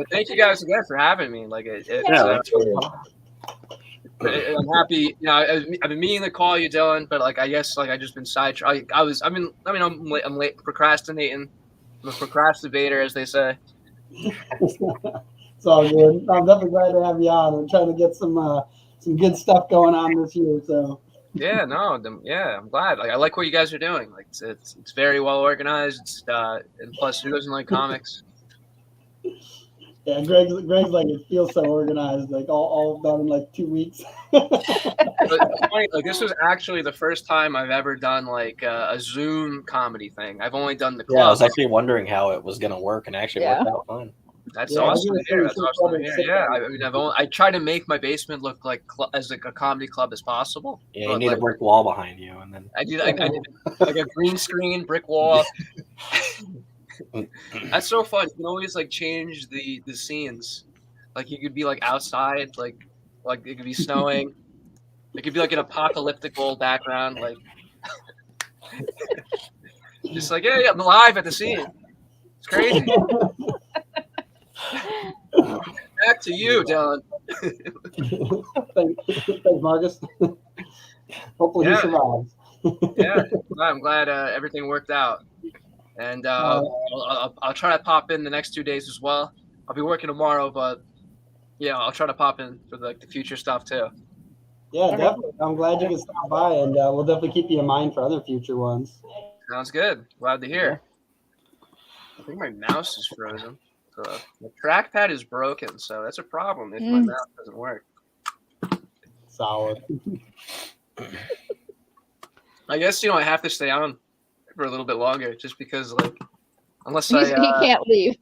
Thank you guys again for having me. Like, I'm happy. I've been meaning to call you, Dylan, but I guess I just been sidetracked. I'm late procrastinating. I'm a procrastinator, as they say. It's all good. I'm definitely glad to have you on. I'm trying to get some good stuff going on this year. So Yeah, no, yeah, I'm glad. Like, I like what you guys are doing. Like, it's very well organized. And plus, who doesn't like comics? Yeah, Greg's like, it feels so organized, like all done in like 2 weeks. But it's funny, like, this was actually the first time I've ever done like a Zoom comedy thing. I've only done the Yeah, I club. was actually wondering how it was gonna work, and it actually worked out fine. That's Yeah, I was awesome gonna to say, hear. you That's should awesome to probably hear. sit Yeah, down. I try to make my basement look like as like a comedy club as possible. Yeah, you But, need like, a brick wall behind you, and then I need like a green screen, brick wall. That's so fun. You can always like change the scenes. Like you could be like outside, like it could be snowing. It could be like an apocalyptic old background, like just like yeah, I'm live at the scene. It's crazy. Back to you, Dylan. Thanks, Marcus. Hopefully he Yeah. survives. Yeah, I'm glad everything worked out, and I'll try to pop in the next 2 days as well. I'll be working tomorrow, but yeah, I'll try to pop in for the future stuff too. Yeah, definitely. I'm glad you could stop by, and we'll definitely keep you in mind for other future ones. Sounds good. Glad to hear. I think my mouse is frozen. The trackpad is broken, so that's a problem if my mouse doesn't work. Solid. I guess I have to stay on for a little bit longer, just because unless He can't leave.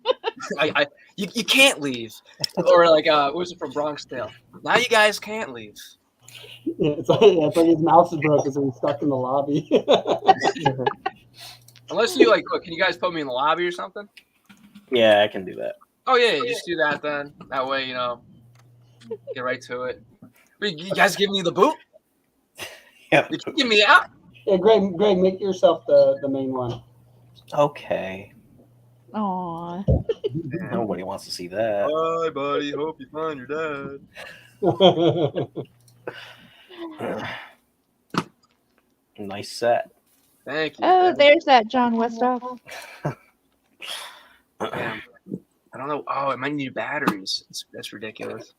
you can't leave, or what was it from Bronx Tale? Now you guys can't leave. Yeah, it's like his mouse is broken, so he's stuck in the lobby. Unless you can you guys put me in the lobby or something? yeah, I can do that. Oh yeah, just do that then. That way, get right to it. You guys give me the boot? Yeah. You give me out? Yeah, Greg, make yourself the main one. Okay. Aw. Nobody wants to see that. Bye, buddy. Hope you find your dad. Nice set. Thank you. Oh, there's that John Westhoff. Damn. I don't know. Oh, it might need batteries. That's ridiculous.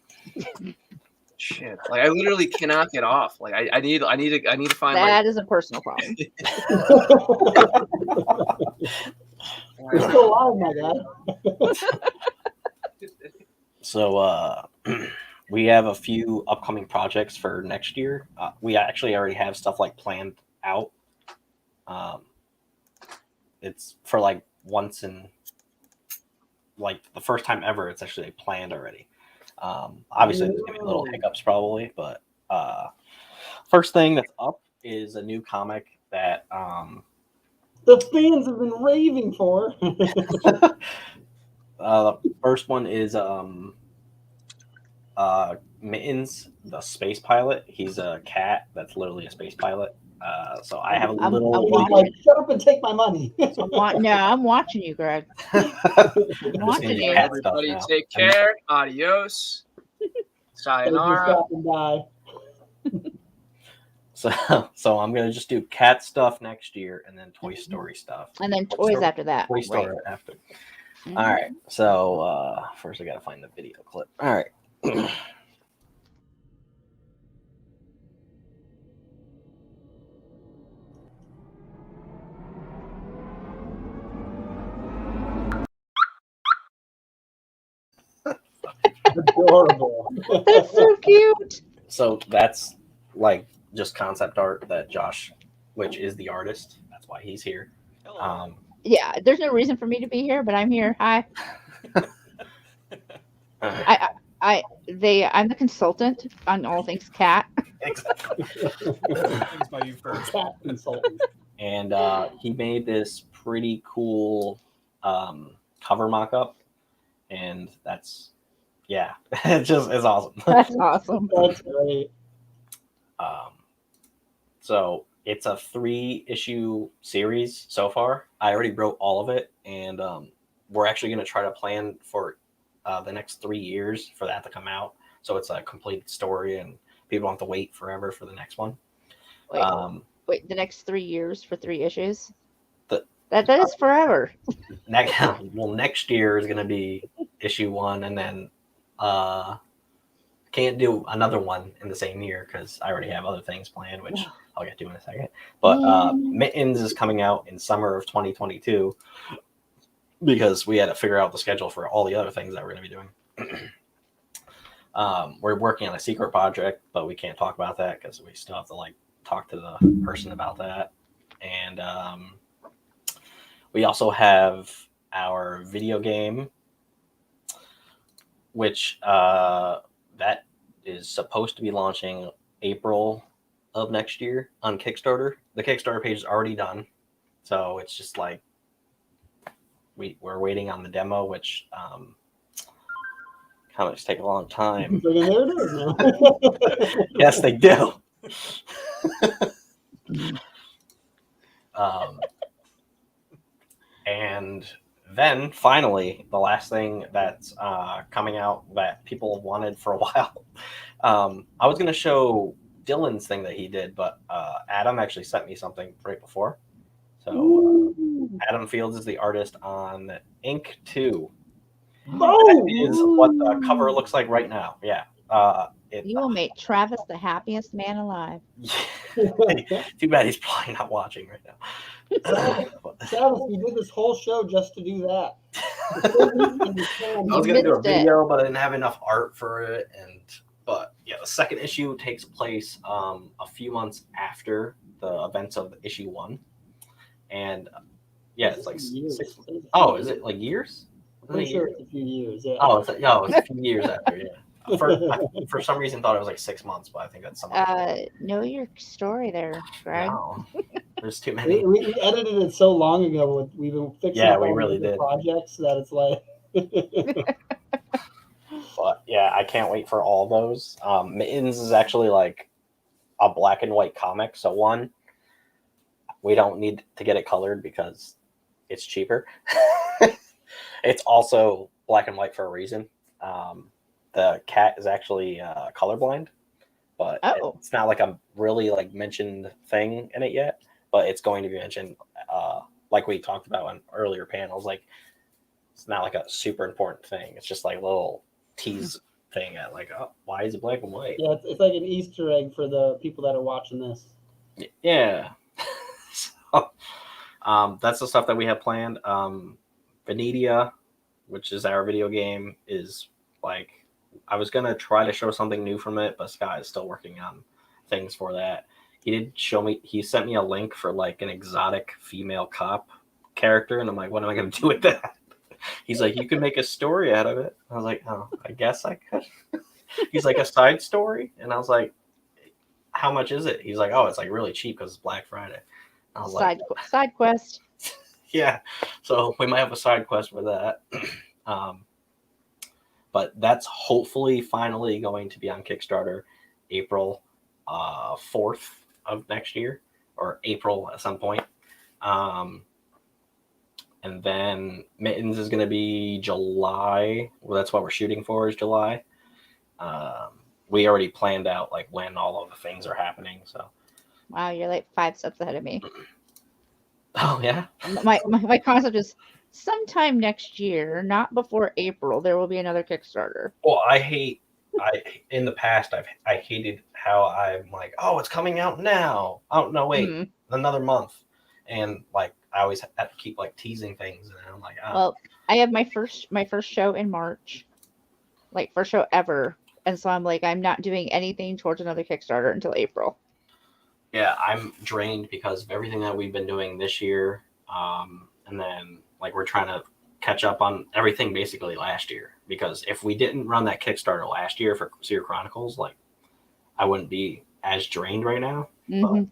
Shit. I literally cannot get off. I need to find That is a personal problem. You're still alive, my guy. So we have a few upcoming projects for next year. We actually already have stuff planned out. It's for once in the first time ever. It's actually planned already. Obviously, there's gonna be little hiccups probably, but first thing that's up is a new comic that the fans have been raving for. the first one is Mittens, the space pilot. He's a cat that's literally a space pilot. So I have a little. Shut up and take my money. I'm watching you, Greg. Watching you. Everybody, take care. Adios. Sayonara. So I'm gonna just do cat stuff next year, and then Toy Story stuff, and then toys after that. Toy Story after. All right. So first I gotta find the video clip. All right. Adorable. That's so cute. So that's just concept art that Josh, which is the artist, that's why he's here. Yeah, there's no reason for me to be here, but I'm here. Hi. I'm the consultant on all things cat. Exactly. Cat consultant. And he made this pretty cool cover mock-up, and that's it's awesome. That's awesome. That's great. So it's a 3-issue series so far. I already wrote all of it, and we're actually going to try to plan for the next 3 years for that to come out. So it's a completed story, and people don't have to wait forever for the next one. Wait, the next 3 years for 3 issues? That is forever. Next year is going to be issue 1, and then can't do another one in the same year because I already have other things planned, which I'll get to in a second. But Mittens is coming out in summer of 2022 because we had to figure out the schedule for all the other things that we're going to be doing. We're working on a secret project, but we can't talk about that because we still have to like talk to the person about that. And we also have our video game, which that is supposed to be launching April of next year on Kickstarter. The Kickstarter page is already done, so it's just like we're waiting on the demo, which comics take a long time. Yes, they do. And then finally, the last thing that's coming out that people have wanted for a while. I was going to show Dylan's thing that he did, but Adam actually sent me something right before. So Adam Fields is the artist on Ink 2. That is what the cover looks like right now. Yeah. You will make Travis the happiest man alive. Too bad he's probably not watching right now. Travis, we did this whole show just to do that. I was going to do a video, but I didn't have enough art for it. But yeah, the second issue takes place a few months after the events of issue 1. And yeah, it's like years. Oh, is it like years? I'm sure it's a few years. Yeah. Oh, it's it's a few years after. Yeah. For some reason, thought it was like 6 months, but I think that's something. Know your story there, Greg. No, there's too many. We edited it so long ago. We've been fixing. Yeah, we really did. Projects that it's like. But yeah, I can't wait for all those. Mittens is actually like a black and white comic, so one, we don't need to get it colored because it's cheaper. It's also black and white for a reason. The cat is actually colorblind, but it's not like a really like mentioned thing in it yet. But it's going to be mentioned, like we talked about on earlier panels. Like it's not like a super important thing. It's just like a little tease thing at like, oh, why is it black and white? Yeah, it's like an Easter egg for the people that are watching this. Yeah. So, that's the stuff that we have planned. Venetia, which is our video game, is like, I was going to try to show something new from it, but Scott is still working on things for that. He sent me a link for like an exotic female cop character, and I'm like, what am I going to do with that? He's like, you can make a story out of it. I was like, oh, I guess I could. He's like, a side story? And I was like, how much is it? He's like, oh, it's like really cheap because it's Black Friday. I was side quest. Yeah, so we might have a side quest for that. But that's hopefully finally going to be on Kickstarter April 4th of next year, or April at some point. And then Mittens is going to be July. Well, that's what we're shooting for, is July. We already planned out like when all of the things are happening. So. Wow, you're like 5 steps ahead of me. Oh yeah. My concept is sometime next year, not before April, there will be another Kickstarter. Well, in the past I hated how I'm like, oh, it's coming out now. Oh no, wait, another month, and like I always have to keep like teasing things, and I'm like, oh. Well, I have my first show in March, like first show ever, and so I'm like, I'm not doing anything towards another Kickstarter until April. Yeah, I'm drained because of everything that we've been doing this year, and then like we're trying to catch up on everything basically last year. Because if we didn't run that Kickstarter last year for Seer Chronicles, like I wouldn't be as drained right now. But,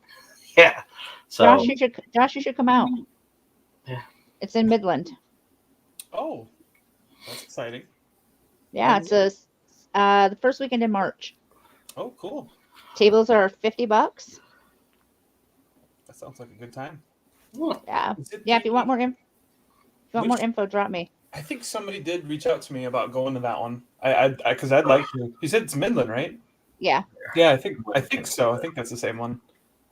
yeah. So Josh, you should come out. Yeah. It's in Midland. Oh, that's exciting. Yeah, it's the first weekend in March. Oh, cool. Tables are $50. That sounds like a good time. Yeah. Yeah, if you want more info, drop me. I think somebody did reach out to me about going to that one. Because I'd like to. You said it's Midland, right? Yeah. Yeah, I think so. I think that's the same one.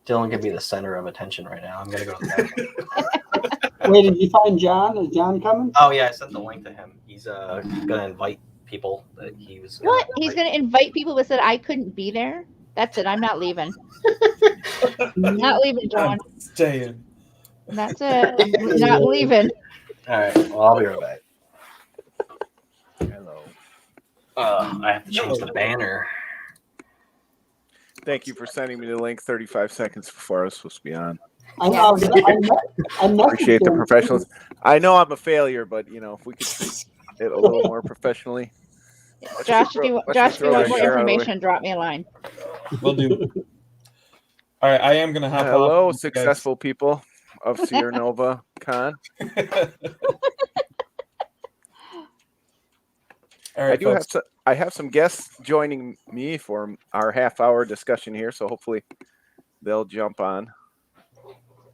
Dylan can be the center of attention right now. I'm gonna go to that. Wait, did you find John? Is John coming? Oh yeah, I sent the link to him. He's gonna invite people that he was. What? He's gonna invite people, but said I couldn't be there. That's it. I'm not leaving. Not leaving, John. I'm staying. That's it. I'm not leaving. All right. Well, I'll be right back. Hello. I have to change the banner. Thank you for sending me the link 35 seconds before I was supposed to be on. I Appreciate the professionals. I know I'm a failure, but if we could treat it a little more professionally. Josh, if you want more information, drop me a line. Will do. All right, I am gonna hop off. Hello, successful people of Sierra Nova Con. All right, I have some guests joining me for our half-hour discussion here, so hopefully they'll jump on.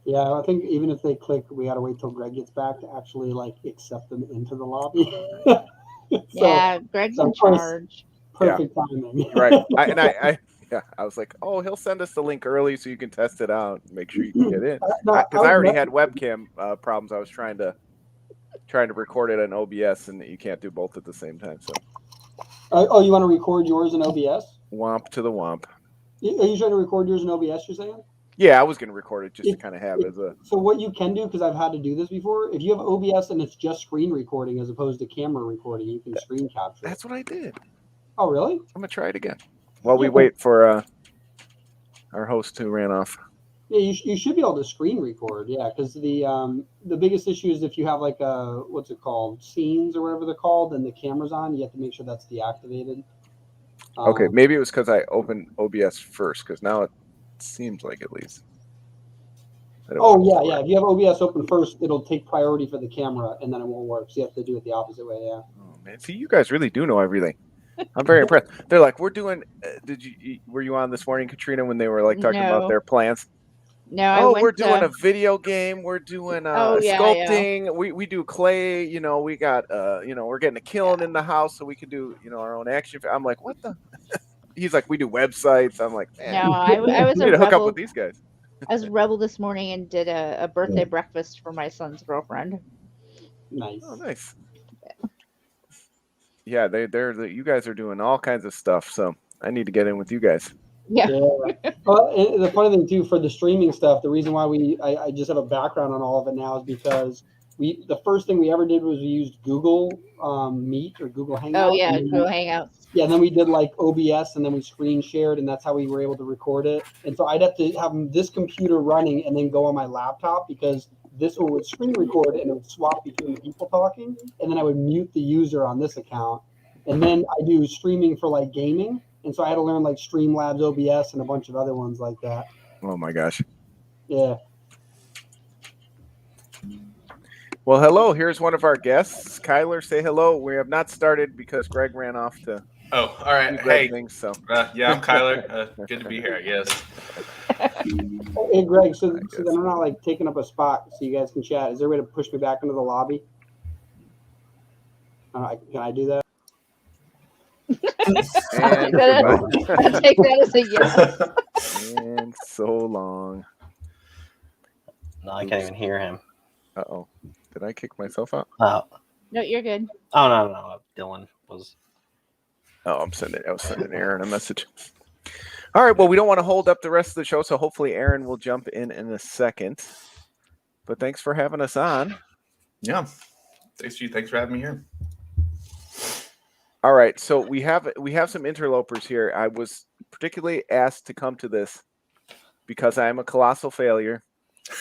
Yeah, I think even if they click, we gotta wait till Greg gets back to actually accept them into the lobby. Yeah, Greg's in charge. Perfect timing. Right. I was like, oh, he'll send us the link early so you can test it out, make sure you can get in. Because I already had webcam problems. I was trying to record it on OBS, and you can't do both at the same time. So. Oh, you want to record yours in OBS? Womp to the womp. Are you trying to record yours in OBS? You're saying? Yeah, I was going to record it just to kind of have it as a. So what you can do, because I've had to do this before, if you have OBS and it's just screen recording as opposed to camera recording, you can screen capture. That's what I did. Oh, really? I'm gonna try it again while we wait for our host who ran off. Yeah, you should be able to screen record. Yeah, because the biggest issue is if you have what's it called, scenes or whatever they're called, and the camera's on, you have to make sure that's deactivated. Okay, maybe it was because I opened OBS first, because now it seems like at least. Oh yeah. If you have OBS open first, it'll take priority for the camera, and then it won't work. So you have to do it the opposite way. Yeah. Oh man, see, you guys really do know everything. I'm very impressed. They're like, we're doing. Were you on this morning, Katrina, when they were talking about their plans? No. We're doing a video game. We're doing sculpting. Yeah. We do clay. We got we're getting a kiln in the house, so we can do our own action. I'm like, what the? He's like, we do websites. I'm like, man, no, I was a hook up with these guys. I was a rebel this morning and did a birthday breakfast for my son's girlfriend. Nice. Oh, nice. Yeah, you guys are doing all kinds of stuff, so I need to get in with you guys. Yeah. Well, the funny thing too, for the streaming stuff, the reason why I just have a background on all of it now is because the first thing we ever did was we used Google Meet or Google Hangouts. Oh yeah, Google Hangouts. Yeah, and then we did OBS, and then we screen shared, and that's how we were able to record it. And so I'd have to have this computer running and then go on my laptop, because this one would screen record and it would swap between the people talking, and then I would mute the user on this account. And then I do streaming for gaming, and so I had to learn Streamlabs OBS and a bunch of other ones like that. Oh my gosh. Yeah. Well, hello. Here's one of our guests. Kyler, say hello. We have not started because Greg ran off to. Oh, all right. Hey. Things, so. Yeah, I'm Kyler. Good to be here, I guess. Hey, Greg, so then I'm not taking up a spot so you guys can chat. Is there a way to push me back into the lobby? Can I do that? I take that as a yes. And so long. No, I can't even hear him. Uh-oh. Did I kick myself out? Oh. No, you're good. Oh, no. Dylan was. Oh, I was sending Aaron a message. All right. Well, we don't want to hold up the rest of the show, so hopefully Aaron will jump in a second. But thanks for having us on. Yeah. Thanks for having me here. All right. So we have some interlopers here. I was particularly asked to come to this because I am a colossal failure.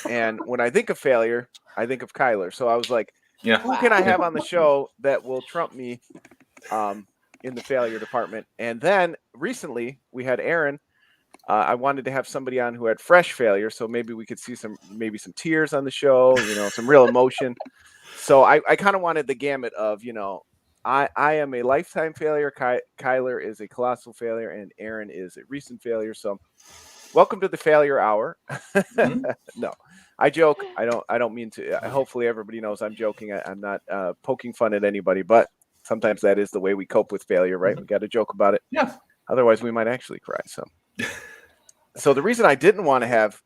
And when I think of failure, I think of Kyler. So I was like, who can I have on the show that will trump me in the failure department? And then recently we had Aaron. I wanted to have somebody on who had fresh failure, so maybe we could see some tears on the show, some real emotion. So I kind of wanted the gamut of, I am a lifetime failure. Kyler is a colossal failure, and Aaron is a recent failure. So welcome to the failure hour. No, I joke. I don't mean to. Hopefully everybody knows I'm joking. I'm not poking fun at anybody, but sometimes that is the way we cope with failure, right? We got to joke about it. Yeah. Otherwise we might actually cry. So the reason I didn't want to have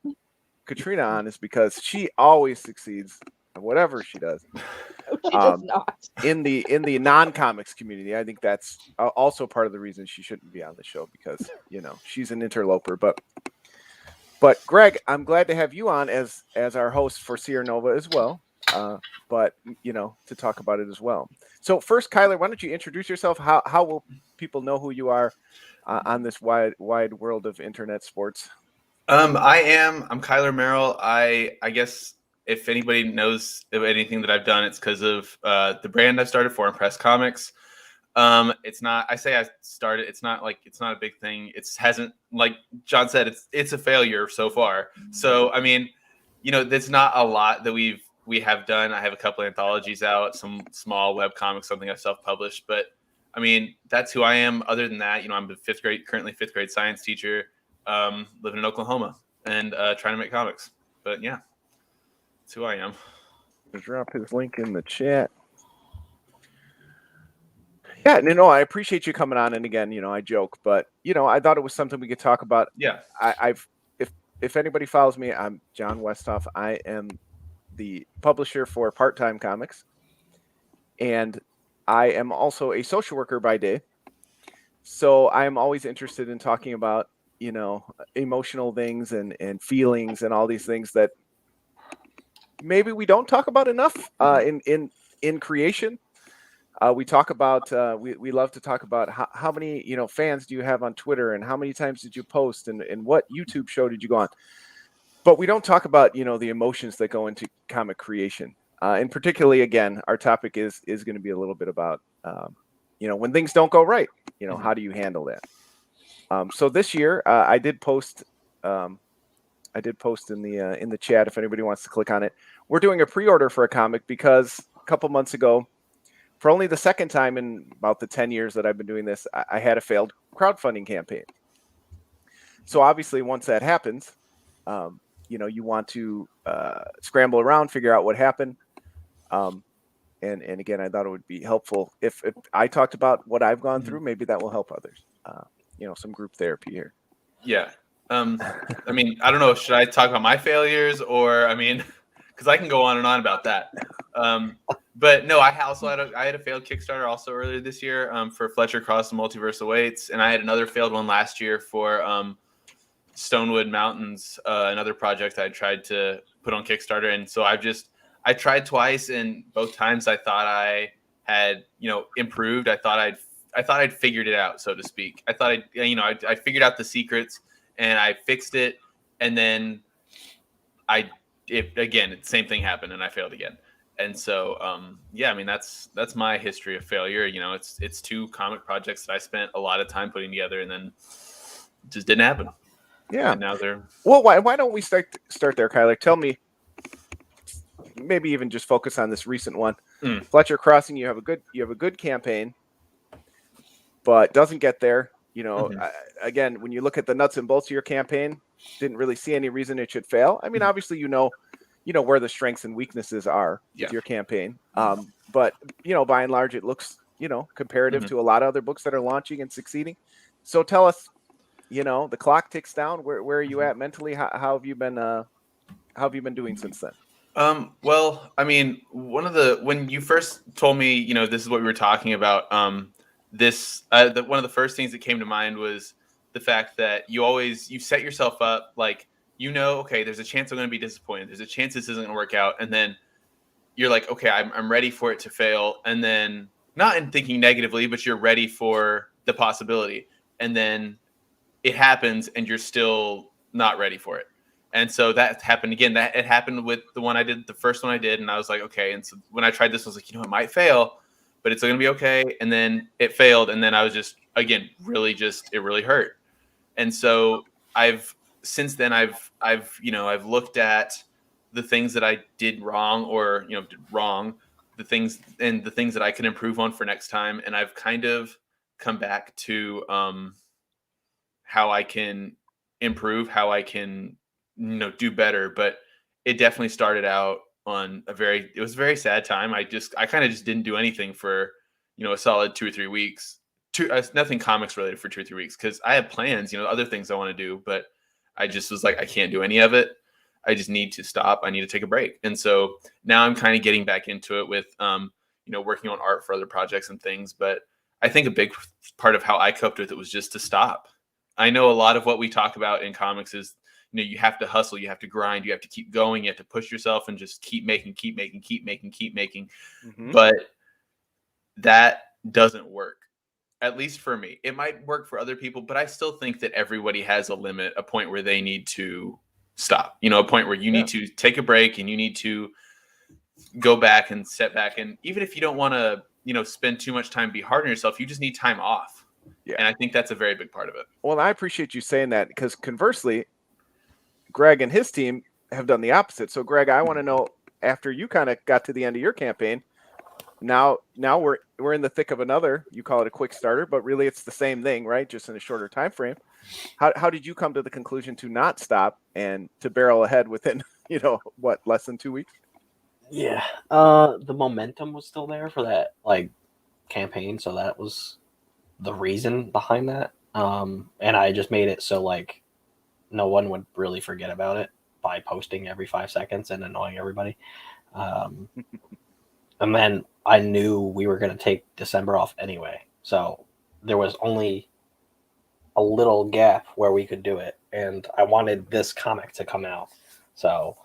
Katrina on is because she always succeeds at whatever she does. does not. In the non-comics community, I think that's also part of the reason she shouldn't be on the show, because she's an interloper. But Greg, I'm glad to have you on as our host for Sierra Nova as well. But to talk about it as well. So first, Kyler, why don't you introduce yourself? How will people know who you are on this wide world of internet sports? I'm Kyler Merrill. I guess if anybody knows of anything that I've done, it's because of the brand I've started for Impress Comics. It's not, I say I started, it's not a big thing. It hasn't, like John said, it's a failure so far. So, I mean, there's not a lot that we have done. I have a couple of anthologies out, some small web comics, something I've self-published, but I mean, that's who I am. Other than that, I'm a currently fifth grade science teacher, living in Oklahoma and trying to make comics. But yeah, that's who I am. Drop his link in the chat. Yeah, I appreciate you coming on. And again, I joke, but I thought it was something we could talk about. Yeah. If anybody follows me, I'm John Westhoff. I am the publisher for Part-Time Comics, and I am also a social worker by day. So I am always interested in talking about emotional things and feelings and all these things that maybe we don't talk about enough in creation. We talk about we love to talk about how many fans do you have on Twitter, and how many times did you post, and what YouTube show did you go on. But we don't talk about the emotions that go into comic creation, and particularly, again, our topic is going to be a little bit about when things don't go right. How do you handle that? So this year I did post in the chat if anybody wants to click on it. We're doing a pre-order for a comic because a couple months ago, for only the second time in about the 10 years that I've been doing this, I had a failed crowdfunding campaign. So obviously, once that happens, you want to scramble around, figure out what happened. And again, I thought it would be helpful if I talked about what I've gone through. Maybe that will help others. Some group therapy here. Yeah. I mean, I don't know. Should I talk about my failures, or because I can go on and on about that. But no, I had a failed Kickstarter also earlier this year for Fletcher Cross the Multiverse Awaits, and I had another failed one last year for Stonewood Mountains, another project I tried to put on Kickstarter. And so I tried twice, and both times I thought I had improved. I thought I'd figured it out, so to speak. I thought I figured out the secrets and I fixed it, and then the same thing happened and I failed again. And so, that's my history of failure. It's two comic projects that I spent a lot of time putting together, and then it just didn't happen. Yeah. And now they're why don't we start there, Kyler? Tell me, maybe even just focus on this recent one, Fletcher Crossing. You have a good campaign, but doesn't get there. Again, when you look at the nuts and bolts of your campaign, didn't really see any reason it should fail. I mean, obviously, where the strengths and weaknesses are with your campaign. But, by and large, it looks, comparative to a lot of other books that are launching and succeeding. So tell us, the clock ticks down. Where are you at mentally? How have you been doing since then? Well, I mean, when you first told me, this is what we were talking about, one of the first things that came to mind was the fact that you set yourself up like, okay, there's a chance I'm going to be disappointed. There's a chance this isn't going to work out. And then you're like, okay, I'm ready for it to fail. And then not in thinking negatively, but you're ready for the possibility. And then it happens and you're still not ready for it. And so that happened again. It happened with the one I did, the first one I did. And I was like, okay. And so when I tried this, I was like, it might fail, but it's going to be okay. And then it failed. And then I was just, again, it really hurt. And so since then I've looked at the things that I did wrong the things that I can improve on for next time. And I've kind of come back to how I can improve, how I can, do better. But it definitely started out on it was a very sad time. I kind of just didn't do anything for, a solid 2 or 3 weeks, nothing comics related for 2 or 3 weeks. Cause I have plans, other things I want to do, but I just was like, I can't do any of it. I just need to stop. I need to take a break. And so now I'm kind of getting back into it with working on art for other projects and things. But I think a big part of how I coped with it was just to stop. I know a lot of what we talk about in comics is, you have to hustle, you have to grind, you have to keep going, you have to push yourself and just keep making. Mm-hmm. But that doesn't work, at least for me. It might work for other people, but I still think that everybody has a limit, a point where they need to stop, a point where you need to take a break and you need to go back and set back. And even if you don't want to, spend too much time, be hard on yourself, you just need time off. Yeah. And I think that's a very big part of it. Well, I appreciate you saying that, because conversely, Greg and his team have done the opposite. So Greg, I want to know, after you kind of got to the end of your campaign, now we're in the thick of another, you call it a quick starter, but really it's the same thing, right? Just in a shorter time frame. How did you come to the conclusion to not stop and to barrel ahead within, less than 2 weeks? Yeah. The momentum was still there for that campaign, so that was the reason behind that. And I just made it so no one would really forget about it by posting every 5 seconds and annoying everybody. And then I knew we were going to take December off anyway. So there was only a little gap where we could do it. And I wanted this comic to come out. So,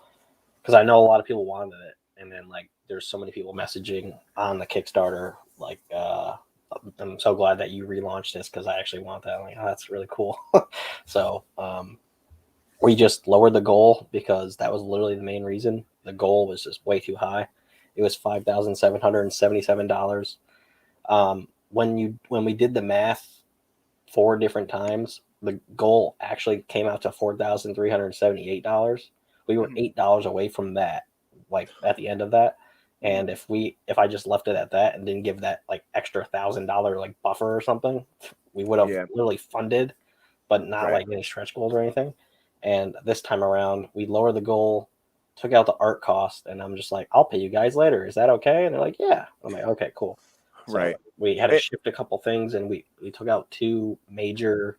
because I know a lot of people wanted it. And then there's so many people messaging on the Kickstarter, I'm so glad that you relaunched this because I actually want that. That's really cool. So, we just lowered the goal because that was literally the main reason. The goal was just way too high. It was $5,777. When we did the math 4 different times, the goal actually came out to $4,378. We were $8 away from that, at the end of that. And if I just left it at that and didn't give that extra $1,000 buffer or something, we would have literally funded, but not any stretch goals or anything. And this time around, we lowered the goal, took out the art cost, and I'm just I'll pay you guys later. Is that okay? And they're like, yeah. I'm like, okay, cool. So Right. We had to shift a couple things, and we took out 2 major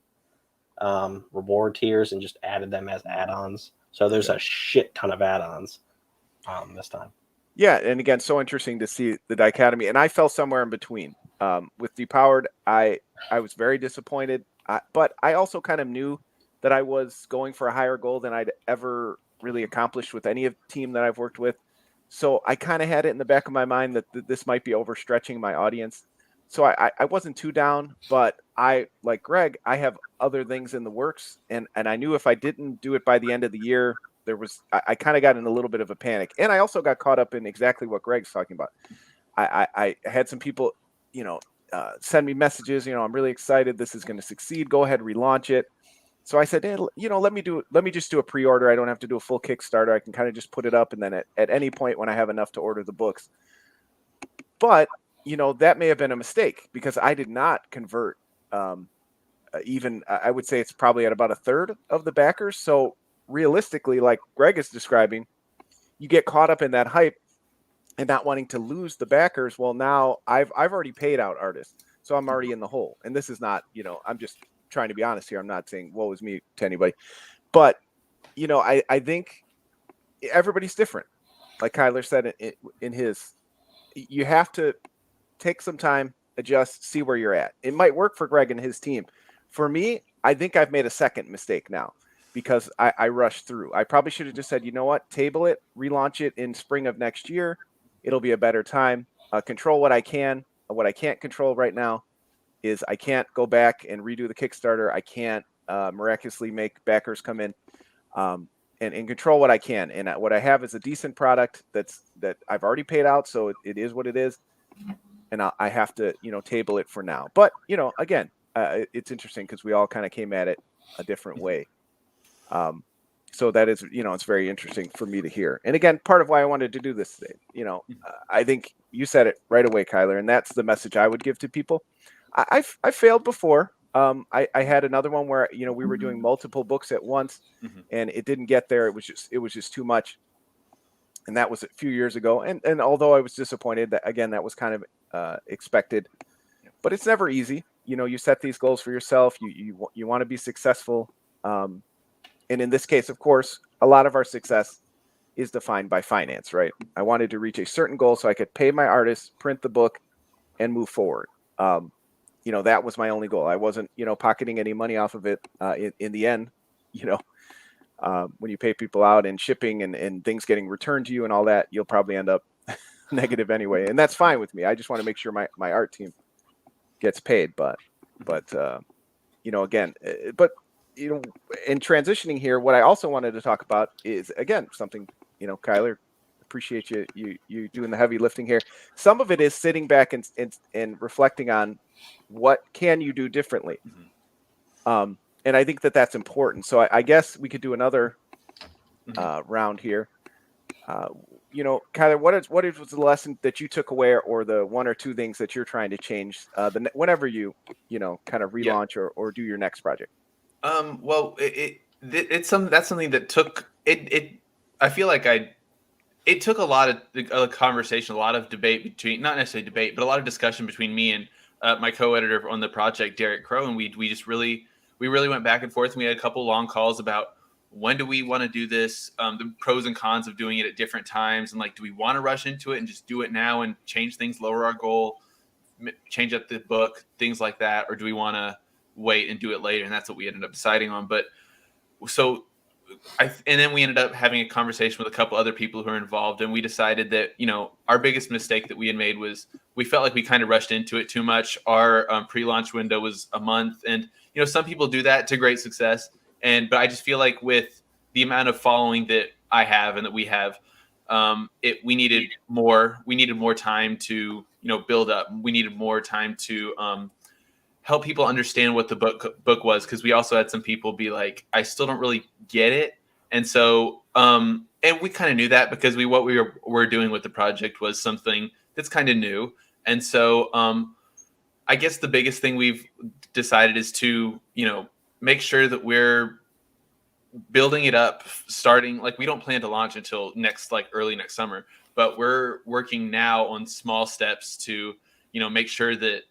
reward tiers and just added them as add-ons. So there's a shit ton of add-ons this time. Yeah, and again, so interesting to see the dichotomy. And I fell somewhere in between. With Depowered, I was very disappointed, but I also kind of knew that I was going for a higher goal than I'd ever really accomplished with any team that I've worked with. So I kind of had it in the back of my mind that this might be overstretching my audience. So I wasn't too down, but like Greg, I have other things in the works. And I knew if I didn't do it by the end of the year, I kind of got in a little bit of a panic. And I also got caught up in exactly what Greg's talking about. I had some people, send me messages, I'm really excited. This is going to succeed. Go ahead, relaunch it. So I said, hey, let me just do a pre-order. I don't have to do a full Kickstarter. I can kind of just put it up. And then at any point when I have enough to order the books. But, that may have been a mistake because I did not convert even, I would say it's probably at about a third of the backers. So realistically, like Greg is describing, you get caught up in that hype and not wanting to lose the backers. Well, now I've already paid out artists, so I'm already in the hole. And this is not, I'm just trying to be honest here. I'm not saying woe is me to anybody, but I think everybody's different. Like Kyler said in his, you have to take some time, adjust, see where you're at. It might work for Greg and his team. For me, I think I've made a second mistake now because I rushed through. I probably should have just said, you know what, table it, relaunch it in spring of next year. It'll be a better time. Control what I can. What I can't control right now is I can't go back and redo the Kickstarter. I can't miraculously make backers come in and control what I can. And what I have is a decent product that I've already paid out. So it is what it is. And I have to, table it for now. But, again, it's interesting because we all kind of came at it a different way. So that is, it's very interesting for me to hear. And again, part of why I wanted to do this today, I think you said it right away, Kyler, and that's the message I would give to people. I failed before. I had another one where, we were doing multiple books at once and it didn't get there. It was just too much. And that was a few years ago. And although I was disappointed that was kind of expected, but it's never easy. You set these goals for yourself. You want to be successful. And in this case, of course, a lot of our success is defined by finance, right? I wanted to reach a certain goal so I could pay my artists, print the book, and move forward. That was my only goal. I wasn't, pocketing any money off of it. In the end, when you pay people out and shipping and things getting returned to you and all that, you'll probably end up negative anyway. And that's fine with me. I just want to make sure my art team gets paid. But again, in transitioning here, what I also wanted to talk about is, again, something, Kyler, appreciate you doing the heavy lifting here. Some of it is sitting back and reflecting on what can you do differently. And I think that's important. So I guess we could do another round here. Kyler, what was the lesson that you took away, or the one or two things that you're trying to change whenever you kind of relaunch or do your next project? Well, that's something that took it. I feel like it took a lot of conversation, a lot of debate between, not necessarily debate, but a lot of discussion between me and my co-editor on the project, Derek Crow, and we really went back and forth. And we had a couple long calls about when do we want to do this, the pros and cons of doing it at different times, and do we want to rush into it and just do it now and change things, lower our goal, change up the book, things like that, or do we want to wait and do it later? And that's what we ended up deciding on. But and then we ended up having a conversation with a couple other people who are involved, and we decided that our biggest mistake that we had made was we felt like we kind of rushed into it too much. Our pre-launch window was a month, and some people do that to great success, but I just feel like with the amount of following that I have and that we have, we needed more time to build up. We needed more time to help people understand what the book was, because we also had some people be like, I still don't really get it. And so and we kind of knew that, because what we were doing with the project was something that's kind of new. And so I guess the biggest thing we've decided is to make sure that we're building it up, starting, we don't plan to launch until early next summer, but we're working now on small steps to make sure that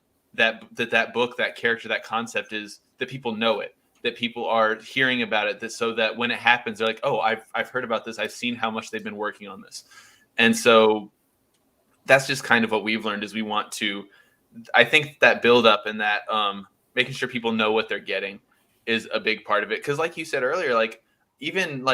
book, that character, that concept is that people know it, that people are hearing about it, so that when it happens, they're like, oh, I've heard about this. I've seen how much they've been working on this. And so that's just kind of what we've learned, is we want to, I think that build up and that making sure people know what they're getting is a big part of it. Because like you said earlier, even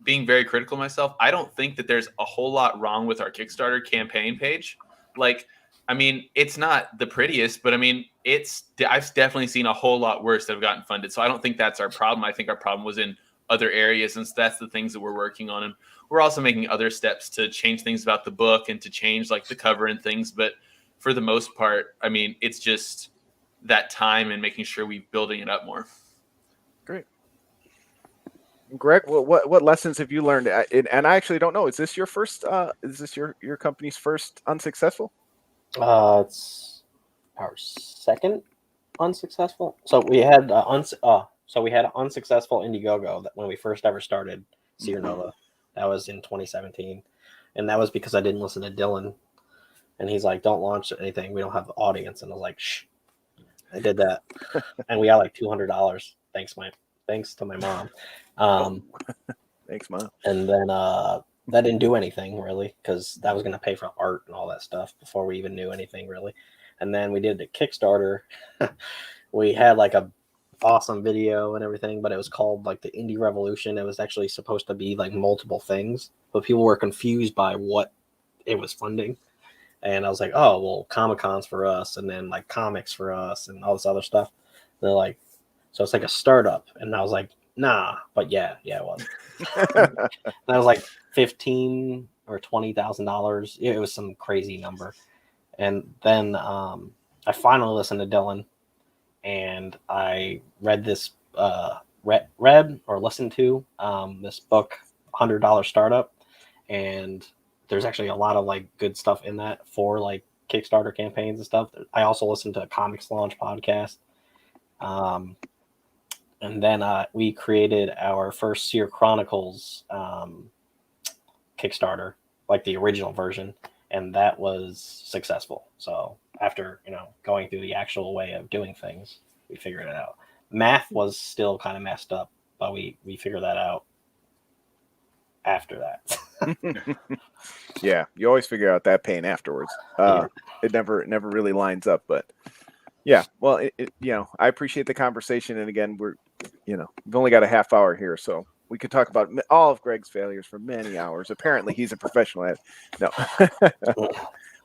being very critical of myself, I don't think that there's a whole lot wrong with our Kickstarter campaign page. It's not the prettiest, but I've definitely seen a whole lot worse that have gotten funded. So I don't think that's our problem. I think our problem was in other areas, and that's the things that we're working on. And we're also making other steps to change things about the book and to change the cover and things. But for the most part, it's just that time and making sure we're building it up more. Great. Greg, what lessons have you learned? And I actually don't know. Is this your first? Is this your company's first unsuccessful? It's our second unsuccessful. So we had an unsuccessful Indiegogo when we first ever started Seer Nova. That was in 2017, and that was because I didn't listen to Dylan, and he's like, "Don't launch anything. We don't have the audience." And I was like, "Shh." I did that, and we got $200. Thanks to my mom. Thanks, Mom. And then that didn't do anything really, because that was going to pay for art and all that stuff before we even knew anything really. And then we did the Kickstarter. We had a awesome video and everything, but it was called the Indie Revolution. It was actually supposed to be multiple things, but people were confused by what it was funding. And I was like, oh, well, Comic-Con's for us, and then comics for us and all this other stuff. And they're like, so it's a startup. And I was like, nah, but yeah, it was. That was $15,000 or $20,000. It was some crazy number. And then I finally listened to Dylan, and I read this listened to this book, $100 Startup, and there's actually a lot of good stuff in that for Kickstarter campaigns and stuff. I also listened to a Comics Launch podcast. And then we created our first Seer Chronicles Kickstarter, the original version, and that was successful. So after going through the actual way of doing things, we figured it out. Math was still kind of messed up, but we figured that out. after that. Yeah, you always figure out that pain afterwards. Yeah. It never really lines up, but yeah. Well, I appreciate the conversation, and again, we've only got a half hour here, so we could talk about all of Greg's failures for many hours. Apparently, he's a professional at it. No.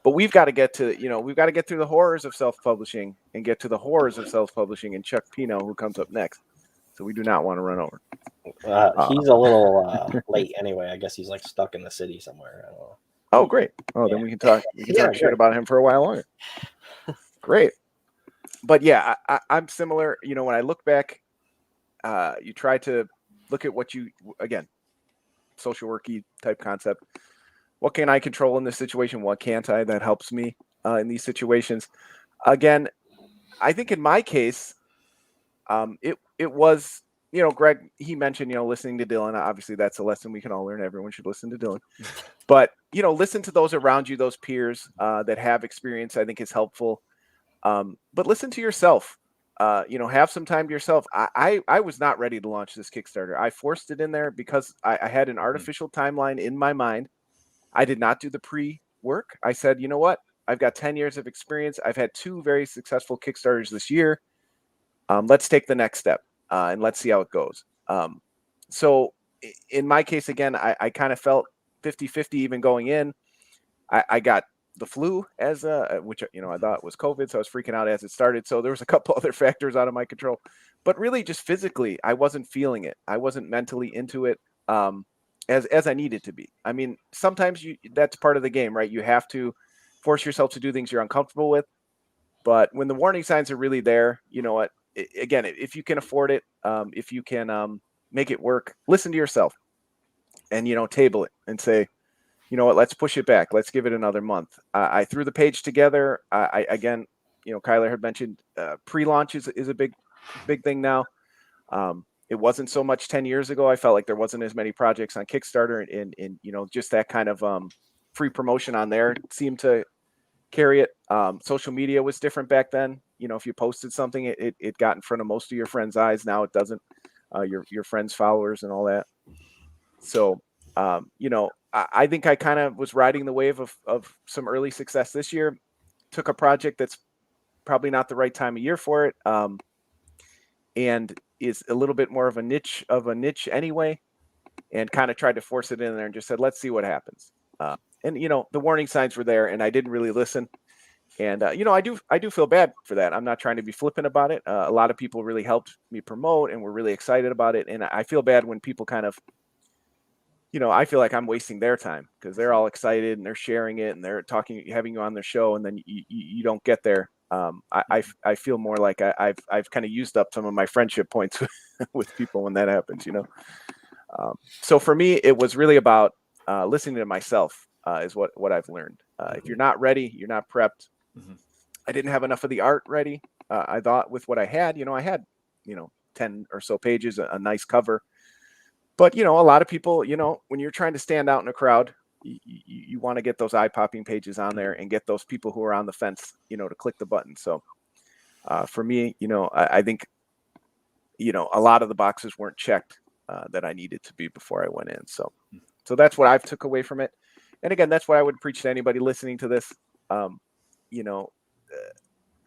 But we've got to get to, we've got to get through the horrors of self-publishing and get to the horrors of self-publishing and Chuck Pineau, who comes up next. So we do not want to run over. He's a little late anyway. I guess he's like stuck in the city somewhere. I don't know. Oh, great. Oh, then we can talk. We can talk shit about him for a while longer. Great. But yeah, I'm similar. When I look back, you try to look at what again, social worky type concept. What can I control in this situation? What can't I? That helps me in these situations. Again, I think in my case, it was, Greg, he mentioned, listening to Dylan. Obviously, that's a lesson we can all learn. Everyone should listen to Dylan. But, listen to those around you, those peers that have experience, I think is helpful. But listen to yourself. Have some time to yourself. I was not ready to launch this Kickstarter. I forced it in there because I had an artificial timeline in my mind. I did not do the pre-work. I said, you know what? I've got 10 years of experience. I've had 2 very successful Kickstarters this year. Let's take the next step and let's see how it goes. So in my case, again, I kind of felt 50-50 even going in. I got the flu which, I thought was COVID. So I was freaking out as it started. So there was a couple other factors out of my control, but really just physically, I wasn't feeling it. I wasn't mentally into it. As I needed to be. I mean, sometimes that's part of the game, right? You have to force yourself to do things you're uncomfortable with. But when the warning signs are really there, you know what? Again, if you can afford it, if you can make it work, listen to yourself and, table it and say, you know what, let's push it back. Let's give it another month. I threw the page together. Again, Kyler had mentioned pre-launch is a big thing now. It wasn't so much 10 years ago. I felt like there wasn't as many projects on Kickstarter and just that kind of free promotion on there seemed to carry it. Social media was different back then. If you posted something, it got in front of most of your friends' eyes. Now it doesn't. Your friends' followers and all that. So, I think I kind of was riding the wave of some early success this year. Took a project that's probably not the right time of year for it. And is a little bit more of a niche anyway, and kind of tried to force it in there and just said, let's see what happens. And the warning signs were there and I didn't really listen. And, I do feel bad for that. I'm not trying to be flippant about it. A lot of people really helped me promote and were really excited about it. And I feel bad when people kind of, I feel like I'm wasting their time because they're all excited and they're sharing it and they're having you on their show. And then you don't get there. I feel more like I've kind of used up some of my friendship points with people when that happens, So for me, it was really about listening to myself is what I've learned. If you're not ready, you're not prepped. I didn't have enough of the art ready. I thought with what I had, I had, 10 or so pages, a nice cover. But, a lot of people, when you're trying to stand out in a crowd, you want to get those eye-popping pages on there and get those people who are on the fence, to click the button. So for me, I think, a lot of the boxes weren't checked that I needed to be before I went in. So that's what I've took away from it. And again, that's what I would preach to anybody listening to this.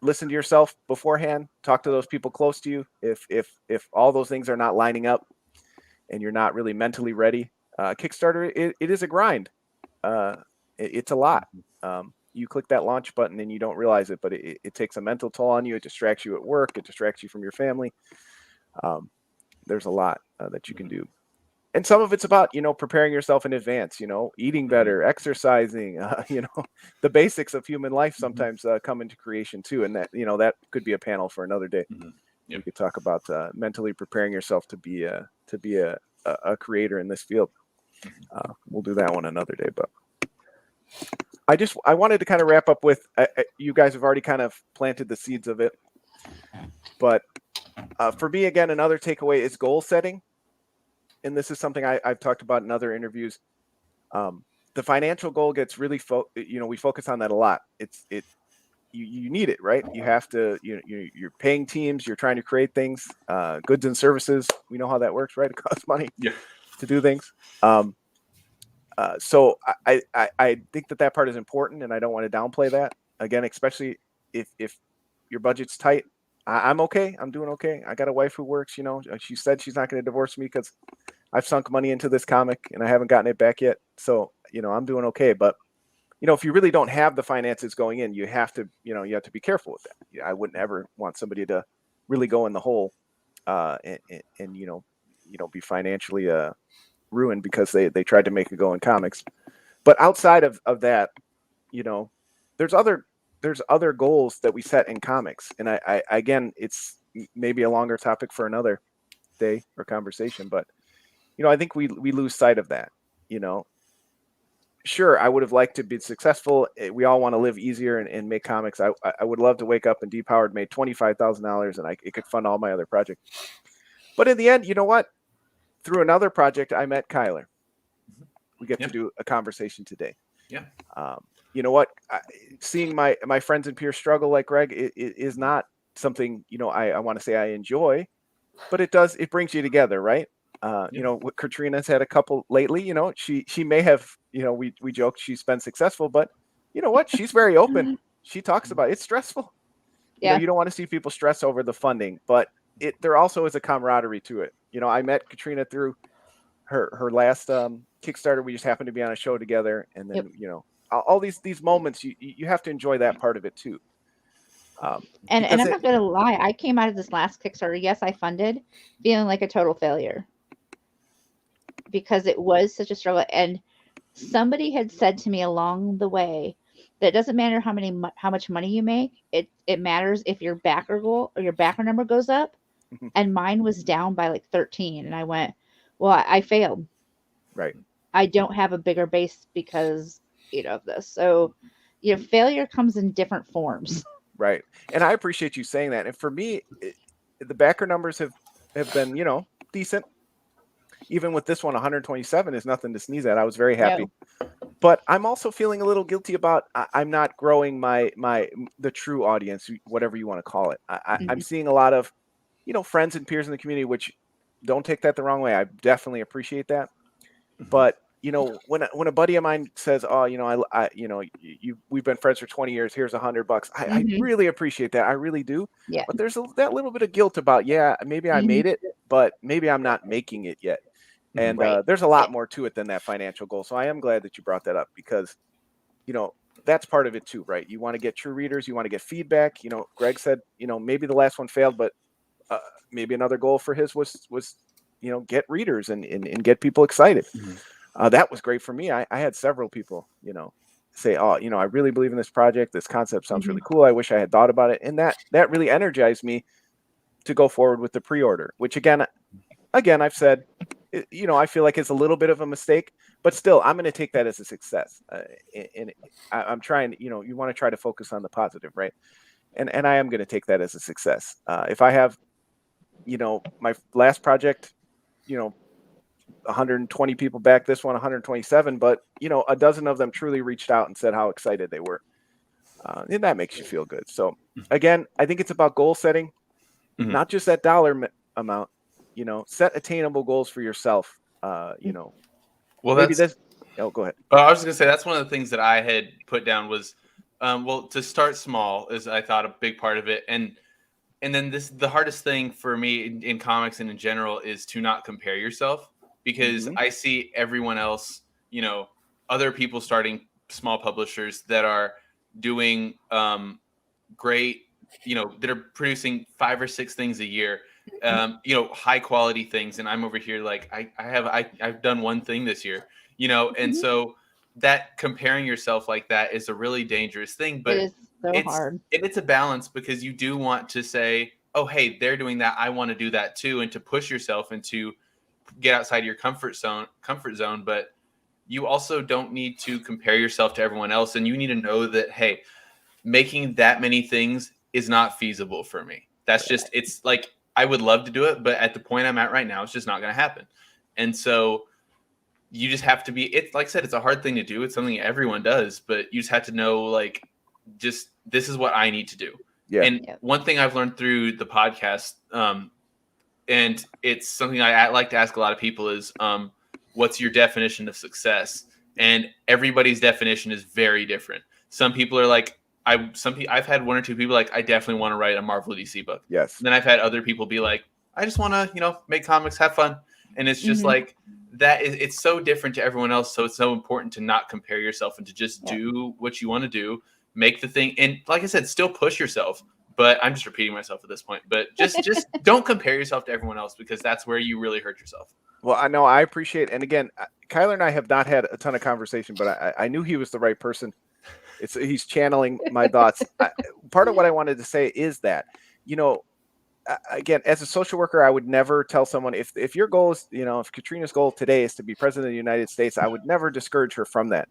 Listen to yourself beforehand, talk to those people close to you. If all those things are not lining up and you're not really mentally ready, Kickstarter, it is a grind. It's a lot. You click that launch button and you don't realize it, but it takes a mental toll on you. It distracts you at work. It distracts you from your family. There's a lot that you can do. And some of it's about, preparing yourself in advance, eating better, exercising, the basics of human life sometimes come into creation too. And that, that could be a panel for another day. We could talk about mentally preparing yourself to be a creator in this field. We'll do that one another day, but I wanted to kind of wrap up with, you guys have already kind of planted the seeds of it, but for me, again, another takeaway is goal setting. And this is something I've talked about in other interviews. The financial goal gets really, we focus on that a lot. You need it, right? You have to, you're paying teams, you're trying to create things, goods and services. We know how that works, right? It costs money to do things. So I think that part is important, and I don't want to downplay that. Again, especially if your budget's tight. I'm okay. I'm doing okay. I got a wife who works. She said she's not going to divorce me because I've sunk money into this comic and I haven't gotten it back yet. So I'm doing okay. But if you really don't have the finances going in, you have to be careful with that. I wouldn't ever want somebody to really go in the hole and be financially ruined because they tried to make a go in comics. But outside of that, there's other goals that we set in comics. And I again, it's maybe a longer topic for another day or conversation, but I think we lose sight of that. Sure, I would have liked to be successful. We all want to live easier and make comics. I would love to wake up and Depowered made $25,000 and it could fund all my other projects. But in the end, you know what? Through another project, I met Kyler. We get to do a conversation today. Yeah. You know what? Seeing my friends and peers struggle like Greg is not something, I want to say I enjoy, but it brings you together, right? Katrina's had a couple lately, she may have, we joked she's been successful, but you know what? She's very open. She talks about it's stressful. Yeah. You don't want to see people stress over the funding, but there also is a camaraderie to it. I met Katrina through her last Kickstarter. We just happened to be on a show together, and then all these moments you have to enjoy that part of it too. And I'm not gonna lie, I came out of this last Kickstarter, yes, I funded, feeling like a total failure because it was such a struggle. And somebody had said to me along the way that it doesn't matter how much money you make. It matters if your backer goal or your backer number goes up. And mine was down by like 13, and I went, well, I failed. Right. I don't have a bigger base because of this. So failure comes in different forms. Right. And I appreciate you saying that. And for me, the backer numbers have been, decent. Even with this one, 127 is nothing to sneeze at. I was very happy. No. But I'm also feeling a little guilty about I'm not growing the true audience, whatever you want to call it. I'm seeing a lot of, friends and peers in the community, which don't take that the wrong way. I definitely appreciate that. But when a buddy of mine says, "Oh, we've been friends for 20 years. Here's $100." I really appreciate that. I really do. Yeah. But there's that little bit of guilt about, maybe I made it, but maybe I'm not making it yet. And there's a lot more to it than that financial goal. So I am glad that you brought that up because, that's part of it too, right? You want to get true readers. You want to get feedback. Greg said, maybe the last one failed, but maybe another goal for his was get readers and get people excited. That was great for me. I had several people, say, "Oh, I really believe in this project. This concept sounds really cool. I wish I had thought about it." And that really energized me to go forward with the pre-order, which again, I've said, I feel like it's a little bit of a mistake, but still, I'm going to take that as a success. And I'm trying, you want to try to focus on the positive, right? And I am going to take that as a success. If I have, my last project, 120 people back, this one 127, but a dozen of them truly reached out and said how excited they were, and that makes you feel good. So again, I think it's about goal setting, not just that dollar amount. Set attainable goals for yourself. Well, maybe this. Oh, go ahead. I was just gonna say that's one of the things that I had put down was, to start small is I thought a big part of it, and then the hardest thing for me in comics and in general is to not compare yourself. Because I see everyone else, other people starting small publishers that are doing great, that are producing 5 or 6 things a year, high quality things. And I'm over here like I've done one thing this year, and so that comparing yourself like that is a really dangerous thing. But it is so hard. It's a balance because you do want to say, oh, hey, they're doing that. I want to do that too. And to push yourself into get outside your comfort zone, but you also don't need to compare yourself to everyone else. And you need to know that, hey, making that many things is not feasible for me. That's just, it's like, I would love to do it, but at the point I'm at right now, it's just not going to happen. And so you just have to be, it's like I said, it's a hard thing to do. It's something everyone does, but you just have to know, like, just, this is what I need to do. Yeah. And one thing I've learned through the podcast, and it's something I like to ask a lot of people is, what's your definition of success? and everybody's definition is very different. Some people are like, I've had one or two people like, I definitely want to write a Marvel DC book. Yes. And then I've had other people be like, I just want to, make comics, have fun. And it's just like it's so different to everyone else. So it's so important to not compare yourself and to just do what you want to do, make the thing. And like I said, still push yourself. But I'm just repeating myself at this point. But just don't compare yourself to everyone else, because that's where you really hurt yourself. Well, I know I appreciate, and again, Kyler and I have not had a ton of conversation, but I knew he was the right person. He's channeling my thoughts. Part of what I wanted to say is that, again, as a social worker, I would never tell someone if your goal is, if Katrina's goal today is to be president of the United States, I would never discourage her from that.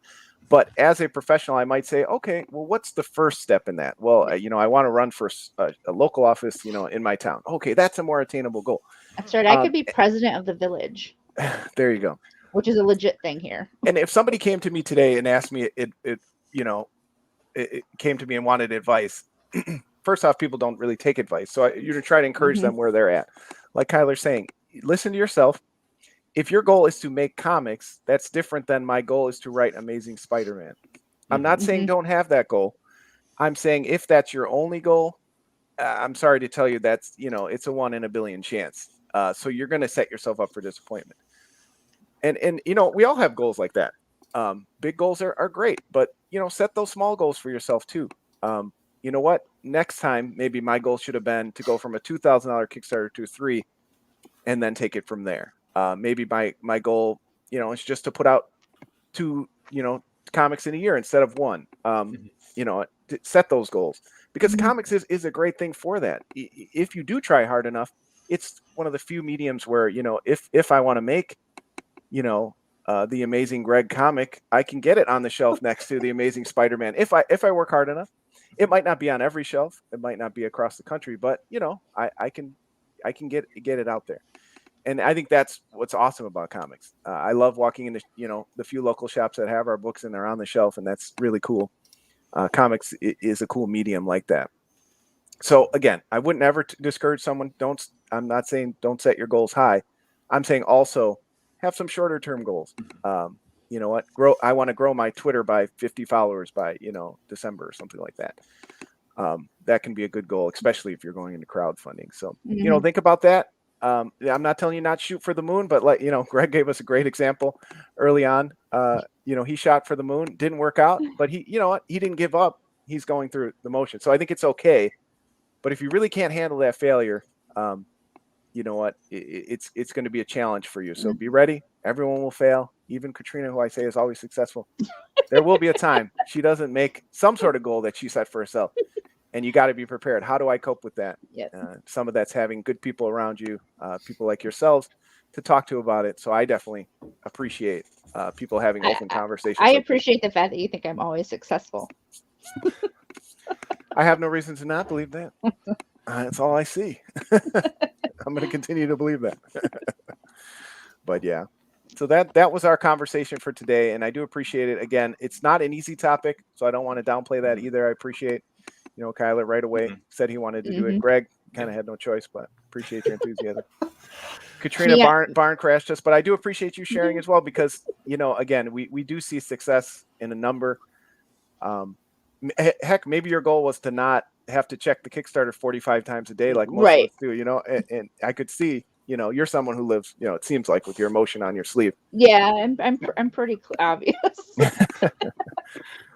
But as a professional, I might say, okay, well, what's the first step in that? Well, I want to run for a local office, in my town. Okay, that's a more attainable goal. That's right. I could be president of the village. There you go. Which is a legit thing here. And if somebody came to me today and asked me, it came to me and wanted advice. First off, people don't really take advice. So you're going to try to encourage them where they're at. Like Kyler's saying, listen to yourself. If your goal is to make comics, that's different than my goal is to write Amazing Spider-Man. I'm not saying don't have that goal. I'm saying if that's your only goal, I'm sorry to tell you that's, it's a 1 in a billion chance. So you're going to set yourself up for disappointment. And we all have goals like that. Big goals are great, but, set those small goals for yourself too. You know what? Next time, maybe my goal should have been to go from a $2,000 Kickstarter to a $3,000 and then take it from there. Maybe my goal, is just to put out 2, comics in a year instead of 1. Set those goals, because comics is a great thing for that. If you do try hard enough, it's one of the few mediums where, if I want to make, the Amazing Greg comic, I can get it on the shelf next to the Amazing Spider-Man. If I work hard enough, it might not be on every shelf. It might not be across the country, but I can get it out there. And I think that's what's awesome about comics. I love walking into, the few local shops that have our books and they're on the shelf, and that's really cool. Comics is a cool medium like that. So again, I wouldn't ever discourage someone. I'm not saying don't set your goals high. I'm saying also have some shorter term goals. You know what? I want to grow my Twitter by 50 followers by, December or something like that. That can be a good goal, especially if you're going into crowdfunding. So, think about that. I'm not telling you not shoot for the moon, but Greg gave us a great example early on. He shot for the moon, didn't work out, but he didn't give up. He's going through the motion. So I think it's okay. But if you really can't handle that failure, it's going to be a challenge for you. So be ready. Everyone will fail. Even Katrina, who I say is always successful. There will be a time she doesn't make some sort of goal that she set for herself. And you got to be prepared. How do I cope with that? Yes. Some of that's having good people around you, people like yourselves, to talk to about it. So I definitely appreciate people having open conversations. I appreciate the fact that you think I'm always successful. I have no reason to not believe that. That's all I see. I'm going to continue to believe that. But yeah. So that was our conversation for today. And I do appreciate it. Again, it's not an easy topic, so I don't want to downplay that either. I appreciate Kyler right away said he wanted to do it. Greg kind of had no choice, but appreciate your enthusiasm. Katrina, barn crashed us, but I do appreciate you sharing as well, because, again, we do see success in a number. Heck, maybe your goal was to not have to check the Kickstarter 45 times a day like most of us do, and I could see, you're someone who lives, it seems like, with your emotion on your sleeve. Yeah, I'm pretty obvious.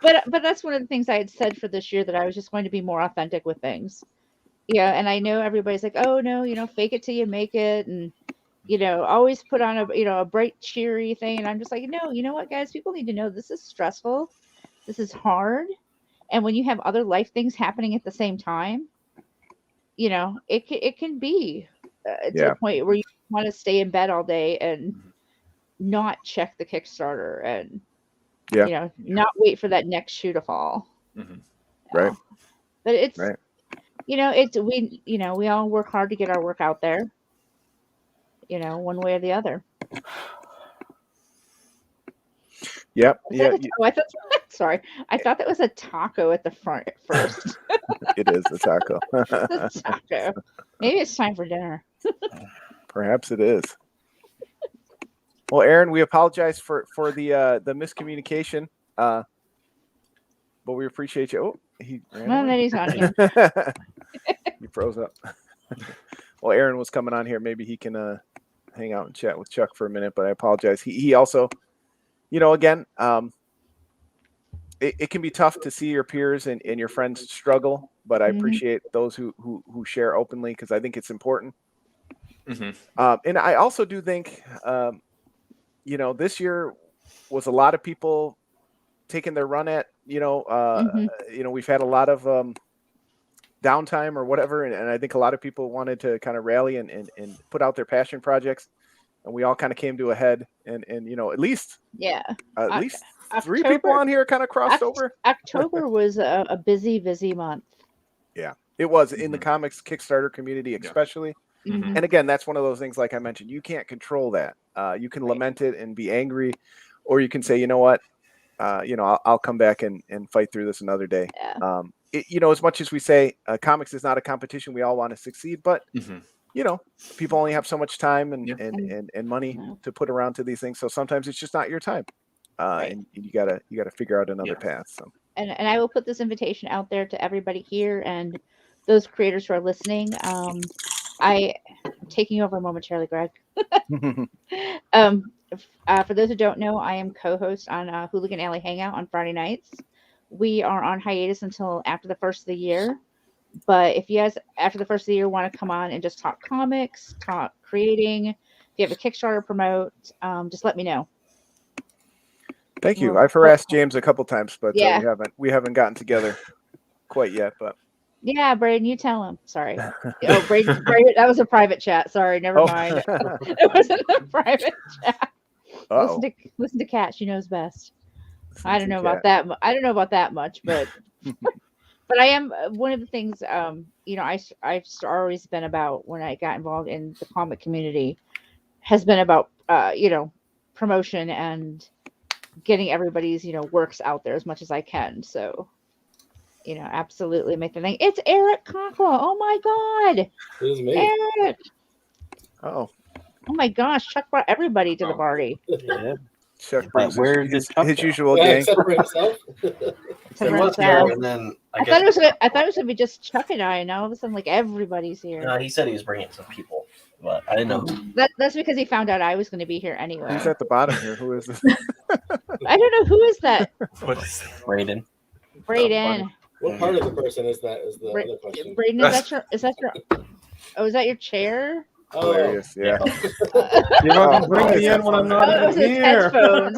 But that's one of the things I had said for this year, that I was just going to be more authentic with things. Yeah, and I know everybody's like, oh no, fake it till you make it, and always put on a bright, cheery thing. And I'm just like, no, you know what, guys, people need to know this is stressful, this is hard, and when you have other life things happening at the same time, it can be to the point where you want to stay in bed all day and not check the Kickstarter and not wait for that next shoe to fall. Right. But it's we all work hard to get our work out there, one way or the other. Yep. I thought that was a taco at the front at first. It is a taco. It's a taco. Maybe it's time for dinner. Perhaps it is. Well, Aaron, we apologize for the miscommunication, but we appreciate you. Oh, he ran Well, away. then he's on here. He froze up. Well, Aaron was coming on here. Maybe he can hang out and chat with Chuck for a minute, but I apologize. He also, again, it can be tough to see your peers and your friends struggle, but I appreciate those who share openly, because I think it's important. And I also do think, this year was a lot of people taking their run at, we've had a lot of downtime or whatever. And I think a lot of people wanted to kind of rally and put out their passion projects. And we all kind of came to a head and at least, at least three people on here kind of crossed over. October was a busy month. Yeah, it was in the comics Kickstarter community, especially. And again, that's one of those things, like I mentioned, you can't control that. You can lament it and be angry, or you can say, you know what, I'll come back and fight through this another day. As much as we say comics is not a competition, we all want to succeed, but people only have so much time and money to put around to these things. So sometimes it's just not your time, and you gotta figure out another path. So and I will put this invitation out there to everybody here and those creators who are listening. I'm taking over momentarily, Greg. For those who don't know, I am co-host on Hooligan Alley Hangout on Friday nights. We are on hiatus until after the first of the year. But if you guys, after the first of the year, want to come on and just talk comics, talk creating, if you have a Kickstarter promote, just let me know. Thank you. I've harassed James a couple times, but we haven't gotten together quite yet. But yeah, Braden, you tell him. Sorry. Oh, Braden, that was a private chat. Sorry, never mind. It wasn't a private chat. Listen to Kat. She knows best. I don't know about that. I don't know about that much, but but I am one of the things. I've always been about when I got involved in the comic community has been about promotion and getting everybody's works out there as much as I can. So. Absolutely make the thing. It's Erik Cockrell. Oh my God. It is me. Erik. Oh my gosh. Chuck brought everybody to the party. Yeah. Chuck brings his Chuck usual gang. Except for himself. And then I thought it was gonna be just Chuck and I, and now all of a sudden everybody's here. No, he said he was bringing some people, but I didn't know. That's because he found out I was going to be here anyway. Who's at the bottom here? Who is this? I don't know who is that. What is that? Braden. What part of the person is that? Is the other question. Braden, is that your? Oh, is that your chair? Oh, Hilarious, yeah. You're not bring me in when I'm not it was his here. headphones.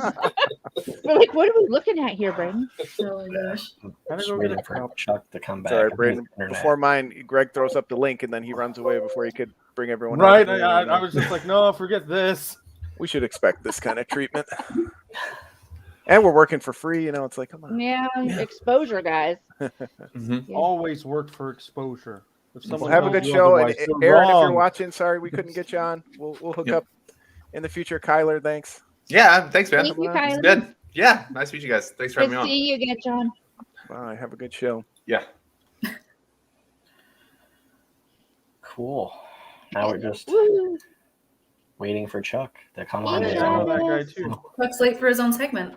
We're like, what are we looking at here, Braden? Oh my gosh. Just waiting for Chuck to come back. Sorry, Braden. Before mine, Greg throws up the link and then he runs away before he could bring everyone. Right, I was just like, no, forget this. We should expect this kind of treatment. And we're working for free, it's like, come on. Yeah, exposure, guys. Always worked for exposure. We'll have a good show. And Aaron, if you're watching, sorry we couldn't get you on. We'll hook up in the future. Kyler, thanks. Yeah, thanks, man. Thank you, Kyler. Good. Yeah, nice to meet you guys. Thanks for having me on. Good seeing you again, John. Bye. Have a good show. Yeah. Cool. Now we're just waiting for Chuck to come on. Yeah. I know that guy too. Chuck's late for his own segment.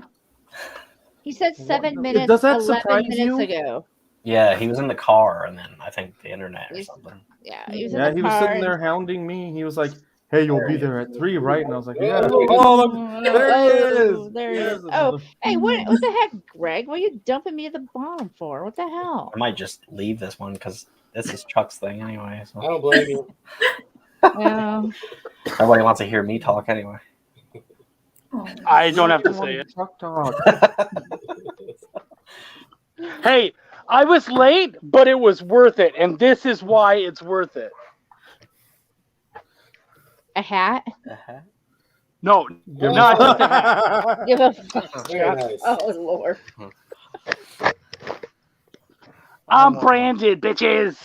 He said 7 minutes, Does that 11 surprise minutes you? ago. Yeah, he was in the car, and then I think the internet or something. Yeah, he was Yeah, in the he was car. sitting there hounding me. He was like, "Hey, you'll be there at 3, right?" And I was like, "Yeah." Oh, There he is. There he is. Yes. Oh, hey, what the heck, Greg? What are you dumping me at the bottom for? What the hell? I might just leave this one because this is Chuck's thing anyway. So. I don't blame you. Yeah. Nobody wants to hear me talk anyway. I don't have to say it. Talk. Hey, I was late, but it was worth it, and this is why it's worth it. A hat? No, not just a hat. Give a Very nice. Oh, Lord. I'm branded, bitches.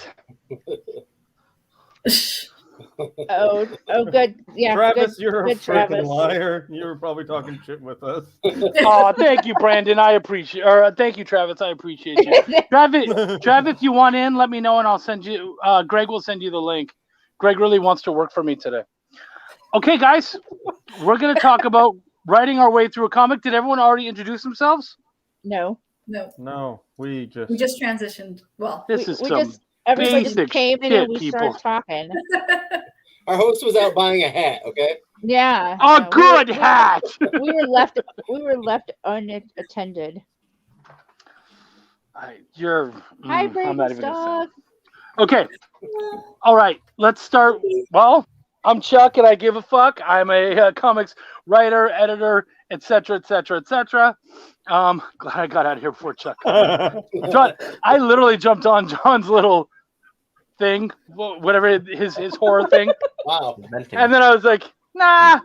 Oh, good. Yeah, Travis, good, you're a good freaking Travis. liar. You were probably talking shit with us. Oh, thank you, Brandon. I appreciate. Or thank you, Travis. I appreciate you. Travis, if you want in, let me know, and I'll send you. Greg will send you the link. Greg really wants to work for me today. Okay, guys, we're going to talk about writing our way through a comic. Did everyone already introduce themselves? No. No, we We just transitioned. Well, This we, is we some just everybody just basic came in shit, and we people. started talking. Our host was out buying a hat. Okay. Yeah. A good hat. We were left unattended. Hi, Braden I'm not even gonna say. Stock. Okay. All right. Let's start. Well, I'm Chuck, and I give a fuck. I'm a comics writer, editor, etc., etc., etc. Glad I got out of here before Chuck. John, I literally jumped on John's little thing, whatever his horror thing. Wow. And then I was like, nah,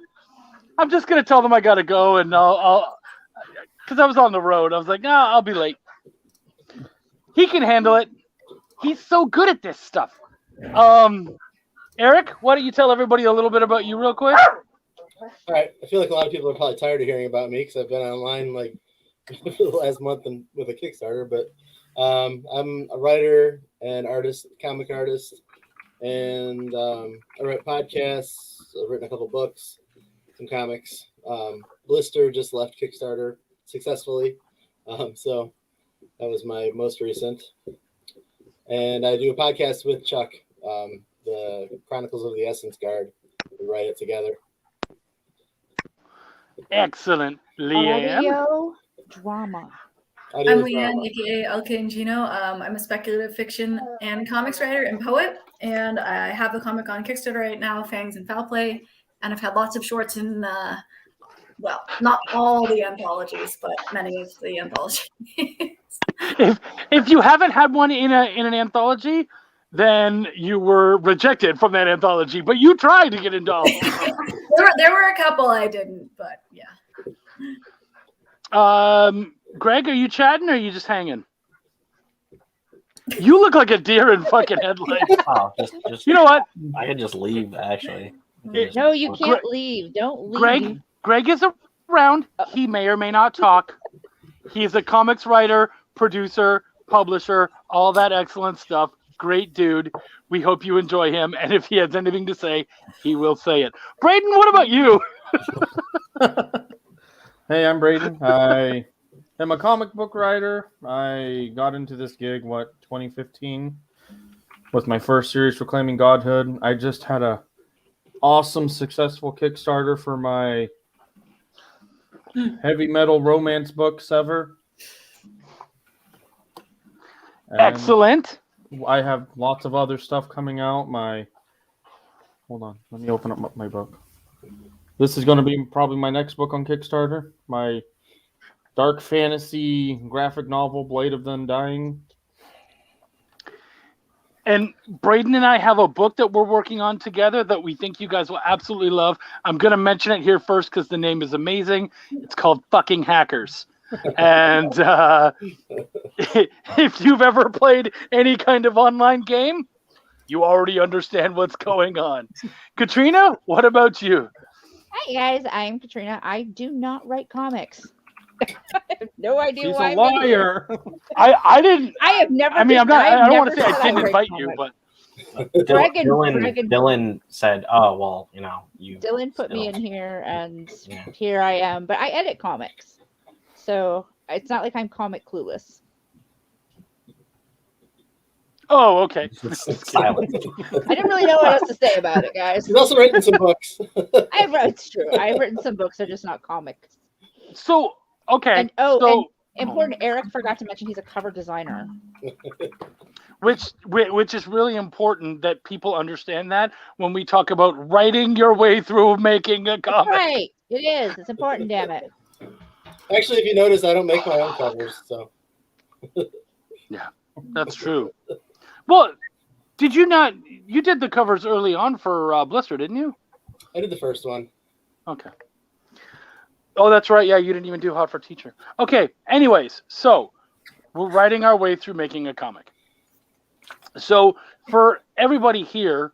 I'm just gonna tell them I gotta go, and I'll because I was on the road. I was like, nah, I'll be late. He can handle it. He's so good at this stuff. Erik, why don't you tell everybody a little bit about you real quick? All right. I feel like a lot of people are probably tired of hearing about me because I've been online like for the last month and with a Kickstarter. But I'm a writer and artist, comic artist, and I write podcasts. I've written a couple books, some comics. Blister just left Kickstarter successfully, so that was my most recent. And I do a podcast with Chuck, the Chronicles of the Essence Guard. We write it together. Excellent, Leanne. Audio drama. I'm Leanne, aka LK and Gino. I'm a speculative fiction and comics writer and poet, and I have a comic on Kickstarter right now, Fangs and Foul Play, and I've had lots of shorts in, well, not all the anthologies, but many of the anthologies. If you haven't had one in an anthology, then you were rejected from that anthology. But you tried to get into all of them. There were a couple I didn't, but yeah. Greg, are you chatting or are you just hanging? You look like a deer in fucking headlights. Oh, just you know what? I could just leave, actually. No, you can't leave. Don't leave. Greg is around. He may or may not talk. He's a comics writer, producer, publisher, all that excellent stuff. Great dude. We hope you enjoy him. And if he has anything to say, he will say it. Braden, what about you? Hey, I'm Braden. I am a comic book writer. I got into this gig, 2015, with my first series, Reclaiming Godhood. I just had a awesome, successful Kickstarter for my heavy metal romance book, Sever. And excellent. I have lots of other stuff coming out. Hold on, let me open up my book. This is going to be probably my next book on Kickstarter. My dark fantasy graphic novel, Blade of the Undying. And Braden and I have a book that we're working on together that we think you guys will absolutely love. I'm going to mention it here first because the name is amazing. It's called Fucking Hackers. And if you've ever played any kind of online game, you already understand what's going on. Katrina, what about you? Hi, guys. I'm Katrina. I do not write comics. I have no idea She's why. a liar. I didn't. I have never. I mean, I'm not. I don't want to say I said didn't read invite comics. you, but Dylan said, "Oh well, you." Dylan put me in here, and here I am. But I edit comics, so it's not like I'm comic clueless. Oh, okay. Silent. I didn't really know what else to say about it, guys. He's also written some books. It's true. I've written some books. They're just not comics. So okay. And important. Erik forgot to mention he's a cover designer. Which is really important that people understand that when we talk about writing your way through making a comic. Right. It is. It's important. Damn it. Actually, if you notice, I don't make my own covers, so. Yeah, that's true. Well, did you not? You did the covers early on for Blister, didn't you? I did the first one. Okay. Oh, that's right. Yeah, you didn't even do Hot for Teacher. Okay. Anyways, so we're writing our way through making a comic. So for everybody here,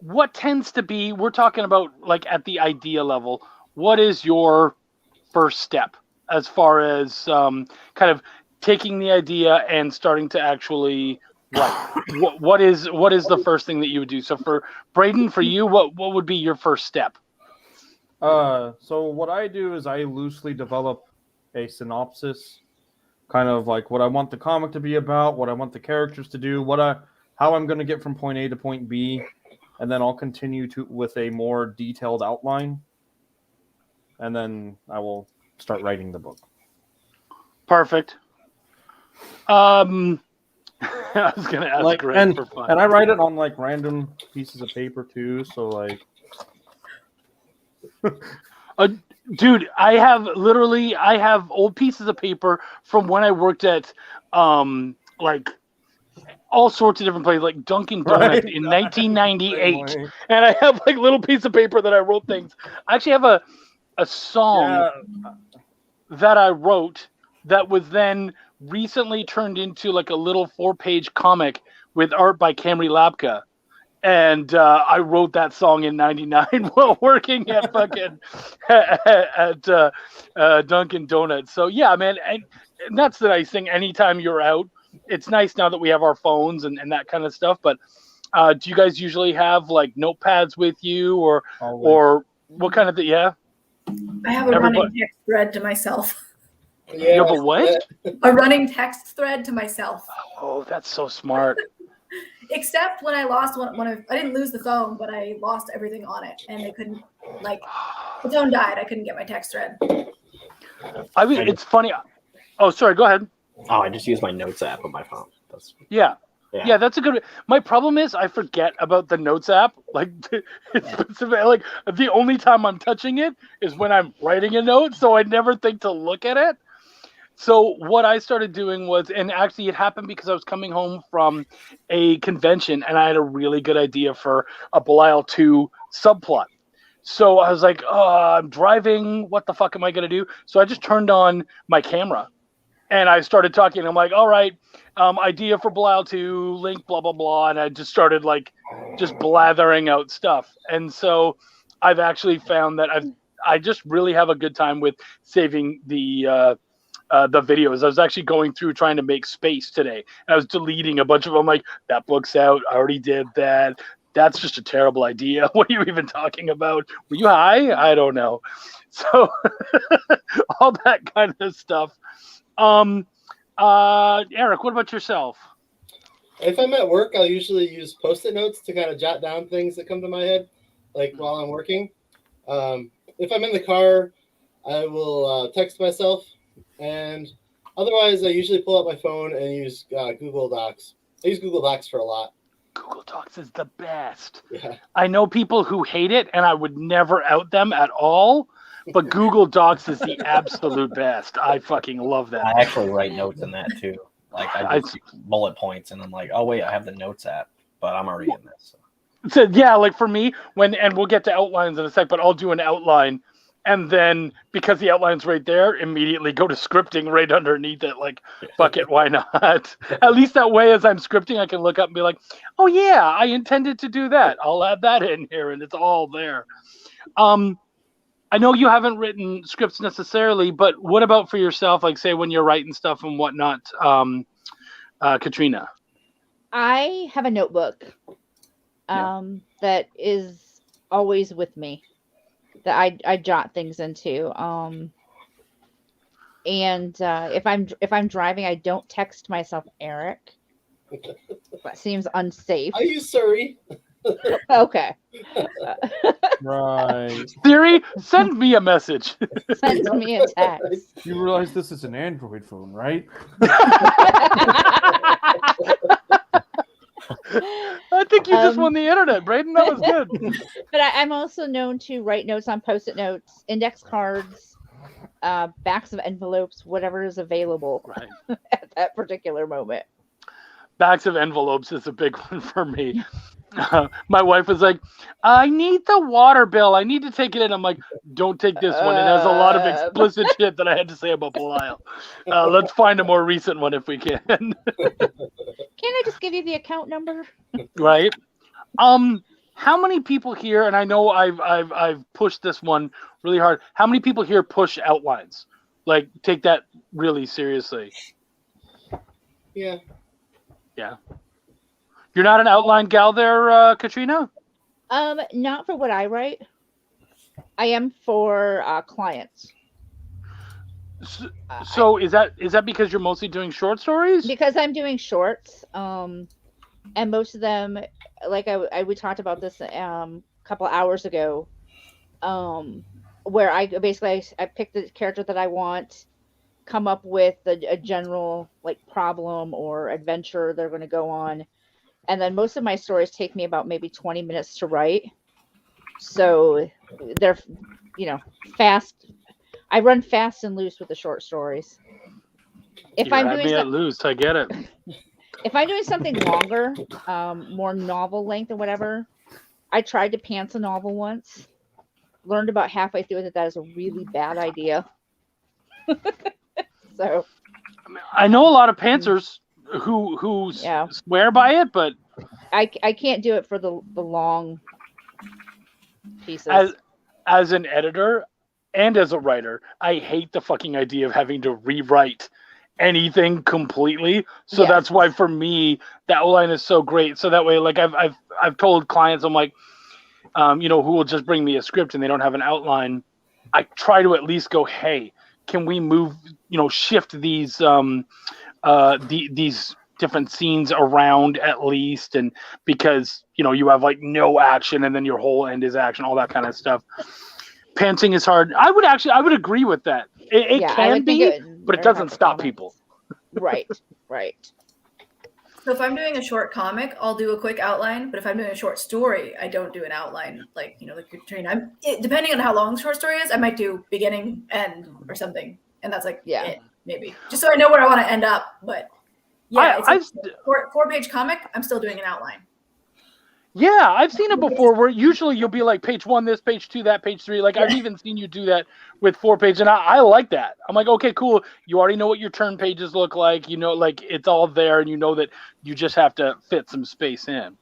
what tends to be? We're talking about like at the idea level. What is your first step as far as kind of taking the idea and starting to actually what is the first thing that you would do? So for Braden, for you, what would be your first step? So what I do is I loosely develop a synopsis, kind of like what I want the comic to be about, what I want the characters to do, how I'm going to get from point A to point B, and then I'll continue with a more detailed outline, and then I will start writing the book. Perfect. I was going to ask Greg for fun. And I write it on like random pieces of paper too, so like. Dude, I have old pieces of paper from when I worked at like all sorts of different places, like Dunkin' Donuts in 1998, and I have like little piece of paper that I wrote things. I actually have a song that I wrote that was then recently turned into like a little 4-page comic with art by Camry Lapka. And I wrote that song in '99 while working at fucking at Dunkin' Donuts. So yeah, man, and that's the nice thing. Anytime you're out, it's nice now that we have our phones and that kind of stuff. But do you guys usually have like notepads with you, or what kind of I have a running text thread to myself. Yeah. You have a what? A running text thread to myself. Oh, that's so smart. Except when I lost I didn't lose the phone, but I lost everything on it, and they couldn't, like, the phone died. I couldn't get my text thread. It's funny. Oh, sorry. Go ahead. Oh, I just use my notes app on my phone. Yeah, that's a good. My problem is I forget about the notes app. Like, it's specific, like the only time I'm touching it is when I'm writing a note, so I never think to look at it. So what I started doing was, and actually it happened because I was coming home from a convention and I had a really good idea for a Belial 2 subplot. So I was like, I'm driving. What the fuck am I going to do? So I just turned on my camera and I started talking. I'm like, all right, idea for Belial 2, link, blah, blah, blah. And I just started like just blathering out stuff. And so I've actually found that I just really have a good time with saving the videos. I was actually going through trying to make space today. And I was deleting a bunch of them. Like, that book's out. I already did that. That's just a terrible idea. What are you even talking about? Were you high? I don't know. So all that kind of stuff. Eric, what about yourself? If I'm at work, I'll usually use Post-it notes to kind of jot down things that come to my head, like while I'm working. If I'm in the car, I will text myself. And otherwise, I usually pull out my phone and use Google Docs. I use Google Docs for a lot. Google Docs is the best. Yeah. I know people who hate it, and I would never out them at all. But Google Docs is the absolute best. I fucking love that. I actually write notes in that too. Like I just bullet points, and I'm like, oh wait, I have the notes app, but I'm already in this. So yeah, like for me, and we'll get to outlines in a sec, but I'll do an outline. And then, because the outline's right there, immediately go to scripting right underneath it. Like, fuck it, why not? At least that way, as I'm scripting, I can look up and be like, oh, yeah, I intended to do that. I'll add that in here, and it's all there. I know you haven't written scripts necessarily, but what about for yourself? Like, say, when you're writing stuff and whatnot, Katrina? I have a notebook that is always with me, that I jot things into. And if I'm driving, I don't text myself Eric. That seems unsafe. I use Surrey. Okay. Right. Siri, send me a message. Send me a text. You realize this is an Android phone, right? I think you just won the internet, Braden. That was good. But I'm also known to write notes on Post-it notes, index cards, backs of envelopes, whatever is available at that particular moment. Backs of envelopes is a big one for me. My wife was like, I need the water bill. I need to take it in. I'm like, don't take this one. It has a lot of explicit shit that I had to say about Belial. Let's find a more recent one if we can. Can I just give you the account number? Right. How many people here, and I know I've pushed this one really hard. How many people here push outlines? Like, take that really seriously? Yeah. Yeah. You're not an outline gal there, Katrina? Not for what I write. I am for clients. So is that because you're mostly doing short stories? Because I'm doing shorts, and most of them, like we talked about this a couple hours ago, where I basically I pick the character that I want, come up with a general like problem or adventure they're going to go on, and then most of my stories take me about maybe 20 minutes to write. So they're, fast. I run fast and loose with the short stories. If I'm doing loose, I get it. If I'm doing something longer, more novel length or whatever, I tried to pants a novel once. Learned about halfway through that is a really bad idea. So, I know a lot of pantsers who swear by it, but I can't do it for the long pieces. As an editor and as a writer, I hate the fucking idea of having to rewrite anything completely. So that's why for me that outline is so great. So that way, like I've told clients, I'm like, who will just bring me a script and they don't have an outline. I try to at least go, hey, can we move, shift these these different scenes around at least, and because you have like no action and then your whole end is action, all that kind of stuff. Pantsing is hard. I would agree with that. It can be, but it doesn't stop people. Right. So if I'm doing a short comic, I'll do a quick outline. But if I'm doing a short story, I don't do an outline. Like like Katrina. Depending on how long the short story is, I might do beginning, end, or something, and that's like it, maybe just so I know where I want to end up. But it's a 4-page comic. I'm still doing an outline. Yeah, I've seen it before where usually you'll be like page 1, this, page 2, that, page 3. Like I've even seen you do that with 4 pages, and I like that. I'm like, okay, cool. You already know what your turn pages look like. Like it's all there, and that you just have to fit some space in.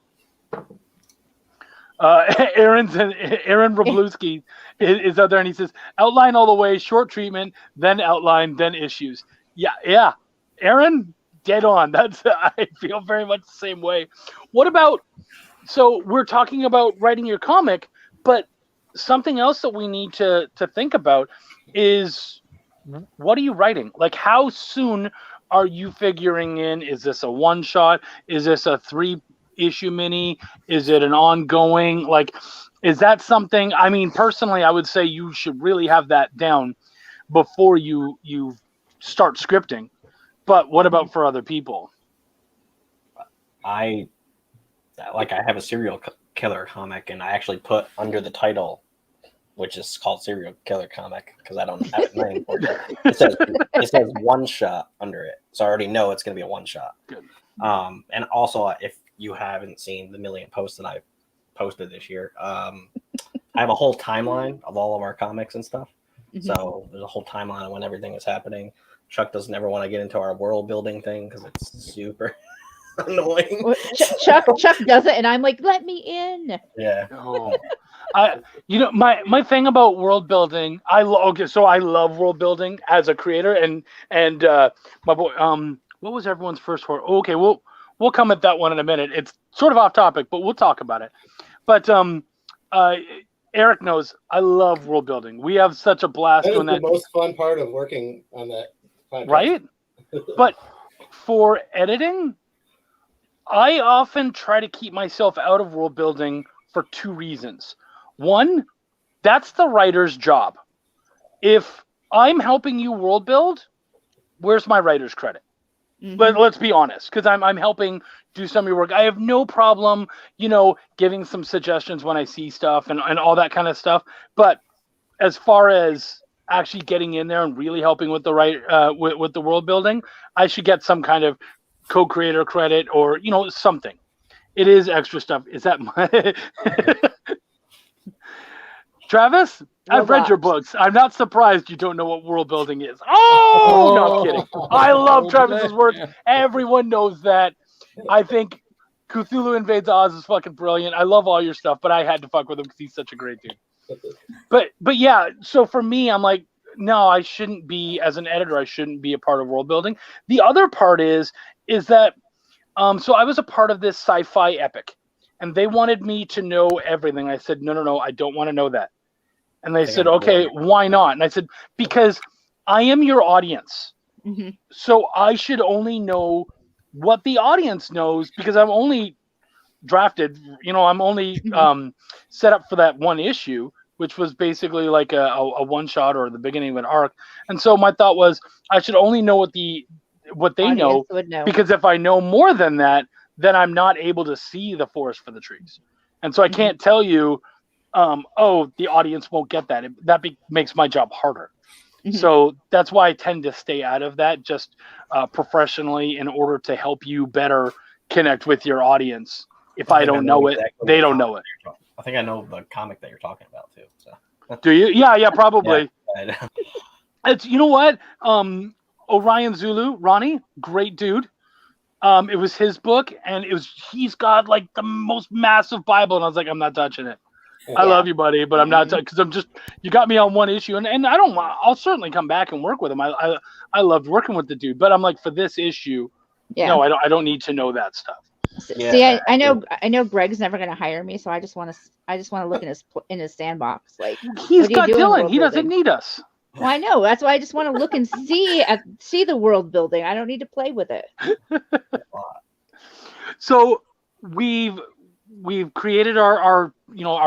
Aaron Wroblewski is out there, and he says, outline all the way, short treatment, then outline, then issues. Yeah. Aaron, dead on. I feel very much the same way. What about... So we're talking about writing your comic, but something else that we need to think about is what are you writing? Like how soon are you figuring in, is this a one-shot? Is this a 3-issue mini? Is it an ongoing? Like, is that something, I mean, personally, I would say you should really have that down before you start scripting. But what about for other people? I have a serial killer comic, and I actually put under the title, which is called Serial Killer Comic, because I don't have it name for it. It says one shot under it, so I already know it's going to be a one shot. Good. And also, if you haven't seen the million posts that I've posted this year, I have a whole timeline of all of our comics and stuff. Mm-hmm. So there's a whole timeline of when everything is happening. Chuck doesn't ever want to get into our world building thing because it's super annoying. Well, Chuck does it, and I'm like, let me in. Yeah. Oh. My thing about world building, I love world building as a creator, and my boy, what was everyone's first horror? Okay, we'll come at that one in a minute. It's sort of off topic, but we'll talk about it. But Erik knows I love world building. We have such a blast doing that. The most fun part of working on that podcast. Right? But for editing, I often try to keep myself out of world building for 2 reasons. One, that's the writer's job. If I'm helping you world build, where's my writer's credit? Mm-hmm. Let's be honest, because I'm helping do some of your work. I have no problem, giving some suggestions when I see stuff and all that kind of stuff. But as far as actually getting in there and really helping with the with the world building, I should get some kind of co-creator credit or something. It is extra stuff. Is that my Travis? I've read your books. I'm not surprised you don't know what world building is. Oh, no, I'm kidding. I love Travis's work. Everyone knows that. I think Cthulhu Invades Oz is fucking brilliant. I love all your stuff, but I had to fuck with him because he's such a great dude. But yeah, so for me, I'm like, no, I shouldn't be, as an editor, I shouldn't be a part of world building. The other part is that So I was a part of this sci-fi epic, and they wanted me to know everything. I said, no, I don't want to know that. And they said, okay, why not? And I said, because I am your audience. Mm-hmm. So I should only know what the audience knows, because I'm only drafted, I'm only set up for that one issue, which was basically like a one shot or the beginning of an arc. And so my thought was I should only know what they know, because if I know more than that, then I'm not able to see the forest for the trees. And so I can't tell you, the audience won't get that. Makes my job harder. Mm-hmm. So that's why I tend to stay out of that, just professionally, in order to help you better connect with your audience. If I don't know it, they don't know it. I think I know the comic that you're talking about too. So. Do you? Yeah, probably. Yeah. It's, you know what? Orion Zulu, Ronnie, great dude. It was his book, and he's got like the most massive Bible, and I was like, I'm not touching it. I love you, buddy, but I'm not, because you got me on one issue, and I'll certainly come back and work with him. I loved working with the dude, but I'm like, for this issue, no, I don't need to know that stuff. See, I know Greg's never going to hire me, so I just want to look in his sandbox. Like, he's got Dylan. He doesn't need us. Well, I know. That's why I just want to look and see the world building. I don't need to play with it. So we've created our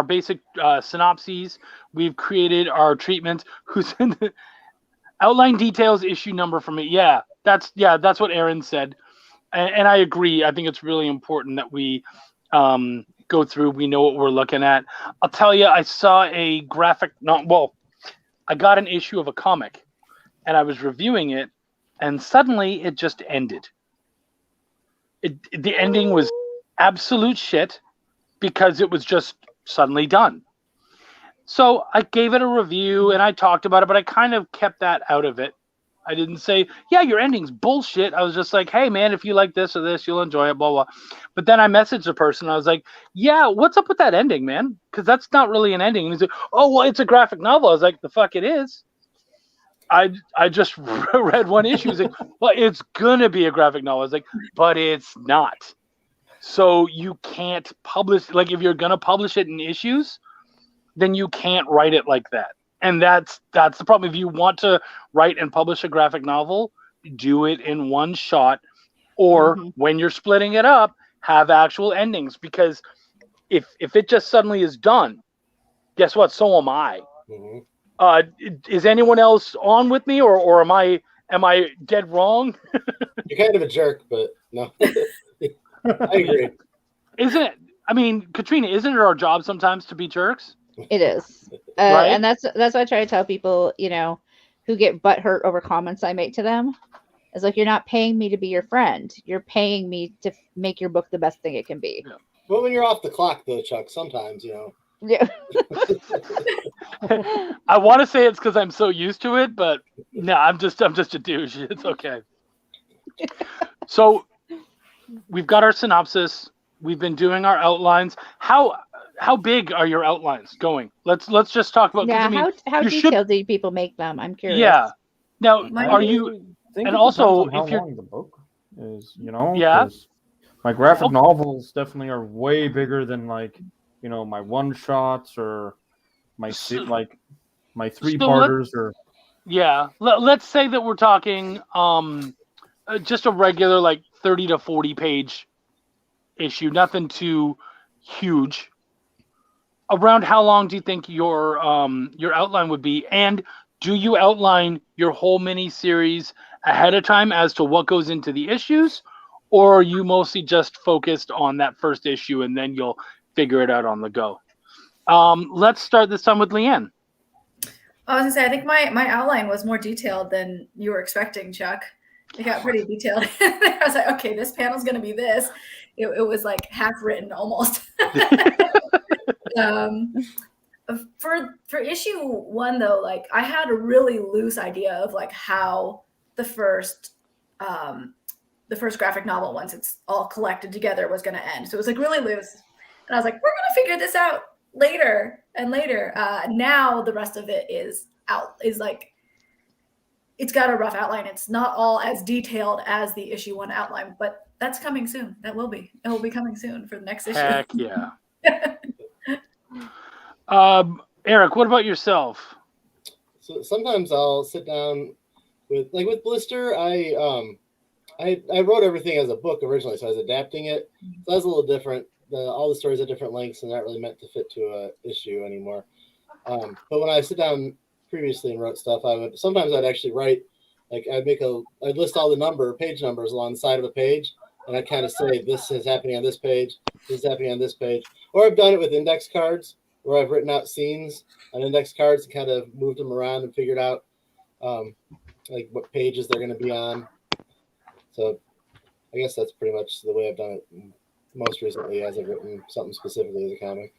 basic synopses. We've created our treatments. Who's in the outline details issue number for me? Yeah, that's what Aaron said. And I agree. I think it's really important that we go through. We know what we're looking at. I'll tell you, I saw a graphic. I got an issue of a comic, and I was reviewing it, and suddenly it just ended. The ending was absolute shit, because it was just suddenly done. So I gave it a review, and I talked about it, but I kind of kept that out of it. I didn't say, yeah, your ending's bullshit. I was just like, hey, man, if you like this or this, you'll enjoy it, blah, blah. But then I messaged the person. I was like, yeah, what's up with that ending, man? Because that's not really an ending. And he's like, oh, well, it's a graphic novel. I was like, the fuck it is. I just read one issue. He's like, well, it's going to be a graphic novel. I was like, but it's not. So you can't publish, like, if you're going to publish it in issues, then you can't write it like that. And that's the problem. If you want to write and publish a graphic novel, do it in one shot, or when you're splitting it up, have actual endings. Because if it just suddenly is done, guess what? So am I. Is anyone else on with me, or am I dead wrong? You're kind of a jerk, but no, I agree. Isn't it? I mean, Katrina, isn't it our job sometimes to be jerks? It is, right? And that's what I try to tell people, who get butthurt over comments I make to them. It's like, you're not paying me to be your friend. You're paying me to make your book the best thing it can be. Yeah. Well, when you're off the clock, though, Chuck, sometimes, Yeah. I want to say it's because I'm so used to it, but no, I'm just a douche. It's okay. So we've got our synopsis. We've been doing our outlines. How big are your outlines going? Let's just talk about. Yeah, how detailed do people make them? I'm curious. Yeah. Now, are you? And also, how if you're long the book is, yeah. 'cause my graphic novels definitely are way bigger than my one shots or my my three-parters or. Yeah, let's say that we're talking just a regular 30 to 40 page issue, nothing too huge. Around how long do you think your outline would be? And do you outline your whole mini series ahead of time as to what goes into the issues, or are you mostly just focused on that first issue and then you'll figure it out on the go? Let's start this time with Leanne. I was gonna say, I think my outline was more detailed than you were expecting, Chuck. It got pretty detailed. I was like, okay, this panel's gonna be this. It was like half written almost. For issue 1 though, I had a really loose idea of how the first graphic novel, once it's all collected together, was going to end. So it was really loose, and I was like, we're going to figure this out later and later. Now the rest of it is it's got a rough outline. It's not all as detailed as the issue 1 outline, but That's coming soon. It will be coming soon for the next issue. Heck yeah. Erik, what about yourself? So sometimes I'll sit down with Blister. I wrote everything as a book originally, so I was adapting it. So that's a little different. All the stories at different lengths and not really meant to fit to a issue anymore. But when I sit down previously and wrote stuff, I'd actually write, like I'd list all the page numbers along the side of a page, and I'd kind of say this is happening on this page, this is happening on this page. Or I've done it with index cards where I've written out scenes on index cards and kind of moved them around and figured out like what pages they're going to be on. So I guess that's pretty much the way I've done it most recently, as I've written something specifically as a comic.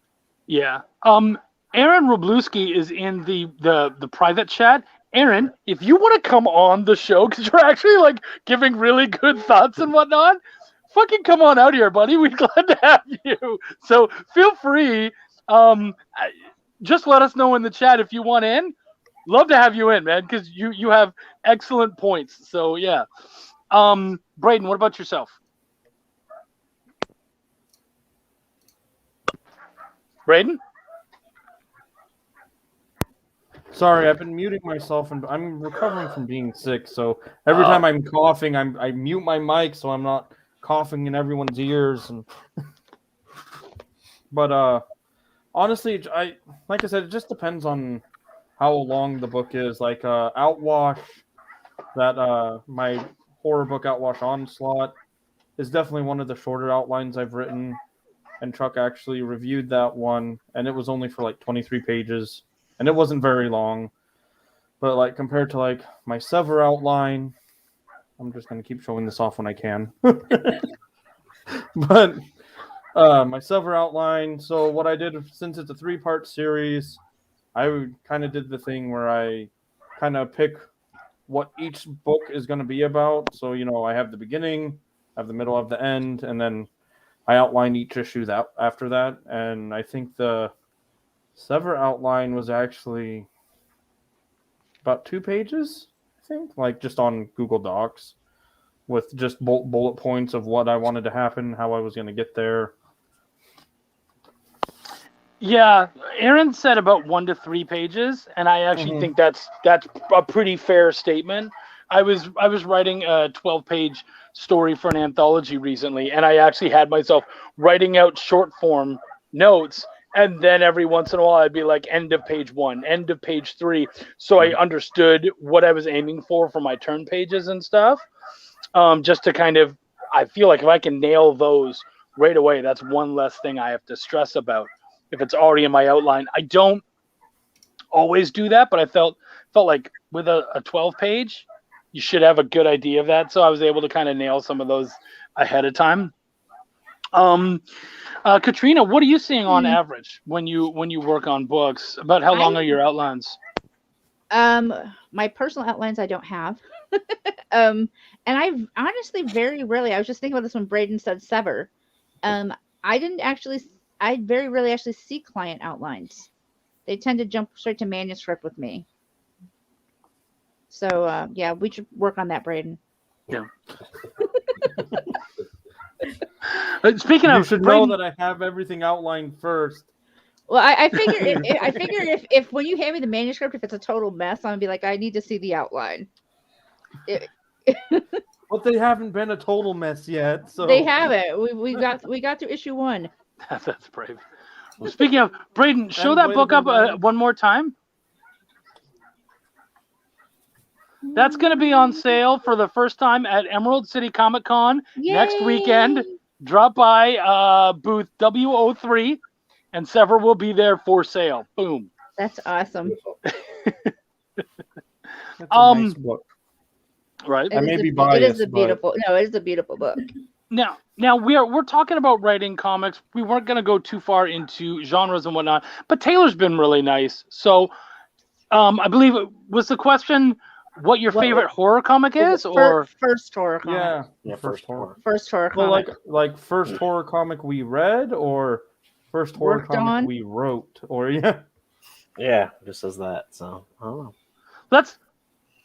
Yeah. Aaron Robluski is in the private chat. Aaron, if you want to come on the show, because you're actually like giving really good thoughts and whatnot, fucking come on out here, buddy. We're glad to have you. So feel free. Just let us know in the chat if you want in. Love to have you in, man, because you have excellent points. So yeah. Braden, what about yourself? Braden? Sorry, I've been muting myself, and I'm recovering from being sick. So every time I'm coughing, I mute my mic so I'm not coughing in everyone's ears. But honestly, like I said, it just depends on how long the book is. Like Outwash, that my horror book Outwash Onslaught is definitely one of the shorter outlines I've written, and Chuck actually reviewed that one, and it was only for like 23 pages. And it wasn't very long, but like compared to like my Sever outline, I'm just going to keep showing this off when I can. But my Sever outline, so what I did, since it's a 3-part series, I kind of did the thing where I kind of pick what each book is going to be about. So, I have the beginning, I have the middle, I have the end, and then I outline each issue after that. And I think the Sever outline was actually about 2 pages, I think, like just on Google Docs with just bullet points of what I wanted to happen, how I was going to get there. Yeah, Aaron said about 1 to 3 pages, and I actually think that's a pretty fair statement. I was writing a 12-page story for an anthology recently, and I actually had myself writing out short form notes. And then every once in a while, I'd be like, end of page 1, end of page 3. So I understood what I was aiming for my turn pages and stuff. Just to kind of, I feel like if I can nail those right away, that's one less thing I have to stress about. If it's already in my outline, I don't always do that, but I felt like with a 12-page, you should have a good idea of that. So I was able to kind of nail some of those ahead of time. Katrina, what are you seeing on average when you work on books? About how long are your outlines? My personal outlines I don't have. And I honestly very rarely, I was just thinking about this when Braden said Sever. I very rarely actually see client outlines. They tend to jump straight to manuscript with me. So yeah, we should work on that, Braden. Yeah. Speaking of, you should know that I have everything outlined first. Well, I figure if when you hand me the manuscript, if it's a total mess, I'm gonna be like, I need to see the outline. But they haven't been a total mess yet. So they haven't. We got through issue 1. That's brave. Well, speaking of, Braden, show that book up one more time. That's going to be on sale for the first time at Emerald City Comic Con next weekend. Drop by booth W03, and Sever will be there for sale. Boom. That's awesome. That's a nice book. Right. I may be biased. It is a beautiful. No, it is a beautiful book. Now we're talking about writing comics. We weren't going to go too far into genres and whatnot, but Taylor's been really nice. So, I believe it was the question what your favorite horror comic is, or first horror comic. Yeah, first horror well, comic. like first horror comic we read, or first horror comic we wrote, or yeah, just as that. So I don't know.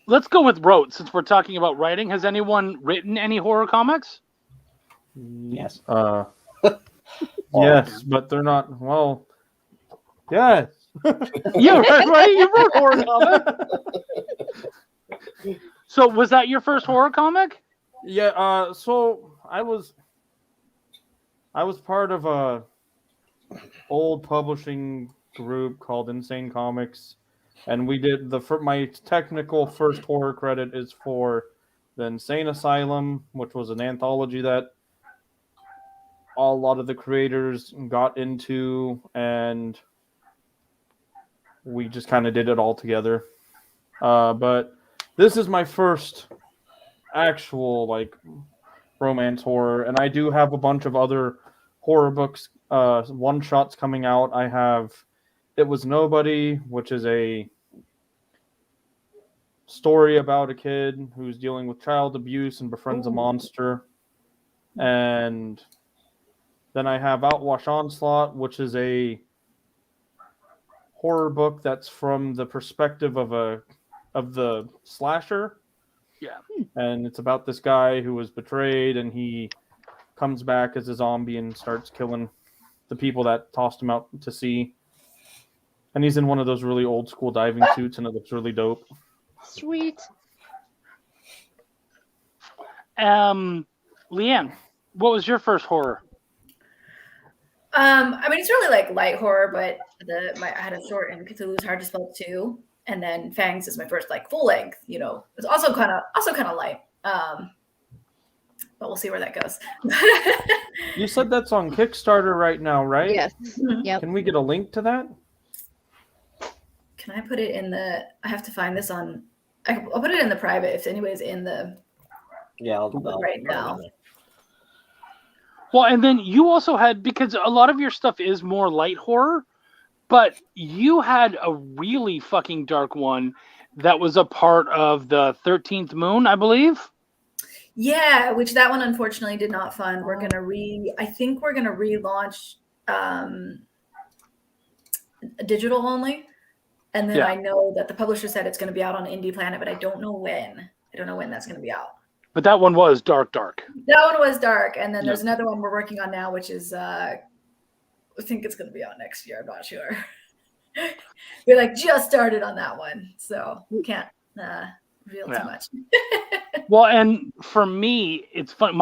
Let's go with wrote, since we're talking about writing. Has anyone written any horror comics? Yes. Yes, but they're not. Well, yes. Yeah, right. You wrote horror comic. So was that your first horror comic? Yeah. So I was part of a old publishing group called Insane Comics, and we did my technical first horror credit is for the Insane Asylum, which was an anthology that a lot of the creators got into, and we just kind of did it all together. But this is my first actual like romance horror, and I do have a bunch of other horror books, one shots coming out. I have It Was Nobody, which is a story about a kid who's dealing with child abuse and befriends a monster. And then I have Outwash Onslaught, which is a horror book that's from the perspective of the slasher. Yeah. And it's about this guy who was betrayed, and he comes back as a zombie and starts killing the people that tossed him out to sea. And he's in one of those really old school diving suits, and it looks really dope. Sweet. Leanne, what was your first horror? I mean, it's really like light horror, but I had a short in Cthulhu's Hard to Spell 2, and then Fangs is my first like full length. You know, it's also kind of light. But we'll see where that goes. You said that's on Kickstarter right now, right? Yes. Yep. Can we get a link to that? Can I put it in the? I have to find this on. I'll put it in the private if anybody's in the. Yeah, I'll right now. Well, and then you also had, because a lot of your stuff is more light horror, but you had a really fucking dark one that was a part of the 13th Moon, I believe. Yeah, which that one unfortunately did not fund. I think we're gonna relaunch digital only. And then I know that the publisher said it's gonna be out on Indie Planet, but I don't know when. I don't know when that's gonna be out. But that one was dark. That one was dark. And then there's another one we're working on now, which is I think it's gonna be out next year, I'm not sure. We like just started on that one, so we can't reveal too much. Well, and for me, it's fun.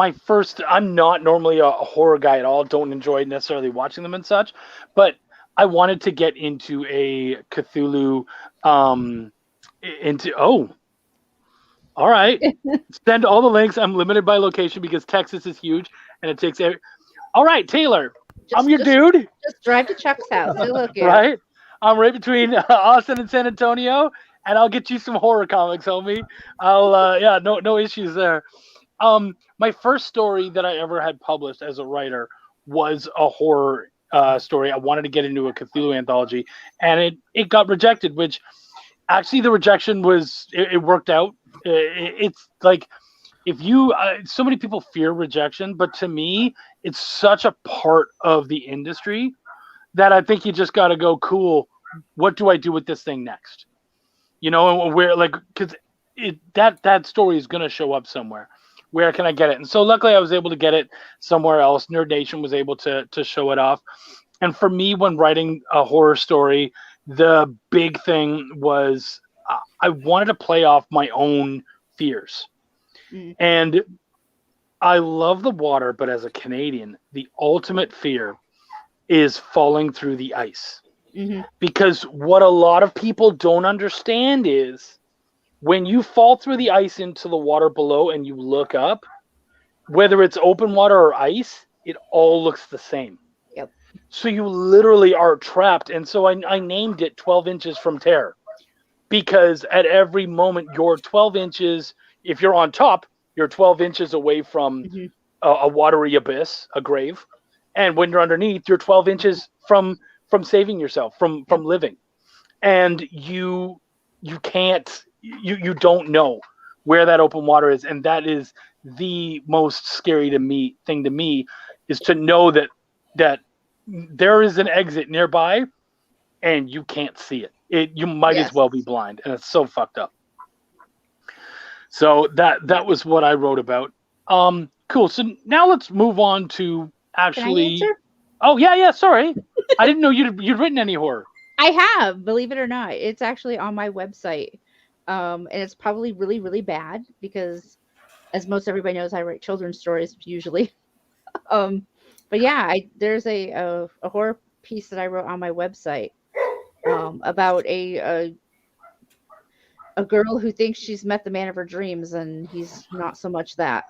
I'm not normally a horror guy at all. Don't enjoy necessarily watching them and such, but I wanted to get into a Cthulhu, all right. Send all the links. I'm limited by location because Texas is huge and it takes all right, Taylor, I'm your dude. Just drive to Chuck's house. It'll look good. Right? I'm right between Austin and San Antonio, and I'll get you some horror comics, homie. No issues there. My first story that I ever had published as a writer was a horror story. I wanted to get into a Cthulhu anthology, and it got rejected, which actually the rejection was, it worked out. It's like, if you, so many people fear rejection, but to me, it's such a part of the industry that I think you just got to go, cool, what do I do with this thing next? You know, and where, like, because that story is going to show up somewhere. Where can I get it? And so luckily I was able to get it somewhere else. Nerd Nation was able to show it off. And for me, when writing a horror story, the big thing was I wanted to play off my own fears. Mm. And I love the water, but as a Canadian, the ultimate fear is falling through the ice. Mm-hmm. Because what a lot of people don't understand is when you fall through the ice into the water below and you look up, whether it's open water or ice, it all looks the same. Yep. So you literally are trapped. And so I named it 12 inches from terror, because at every moment you're 12 inches. If you're on top, you're 12 inches away from a watery abyss, a grave. And when you're underneath, you're 12 inches from saving yourself, from living. And you can't, you don't know where that open water is. And that is the most scary thing to me is to know that there is an exit nearby and you can't see it. You might as well be blind, and it's so fucked up. So that was what I wrote about. Cool. So now let's move on to Can I actually. answer? Oh yeah. Sorry, I didn't know you'd written any horror. I have, believe it or not. It's actually on my website. And it's probably really, really bad because, as most everybody knows, I write children's stories usually. But yeah, there's a horror piece that I wrote on my website about a girl who thinks she's met the man of her dreams, and he's not so much that.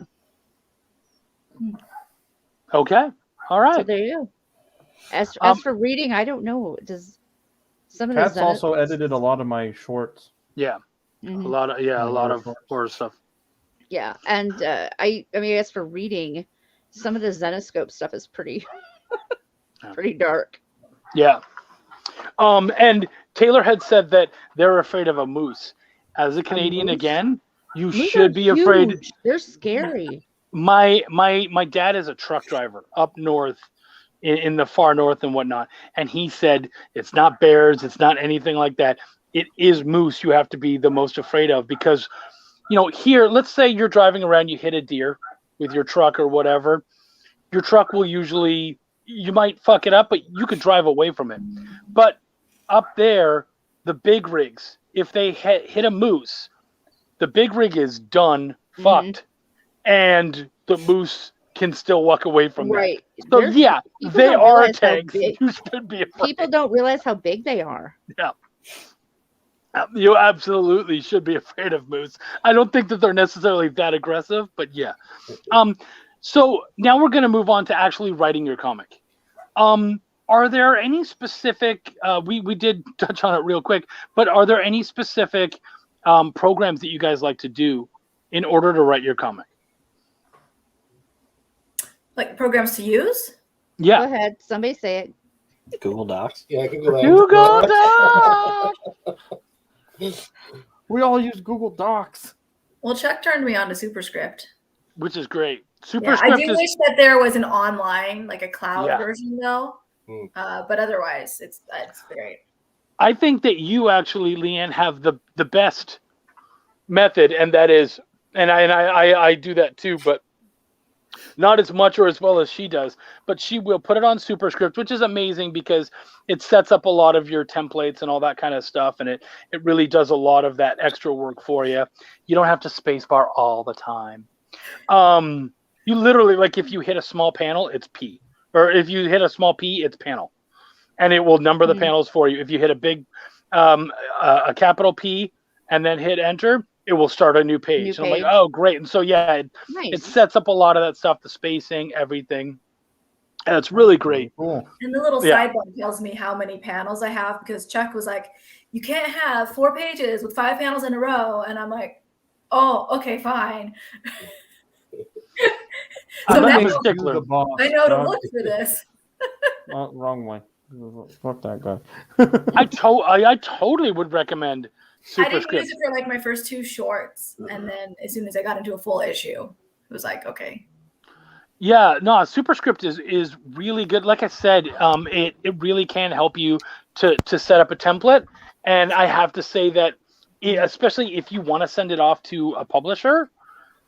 Okay. All right. So there you go. As for reading, I don't know. Does some of Kat's the also edited a lot of my shorts. Yeah. Mhm. A lot of horror stuff. Yeah, and I mean, as for reading, some of the Zenoscope stuff is pretty pretty dark. Yeah. And Taylor had said that they're afraid of a moose. As a Canadian, moose? again, you Moose should are be afraid. huge. They're scary. My dad is a truck driver up north, in the far north and whatnot, and he said it's not bears, it's not anything like that. It is moose you have to be the most afraid of because, here, let's say you're driving around, you hit a deer with your truck or whatever. Your truck will usually, you might fuck it up, but you could drive away from it. But up there, the big rigs, if they hit a moose, the big rig is done, fucked, and the moose can still walk away from Right. that. So People they don't are realize how tanks. big- You should be afraid. People don't realize how big they are. Yeah. You absolutely should be afraid of moose. I don't think that they're necessarily that aggressive, but yeah. So now we're going to move on to actually writing your comic. Are there any specific, we did touch on it real quick, but are there any specific programs that you guys like to do in order to write your comic? Like programs to use? Yeah. Go ahead. Somebody say it. Google Docs. Yeah, Google Docs. We all use Google Docs. Well, Chuck turned me on to Superscript. Which is great. Yeah, I do wish that there was an online, like a cloud Yeah. version, though. But otherwise, it's great. I think that you actually, Leanne, have the best method, and that is, and I do that too, but not as much or as well as she does. But she will put it on Superscript, which is amazing because it sets up a lot of your templates and all that kind of stuff, and it really does a lot of that extra work for you. You don't have to spacebar all the time. You literally, like, if you hit a small panel, it's P. Or if you hit a small P, it's panel. And it will number the panels for you. If you hit a big, a capital P and then hit enter, it will start a new page. And I'm like, oh, great. And so, yeah, it sets up a lot of that stuff, the spacing, everything. And it's really great. Cool. And the little sidebar tells me how many panels I have because Chuck was like, you can't have 4 pages with 5 panels in a row. And I'm like, oh, okay, fine. So now I'm a stickler. I know to look for this. Oh, wrong way. Fuck that guy. I totally would recommend I didn't Superscript. use it for like my first 2 shorts, and then as soon as I got into a full issue, it was like, okay. Yeah, no, Superscript is really good. Like I said, it really can help you to set up a template. And I have to say that, especially if you want to send it off to a publisher,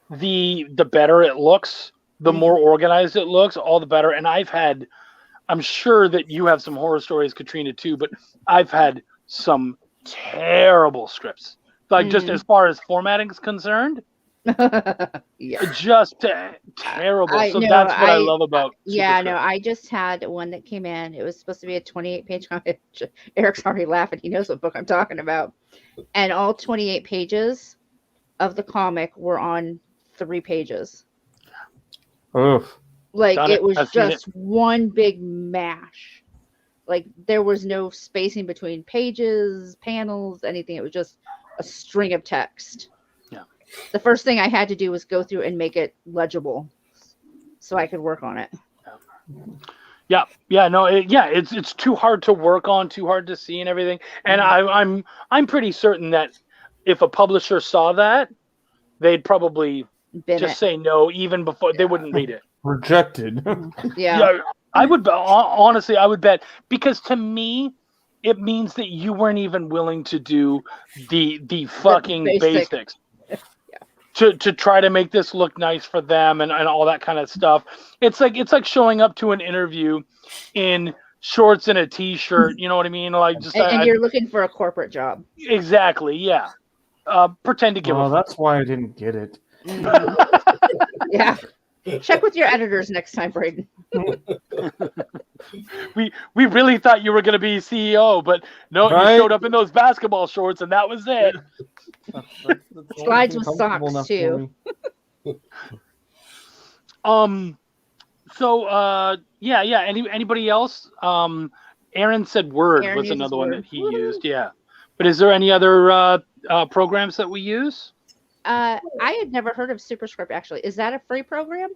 the better it looks, the more organized it looks, all the better. And I'm sure that you have some horror stories, Katrina, too, but I've had some terrible scripts. Like, just as far as formatting is concerned, just terrible. So that's what I love about Superscript. I just had one that came in. It was supposed to be a 28-page comic. Eric's already laughing. He knows what book I'm talking about. And all 28 pages of the comic were on 3 pages. Oof. Like, it was just one big mash. Like, there was no spacing between pages, panels, anything. It was just a string of text. Yeah. The first thing I had to do was go through and make it legible so I could work on it. Yeah, it's too hard to work on, too hard to see and everything. And I'm pretty certain that if a publisher saw that, they'd probably say no even before they wouldn't read it. Rejected. Yeah. I would honestly, I would bet, because to me, it means that you weren't even willing to do the fucking basics. to try to make this look nice for them and all that kind of stuff. It's like showing up to an interview in shorts and a t-shirt. You know what I mean? Like just And you're looking for a corporate job. exactly, yeah. Pretend to give Oh, a that's why I didn't get it. Yeah. Check with your editors next time, Braden. we really thought you were going to be CEO, but no, Right? you showed up in those basketball shorts, and that was it. That's Slides with comfortable socks enough for too. me. So yeah. Anybody else? Aaron said Word Aaron was uses another one Word. that he used. Yeah, but is there any other programs that we use? I had never heard of Superscript, actually. Is that a free program?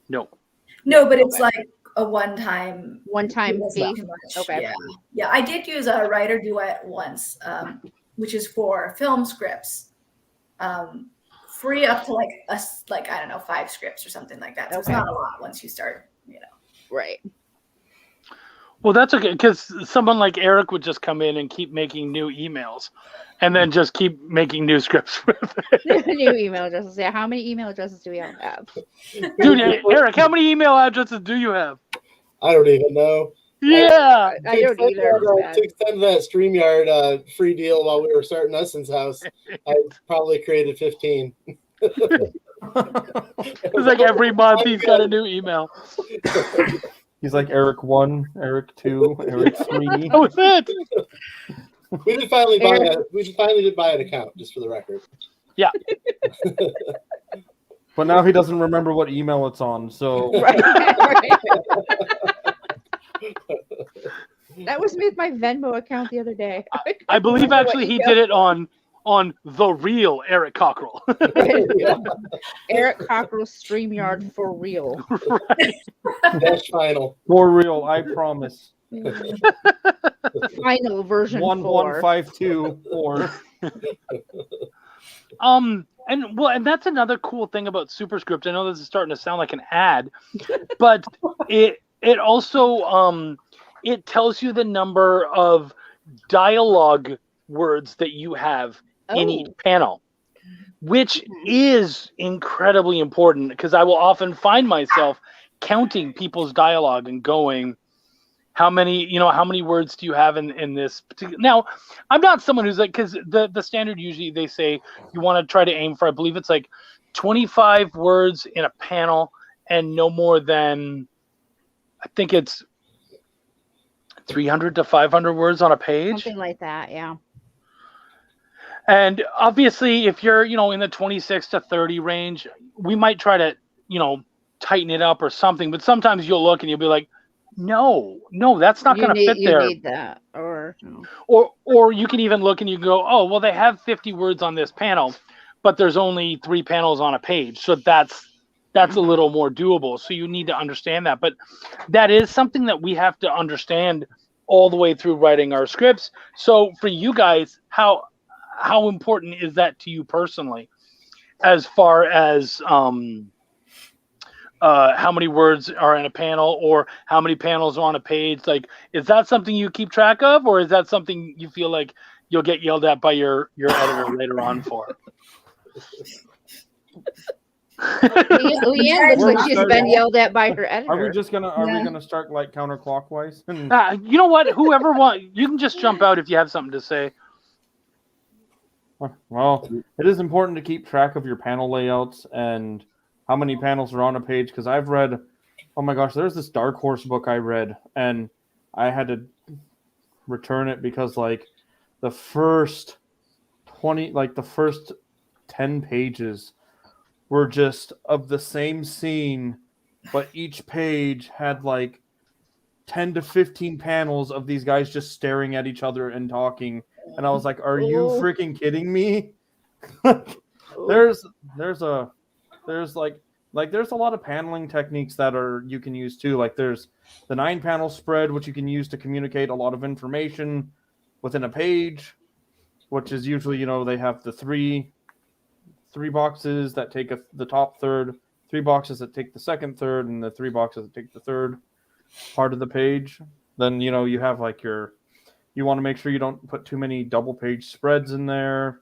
No. No, but it's Okay. like a one-time fee. Okay. Yeah. I did use a writer duet once, which is for film scripts, free up to like I don't know 5 scripts or something like that. So it's Okay. not a lot once you start. Right. Well, that's okay, because someone like Erik would just come in and keep making new emails, and then just keep making new scripts. New email addresses. Yeah. How many email addresses do we all have? Dude, Erik, how many email addresses do you have? I don't even know. Yeah. I don't either. To extend that StreamYard free deal while we were starting Ustin's house, I probably created 15. It's like every month he's got a new email. He's like Erik 1, Erik 2, Erik 3. That was it. We did finally buy an account, just for the record. Yeah. But now he doesn't remember what email it's on, so Right. That was me with my Venmo account the other day. I believe actually he did it on the real Erik Cockrell. Erik Cockrell StreamYard for real. Dash final. for real, I promise. Final version 11524. And that's another cool thing about Superscript. I know this is starting to sound like an ad, but it also it tells you the number of dialogue words that you have in each panel, which is incredibly important, because I will often find myself counting people's dialogue and going, how many words do you have in this particular? Now, I'm not someone who's like, because the standard usually they say you want to try to aim for, I believe it's like 25 words in a panel and no more than, I think it's 300 to 500 words on a page. Something like that, yeah. And obviously, if you're, in the 26 to 30 range, we might try to, tighten it up or something. But sometimes you'll look and you'll be like, no, that's not going to fit there. You need that, or you can even look and you go, oh, well, they have 50 words on this panel, but there's only 3 panels on a page, so that's a little more doable. So you need to understand that. But that is something that we have to understand all the way through writing our scripts. So for you guys, how important is that to you personally, as far as how many words are in a panel or how many panels are on a page? Like, is that something you keep track of, or is that something you feel like you'll get yelled at by your editor later on for? Leanne looks like she's been yelled at by her editor. Are we gonna start like counterclockwise? You know what? Whoever wants, you can just jump out if you have something to say. Well, it is important to keep track of your panel layouts and how many panels are on a page, because I've read, oh my gosh, there's this Dark Horse book I read, and I had to return it because like the first 10 pages were just of the same scene, but each page had like 10 to 15 panels of these guys just staring at each other and talking. And I was like, are you freaking kidding me? There's a lot of paneling techniques that you can use too. Like there's the 9-panel spread, which you can use to communicate a lot of information within a page, which is usually, they have the three boxes that take the top third, 3 boxes that take the second third, and the 3 boxes that take the third part of the page. Then, you have like you want to make sure you don't put too many double page spreads in there,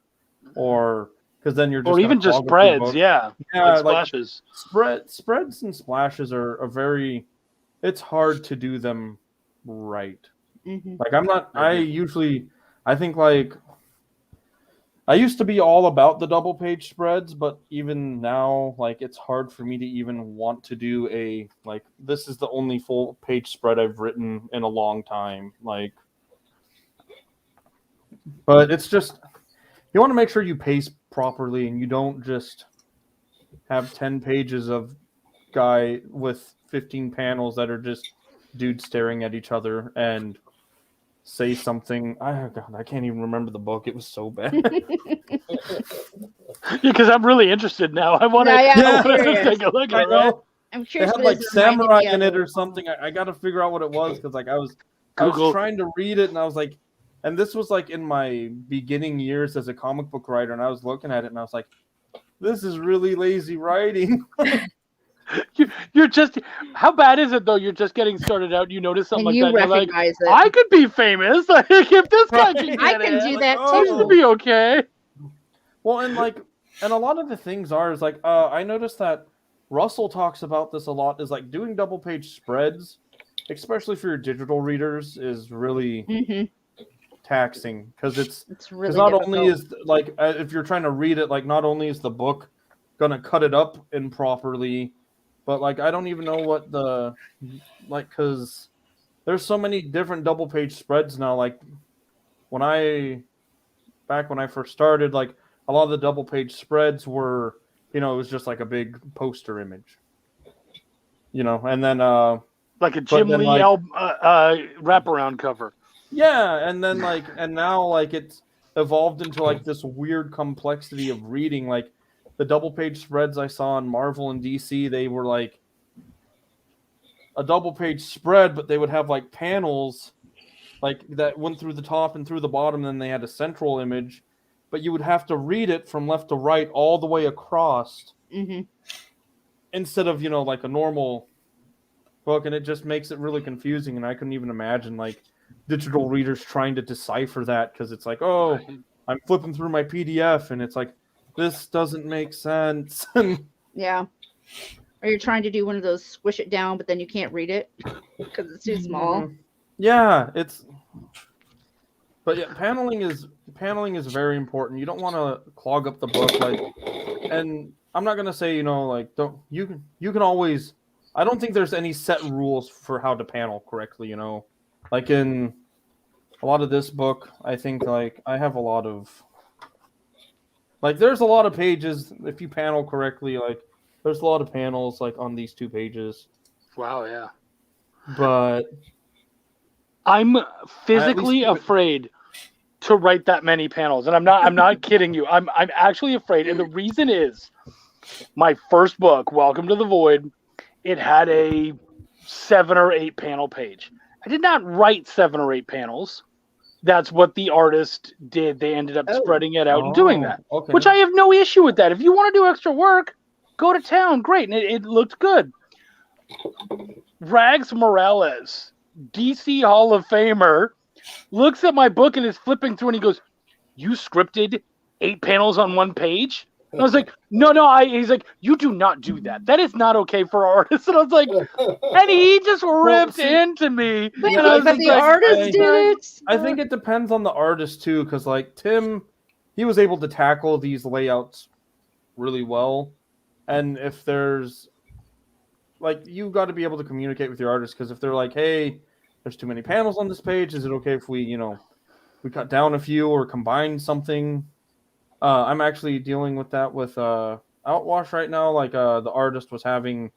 or because then you're just or even gonna just clog up your spreads. book. Yeah, Yeah, like like splashes. spreads and splashes are a very. It's hard to do them right. Mhm. Like I think like I used to be all about the double page spreads, but even now, like it's hard for me to even want to do a like this is the only full page spread I've written in a long time. Like, but it's just you want to make sure you pace properly and you don't just have 10 pages of guy with 15 panels that are just dudes staring at each other and say something. I can't even remember the book. It was so bad. Because I'm really interested now. I want to I'm curious. take a look I at it. know. Right? I'm They curious. had what like it's reminded samurai me of. in it or something. I got to figure out what it was because like I was trying to read it and I was like, and this was like in my beginning years as a comic book writer, and I was looking at it and I was like, this is really lazy writing. You're just, how bad is it though? You're just getting started out. You notice something And like you that. And you're like, recognize it. I could be famous. Like if this guy can I get can it, do like, that this too. would be okay. Well, and a lot of the things are is like I noticed that Russell talks about this a lot. Is like doing double page spreads, especially for your digital readers, is really taxing because it's really not difficult. only is like if you're trying to read it, like not only is the book gonna cut it up improperly, but like I don't even know what the like because there's so many different double page spreads now. Like back when I first started, like a lot of the double page spreads were, it was just like a big poster image, and then like a Jim Lee wraparound cover. Yeah, and then and now like it's evolved into like this weird complexity of reading. Like the double page spreads I saw in Marvel and DC, they were like a double page spread, but they would have like panels like that went through the top and through the bottom, and then they had a central image, but you would have to read it from left to right all the way across instead of, like a normal book, and it just makes it really confusing, and I couldn't even imagine like digital readers trying to decipher that because it's like, oh, I'm flipping through my PDF and it's like, this doesn't make sense. Yeah. Or you're trying to do one of those squish it down, but then you can't read it because it's too small. Yeah, but yeah, paneling is very important. You don't want to clog up the book, and I'm not gonna say you can always. I don't think there's any set rules for how to panel correctly. Like in a lot of this book, I think like I have a lot of there's a lot of pages if you panel correctly. Like there's a lot of panels like on these 2 pages. Wow, yeah. But I'm physically afraid to write that many panels, and I'm not kidding you. I'm actually afraid, and the reason is my first book, Welcome to the Void, it had a 7 or 8 panel page. I did not write 7 or 8 panels. That's what the artist did. They ended up spreading it out and doing that, which I have no issue with that. If you want to do extra work, go to town. Great, and it looked good. Rags Morales, DC Hall of Famer, looks at my book and is flipping through and he goes, "You scripted 8 panels on 1 page?" And I was like, no. He's like, "You do not do that. That is not okay for artists." And I was like, and he just ripped into me. But and I was the artist did it. I think it depends on the artist too, because like Tim, he was able to tackle these layouts really well. And if there's like, you got to be able to communicate with your artist, because if they're like, hey, there's too many panels on this page, is it okay if we cut down a few or combine something? I'm actually dealing with that with Outwash right now. Like the artist was having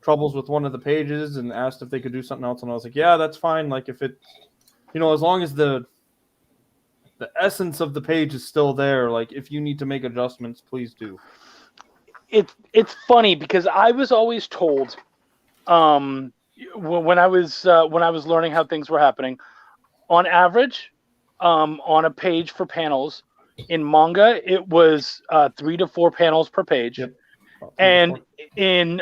troubles with one of the pages and asked if they could do something else, and I was like, yeah, that's fine. Like if it, as long as the essence of the page is still there, like if you need to make adjustments, please do. It's funny because I was always told, when I was learning how things were happening, on average, on a page for panels. In manga, it was 3 to 4 panels per page, and in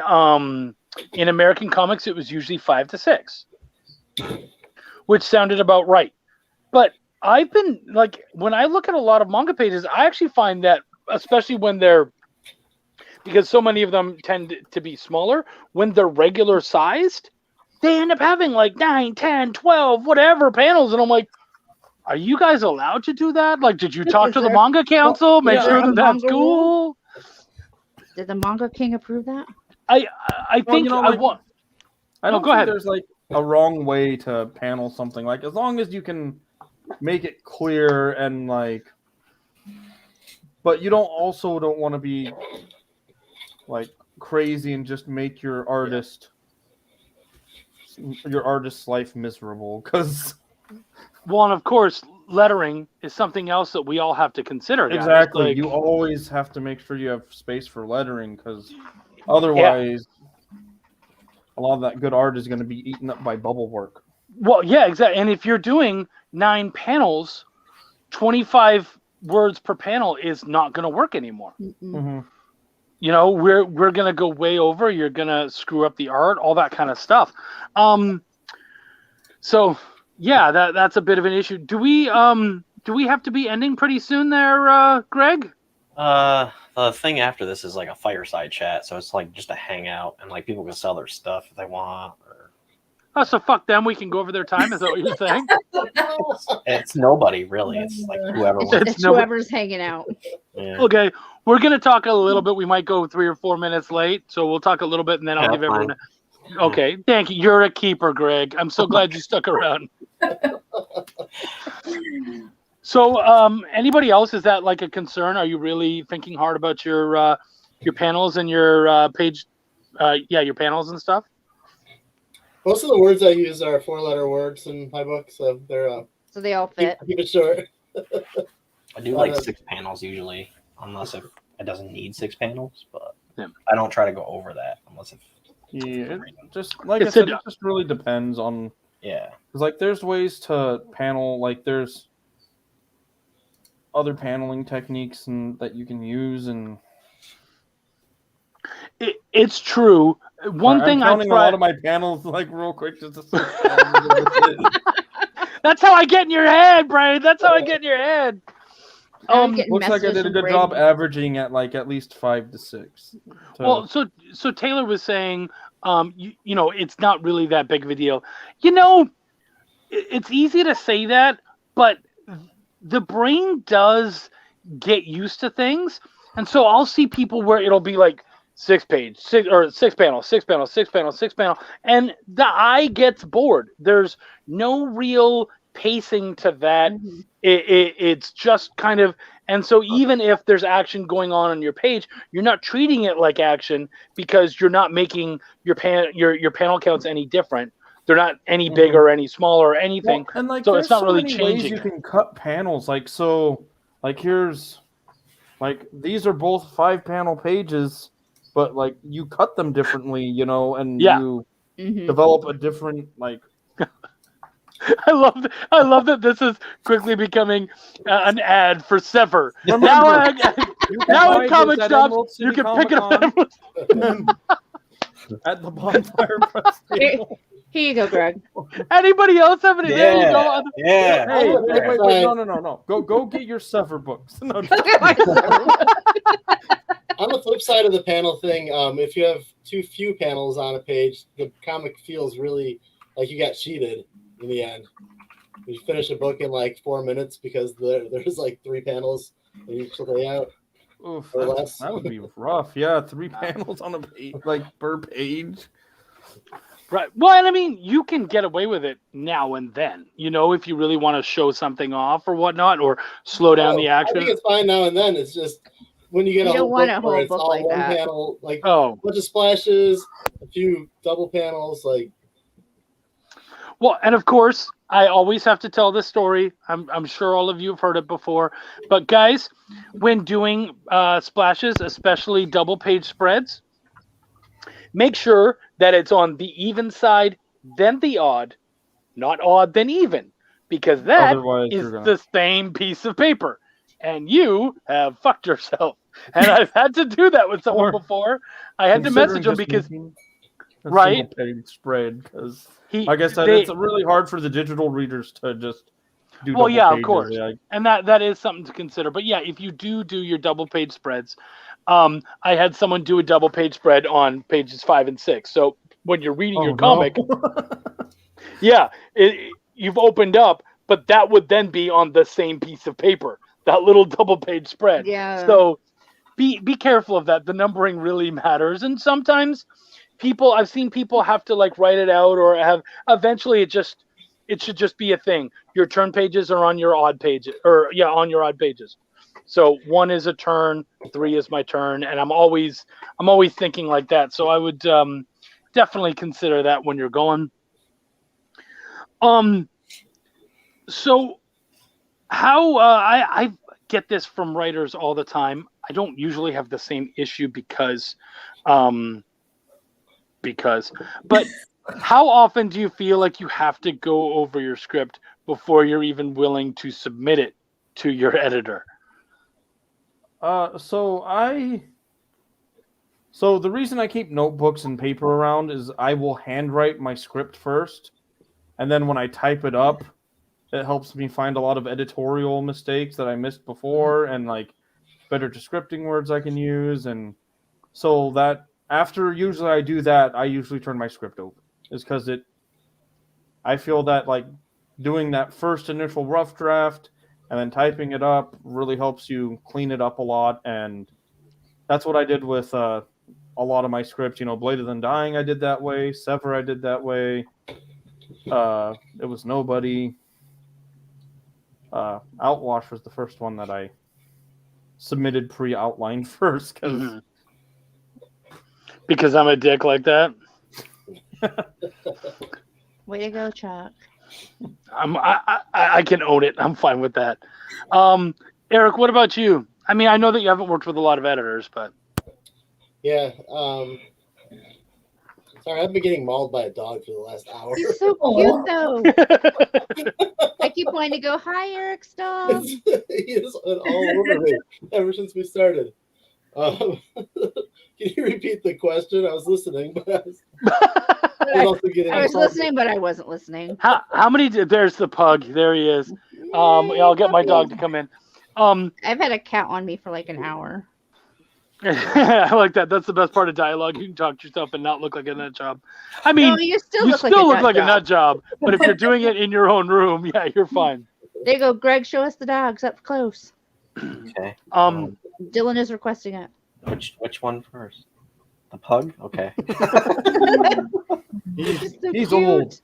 American comics, it was usually 5 to 6, which sounded about right. But I've been like, when I look at a lot of manga pages, I actually find that especially when they're, because so many of them tend to be smaller, when they're regular sized, they end up having like 9, 10, 12, whatever panels. And I'm like, are you guys allowed to do that? Like, did you talk to the manga council? Make sure that that's cool? Did the manga king approve that? I think I don't go think ahead. there's like a wrong way to panel something. Like, as long as you can make it clear and like, but you don't want to be like crazy and just make your artist's life miserable, because well, and of course lettering is something else that we all have to consider, guys. Exactly. Like, you always have to make sure you have space for lettering, because otherwise a lot of that good art is going to be eaten up by bubble work. well, yeah, exactly. And if you're doing 9 panels, 25 words per panel is not going to work anymore. Mm-hmm. You know, we're going to go way over. You're going to screw up the art, all that kind of stuff. So yeah, that's a bit of an issue. Do we have to be ending pretty soon there, Greg? The thing after this is like a fireside chat, so it's like just a hangout, and like people can sell their stuff if they want. Oh, so fuck them. We can go over their time. Is that what you're saying? It's nobody really. It's like whoever wants. It's whoever's hanging out. Yeah. Okay, we're gonna talk a little bit. We might go 3 or 4 minutes late, so we'll talk a little bit, and then I'll give everyone. Okay, thank you. You're a keeper, Greg. I'm so glad you stuck around. So, anybody else, is that like a concern? Are you really thinking hard about your panels and your page? Your panels and stuff. Most of the words I use are 4-letter words in my book, so they're so they all fit. Keep it short. I do like 6 panels usually, unless if it doesn't need 6 panels. But I don't try to go over that unless if. Yeah, just like I said, it just really depends on. Yeah. Because like there's ways to panel, like there's other paneling techniques and that you can use, and it's true. One thing I'm counting a lot of my panels like real quick just to see. That's how I get in your head, Brian. That's how I get in your head. Looks like I did a good job averaging at like at least 5 to 6. Well, so Taylor was saying, you know, it's not really that big of a deal. You know, it's easy to say that, but the brain does get used to things, and so I'll see people where it'll be like 6 panel, 6 panel, 6 panel, 6 panel, and the eye gets bored. There's no real pacing to that. Mm-hmm. It's just kind of, and so even if there's action going on your page, you're not treating it like action because you're not making your panel counts any different. They're not any bigger, any smaller, or anything. Well, and like, so it's not really many changing. Ways you can cut panels, like so, like here's, like these are both 5-panel pages, but like you cut them differently, you know, and you develop a different like. I love that this is quickly becoming an ad for Sever. Remember, now in comic shops, you can pick it up at the bonfire press table. Here you go, Greg. Anybody else have any? There you go. Yeah. Hey, wait, no. Go get your Sever books. No, on the flip side of the panel thing, if you have too few panels on a page, the comic feels really like you got cheated in the end. You finish a book in like 4 minutes because there's like 3 panels in each layout. Oof, or less. That would be rough. Yeah, 3 panels on a page, like per page. Right. Well, and I mean, you can get away with it now and then, you know, if you really want to show something off or whatnot, or slow down the action. I think it's fine now and then. It's just when you get you a don't want a whole it's book all like one that. panel, like a bunch of splashes, a few double panels, like. Well, and of course, I always have to tell this story. I'm sure all of you have heard it before. But guys, when doing splashes, especially double page spreads, make sure that it's on the even side, then the odd, not odd, then even. Because that is the same piece of paper. And you have fucked yourself. And I've had to do that with someone before. I had to message them because... Right, page spread because like I said, it's really hard for the digital readers to just do Well, double yeah, of pages, course, yeah. and that is something to consider. But yeah, if you do your double page spreads, I had someone do a double page spread on pages 5 and 6. So when you're reading your comic, yeah, you've opened up, but that would then be on the same piece of paper, that little double page spread. Yeah. So be careful of that. The numbering really matters, and sometimes I've seen people have to like write it out, or have eventually it should just be a thing. Your turn pages are on your odd pages, on your odd pages. So 1 is a turn, 3 is my turn, and I'm always thinking like that. So I would definitely consider that when you're going. So how I get this from writers all the time. I don't usually have the same issue because but how often do you feel like you have to go over your script before you're even willing to submit it to your editor? So the reason I keep notebooks and paper around is I will handwrite my script first, and then when I type it up, it helps me find a lot of editorial mistakes that I missed before, and like better descripting words I can use. And so that after usually I do that, I usually turn my script over. Is because I feel that like doing that first initial rough draft and then typing it up really helps you clean it up a lot. And that's what I did with a lot of my scripts. Bladed Than Dying I did that way. Sever I did that way. It was Nobody. Outwash was the first one that I submitted pre-outlined first because I'm a dick like that. Way to go, Chuck. I can own it. I'm fine with that. Erik, what about you? I mean, I know that you haven't worked with a lot of editors, but yeah. Sorry, I've been getting mauled by a dog for the last hour. He's so cute, though. I keep wanting to go, hi, Eric's dog. He is all over me ever since we started. Can you repeat the question? I was listening, but I was listening, but I wasn't listening. How many? There's the pug. There he is. I'll get my dog to come in. I've had a cat on me for like an hour. I like that. That's the best part of dialogue. You can talk to yourself and not look like a nut job. I mean, no, you still look like a nut job. But if you're doing it in your own room, yeah, you're fine. There you go, Greg. Show us the dogs up close. Okay. Dylan is requesting it. Which one first? The pug? Okay. He's old.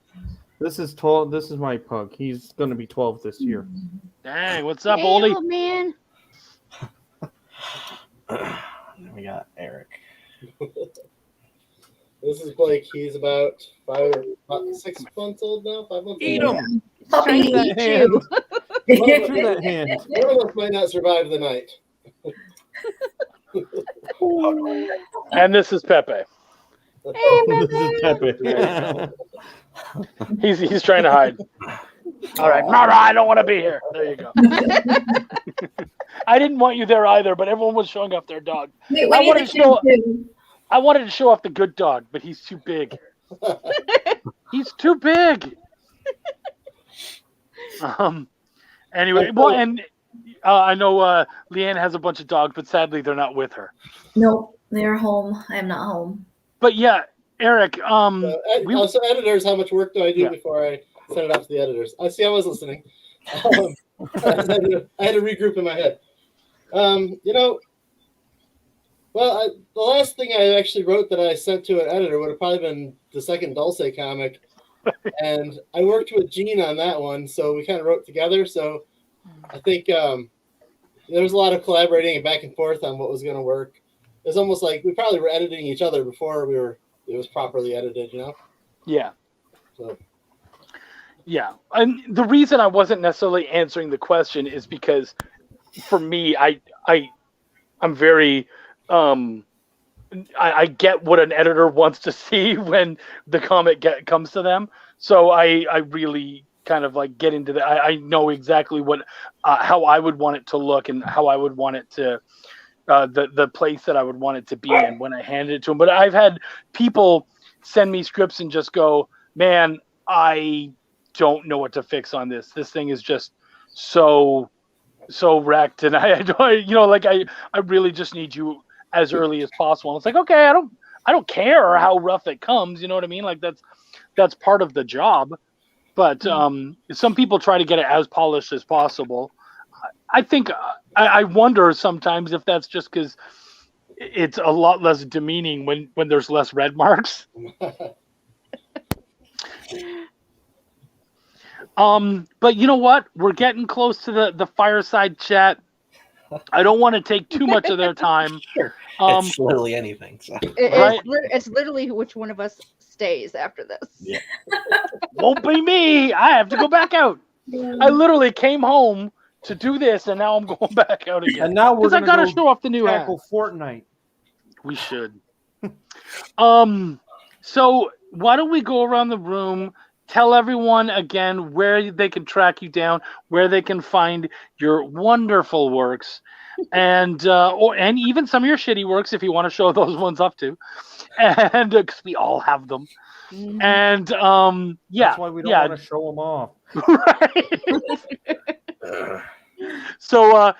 This is 12. This is my pug. He's going to be 12 this year. Dang, what's up, hey, oldie? Old man. We got Erik. This is Blake. He's about 6 months old now. 5 months old. Eat him. Trying to eat you. Through that hand. One of us might not survive the night. And this is Pepe. Hey, Pepe. He's trying to hide. All right. No, I don't want to be here. There you go. I didn't want you there either, but everyone was showing off their dog. Wait, I wanted to show off the good dog, but he's too big. He's too big. Anyway, well, and I know Leanne has a bunch of dogs, but sadly they're not with her. Nope, they're home. I am not home. But yeah, Erik. So editors, how much work do I do before I send it out to the editors? I see. I was listening. I had to regroup in my head. The last thing I actually wrote that I sent to an editor would have probably been the second Dulce comic, and I worked with Gene on that one, so we kind of wrote together. So I think there was a lot of collaborating and back and forth on what was going to work. It was almost like we probably were editing each other before it was properly edited, Yeah. So. Yeah, and the reason I wasn't necessarily answering the question is because, for me, I'm very, I get what an editor wants to see when the comic comes to them. So I really kind of like get into that. I know exactly what, how I would want it to look and how I would want it to, the place that I would want it to be in when I hand it to them. But I've had people send me scripts and just go, man, I don't know what to fix on this. This thing is just so wrecked, and I really just need you as early as possible. And it's like, okay, I don't care how rough it comes. You know what I mean? Like that's part of the job. But some people try to get it as polished as possible. I think I wonder sometimes if that's just because it's a lot less demeaning when there's less red marks. But you know what? We're getting close to the fireside chat. I don't want to take too much of their time. Sure. It's literally anything. So. It's literally which one of us stays after this. Yeah. Won't be me. I have to go back out. I literally came home to do this, and now I'm going back out again. And now we're I gotta go show off the new hat. tackle Fortnite. We should. So why don't we go around the room? Tell everyone again where they can track you down, where they can find your wonderful works, and even some of your shitty works if you want to show those ones up too, and because we all have them. Mm-hmm. And that's why we don't want to show them off. Right. So,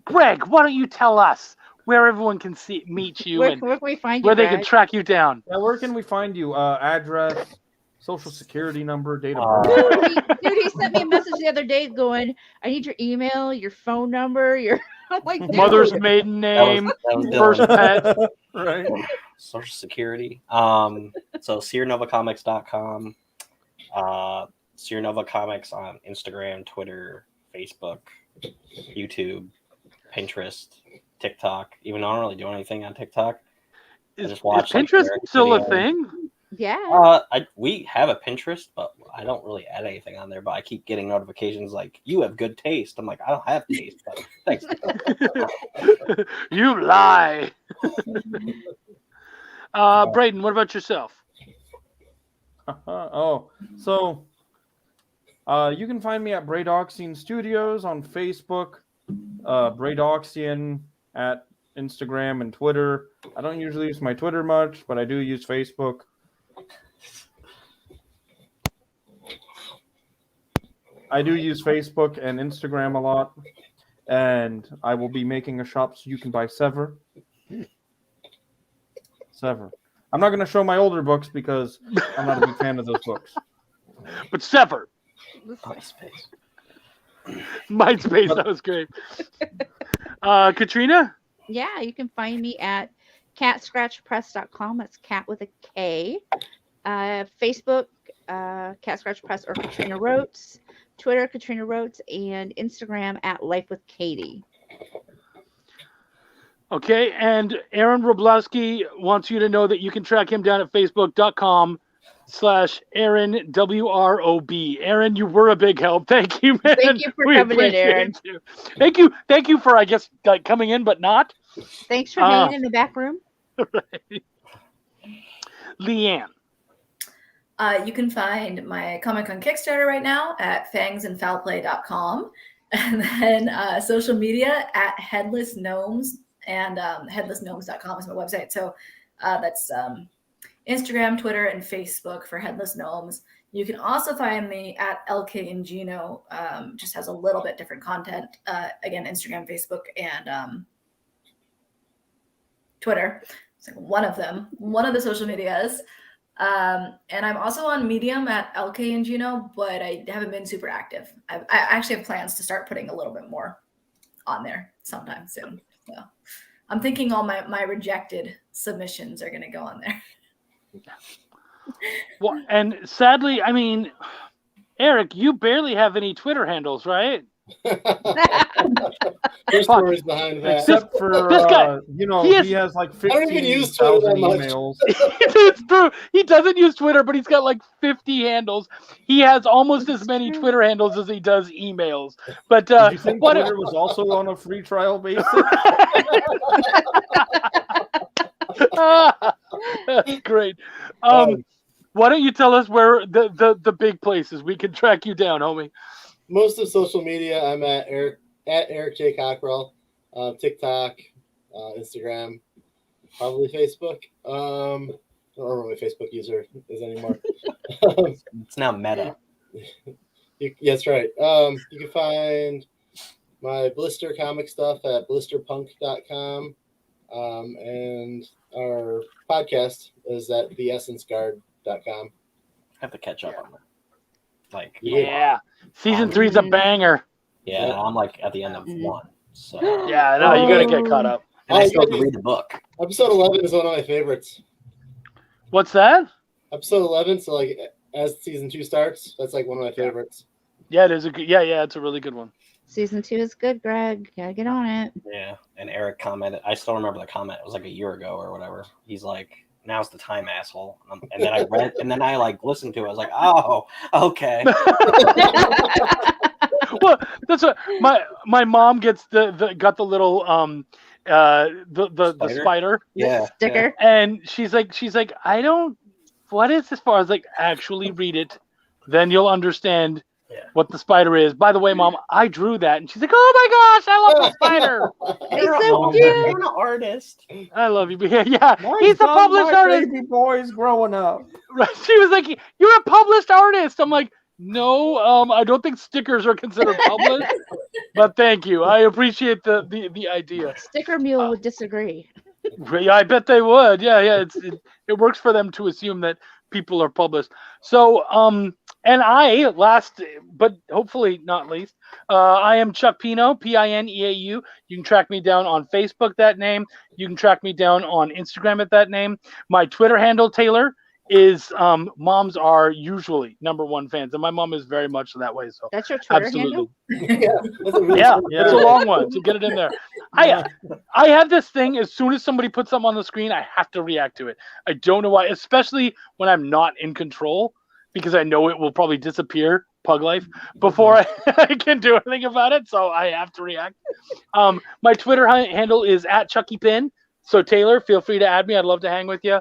Greg, why don't you tell us where everyone can meet you where can we find you, where they Greg? can track you down? Yeah, where can we find you? Address, social security number, date of birth. Dude, he sent me a message the other day going, "I need your email, your phone number, your." I'm like, dude. Mother's maiden name, that was first Dylan. pet. Right. Social security. So SeerNovaComics.com. SeerNova Comics on Instagram, Twitter, Facebook, YouTube, Pinterest, TikTok. Even though I don't really do anything on TikTok. I just watch Pinterest still a thing? Yeah. We have a Pinterest, but I don't really add anything on there. But I keep getting notifications like, "You have good taste." I'm like, I don't have taste, but thanks. You lie. Braden, what about yourself? So you can find me at Braidoxian Studios on Facebook, Braidoxian at Instagram and Twitter. I don't usually use my Twitter much, but I do use Facebook. I do use Facebook and Instagram a lot, and I will be making a shop so you can buy Sever. I'm not going to show my older books because I'm not a big fan of those books. But Sever. MySpace. MySpace, that was great. Katrina? Yeah, you can find me at catscratchpress.com. That's cat with a K. Facebook, Cat Scratch Press or Katrina Roets. Twitter, Katrina Roets, and Instagram at Life with Katie. Okay, and Aaron Wroblewski wants you to know that you can track him down at facebook.com/Aaron WROB. Aaron, you were a big help. Thank you, man. Thank you for coming in, Aaron. You. Thank you for, I guess, like coming in, but not. Thanks for hanging in the back room. Right. Leanne. You can find my comic on Kickstarter right now at fangsandfoulplay.com, and then social media at Headless Gnomes, and headlessgnomes.com is my website. So that's Instagram, Twitter, and Facebook for Headless Gnomes. You can also find me at LK and Gino. Just has a little bit different content. Again, Instagram, Facebook, and Twitter. It's like one of the social medias. And I'm also on Medium at LK and Gino, but I haven't been super active. I actually have plans to start putting a little bit more on there sometime soon. So I'm thinking all my rejected submissions are going to go on there. Well, and sadly, I mean, Eric, you barely have any Twitter handles, right? There's stories behind that. Except for this guy, he has like 15,000 emails. It's true. He doesn't use Twitter, but he's got like 50 handles. He has almost as many Twitter handles as he does emails. But do you think Twitter was also on a free trial basis? That's great. Why don't you tell us where the big places we can track you down, homie? Most of social media, I'm at Erik J. Cockrell, TikTok, Instagram, probably Facebook. I don't remember what my Facebook user is anymore. It's now Meta. Yeah, That's right. You can find my Blister comic stuff at blisterpunk.com. And our podcast is at theessenceguard.com. I have to catch up on that. Like, Yeah. Season 3's a banger. Yeah, I'm like at the end of 1. So yeah, no, you gotta get caught up. And I still have to read the book. Episode 11 is one of my favorites. What's that? Episode 11. So like as season 2 starts, that's like one of my favorites. Yeah, it is a good. Yeah, it's a really good one. Season 2 is good, Greg. Gotta get on it. Yeah, and Erik commented. I still remember the comment. It was like a year ago or whatever. He's like, "Now's the time, asshole." And then I read, and then I like listened to it. I was like, "Oh, okay." Well, that's what my mom gets got the little the spider sticker, and she's like, I don't. What is this for? I was like, actually read it, then you'll understand what the spider is. By the way, Mom, I drew that, and she's like, oh my gosh, I love the spider. It's so cute. You're an artist. I love you. Yeah, he's a published artist. Baby boy's growing up. Right? She was like, you're a published artist. I'm like, no, I don't think stickers are considered published. But thank you. I appreciate the idea. Sticker Mule would disagree. Yeah, I bet they would. Yeah. It works for them to assume that people are published. So, and I, last but hopefully not least, I am Chuck Pineau, Pineau. You can track me down on Facebook, that name. You can track me down on Instagram at that name. My Twitter handle, Taylor, is moms are usually #1 fans, and my mom is very much that way. So that's your Twitter absolutely. handle? Yeah, it's a long one, so get it in there. I have this thing, as soon as somebody puts something on the screen, I have to react to it. I don't know why, especially when I'm not in control, because I know it will probably disappear, pug life, before I can do anything about it, so I have to react. My Twitter handle is @ChuckyPin, so Taylor, feel free to add me. I'd love to hang with you.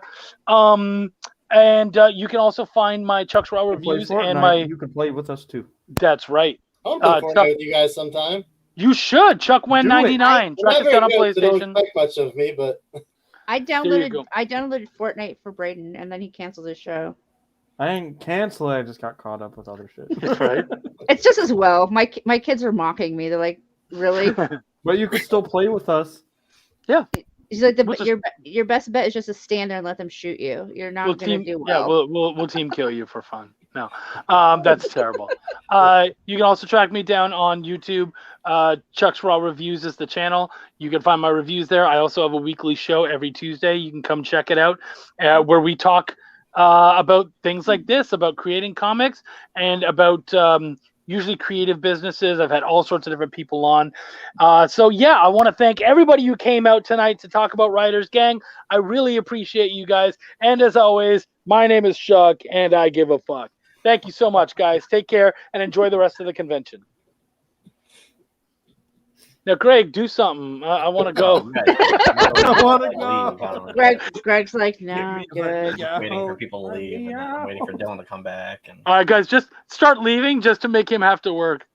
And you can also find my Chuck's Raw reviews and my. You can play with us too. That's right. I'll play Fortnite with you guys sometime. You should. Chuck Wen 99. Chuck is down on PlayStation. Don't expect much of me, but I downloaded Fortnite for Braden, and then he canceled his show. I didn't cancel it. I just got caught up with other shit. Right. It's just as well. My kids are mocking me. They're like, really? But you can still play with us. Yeah. He's like, your best bet is just to stand there and let them shoot you. You're not going to do well. Yeah, we'll team kill you for fun. No, that's terrible. You can also track me down on YouTube. Chuck's Raw Reviews is the channel. You can find my reviews there. I also have a weekly show every Tuesday. You can come check it out, where we talk about things like this, about creating comics, and about usually creative businesses. I've had all sorts of different people on. So yeah, I want to thank everybody who came out tonight to talk about Writers Gang. I really appreciate you guys. And as always, my name is Chuck, and I give a fuck. Thank you so much, guys. Take care and enjoy the rest of the convention. Now, Greg, do something. I want to go. I want to go. Greg's like, no, I'm good. Waiting for people to leave, and then waiting for Dylan to come back. And all right, guys, just start leaving just to make him have to work.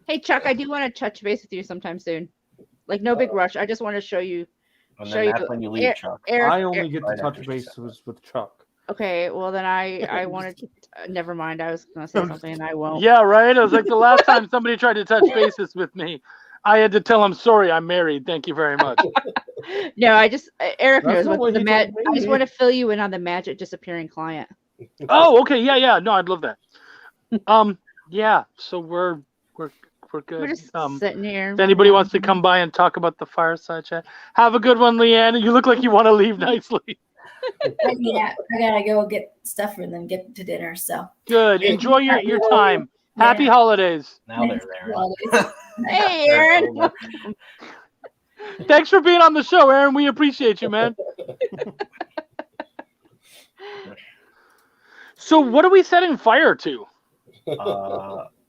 Hey, Chuck, I do want to touch base with you sometime soon. Like, no big rush. I just want to show you. And then that's when you leave, Chuck. Erik, I only get to touch base with Chuck. Okay, well then I wanted to, never mind. I was gonna say something and I won't. Yeah, right. I was like, the last time somebody tried to touch bases with me, I had to tell them, sorry, I'm married. Thank you very much. No, Erik knows what the I just want to fill you in on the magic disappearing client. Oh, okay, yeah. No, I'd love that. Yeah. So we're good. We're just sitting here. If anybody wants to come by and talk about the Fireside chat, have a good one, Leanne. You look like you want to leave nicely. Yeah, I gotta go get stuff and then get to dinner. So good. Enjoy your time. Happy holidays. Now there's Aaron. Hey, Aaron. Thanks for being on the show, Aaron. We appreciate you, man. So, what are we setting fire to?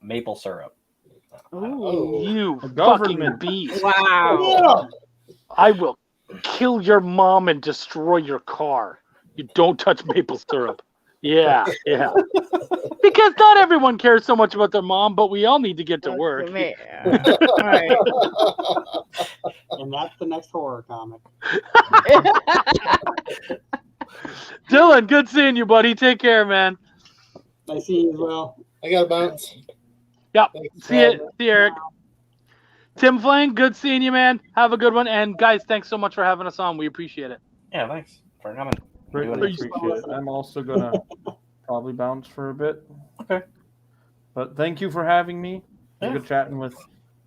Maple syrup. Ooh. You fucking beast. Wow. I will kill your mom and destroy your car. You don't touch maple syrup. Yeah. Because not everyone cares so much about their mom, but we all need to get to work. All right. And that's the next horror comic. Dylan, good seeing you, buddy. Take care, man. Nice seeing you as well. I got to bounce. Yep. Thanks. See you, Eric. Tim Flane, good seeing you, man. Have a good one. And guys, thanks so much for having us on. We appreciate it. Yeah, thanks for coming. Greatly appreciate it. I'm also gonna probably bounce for a bit. Okay. But thank you for having me. Good chatting with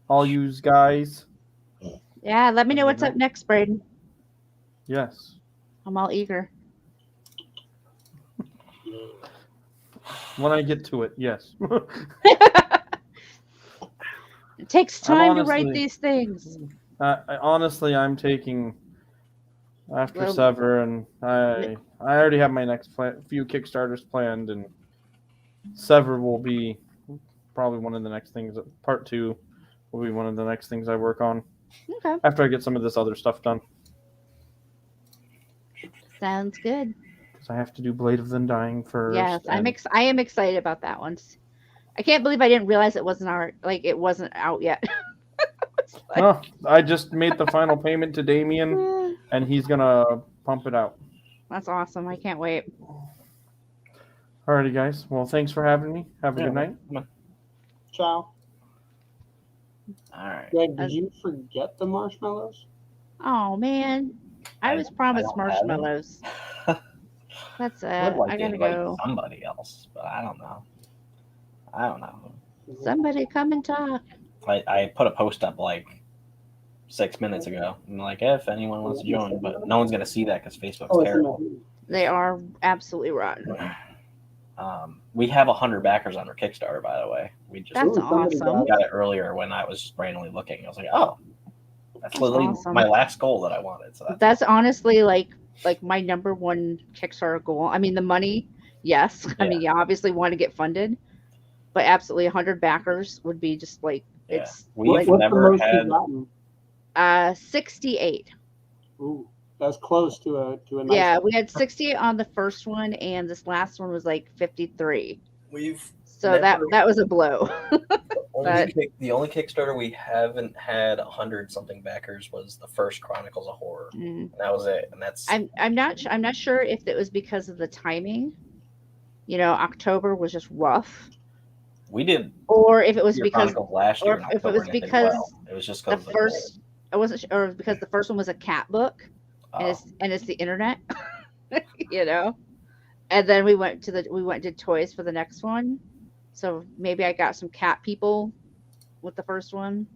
all you guys. Yeah, let me know what's up next, Braden. Yes. I'm all eager. When I get to it, yes. It takes time to write these things. Honestly, I'm taking after Well, Sever, and I already have my next few Kickstarters planned, and Sever will be probably one of the next things. Part 2 will be one of the next things I work on. Okay. After I get some of this other stuff done. Sounds good. Because I have to do Blade of the Undying first. Yes, and I am excited about that one. I can't believe I didn't realize it wasn't out yet. No, I just made the final payment to Damien, and he's gonna pump it out. That's awesome. I can't wait. Alrighty, guys. Well, thanks for having me. Have a good night. Ciao. All right. Greg, did you forget the marshmallows? Oh man, I was promised don't have them. marshmallows. That's I'd like I to gotta invite go. somebody else, but I don't know. Somebody come and talk. I put a post up like 6 minutes ago. I'm like, if anyone wants to join, but no one's gonna see that because Facebook's terrible. They are absolutely rotten. We have 100 backers on our Kickstarter, by the way. We just That's awesome. got it earlier when I was just randomly looking. I was like, oh, that's literally awesome. my last goal that I wanted. So That's honestly like my number one Kickstarter goal. I mean, the money, yes. I mean, you obviously want to get funded, but absolutely 100 backers would be just like it's. We've What's never the most had. you've gotten? 68. Ooh, that's close to a nice Yeah, one. we had 68 on the first one, and this last one was like 53. So never- that was a blow. But The only Kickstarter we haven't had 100 something backers was the first Chronicles of Horror. And that was it. And that's I'm not sure if it was because of the timing. You know, October was just rough. we did. Or if it was Year because, Chronicles last year or in if it October was and it did because well. It was just the 'cause of first, I wasn't sure, or because the first one was a cat book, and it's the internet, you know. And then we went and did toys for the next one, so maybe I got some cat people with the first one.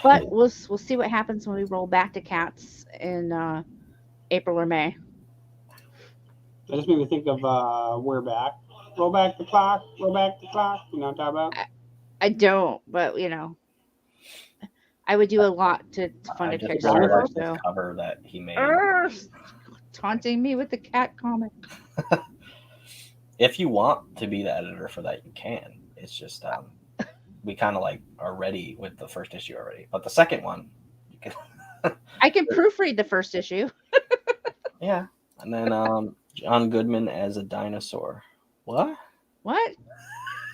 But we'll see what happens when we roll back to cats in April or May. That just made me think of We're Back. Roll back the clock, roll back the clock. You know what I'm talking about? I don't, but you know, I would do a lot to fund I a just really Kickstarter. like So this cover that he made. Taunting me with the cat comic. If you want to be the editor for that, you can. It's just we kind of like are ready with the first issue already, but the second one, you can. I can proofread the first issue. Yeah, and then John Goodman as a dinosaur. What? What?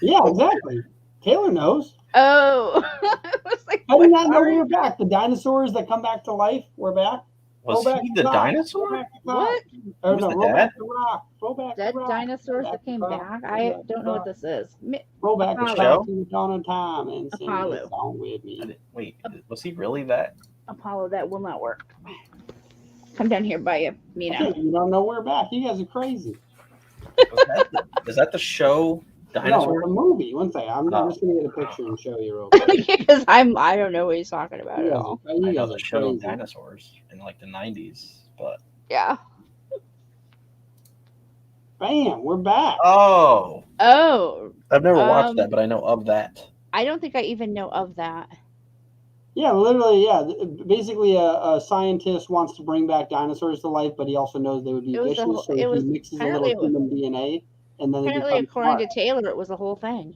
Yeah, exactly. Taylor knows. Oh, I was like, I did not know we were back. The dinosaurs that come back to life, we're back. Was Roll back he the the clock, dinosaur? roll back the clock. What? Or was no, the roll dad? back the rock. Roll back Dead the rock. dinosaurs roll that came the back? rock, I roll back don't the know what rock. this is. Roll back the Apollo. clock to the dawn of time and sing Apollo. this song with me. Wait, was he really that? Apollo, that will not work. Come down here by me now. You don't know we're back. You guys are crazy. Is that the show No, Dinosaur? it's a movie. One second. I'm Oh. just gonna get a picture and show you real quick. Because I don't know what he's talking about You at guys all. are- you I know guys the are show crazy. Dinosaurs in like the 90s, but Yeah. Bam, we're back. oh, I've never watched Um, that, but I know of that. I don't think I even know of that. Yeah, literally, yeah. Basically, a scientist wants to bring back dinosaurs to life, but he also knows they would be It was a vicious, whole- so it he was- mixes a apparently little it was- human DNA, and then they Apparently, become according smart. to Taylor, it was a whole thing.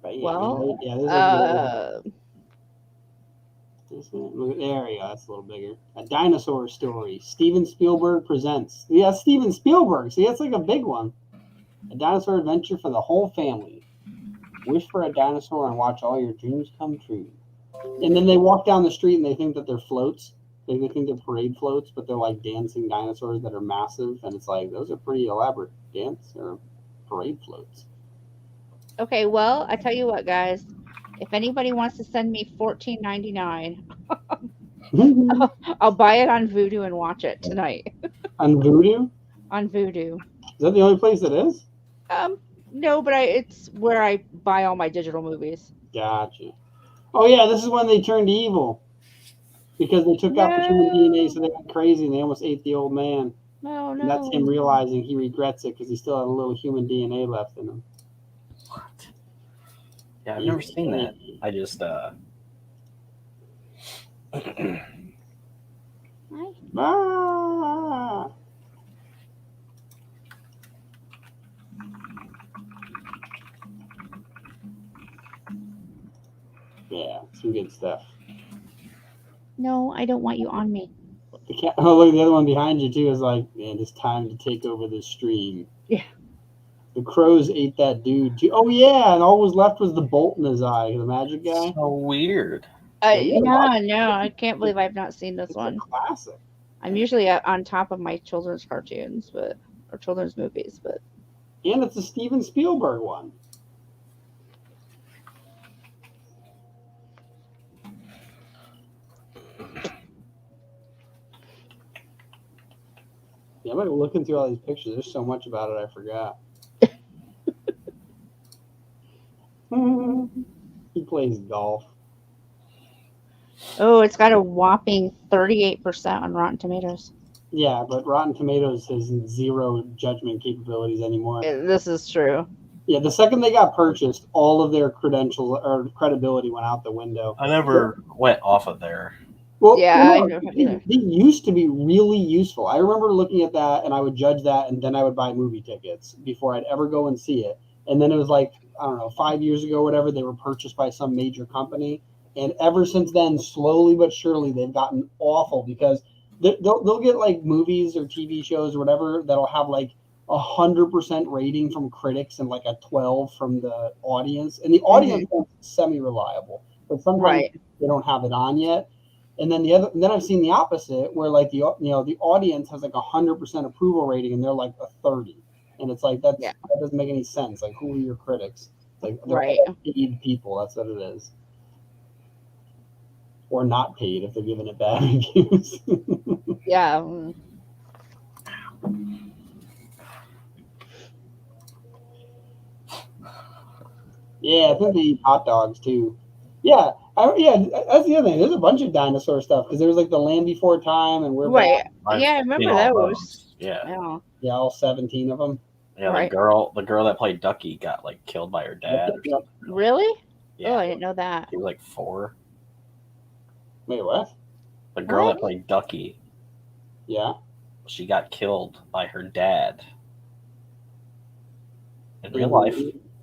But yeah, Well, yeah, this is look, there we go. That's a little bigger. A dinosaur story. Steven Spielberg presents. Yeah, Steven Spielberg. See, that's like a big one. A dinosaur adventure for the whole family. Wish for a dinosaur and watch all your dreams come true. And then they walk down the street and they think that they're floats. They think they're parade floats, but they're like dancing dinosaurs that are massive. And it's like, those are pretty elaborate dance or parade floats. Okay, well, I tell you what, guys. If anybody wants to send me $14.99, I'll buy it on Vudu and watch it tonight. On Vudu? On Vudu. Is that the only place it is? No, but it's where I buy all my digital movies. Gotcha. Oh yeah, this is when they turned evil. Because they took out the human DNA, so they went crazy and they almost ate the old man. No. And that's him realizing he regrets it because he still had a little human DNA left in him. What? Yeah, I've never seen that. I just Ah. Yeah, some good stuff. No, I don't want you on me. The cat, oh, look, the other one behind you, too, is like, man, it's time to take over the stream. Yeah. The crows ate that dude, too. Oh, yeah, and all was left was the bolt in his eye, the magic guy. so weird. No, I can't believe I've not seen this one. Classic. I'm usually on top of my children's cartoons, or children's movies, but. And it's a Steven Spielberg one. Yeah, I'm like looking through all these pictures. There's so much about it I forgot. He plays golf. Oh, it's got a whopping 38% on Rotten Tomatoes. Yeah, but Rotten Tomatoes has zero judgment capabilities anymore. This is true. Yeah, the second they got purchased, all of their credentials or credibility went out the window. I never went off of there. Well, Yeah, no, they used to be really useful. I remember looking at that and I would judge that, and then I would buy movie tickets before I'd ever go and see it. And then it was like, I don't know, 5 years ago, whatever, they were purchased by some major company. And ever since then, slowly but surely, they've gotten awful because they'll get like movies or TV shows or whatever that'll have like 100% rating from critics and like a 12 from the audience. And the audience is semi-reliable, but sometimes they don't have it on yet. And then then I've seen the opposite where like the audience has like 100% approval rating and they're like a 30. And it's like that doesn't make any sense. Like, who are your critics? Like, they're all paid people. That's what it is. Or not paid if they're giving it bad reviews. Yeah. Yeah, I think they eat hot dogs too. Yeah, that's the other thing. There's a bunch of dinosaur stuff because there was like the Land Before Time and We're Back. Yeah, I remember those. Yeah. Yeah, all 17 of them. Yeah, the girl that played Ducky got like killed by her dad. Or something. Really? Yeah. Oh, I didn't know that. She was like 4. Wait, what? The girl that played Ducky. Yeah. She got killed by her dad. In real life.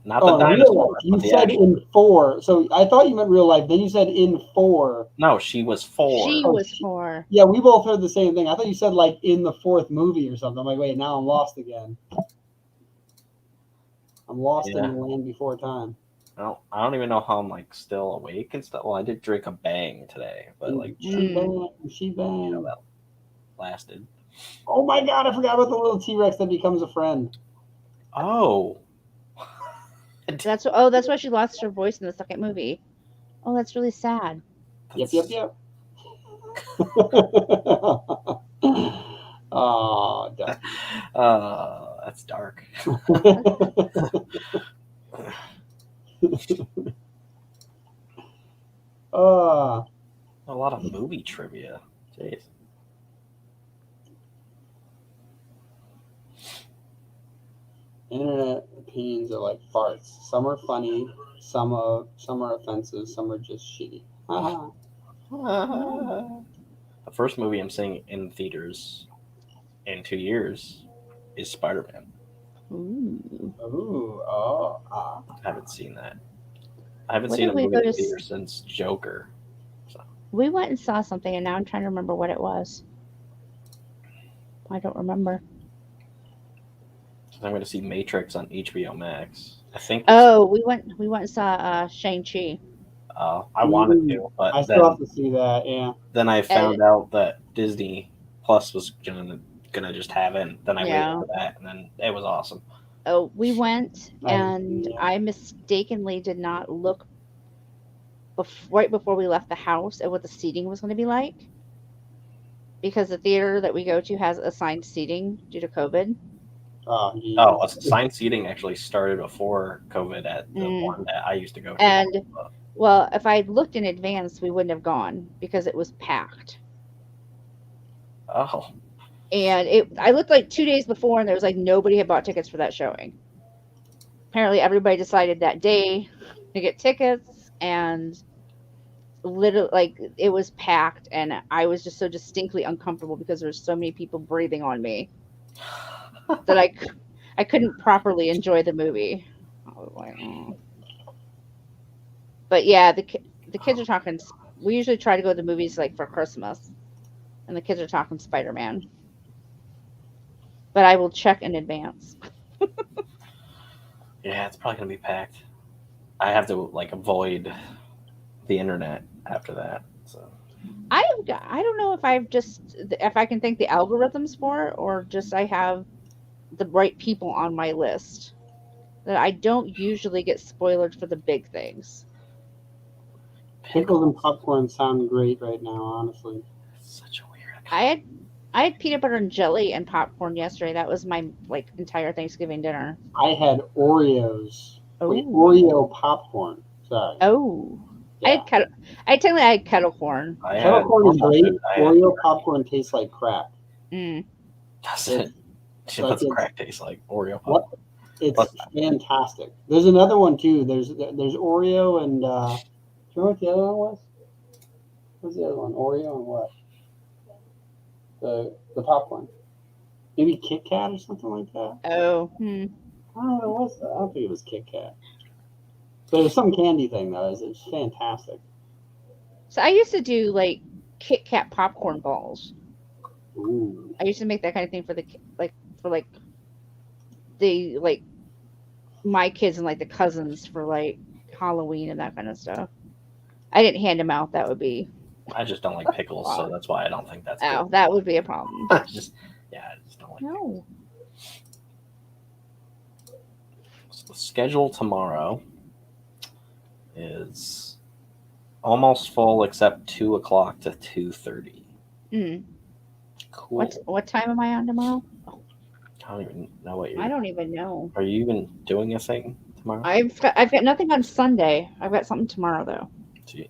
Not the dinosaur. You said in 4. So I thought you meant real life. Then you said in 4. No, she was 4. She was 4. Yeah, we both heard the same thing. I thought you said like in the 4th movie or something. I'm like, wait, now I'm lost again. I'm lost in the Land Before Time. I don't even know how I'm like still awake and stuff. Well, I did drink a bang today, but like she bang. You know, that lasted. Oh my god, I forgot about the little T-Rex that becomes a friend. Oh. That's why she lost her voice in the second movie. Oh, that's really sad. Yep. Oh, that's dark. A lot of movie trivia. Jeez. Internet opinions are like farts. Some are funny, some are offensive, some are just shitty. The first movie I'm seeing in theaters in 2 years is Spider-Man. I haven't seen that. I haven't seen a movie in theater since Joker. So. We went and saw something, and now I'm trying to remember what it was. I don't remember. I'm going to see Matrix on HBO Max. I think. Oh, we went and saw Shang-Chi. I wanted to, but I still have to see that. Yeah. then I found out that Disney Plus was gonna just have it. And then I waited for that, and then it was awesome. Oh, we went, and Yeah. I mistakenly did not look right before we left the house at what the seating was going to be like, because the theater that we go to has assigned seating due to COVID. Assigned seating actually started before COVID at the one that I used to go to. And well, if I had looked in advance, we wouldn't have gone because it was packed. Oh. And I looked like 2 days before, and there was like nobody had bought tickets for that showing. Apparently, everybody decided that day to get tickets, and literally, like, it was packed, and I was just so distinctly uncomfortable because there were so many people breathing on me that I couldn't properly enjoy the movie. I was like, oh. But yeah, the kids are talking. We usually try to go to the movies like for Christmas, and the kids are talking Spider-Man. But I will check in advance. Yeah, it's probably gonna be packed. I have to like avoid the internet after that. So I don't know if I can thank the algorithms for it, or just I have the right people on my list that I don't usually get spoiled for the big things. Pickles and popcorn sound great right now, honestly. Such a weird. I had peanut butter and jelly and popcorn yesterday. That was my like entire Thanksgiving dinner. I had Oreos. Wait, Oh. Oreo popcorn. Sorry. Oh. Yeah. I had kettle corn. Kettle corn is great. Oreo popcorn tastes like crack. What's crack taste like? Oreo popcorn. What? It's fantastic. There's another one too. There's Oreo and do you remember what the other one was? What's the other one? Oreo and what? The popcorn. Maybe Kit Kat or something like that. Oh. I don't know what it was. I don't think it was Kit Kat. But it was some candy thing though. It's fantastic. So I used to do like Kit Kat popcorn balls. Ooh. I used to make that kind of thing for my kids and like the cousins for like Halloween and that kind of stuff. I didn't hand them out. That would be. I just don't like pickles, so that's why I don't think that's. Oh, good. that would be a problem. I just don't like. No. So the schedule tomorrow is almost full except 2:00 to 2:30. Cool. What time am I on tomorrow? I don't even know what you're. I don't even know. Are you even doing a thing tomorrow? I've got nothing on Sunday. I've got something tomorrow though.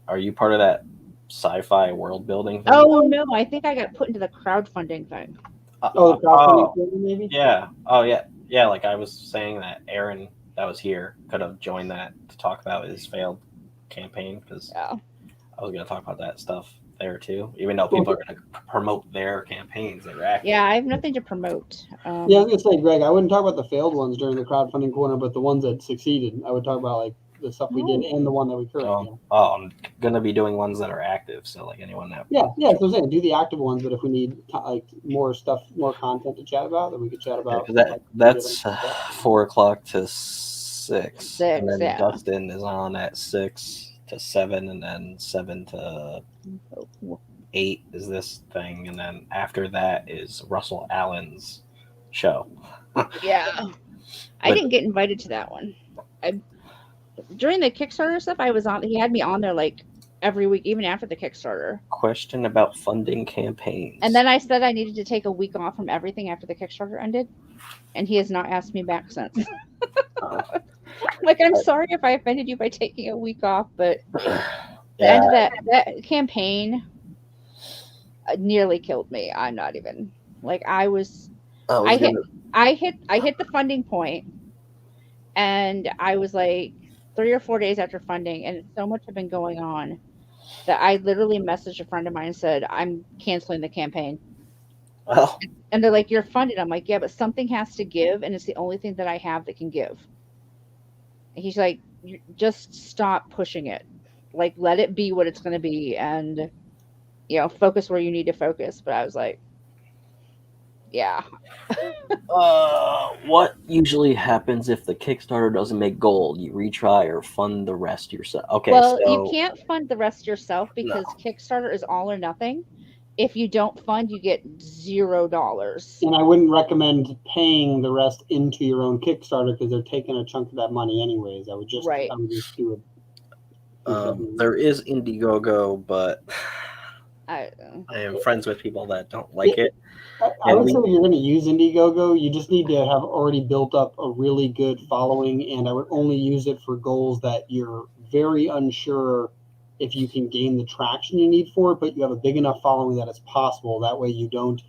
Are you part of that sci-fi world building thing? Oh no, I think I got put into the crowdfunding thing. The crowdfunding thing, maybe? Yeah. Oh yeah. Yeah. Like I was saying that Aaron that was here could have joined that to talk about his failed campaign because I was going to talk about that stuff there too. Even though people are going to promote their campaigns that are active. Yeah, I have nothing to promote. Yeah, I was going to say, Greg, I wouldn't talk about the failed ones during the crowdfunding corner, but the ones that succeeded, I would talk about like the stuff we did and the one that we currently do. I'm going to be doing ones that are active. So like anyone that. Yeah. That's what I'm saying. Do the active ones, but if we need like more stuff, more content to chat about, then we could chat about. That's 4:00 to 6. And then yeah. Dustin is on at 6 to 7, and then 7 to 8 is this thing, and then after that is Russell Allen's show. Yeah, I didn't get invited to that one. During the Kickstarter stuff, I was on. He had me on there like every week, even after the Kickstarter. Question about funding campaigns. And then I said I needed to take a week off from everything after the Kickstarter ended, and he has not asked me back since. Like, I'm sorry if I offended you by taking a week off, but the end of that campaign nearly killed me. I'm not even like I was. I hit the funding point, and I was like 3 or 4 days after funding, and so much had been going on that I literally messaged a friend of mine and said, I'm canceling the campaign. Oh. And they're like, you're funded. I'm like, yeah, but something has to give, and it's the only thing that I have that can give. And he's like, just stop pushing it. Like, let it be what it's going to be, and, focus where you need to focus. But I was like, Yeah. What usually happens if the Kickstarter doesn't make gold? You retry or fund the rest yourself. Okay, Well, you so can't fund the rest yourself because Kickstarter is all or nothing. If you don't fund, you get $0. And I wouldn't recommend paying the rest into your own Kickstarter because they're taking a chunk of that money anyways. I would just do it. there is Indiegogo, but I am friends with people that don't like it. I would say if you're going to use Indiegogo, you just need to have already built up a really good following, and I would only use it for goals that you're very unsure if you can gain the traction you need for it, but you have a big enough following that it's possible. That way you don't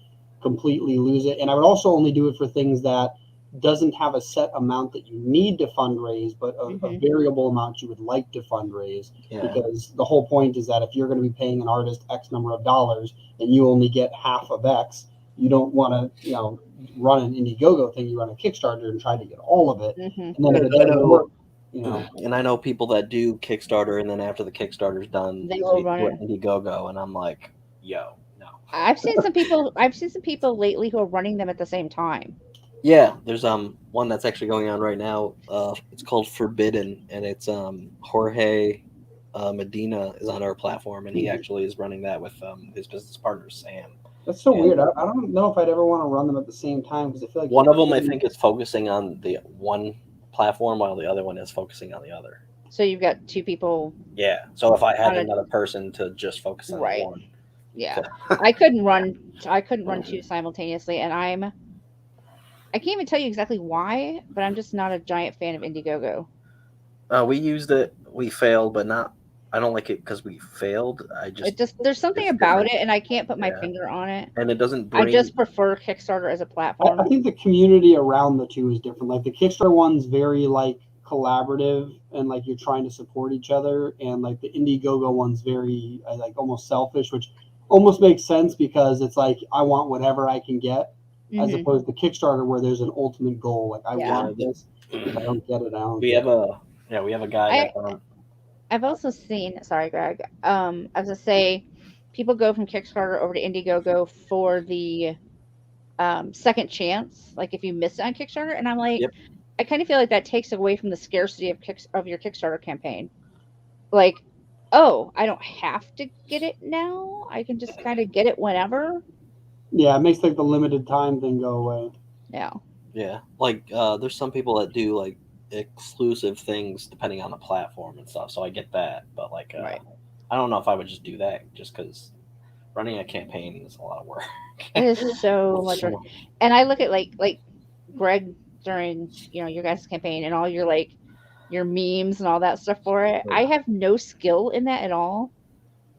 completely lose it. And I would also only do it for things that doesn't have a set amount that you need to fundraise, but a variable amount you would like to fundraise. Because the whole point is that if you're going to be paying an artist X number of dollars and you only get half of X, you don't want to, run an Indiegogo thing. You run a Kickstarter and try to get all of it. And then if it doesn't work, And I know people that do Kickstarter, and then after the Kickstarter's done, they will run do it. Indiegogo, and I'm like, yo, no. I've seen some people lately who are running them at the same time. Yeah, there's one that's actually going on right now. It's called Forbidden, and it's Jorge Medina is on our platform, and he actually is running that with his business partner Sam. That's so weird. I don't know if I'd ever want to run them at the same time because I feel like one of them I think is focusing on the one platform while the other one is focusing on the other. So you've got two people. Yeah. So if I had another person to just focus on one. Yeah. I couldn't run two simultaneously, and I can't even tell you exactly why, but I'm just not a giant fan of Indiegogo. We used it. We failed, but not. I don't like it because we failed. There's something about it, and I can't put my finger on it. And it doesn't bring. I just prefer Kickstarter as a platform. I think the community around the two is different. Like the Kickstarter one's very like collaborative and like you're trying to support each other, and like the Indiegogo one's very like almost selfish, which almost makes sense because it's like I want whatever I can get, as opposed to Kickstarter where there's an ultimate goal. Like I want this. If I don't get it, I don't. We have a guy. I've also seen, sorry, Greg, I was to say, people go from Kickstarter over to Indiegogo for the second chance, like if you miss it on Kickstarter. And I'm like, I kind of feel like that takes away from the scarcity of your Kickstarter campaign. Like, oh, I don't have to get it now. I can just kind of get it whenever. Yeah, it makes like the limited time thing go away. Yeah. Yeah. Like there's some people that do like exclusive things depending on the platform and stuff, so I get that, but like I don't know if I would just do that just because running a campaign is a lot of work. It is so much work. And I look at like Greg during your guys' campaign and all your memes and all that stuff for it. I have no skill in that at all,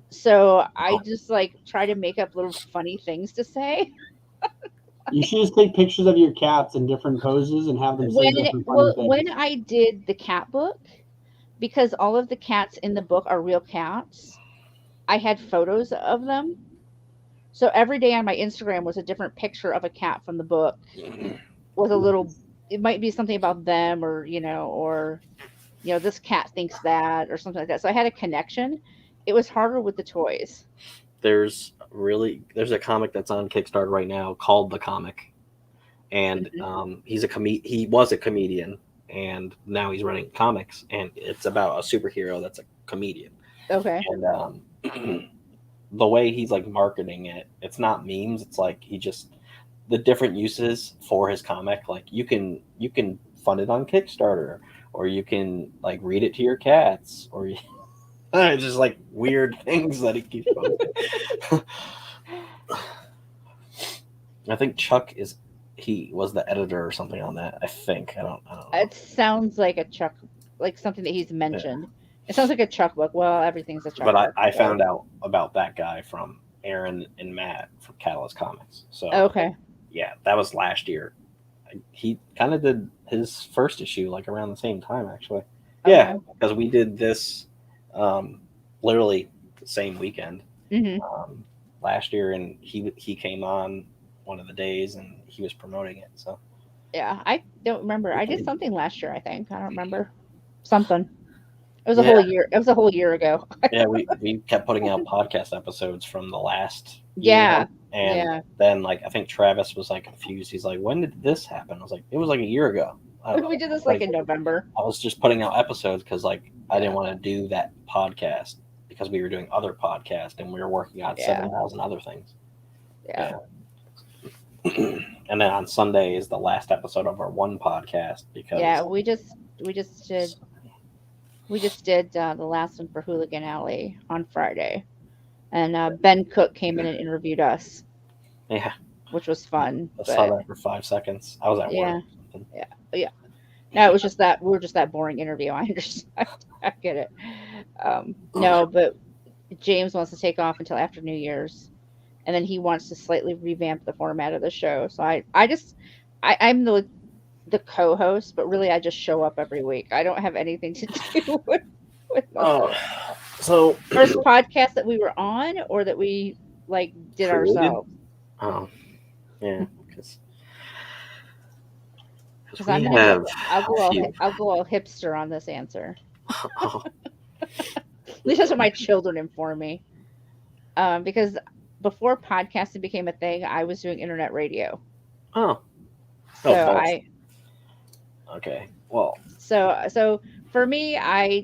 so I just like try to make up little funny things to say. You should just take pictures of your cats in different poses and have them say different funny things. When I did the cat book, because all of the cats in the book are real cats, I had photos of them. So every day on my Instagram was a different picture of a cat from the book. With a little, it might be something about them or this cat thinks that or something like that. So I had a connection. It was harder with the toys. There's a comic that's on Kickstarter right now called The Comic, and he was a comedian, and now he's running comics, and it's about a superhero that's a comedian. Okay. And the way he's like marketing it, it's not memes. It's like the different uses for his comic. Like you can fund it on Kickstarter, or you can like read it to your cats, or it's just like weird things that he keeps posting. I think Chuck he was the editor or something on that. I think I don't know. It sounds like a Chuck, like something that he's mentioned. Yeah. It sounds like a Chuck book. Well, everything's a Chuck book. But I found out about that guy from Aaron and Matt from Catalyst Comics. So okay, yeah, that was last year. He kind of did his first issue like around the same time, actually. Okay. Yeah, because we did this literally the same weekend last year, and he came on one of the days and he was promoting it. So yeah, I don't remember. I did something last year. I think I don't remember something. It was a whole year. It was a whole year ago. Yeah, we kept putting out podcast episodes from the last Yeah, year. And yeah. then like I think Travis was like confused. He's like, "When did this happen?" I was like, "It was like a year ago." We did this like in November. I was just putting out episodes because like I didn't want to do that podcast because we were doing other podcasts and we were working on 7,000 other things. Yeah. And then on Sunday is the last episode of our one podcast because we just did the last one for Hooligan Alley on Friday, and Ben Cook came in and interviewed us. Yeah, which was fun. I saw that for 5 seconds. I was at work. Yeah. No, it was just that we were just that boring interview. I understand. I get it. No, but James wants to take off until after New Year's, and then he wants to slightly revamp the format of the show. So I'm the co-host, but really I just show up every week. I don't have anything to do with so first podcast that we were on or that we like did ourselves. Oh, yeah, because I'll go all hipster on this answer. At least that's what my children inform me. Because before podcasting became a thing, I was doing internet radio. Oh. Okay. Well. So for me, I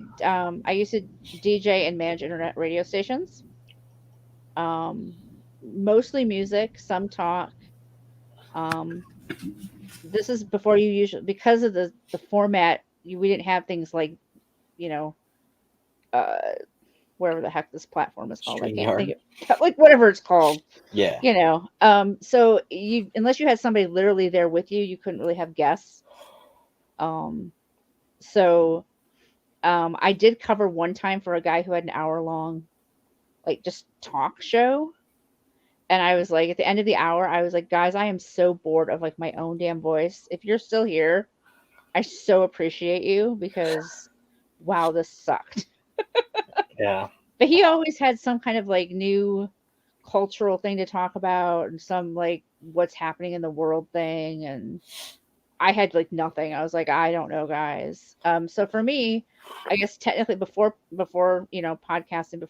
used to DJ and manage internet radio stations. Mostly music, some talk. This is before you usually, because of the format, we didn't have things like, whatever the heck this platform is called. I can't think of, like, whatever it's called. Yeah. So unless you had somebody literally there with you, you couldn't really have guests. I did cover one time for a guy who had an hour-long, like, just talk show. And I was like, at the end of the hour, I was like, guys, I am so bored of like my own damn voice. If you're still here, I so appreciate you because, wow, this sucked. Yeah. But he always had some kind of like new cultural thing to talk about and some like what's happening in the world thing. And I had like nothing. I was like, I don't know, guys. So for me, I guess technically before podcasting,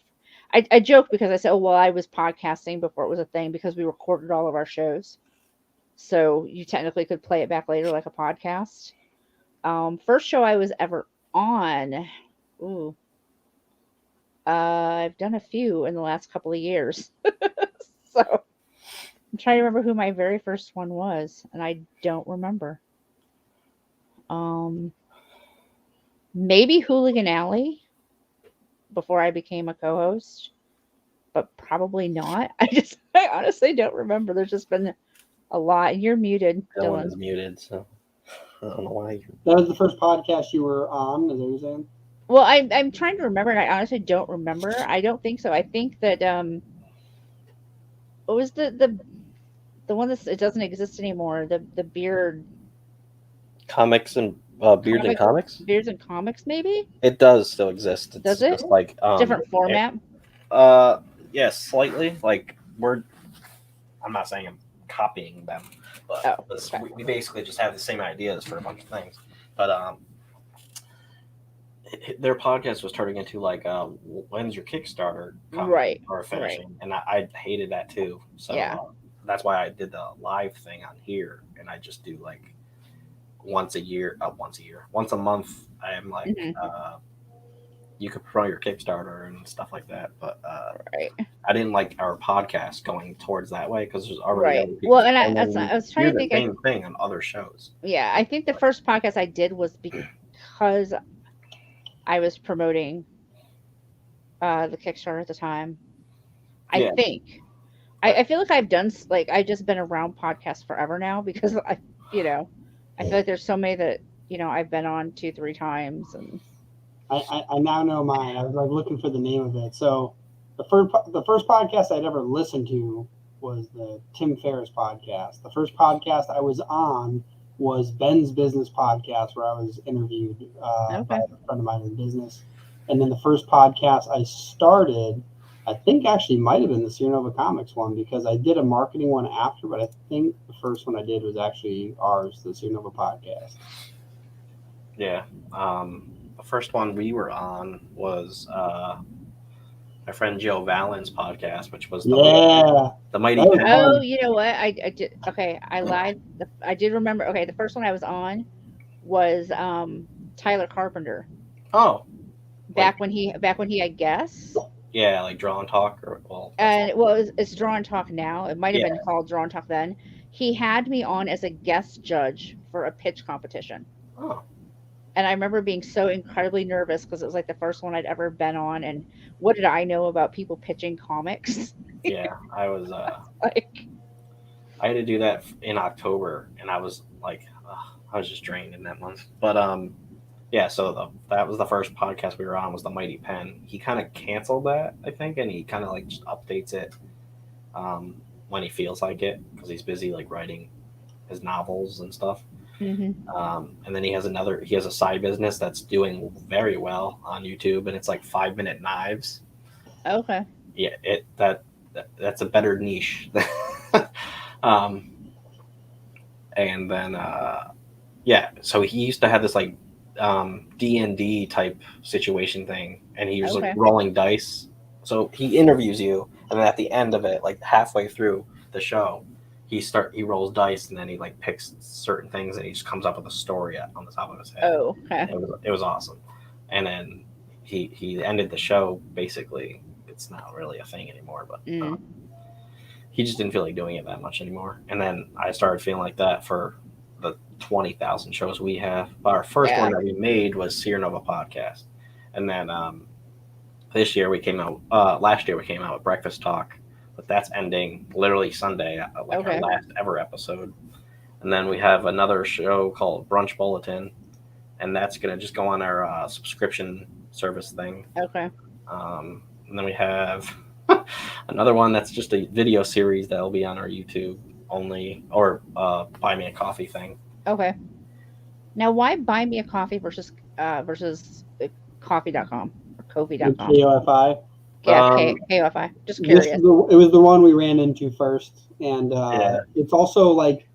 I joke because I said, oh, well, I was podcasting before it was a thing because we recorded all of our shows. So you technically could play it back later like a podcast. First show I was ever on. Ooh. I've done a few in the last couple of years. So I'm trying to remember who my very first one was, and I don't remember. Maybe Hooligan Alley before I became a co-host, but probably not. I honestly don't remember. There's just been a lot. And you're muted, Dylan Dylan. is muted, so I don't know why. That was the first podcast you were on, is that what you're saying? Well, I'm trying to remember, and I honestly don't remember. I don't think so. I think that what was the one that it doesn't exist anymore? The beard Comics and Beards and Comics? Beards and Comics, maybe? It does still exist. It's Does it? just like Different format? Yeah, slightly. Like I'm not saying I'm copying them, but we basically just have the same ideas for a bunch of things. But their podcast was turning into like when's your Kickstarter coming or finishing, and I hated that too. So that's why I did the live thing on here, and I just do like once a month. I am like you could promote your Kickstarter and stuff like that, but I didn't like our podcast going towards that way because there's already other people. Well, and I was trying to think the same thing on other shows. Yeah, I think the first podcast I did was because I was promoting the Kickstarter at the time. I think I feel like I've just been around podcasts forever now because I feel like there's so many that I've been on 2-3 times, and I now know mine. I was like looking for the name of it. So the first podcast I'd ever listened to was the Tim Ferriss podcast. The first podcast I was on was Ben's Business podcast, where I was interviewed by a friend of mine in business. And then the first podcast I started, I think actually might have been the Sierra Nova Comics one, because I did a marketing one after, but I think the first one I did was actually ours, the Sierra Nova podcast. Yeah. the first one we were on was my friend Giovanni's podcast, which was the Mighty Pen. Oh, you know what? I did. Okay, I lied. I did remember. Okay, the first one I was on was Tyler Carpenter. Oh, back when he, I guess. Yeah, like Draw and Talk, or And it's Draw and Talk now. It might have been called Draw and Talk then. He had me on as a guest judge for a pitch competition. Oh. And I remember being so incredibly nervous because it was like the first one I'd ever been on, and what did I know about people pitching comics? Yeah, I was like, I had to do that in October, and I was like, I was just drained in that month. But yeah, so that was the first podcast we were on, was the Mighty Pen. He kind of canceled that, I think, and he kind of like just updates it when he feels like it, because he's busy like writing his novels and stuff. Mm-hmm. And then he has a side business that's doing very well on YouTube, and it's like 5-minute knives. Okay. Yeah, that's a better niche. And then so he used to have this like D&D type situation thing, and he was like rolling dice. So he interviews you, and then at the end of it, like halfway through the show, he rolls dice, and then he like picks certain things, and he just comes up with a story on the top of his head. Oh, okay. It was awesome. And then he ended the show. Basically, it's not really a thing anymore, but he just didn't feel like doing it that much anymore. And then I started feeling like that for the 20,000 shows we have. But our first one that we made was Sierra Nova Podcast, and then last year we came out with Breakfast Talk, but that's ending literally Sunday, our last ever episode. And then we have another show called Brunch Bulletin, and that's gonna just go on our subscription service thing. Okay. And then we have another one that's just a video series that'll be on our YouTube only, or Buy Me a Coffee thing. Okay. Now, why Buy Me a Coffee versus coffee.com or Ko-fi.com? KOFI. Yeah, KOFI. Just curious. It was the one we ran into first, and it's also like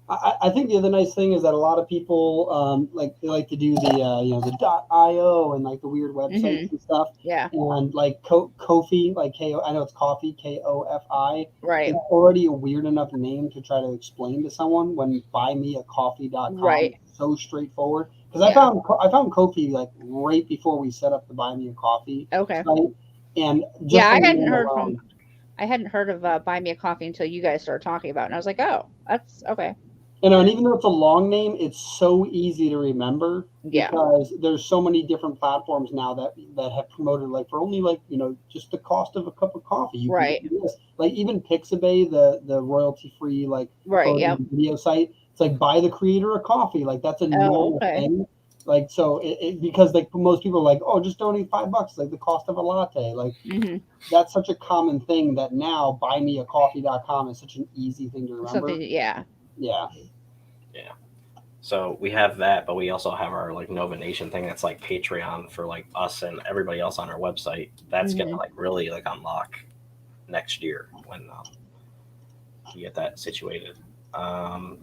I think the other nice thing is that a lot of people they like to do the .io and like the weird websites and stuff. Yeah. And like Ko-fi, like I know it's coffee, KOFI. Right. It's already a weird enough name to try to explain to someone when buymeacoffee.com. Right. Is so straightforward. Because I found Ko-fi like right before we set up the Buy Me a Coffee. Okay. Site. And I hadn't heard of Buy Me a Coffee until you guys started talking about it, and I was like, oh, that's okay. And even though it's a long name, it's so easy to remember. Yeah. Because there's so many different platforms now that have promoted like for only just the cost of a cup of coffee. You right. Can do this. Like even Pixabay, the royalty free video site. It's like buy the creator a coffee. Like that's a normal thing. Like so, because like most people are like, oh, just donate $5, like the cost of a latte. Like that's such a common thing that now buymeacoffee.com is such an easy thing to remember. Yeah. So we have that, but we also have our like Nova Nation thing that's like Patreon for like us and everybody else on our website. That's gonna like really like unlock next year when we get that situated. I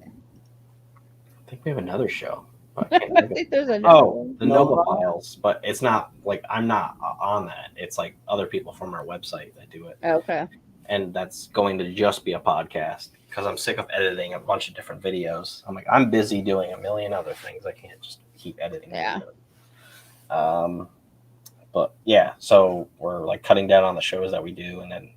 think we have another show. I think there's another one. The Nova Files, but it's not like I'm not on that. It's like other people from our website that do it. Okay. And that's going to just be a podcast because I'm sick of editing a bunch of different videos. I'm like, I'm busy doing a million other things. I can't just keep editing. Yeah. But yeah, so we're like cutting down on the shows that we do, and then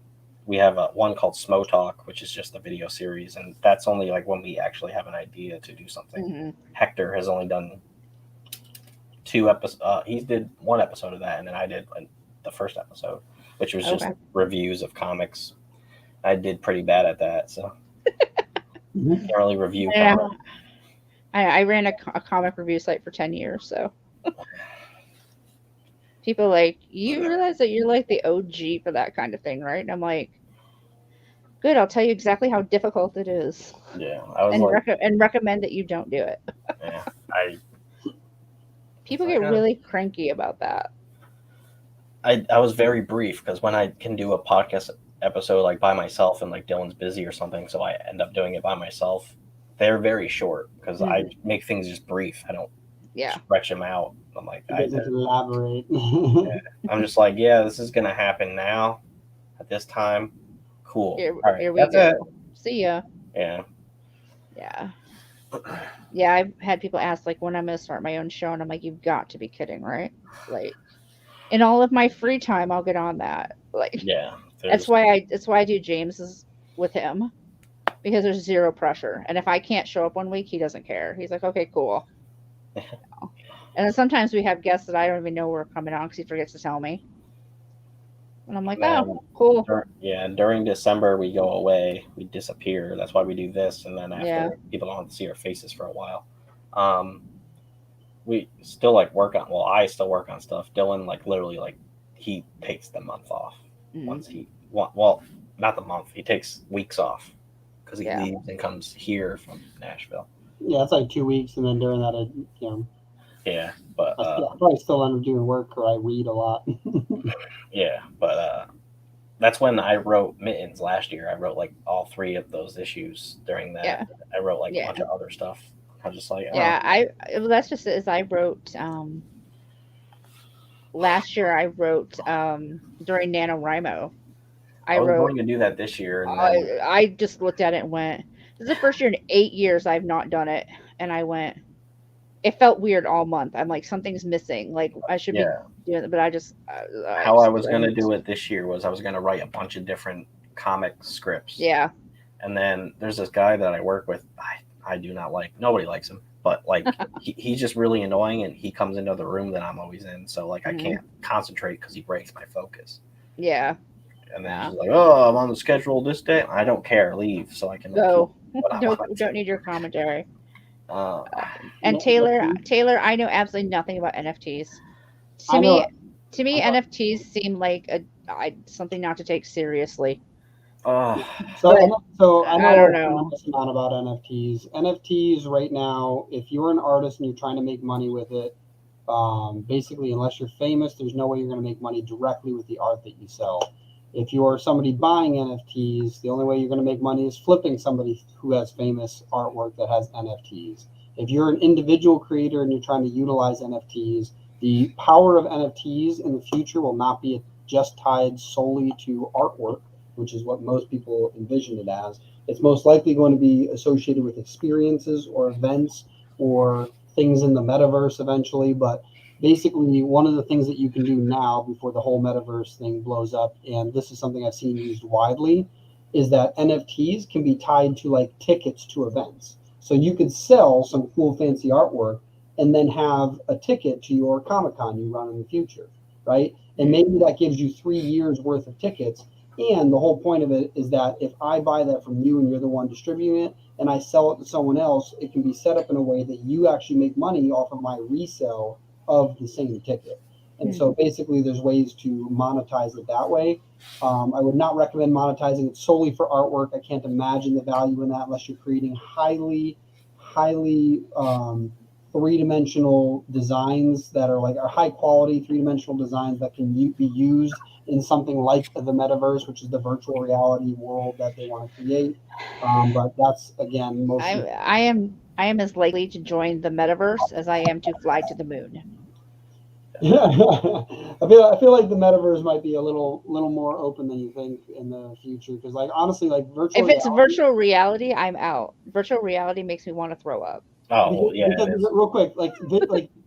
we have one called Smo Talk, which is just a video series, and that's only like when we actually have an idea to do something. Hector has only done 2 episodes. He did 1 episode of that, and then I did the first episode, which was just reviews of comics. I did pretty bad at that, so can't really review comics. I ran a comic review site for 10 years, so people like, you realize that you're like the OG for that kind of thing, right? And I'm like, good, I'll tell you exactly how difficult it is. Yeah, I was and recommend that you don't do it. Yeah, people get really cranky about that. I was very brief because when I can do a podcast episode like by myself and like Dylan's busy or something, so I end up doing it by myself. They're very short because I make things just brief. I don't stretch them out I'm like, He doesn't elaborate. I'm just like, yeah, this is gonna happen now at this time. Cool. Here, All right, here we that's go. it. See ya. Yeah. Yeah. Yeah, I've had people ask like when I'm gonna start my own show, and I'm like, you've got to be kidding, right? Like, in all of my free time, I'll get on that. Like, Yeah. that's why I do James's with him, because there's zero pressure, and if I can't show up one week, he doesn't care. He's like, okay, cool. And then sometimes we have guests that I don't even know we're coming on because he forgets to tell me, and I'm like, oh, cool. During December we go away, we disappear. That's why we do this, and then after Yeah. people don't have to see our faces for a while. We still like work on. Well, I still work on stuff. Dylan like literally like he takes the month off once he well not the month. He takes weeks off because he leaves and comes here from Nashville. Yeah, it's like 2 weeks, and then during that, you know. Yeah, but I probably still end up doing work, or I read a lot. yeah, but that's when I wrote Mittens last year. I wrote like all 3 of those issues during that. Yeah. I wrote like a bunch of other stuff. I was just like, that's just as I wrote. Last year I wrote during NaNoWriMo. I was going to do that this year. And then... I just looked at it and went, this is the first year in 8 years I've not done it. And I went, it felt weird all month. I'm like, something's missing. Like, I should be doing it, but I just... How I was going to do it this year was I was going to write a bunch of different comic scripts. Yeah. And then there's this guy that I work with. I do not like. Nobody likes him. But, like, he's just really annoying, and he comes into the room that I'm always in. So, like, I can't concentrate because he breaks my focus. Yeah. And then he's like, oh, I'm on the schedule this day. I don't care. Leave so I can go. Don't need your commentary. And Taylor, I know absolutely nothing about NFTs. To me, NFTs seem like something not to take seriously. So I know I don't know a lot about NFTs. NFTs right now, if you're an artist and you're trying to make money with it, basically, unless you're famous, there's no way you're going to make money directly with the art that you sell. If you're somebody buying NFTs, the only way you're going to make money is flipping somebody who has famous artwork that has NFTs. If you're an individual creator and you're trying to utilize NFTs, the power of NFTs in the future will not be just tied solely to artwork, which is what most people envision it as. It's most likely going to be associated with experiences or events or things in the metaverse eventually. But basically, one of the things that you can do now before the whole metaverse thing blows up, and this is something I've seen used widely, is that NFTs can be tied to like tickets to events. So you could sell some cool, fancy artwork and then have a ticket to your Comic-Con you run in the future, right? And maybe that gives you 3 years worth of tickets. And the whole point of it is that if I buy that from you and you're the one distributing it and I sell it to someone else, it can be set up in a way that you actually make money off of my resale of the same ticket. And so basically there's ways to monetize it that way. I would not recommend monetizing it solely for artwork. I can't imagine the value in that unless you're creating highly three-dimensional designs that are like high quality three-dimensional designs that can be used in something like the metaverse, which is the virtual reality world that they want to create. But that's again mostly. I am as likely to join the metaverse as I am to fly to the moon. Yeah, I feel like the metaverse might be a little more open than you think in the future, because like honestly, like virtual reality, I'm out. Virtual reality makes me want to throw up. Oh because real quick, like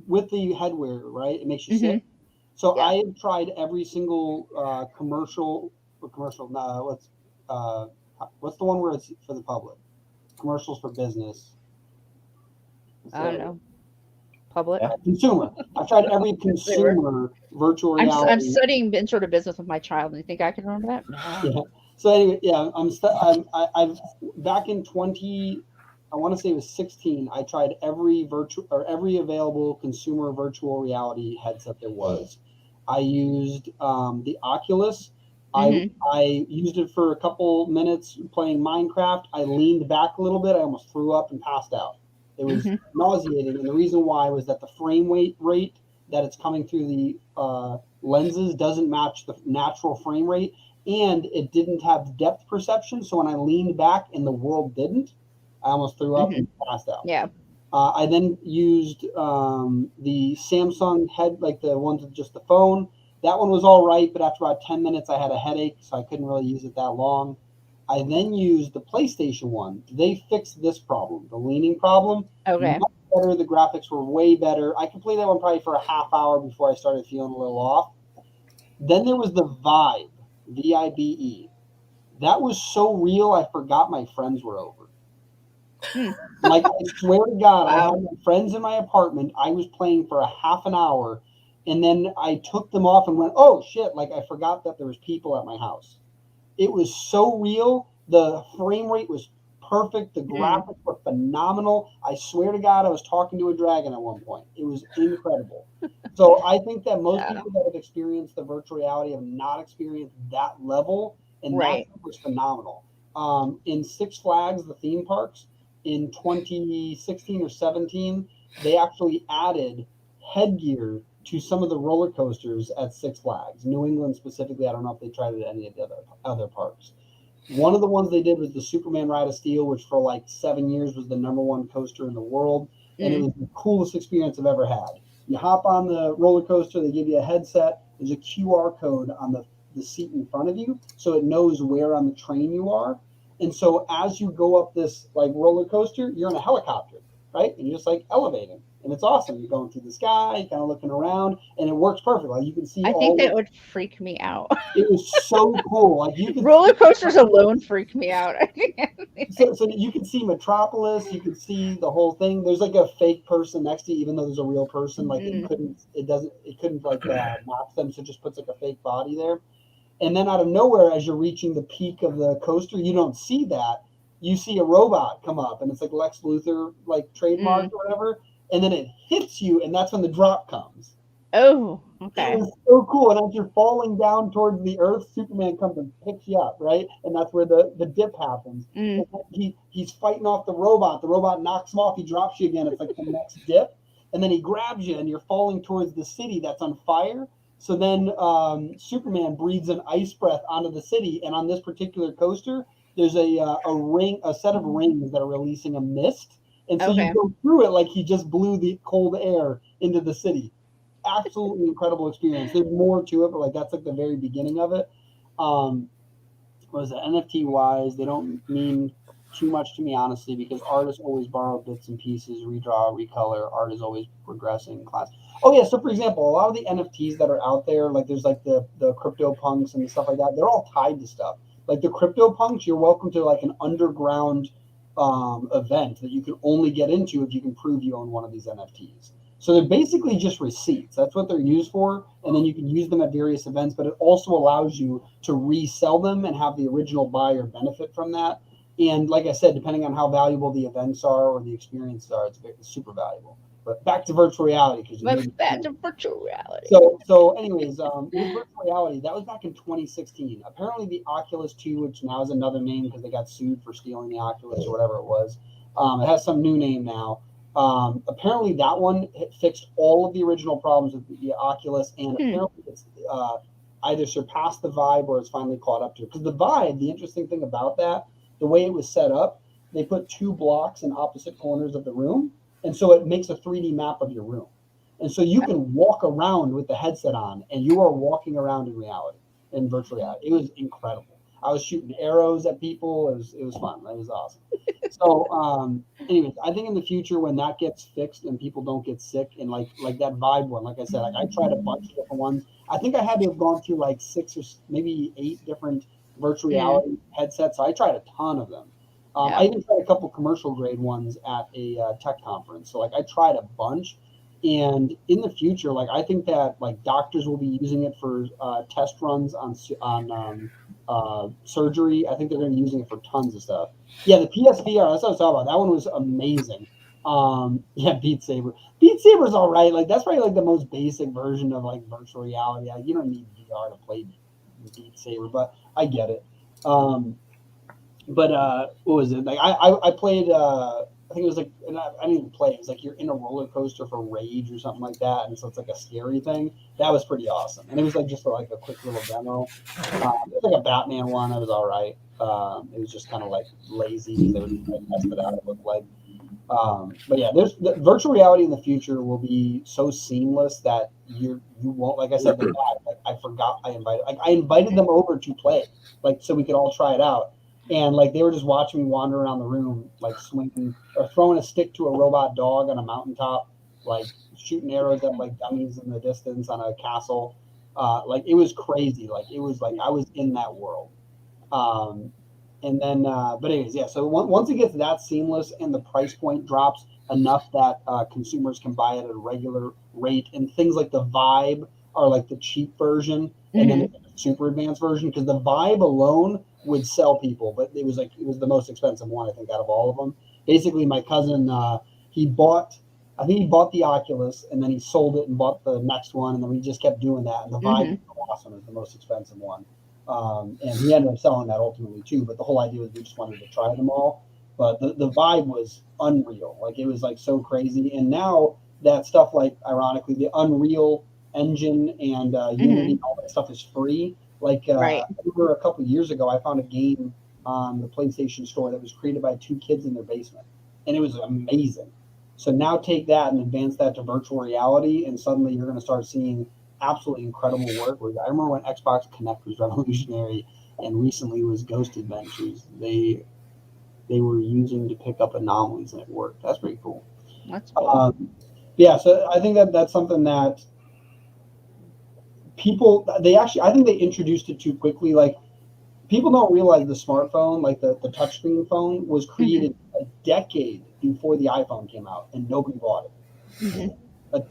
with the headwear, right? It makes you sick. So I have tried every single commercial. No, what's the one where it's for the public? Commercials for business. I don't know. Public consumer. I've tried every consumer virtual reality. I'm studying sort of business with my child. Do you think I can remember that? No. Yeah. So anyway, yeah, I've back in 20. I want to say it was 16. I tried every available consumer virtual reality headset there was. I used the Oculus. I used it for a couple minutes playing Minecraft. I leaned back a little bit. I almost threw up and passed out. It was nauseating, and the reason why was that the frame rate that it's coming through the lenses doesn't match the natural frame rate, and it didn't have depth perception. So when I leaned back and the world didn't, I almost threw up and passed out. Yeah. I then used the Samsung head, like the ones with just the phone. That one was all right, but after about 10 minutes, I had a headache, so I couldn't really use it that long. I then used the PlayStation one. They fixed this problem, the leaning problem. Okay. Much better. The graphics were way better. I could play that one probably for a half hour before I started feeling a little off. Then there was the Vibe, VIBE. That was so real, I forgot my friends were over. Like, I swear to God, I had my friends in my apartment. I was playing for a half an hour, and then I took them off and went, oh, shit, like, I forgot that there was people at my house. It was so real. The frame rate was perfect. The graphics were phenomenal. I swear to God, I was talking to a dragon at one point. It was incredible. So I think that most people that have experienced the virtual reality have not experienced that level, and that was phenomenal. In Six Flags, the theme parks, in 2016 or 17, they actually added headgear to some of the roller coasters at Six Flags. New England specifically, I don't know if they tried it at any of the other parks. One of the ones they did was the Superman Ride of Steel, which for like 7 years was the #1 coaster in the world. And it was the coolest experience I've ever had. You hop on the roller coaster, they give you a headset. There's a QR code on the seat in front of you, so it knows where on the train you are. And so as you go up this like roller coaster, you're in a helicopter, right? And you're just like elevating. And it's awesome. You're going through the sky, kind of looking around, and it works perfectly. Like you can see I think that would freak me out. It was so cool. Like you can roller coasters alone freak me out. so you can see Metropolis, you can see the whole thing. There's like a fake person next to you, even though there's a real person. Like it couldn't like match them, so it just puts like a fake body there. And then out of nowhere, as you're reaching the peak of the coaster, you don't see that. You see a robot come up, and it's like Lex Luthor, like trademark or whatever. And then it hits you, and that's when the drop comes. Oh, okay. It was so cool. And as you're falling down towards the earth, Superman comes and picks you up, right? And that's where the dip happens. And he's fighting off the robot. The robot knocks him off. He drops you again. It's like the next dip. And then he grabs you, and you're falling towards the city that's on fire. So then Superman breathes an ice breath onto the city. And on this particular coaster, there's a set of rings that are releasing a mist. And so you go through it like he just blew the cold air into the city. Absolutely incredible experience. There's more to it, but like that's like the very beginning of it. What was it? NFT wise, they don't mean too much to me, honestly, because artists always borrow bits and pieces, redraw, recolor. Art is always progressing in class. Oh yeah, so for example, a lot of the NFTs that are out there, like there's like the crypto punks and stuff like that, they're all tied to stuff. Like the crypto punks, you're welcome to like an underground event that you can only get into if you can prove you own one of these NFTs. So they're basically just receipts. That's what they're used for. And then you can use them at various events, but it also allows you to resell them and have the original buyer benefit from that. And like I said, depending on how valuable the events are or the experiences are, it's super valuable. But back to virtual reality. Back to virtual reality. So anyways, with virtual reality, that was back in 2016. Apparently the Oculus 2, which now is another name because they got sued for stealing the Oculus or whatever it was. It has some new name now. Apparently that one fixed all of the original problems with the Oculus, and apparently it's either surpassed the Vibe or it's finally caught up to it. Because the Vibe, the interesting thing about that, the way it was set up, they put 2 blocks in opposite corners of the room, and so it makes a 3D map of your room. And so you can walk around with the headset on, and you are walking around in reality, in virtual reality. It was incredible. I was shooting arrows at people. It was fun. It was awesome. So, anyways, I think in the future when that gets fixed and people don't get sick, and like that Vibe one, like I said, like I tried a bunch of different ones. I think I had to have gone through like 6 or maybe 8 different virtual reality headsets. So I tried a ton of them. I even tried a couple commercial grade ones at a tech conference. So like I tried a bunch. And in the future, like I think that like doctors will be using it for test runs on surgery. I think they're going to be using it for tons of stuff. Yeah, the PSVR, that's what I was talking about. That one was amazing. Yeah, Beat Saber. Beat Saber's all right. Like that's probably like the most basic version of like virtual reality. You don't need VR to play Beat Saber, but I get it. But what was it? Like I played. I think it was like, I didn't even play. It was like you're in a roller coaster for Rage or something like that, and so it's like a scary thing. That was pretty awesome, and it was like just like a quick little demo. It was like a Batman one. It was all right. It was just kind of like lazy because they were just trying to test it out. It looked like. But yeah, there's the virtual reality in the future will be so seamless that you won't, like I said, the guy, like I forgot I invited them over to play, like so we could all try it out. And like they were just watching me wander around the room, like swinging or throwing a stick to a robot dog on a mountaintop, like shooting arrows at like dummies in the distance on a castle. Like it was crazy. Like it was like I was in that world. Um, and then, but anyways, yeah. So once it gets that seamless and the price point drops enough that consumers can buy it at a regular rate, and things like the Vibe are like the cheap version, and then the super advanced version, because the Vibe alone would sell people, but it was the most expensive one I think out of all of them. Basically, my cousin he bought. I think he bought the Oculus and then he sold it and bought the next one, and then we just kept doing that. And the Vibe is awesome, is the most expensive one. And he ended up selling that ultimately too. But the whole idea was we just wanted to try them all. But the Vibe was unreal. Like it was like so crazy. And now that stuff, like ironically, the Unreal Engine and Unity, all that stuff is free. Like over a couple of years ago, I found a game on the PlayStation Store that was created by 2 kids in their basement, and it was amazing. So now take that and advance that to virtual reality, and suddenly you're going to start seeing absolutely incredible work. I remember when Xbox Connect was revolutionary, and recently was Ghost Adventures. They were using to pick up anomalies, and it worked. That's pretty cool. That's cool. Yeah, so I think that's something that people I think they introduced it too quickly. Like people don't realize the smartphone, like the touchscreen phone, was created a decade before the iPhone came out, and nobody bought it.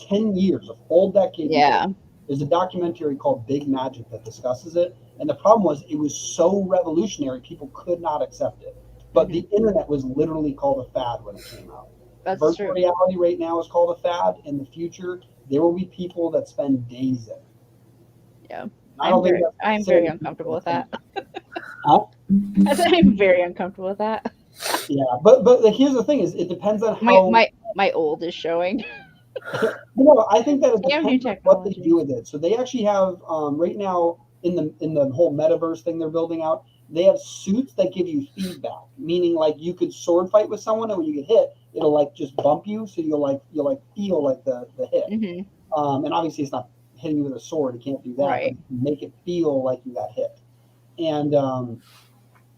10 years, a full decade. Yeah. There's a documentary called Big Magic that discusses it, and the problem was it was so revolutionary, people could not accept it. But the internet was literally called a fad when it came out. That's Virtual true. reality right now is called a fad. In the future, there will be people that spend days in it. Yeah. I'm very uncomfortable with that. Huh? I said I'm very uncomfortable with that. Yeah, but here's the thing: is it depends on how my old is showing. I think that it depends on what they do with it. So they actually have right now in the whole metaverse thing they're building out. They have suits that give you feedback, meaning like you could sword fight with someone, and when you get hit, it'll like just bump you, so you'll feel like the hit. And obviously, it's not hitting you with a sword; it can't do that. Right. But make it feel like you got hit. And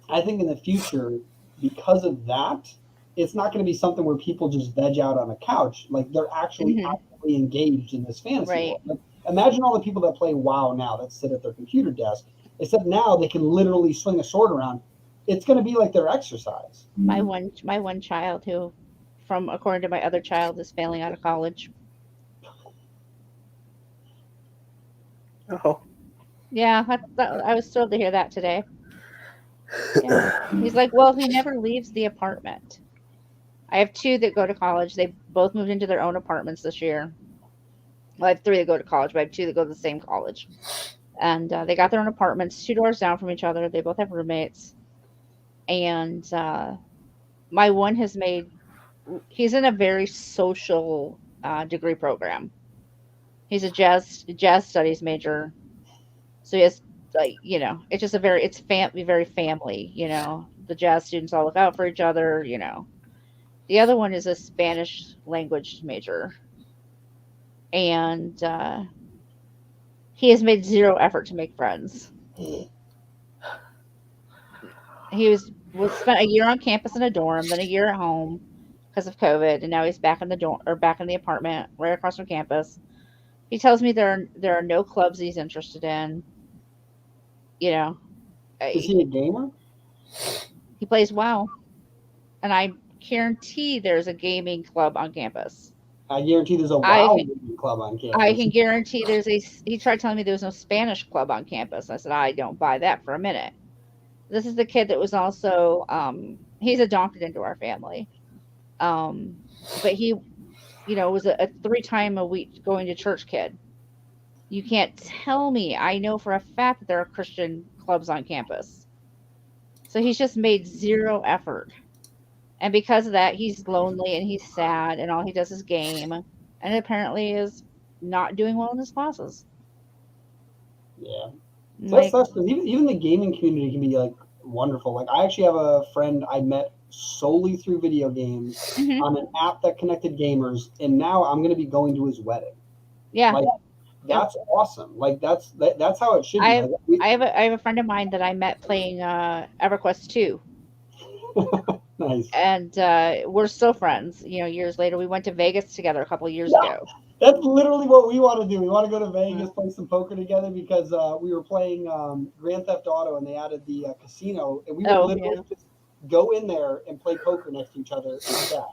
I think in the future, because of that, it's not going to be something where people just veg out on a couch. Like they're actually actively engaged in this fantasy world. Like, imagine all the people that play WoW now that sit at their computer desk. Except now they can literally swing a sword around. It's going to be like their exercise. My one child, who, according to my other child, is failing out of college. Oh. Yeah, I was thrilled to hear that today. Yeah. He's like, well, he never leaves the apartment. I have 2 that go to college. They both moved into their own apartments this year. Well, I have 3 that go to college, but I have 2 that go to the same college. And they got their own apartments 2 doors down from each other. They both have roommates. And my one he's in a very social degree program. He's a jazz studies major. So he has, it's just very family, the jazz students all look out for each other, The other one is a Spanish language major. And he has made 0 effort to make friends. He spent a year on campus in a dorm, then a year at home because of COVID, and now he's back in the apartment right across from campus. He tells me there are no clubs he's interested in. Is he a gamer? He plays WoW, and I guarantee there's a gaming club on campus. I guarantee there's a WoW gaming club on campus. I can guarantee he tried telling me there was no Spanish club on campus. I said, I don't buy that for a minute. This is the kid that was also, he's adopted into our family. But he, was a 3 times a week going to church kid. You can't tell me. I know for a fact that there are Christian clubs on campus. So he's just made 0 effort. And because of that, he's lonely and he's sad, and all he does is game, and apparently is not doing well in his classes. Yeah. So that sucks, because even the gaming community can be like wonderful. Like I actually have a friend I met solely through video games Mhm. on an app that connected gamers, and now I'm going to be going to his wedding. Yeah. Like, that's awesome. Like that's how it should be. I have a friend of mine that I met playing EverQuest 2. Nice. And we're still friends. You know, years later, we went to Vegas together a couple of years ago. That's literally what we want to do. We want to go to Vegas, play some poker together because we were playing Grand Theft Auto and they added the casino, and we would literally just go in there and play poker next to each other and chat.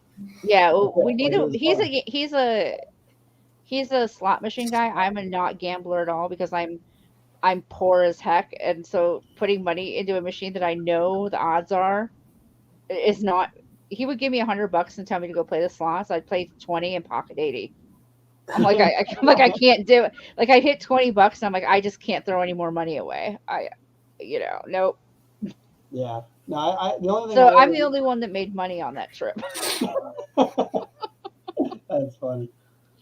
Yeah, well, we need Like, to. He's a slot machine guy. I'm a not gambler at all because I'm poor as heck, and so putting money into a machine that I know the odds are is not. He would give me $100 and tell me to go play the slots. I'd play 20 and pocket 80. I'm like I can't do it. Like I hit $20 and I'm like I just can't throw any more money away. Nope. Yeah. No, the only thing. So I'm the only one that made money on that trip. That's funny.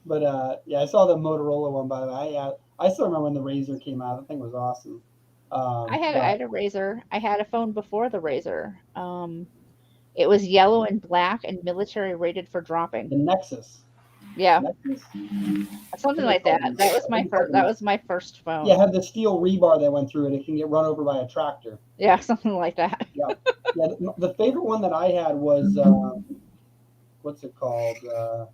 But yeah, I saw the Motorola one by the way. I still remember when the Razr came out. The thing was awesome. I had a Razr. I had a phone before the Razr. It was yellow and black and military rated for dropping. The Nexus. Yeah. Nexus? Something like that. That was my first phone. Yeah, it had the steel rebar that went through it. It can get run over by a tractor. Yeah, something like that. Yeah. The favorite one that I had was what's it called? The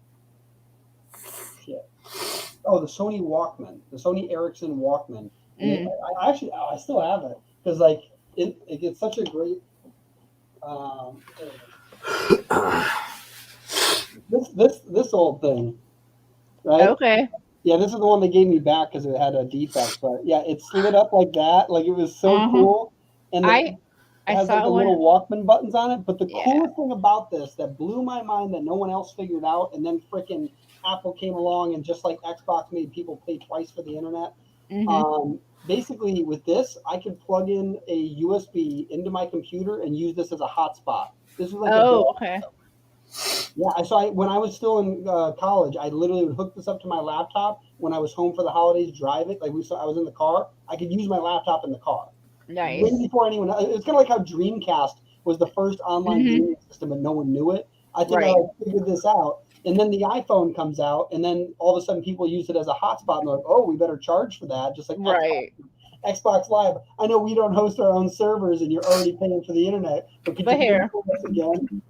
Sony Walkman, the Sony Ericsson Walkman. I still have it because like it gets such a great. This old thing, right? Okay. Yeah, this is the one they gave me back because it had a defect. But yeah, it slid up like that. Like it was so cool. And it has like the little Walkman buttons on it. But the coolest thing about this that blew my mind that no one else figured out, and then freaking Apple came along and just like Xbox made people pay twice for the internet. Basically, with this, I could plug in a USB into my computer and use this as a hotspot. This is like okay. Yeah, so when I was still in college, I literally would hook this up to my laptop when I was home for the holidays, drive it. Like I was in the car, I could use my laptop in the car. Nice. Way before anyone else. It's kind of like how Dreamcast was the first online gaming system, and no one knew it. I think I figured this out. And then the iPhone comes out, and then all of a sudden people use it as a hotspot, and they're like, "Oh, we better charge for that." Just like Xbox Live. I know we don't host our own servers, and you're already paying for the internet, but could you do this again?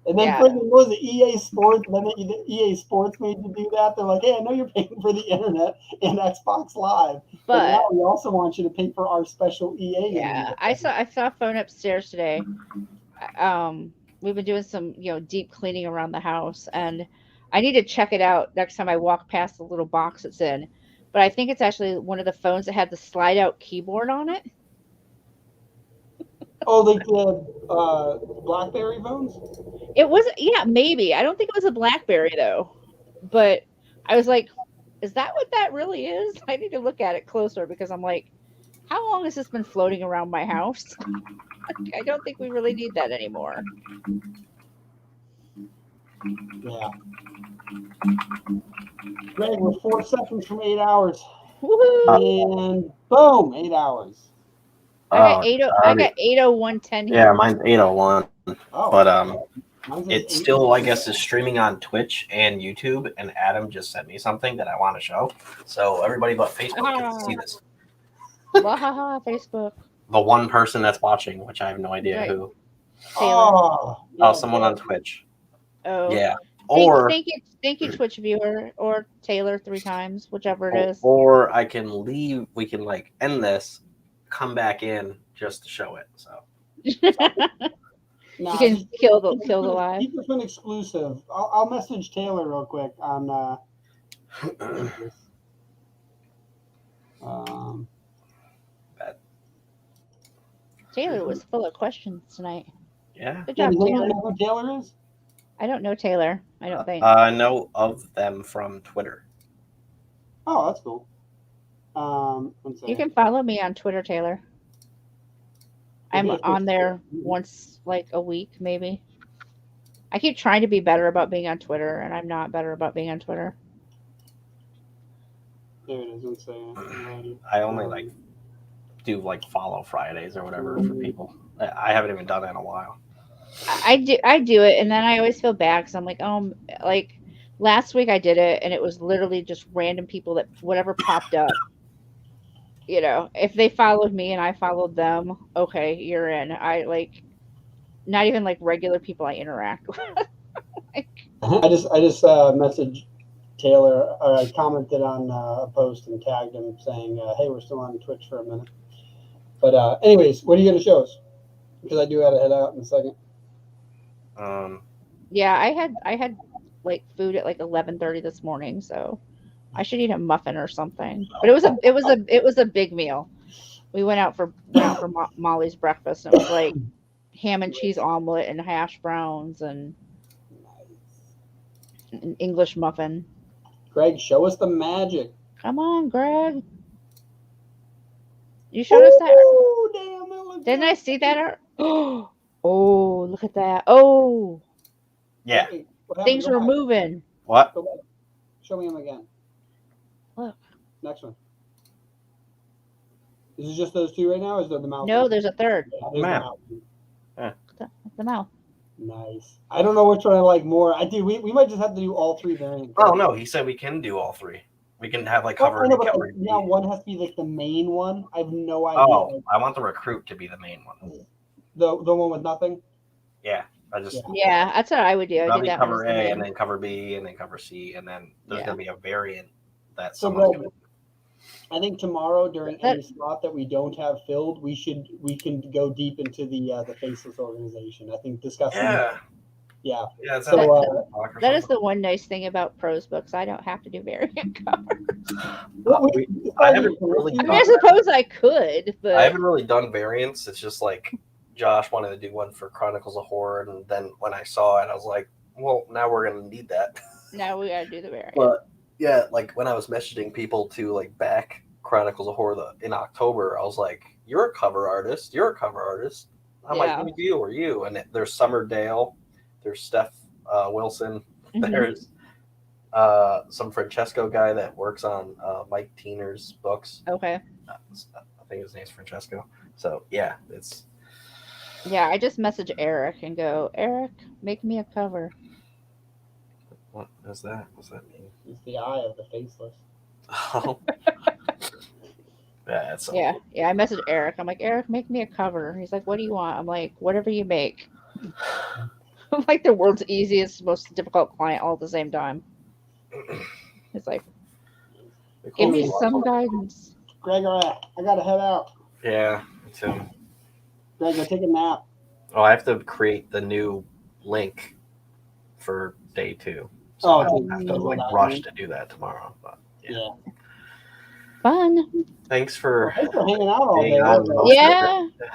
And then what was it, EA Sports? And then EA Sports made you do that. They're like, "Hey, I know you're paying for the internet and Xbox Live, but now we also want you to pay for our special EA." Yeah, I saw a phone upstairs today. We've been doing some deep cleaning around the house, and I need to check it out next time I walk past the little box it's in. But I think it's actually one of the phones that had the slide out keyboard on it. Oh, like the BlackBerry phones? It was, maybe. I don't think it was a BlackBerry though. But I was like, is that what that really is? I need to look at it closer because I'm like, how long has this been floating around my house? I don't think we really need that anymore. Yeah. Greg, we're 4 seconds from 8 hours. Woohoo! And boom, 8 hours. I got 80110 here. Yeah, mine's 801. But it still, I guess, is streaming on Twitch and YouTube, and Adam just sent me something that I want to show. So everybody but Facebook gets to see this. Facebook. The one person that's watching, which I have no idea who. Taylor. Someone on Twitch. Oh. Yeah. Thank you, Twitch viewer, or Taylor 3 times, whichever it is. Or I can leave. We can end this, come back in just to show it. So you can kill the live. Keep this one exclusive. I'll message Taylor real quick on. Taylor was full of questions tonight. Yeah. Good job, Taylor. Taylor. You know who Taylor is? I don't know Taylor. I don't think. I know of them from Twitter. Oh, that's cool. You can follow me on Twitter, Taylor. I'm on there once a week, maybe. I keep trying to be better about being on Twitter, and I'm not better about being on Twitter. There it is. Let's say I only do follow Fridays or whatever for people. I haven't even done it in a while. I do it, and then I always feel bad because I'm like, oh, like last week I did it, and it was literally just random people that whatever popped up. You know, if they followed me and I followed them, okay, you're in. I like not even like regular people I interact with. I just messaged Taylor, or I commented on a post and tagged him saying, "Hey, we're still on Twitch for a minute." But anyways, what are you going to show us? Because I do have to head out in a second. Yeah, I had like food at like 11:30 this morning, so I should eat a muffin or something. But it was a big meal. We went out for Molly's breakfast, and it was like ham and cheese omelet and hash browns and an English muffin. Greg, show us the magic. Come on, Greg. You showed us that. Oh, damn! That looks Didn't I see that? Oh, look at that. Oh, Yeah. Hey, what happened? things Go are back. moving. What? Go back. Show me him again. Look. Next one. Is it just those two right now, or is there the mouse? No, there's a third. Yeah, there's the Mouth. mouse. The mouth. Nice. I don't know which one I like more. We might just have to do all three variants. Oh no, he said we can do all three. We can have like cover. I know, A, but cover B. now one has to be like the main one. I have no idea. Oh, I want the recruit to be the main one. The one with nothing. Yeah, I just Yeah, that's what I would do. I probably do that one cover as the A main. and then cover B and then cover C and then there's Yeah. gonna be a variant that So someone's Greg, gonna. I think tomorrow during any slot that we don't have filled, we can go deep into the faceless organization. I think discussing. Yeah. Yeah. Yeah. It's So That is the one nice thing about prose books. I don't have to do variant covers. I haven't really. I mean, I suppose I could, but I haven't really done variants. It's just like Josh wanted to do one for Chronicles of Horror, and then when I saw it, I was like, "Well, now we're gonna need that." now we gotta do the variant. But yeah, like when I was messaging people to like back Chronicles of Horror in October, I was like, "You're a cover artist. You're a cover artist." I'm Yeah. like, "Who are you?" And there's Summer Dale, there's Steph Wilson, Mhm. there's some Francesco guy that works on Mike Teener's books. Okay. I think his name's Francesco. So yeah, it's Yeah, I just message Erik and go, Erik, make me a cover. what is that? What's that mean? It's the eye of the faceless. Oh. Yeah, it's Yeah, I message Erik. I'm like, Erik, make me a cover. He's like, what do you want? I'm like, whatever you make. I'm like the world's easiest, most difficult client all at the same time. It's like, give me some guidance. Greg, all right, I gotta head out. Yeah, me too. Greg, go take a nap. Oh, I have to create the new link for day 2. So Oh, I to- have to to like log rush in? to do that tomorrow. But Yeah. Fun. thanks for Thanks for hanging out all being day. on most of Yeah. it.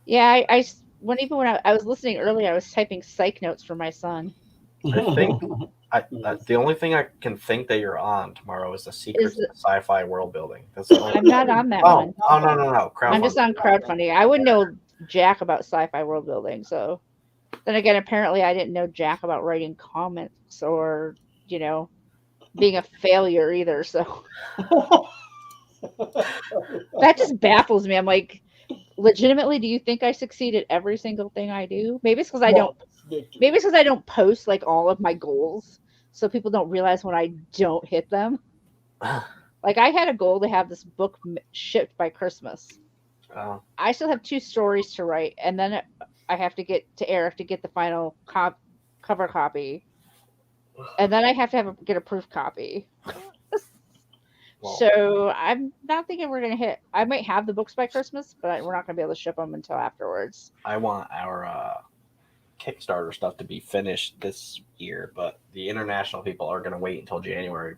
Yeah, when I was listening earlier, I was typing psych notes for my son. I think the only thing I can think that you're on tomorrow is the secrets of sci-fi world building. That's the only I'm not on that oh, one. Oh no! I'm just on crowdfunding. I wouldn't know jack about sci-fi world building. So then again, apparently I didn't know jack about writing comics or, being a failure either. So that just baffles me. I'm like, legitimately, do you think I succeed at every single thing I do? Maybe it's because I don't. Maybe it's because I don't post like all of my goals, so people don't realize when I don't hit them. Like I had a goal to have this book shipped by Christmas. Oh. I still have 2 stories to write, and then I have to get to Erik to get the final cover copy, and then I have to get a proof copy. Well, So I'm not thinking we're gonna hit. I might have the books by Christmas, but we're not gonna be able to ship them until afterwards. I want our Kickstarter stuff to be finished this year, but the international people are going to wait until January.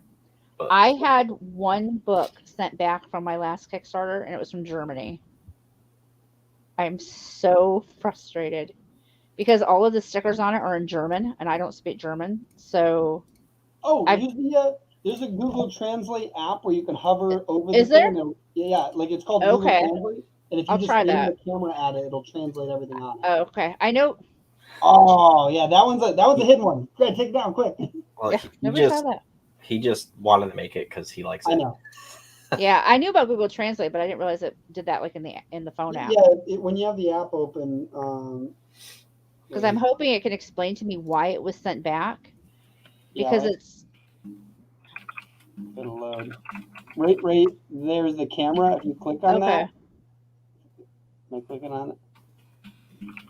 But I had 1 book sent back from my last Kickstarter, and it was from Germany. I'm so frustrated because all of the stickers on it are in German, and I don't speak German. So, There's a Google Translate app where you can hover over the Is thing. there? And yeah, like it's called Okay. Google Translate. And if you I'll just try aim that. the camera at it, it'll translate everything on it. Oh, okay. I know. Oh yeah, that one's a hidden one. Greg, take it down quick. well, Yeah, he never just saw that. he just wanted to make it because he likes it. I know. Yeah, I knew about Google Translate, but I didn't realize it did that like in the phone app. Yeah, when you have the app open, because I'm hoping it can explain to me why it was sent back. Because it's it'll load. Right there's the camera. If you click on that, am I clicking on it?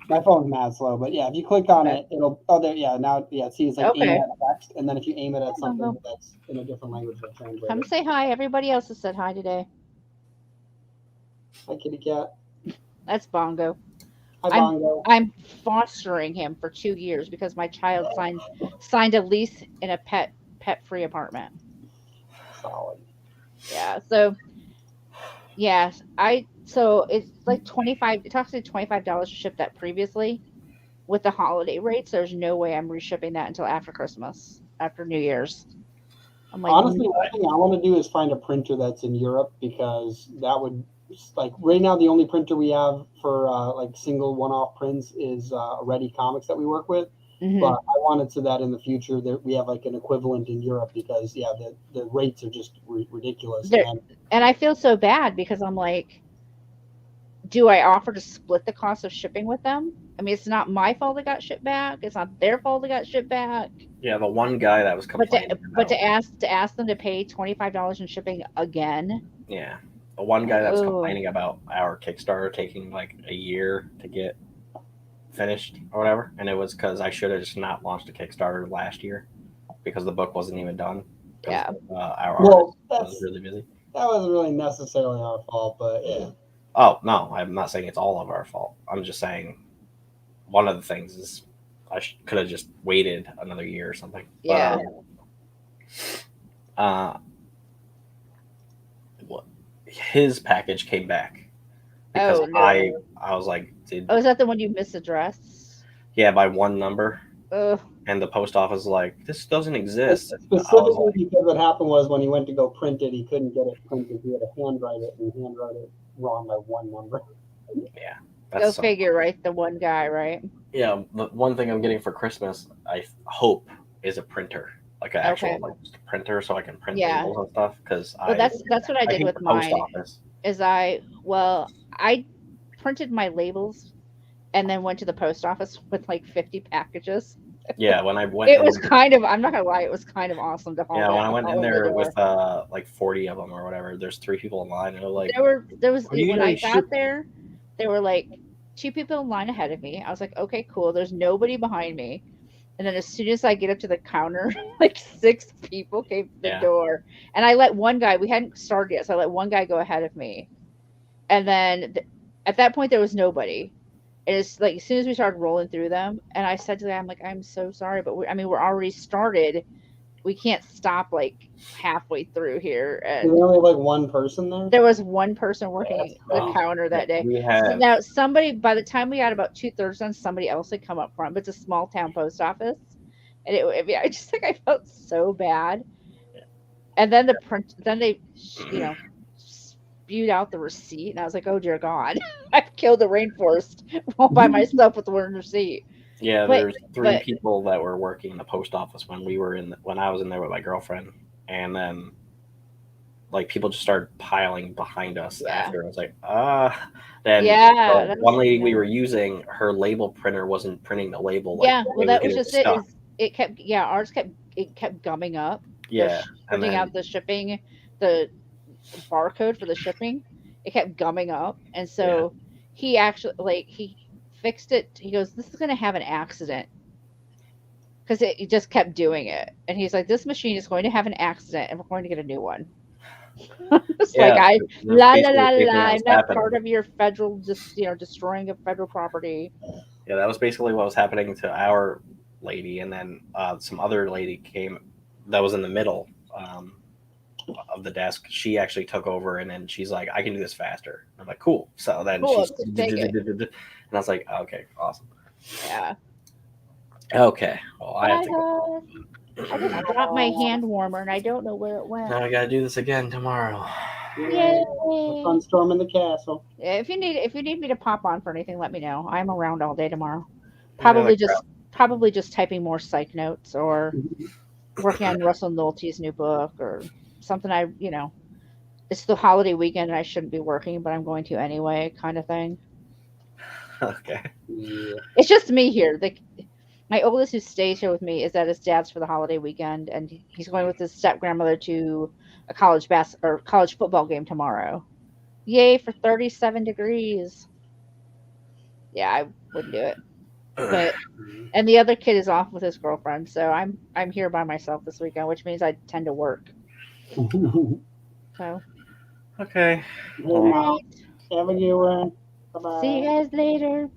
My phone's mad slow, but yeah, if you click on it, it'll. Oh, there. Yeah, now. Yeah, see, it's like aim at text, and then if you aim it at something that's in a different language, it'll translate. Come say hi. Everybody else has said hi today. Hi, kitty cat. That's Bongo. Hi, Bongo. I'm fostering him for 2 years because my child signed a lease in a pet-free apartment. Solid. Yeah. So. Yeah, so it's like $25. It cost me $25 to ship that previously. With the holiday rates, there's no way I'm reshipping that until after Christmas, after New Year's. I'm like, honestly, one thing I want to do is find a printer that's in Europe, because that would, like, right now the only printer we have for like single one-off prints is Ready Comics that we work with. Mm-hmm. But I wanted to that in the future that we have like an equivalent in Europe, because the rates are just ridiculous. And I feel so bad because I'm like, do I offer to split the cost of shipping with them? I mean, it's not my fault it got shipped back. It's not their fault it got shipped back. Yeah, the one guy that was complaining. But to ask them to pay $25 in shipping again. Yeah, the one guy that was complaining about our Kickstarter taking like a year to get finished or whatever, and it was because I should have just not launched a Kickstarter last year because the book wasn't even done. Yeah, our artist was really busy. That wasn't really necessarily our fault, but yeah. Oh no, I'm not saying it's all of our fault. I'm just saying one of the things is I could have just waited another year or something. Yeah. His package came back because I was like, is that the one you misaddressed? Yeah, by one number. Ugh. And the post office is like, this doesn't exist. Specifically because what happened was when he went to go print it, he couldn't get it printed. He had to handwrite it, and he handwrote it wrong by one number. Yeah. Go figure, right? The one guy, right? Yeah, the one thing I'm getting for Christmas, I hope, is a printer, like an actual like printer, so I can print labels and stuff. Because that's what I did with mine. Office. Is I printed my labels, and then went to the post office with like 50 packages. Yeah, when I went, it was kind of, I'm not gonna lie, it was kind of awesome to haul. Yeah, when I went in there with like 40 of them or whatever, there's 3 people in line, and they're like, there was when I got there, there were like 2 people in line ahead of me. I was like, okay, cool. There's nobody behind me. And then as soon as I get up to the counter, like 6 people came to the door, and I let one guy. We hadn't started yet, so I let one guy go ahead of me. And then at that point, there was nobody. And it's like as soon as we started rolling through them, and I said to them, "I'm like, I'm so sorry, but we're already started. We can't stop like halfway through here." And there was only like one person there. There was one person working the counter that day. So now somebody, by the time we got about 2/3 done, somebody else had come up front. But it's a small town post office, and I felt so bad. And then they spewed out the receipt, and I was like, "Oh dear God, I've killed the rainforest all by myself with one receipt." Yeah, there's 3 people that were working in the post office when I was in there with my girlfriend, and then like people just started piling behind us after. I was like, Then one lady we were using, her label printer wasn't printing the label. Like, that was just it. It kept ours kept gumming up. Yeah, printing out the shipping, the barcode for the shipping, it kept gumming up, and so he actually he fixed it. He goes, "This is going to have an accident," because it just kept doing it, and he's like, "This machine is going to have an accident, and we're going to get a new one." It's I'm not part of your federal destroying of federal property. Yeah, that was basically what was happening to our lady, and then some other lady came that was in the middle of the desk. She actually took over, and then she's like, "I can do this faster." I'm like, "Cool." So then and I was like, "Okay, awesome." Yeah. Okay. Well, I have to go. I just dropped my hand warmer, and I don't know where it went. Now I gotta do this again tomorrow. Yay! Fun storm in the castle. If you need me to pop on for anything, let me know. I'm around all day tomorrow. Probably just typing more psych notes or working on Russell Nolte's new book or something. It's the holiday weekend and I shouldn't be working, but I'm going to anyway, kind of thing. Okay. Yeah. It's just me here. My oldest who stays here with me is at his dad's for the holiday weekend, and he's going with his step grandmother to a college football game tomorrow. Yay for 37 degrees. Yeah, I wouldn't do it. But and the other kid is off with his girlfriend, so I'm here by myself this weekend, which means I tend to work. So Okay. Good night. Have a good one. Bye-bye. see you guys later.